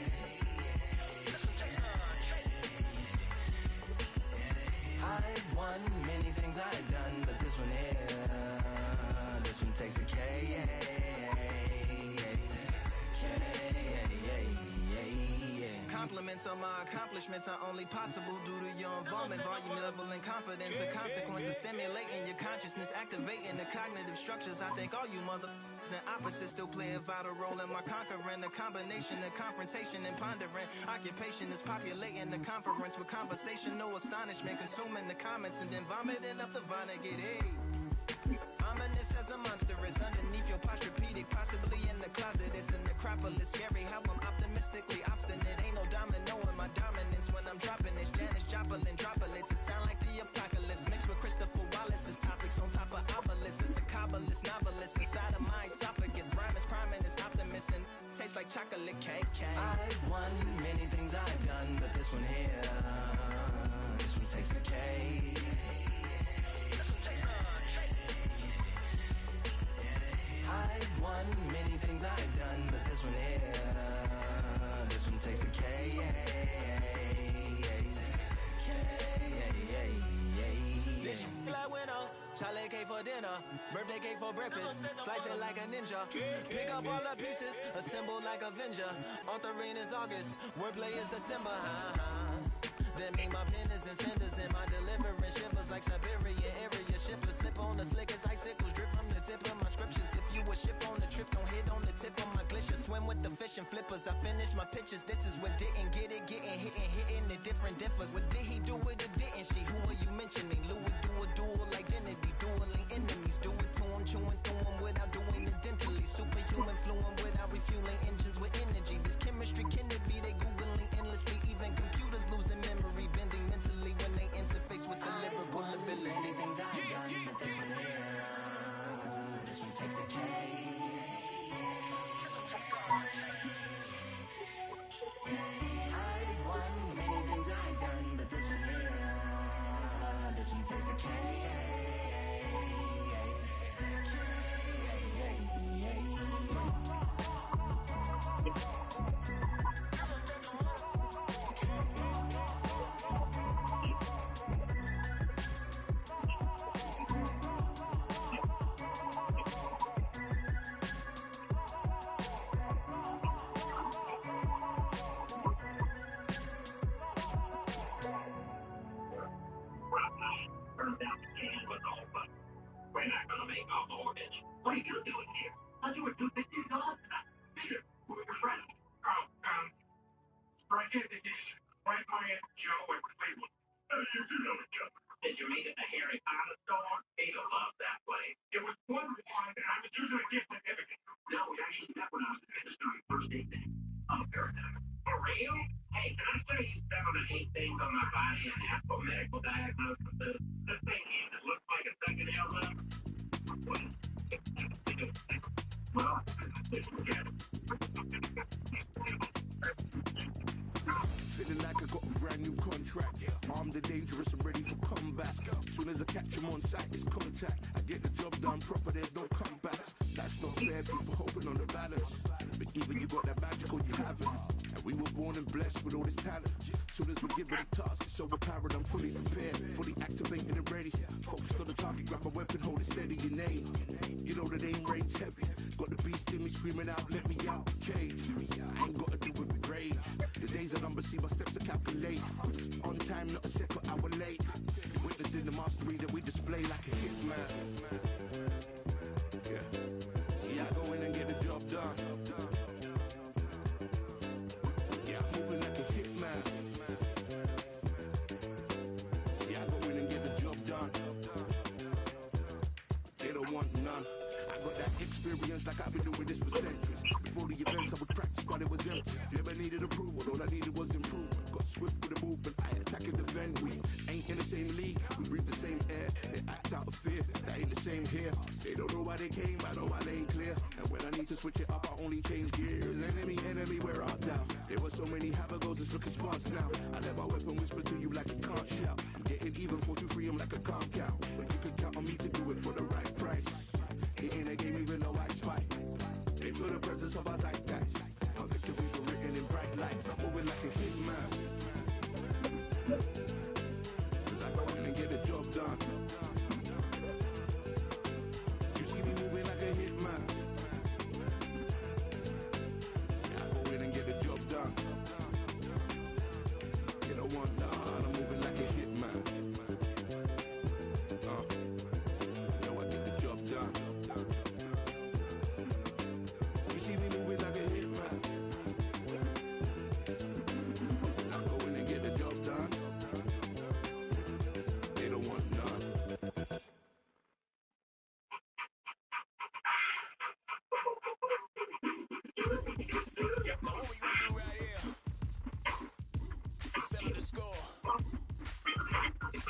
I've won many things I've done, but this one here, this one takes the cake. Compliments on my accomplishments are only possible due to your involvement, volume, level, and confidence. The consequences stimulating your consciousness, activating the cognitive structures. I think all you mother and opposites still play a vital role in my conquering. The combination of confrontation and pondering. Occupation is populating the conference with conversation, no astonishment, consuming the comments and then vomiting up the vinegar. Hey. Ominous as a monstrous underneath your posturepedic, possibly in the closet. It's a necropolis, scary how I'm optimistically obstinate. Ain't no domino in my dominance when I'm dropping this. Janis Joplin droplets. It sound like the apocalypse mixed with Christopher Wallace's topics on top of obelisks. It's a kabbalist novelist inside of my esophagus. Rhyme is priming is optimist and tastes like chocolate cake. I've won many things I've done, but this one here, this one takes the cake. I've won many things I've done, but this one here, this one takes the cake. Like winner, chocolate cake for dinner, birthday cake for breakfast, slice it like a ninja, pick up all the pieces, assemble like Avenger, authoring is August, wordplay is December, Then make my pennants and cinders and my deliverance shivers like Siberian area shippers. Sip on the slickest icicles, drip from the tip of my scriptures. If you a ship on the trip, don't hit on the tip of my glacier. Swim with the fish and flippers. I finish my pictures. This is what didn't get it, getting hitting the different differs. What did he do with it? Didn't she? Who are you mentioning? Louis do a dual identity, dueling enemies. Do it to him, chewing through him without doing it dentally. Superhuman, fluent without refueling engines with energy. This chemistry can it be? They googling endlessly. Even computers losing memory, bending mentally when they interface with the lyrical ability. Things I've done, but this one here, this one takes the cake. I've won many things I've done, but this one here, this one takes the cake. Turns out the can was all fucked. We're not gonna make our mortgage. What are you doing here? Thought you were too busy to go out tonight. Peter, we're friends. Right here, this is Frank, Marion, Joe, and Cleveland. You do know each other. Did you meet at the Harry Potter store? Peter loves that place. It was one, and I was using a gift certificate. No, we actually met when I was administering first aid thing. Fair enough. For real? Hey, can I show you 7 or 8 things on my body and ask for medical diagnosis? This thing here that looks like a second elbow? Well, forget it. Feeling like I got a brand new contract. Armed and dangerous and ready for combat. Soon as I catch him on sight, it's contact. I get the job done proper, there's no comebacks. That's not fair, people hoping on the balance. But even you got that magical, you haven't. And we were born and blessed with all this talent. Soon as we're given a task, it's overpowered, I'm fully prepared. Fully activated and ready. Focused on the target, grab my weapon, hold it steady, your name. You know that aim rain's heavy. Got the beast in me screaming out, let me out the cage. I ain't got to do it with rage. The days are numbered, see my steps are calculate. On time, not a second hour late. Witnessing the mastery that we display like a hitman. Yeah. See, I go in and get the job done. Yeah, I'm moving like a hitman. See, I go in and get the job done. They don't want none. I got that experience like I've been doing this for centuries. Before the events, I would practice while it was empty. Never needed approval, all I needed was improvement. Got swift with the movement, I attack and defend. We ain't in the same league, we breathe the same air. They act out of fear, that ain't the same here. They don't know why they came, I know why they ain't clear. And when I need to switch it up, I only change gears. Enemy, where art thou? There were so many habagos, it's looking sparse now. I let my weapon whisper to you like a can't shout. I'm getting even 4 to 3, I'm like a calm cow. But you can count on me to do it for the right price. It regardless of our zeitgeist. Our victories were written in bright lights. I'm moving like a hitman. Cause I go in and get the job done. You see me moving like a hitman. Yeah, I go in and get the job done. You don't want none, I'm moving like a hitman. You know I get the job done. You see me moving like a hitman. I go in and get the job done. They don't want none. Now what we gonna do right here is settle the score.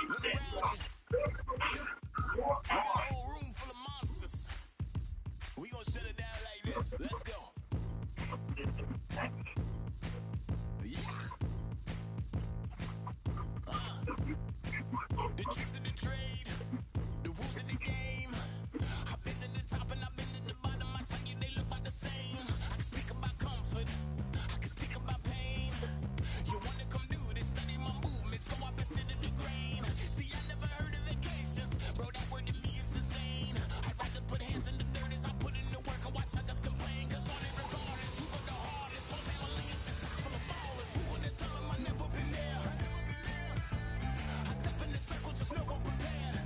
Look around you. We got a whole room full of monsters. We gonna shut it down like this. Let's go. Yeah. The tricks of the trade, the rules of the game. I've been to the top and I've been to the bottom. I tell you they look about the same. I can speak about comfort, I can speak about pain. You wanna come do this, study my movements, go up and sit in the grain. See, I never heard of vacations, bro, that word to me is insane. I'd rather put hands in the dirt as I put in the work. I watch suckers complain, cause all they regard is who go the hardest. Whole family is just chock full of ballers. Who would've tell them I never been there? I step in the circle, just know I'm prepared.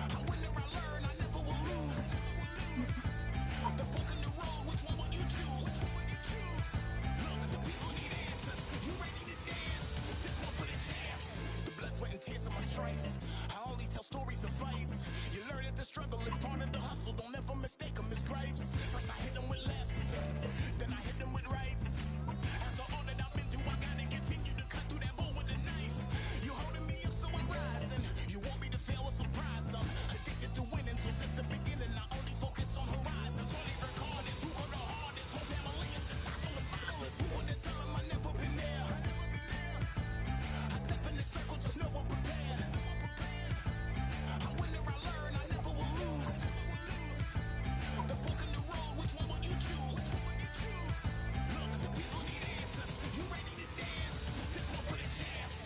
I win or I learn, I never will lose. The fork in the road, which one will you choose? Look, the people need answers. You ready to dance? This one for the champs. The blood, sweat, and tears of my stripes. I only tell stories of fights. You learn that the struggle is part of the hustle. Don't ever mistake them as gripes. First I hit them with lefts, then I hit them with rights. After all that I've been through, I gotta continue to cut through that bull with a knife. You holding me up, so I'm rising. You want me to fail or surprise them. Addicted to winning, so since the beginning, I only focus on horizons. All they record is who go the hardest. Whole family is just chock full of ballers. Who would've tell them I never been there? I step in the circle, just know I'm prepared. I win or I learn, I never will lose. The fork in the road, which one will you choose? Look, the people need answers. You ready to dance? This one for the champs.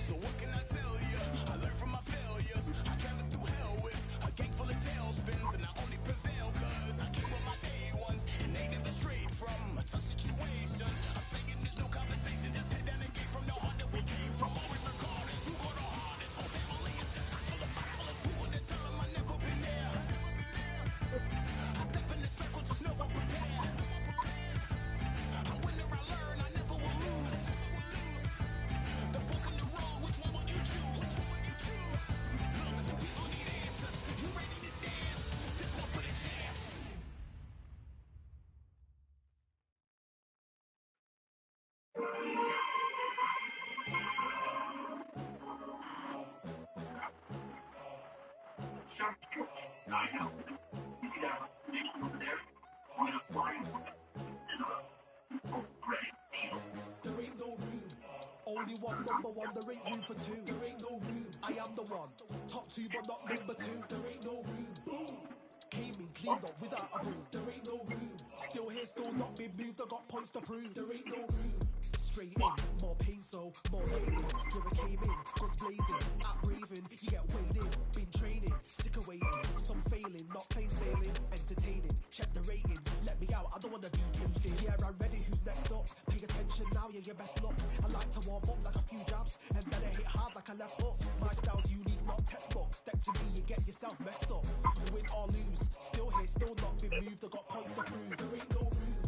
So what can I tell you? I learned from my failures. I traveled through hell with a gang full of tailspins, and I only prevail cause I came with my day ones, and they never strayed from tough situations. I'm saying there's no conversation, just head down and get from the heart that we came from. All we record is who go the hardest. Whole family is just chock full of ballers. Who would've tell them I never been there? I step in the circle, just know I'm prepared. I win or I learn, I never will lose. The fork in the road, which one will you choose? Look, the people need answers. You ready to dance? This one for the champs. There ain't no room. Only one number one, there ain't room for two. There ain't no room. I am the one. Top two, but not number two. There ain't no room. Boom. Came in cleaned up without a broom. There ain't no room. Still here, still not been moved. I got points to prove. There ain't no room. Straight in, more pain, so more pain. Never came in, guns blazing, at raving. You get weighed in, been training, sick of waiting. Some failing, not plain sailing, entertaining. Check the ratings, let me out. I don't wanna be caged in. Yeah, I'm ready. Who's next up? Pay attention now, yeah, your best luck. I like to warm up like a few jabs, and then I hit hard like a left hook. My style's unique, not textbook. Step to me, you get yourself messed up. Win or lose, still here, still not been moved. I got points to prove. There ain't no room.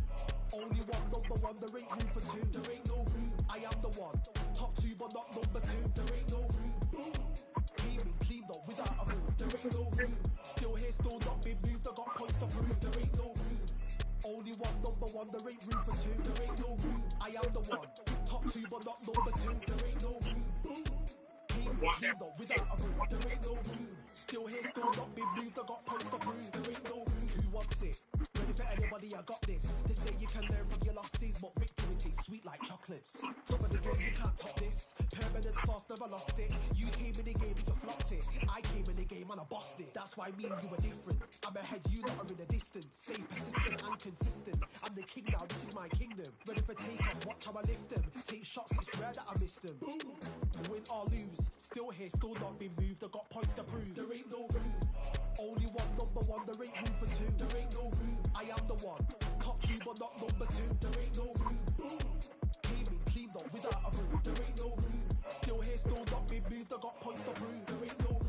Only one number one, there ain't room for two. There ain't no room. I am the one. Top two, but not number two. There ain't no room. Boom. Came in cleaned up without a room. There ain't no room. Still here, still not been moved. I got points to prove. There ain't no room. Only one number one, there ain't room for two. There ain't no room. I am the one. Top two, but not number two. There ain't no room. Boom. Came in cleaned up without a room. There ain't no room. Still here, still not been moved. I got points to prove. There ain't no room. Who wants it? Ready for anybody? I got this. They say you can learn from your losses, but victory tastes sweet like chocolates. Top of the game, you can't top this. Permanent Sauce never lost it. You came in the game and you flopped it. I came in the game and I bossed it. That's why me and you are different. I'm ahead, you lot are in the distance. Stay persistent and consistent. I'm the king now, this is my kingdom. Ready for takeoff, watch how I lift them. Take shots, it's rare that I missed them. Boom. Win or lose, still here, still not been moved. I got points to prove. There ain't no room. Only one, number one, there ain't room for two. There ain't no room. I am the one. Top two, but not number two. There ain't no room. Boom. Came in, cleaned up without a room. There ain't no room. Still here, still not been moved. I got points to prove. There ain't no room.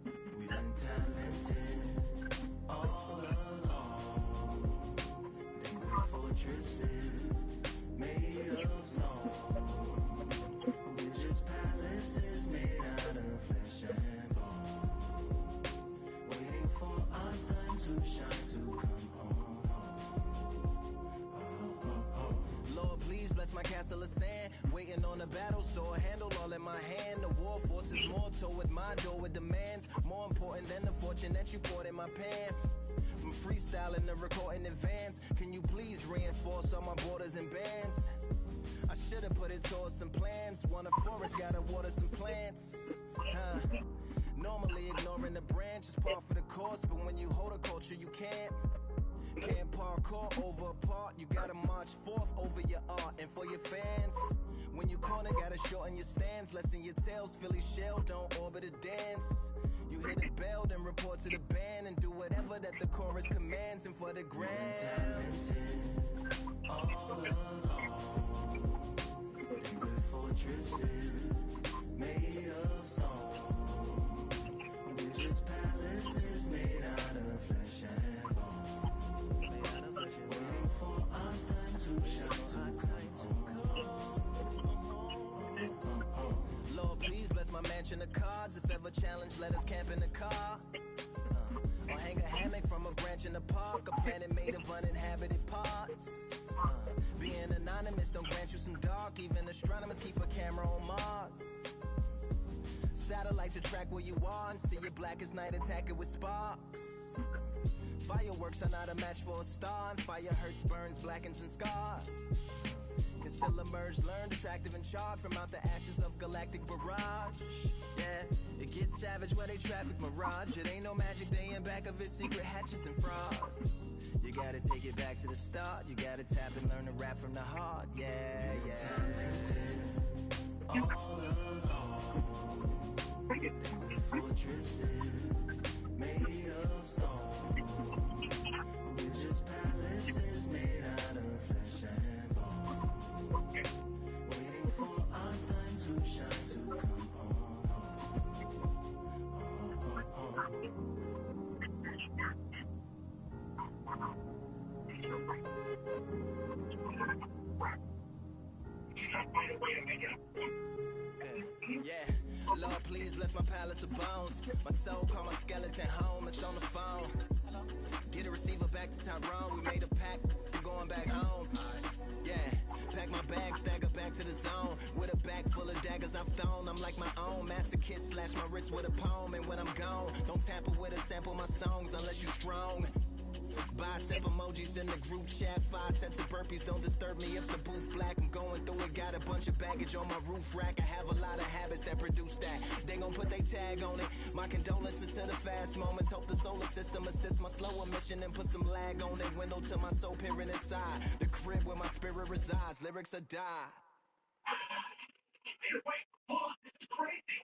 We've been talented all along. Think we're fortresses made of stone. We're just palaces made out of flesh and bone. Waiting for our time to shine, to come home. Lord, please bless my castle of sand. Waiting on the battle, so a handle all in my hand. The war force is more toward my door with demands. More important than the fortune that you poured in my pan. From freestyling to recording advance, can you please reinforce all my borders and bands? I should've put it towards some plans. Want a forest, gotta water some plants. Normally ignoring the branch is par for the course, but when you hold a culture, you can't. Can't parkour over a part, you gotta march forth over your art. And for your fans, when you corner, gotta shorten your stance. Lessen your tails, Philly shell, don't orbit a dance. You hit a bell, then report to the band and do whatever that the chorus commands. And for the grand, Talented all along. Think we're fortresses made of stone. We're just palaces made out of flesh and bone. Waiting for our time to shine, to come home. Lord, please bless my mansion of cards. If ever challenged, let us camp in the car. Or hang a hammock from a branch in the park. A planet made of uninhabited parts. Being anonymous don't grant you some dark. Even astronomers keep a camera on Mars. Satellite to track where you are and see your black as night, attack it with sparks. Fireworks are not a match for a star, and fire hurts, burns, blackens, and scars. Can still emerge, learned, attractive, and charred from out the ashes of galactic barrage. Yeah, it gets savage where they traffic mirage. It ain't no magic day in back of it, secret hatches and frauds. You gotta take it back to the start. You gotta tap and learn to rap from the heart. Yeah, yeah. Talented all along. Think we're fortresses made of stone. We're just palaces made out of flesh and bone. Waiting for our time to shine, to come home. Yeah, Lord, please bless my palace of bones. My soul call my skeleton home, it's on the phone. Get a receiver back to Tyrone. We made a pact, I'm going back home. Yeah, pack my bag, stagger back to the zone. With a bag full of daggers I've thrown. I'm like my own masochist, slash my wrist with a poem. And when I'm gone, don't tamper with or sample my songs unless you're strong. Bicep emojis in the group chat. 5 sets of burpees, don't disturb me if the booth black. I'm going through it, got a bunch of baggage on my roof rack. I have a lot of habits that produce that. They gon' put they tag on it. My condolences to the fast moments. Hope the solar system assists my slow emission and put some lag on it. Window to my soul peering inside. The crib where my spirit resides. Lyrics are die. Wait, hold on, this is crazy.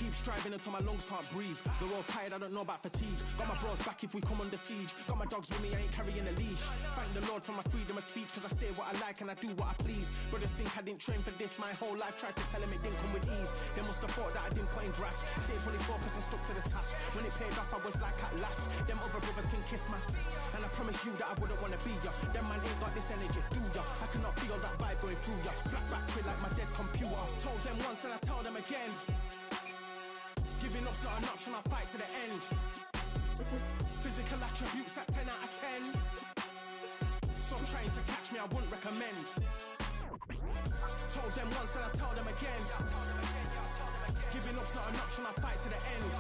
keep striving until my lungs can't breathe. They're all tired, I don't know about fatigue. Got my bros back if we come under siege. Got my dogs with me, I ain't carrying a leash. Thank the Lord for my freedom of speech, cause I say what I like and I do what I please. Brothers think I didn't train for this my whole life, tried to tell them it didn't come with ease. They must have thought that I didn't put in graft. Stay fully focused and stuck to the task. When it paid off, I was like at last. Them other brothers can kiss my and I promise you that I wouldn't wanna be ya. Them man ain't got this energy, do ya? I cannot feel that vibe going through ya. Flat battery like my dead computer. Told them once and I tell them again. Giving up's not an option, I'll fight to the end. Physical attributes at 10 out of 10. So trying to catch me, I wouldn't recommend. Told them once and I tell them again. Giving up's not an option, I'll fight to the end.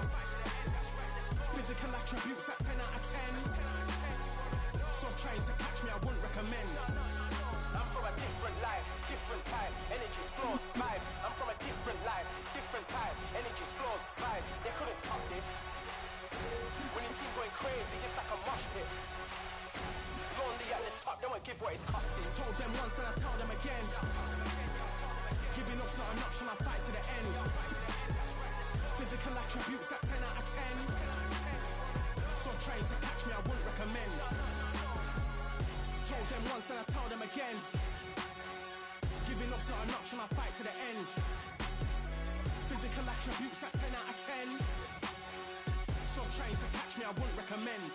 Physical attributes at 10 out of 10. So trying to catch me, I wouldn't recommend. I'm from a different life, different type. Energies, flows, vibes. I'm from a different life, different type. Energies, flows, vibes. They couldn't top this. When your team going crazy, it's like a mosh pit. Lonely at the top, don't give what it's costing. Told them once and I tell them again. Giving up's not an option, I'll fight to the end. Physical attributes at 10 out of 10. So trying to catch me, I wouldn't recommend. Told them once and I tell them again. Giving up's not an option, I'll fight to the end. Physical attributes at 10 out of 10. So trying to catch me, I wouldn't recommend.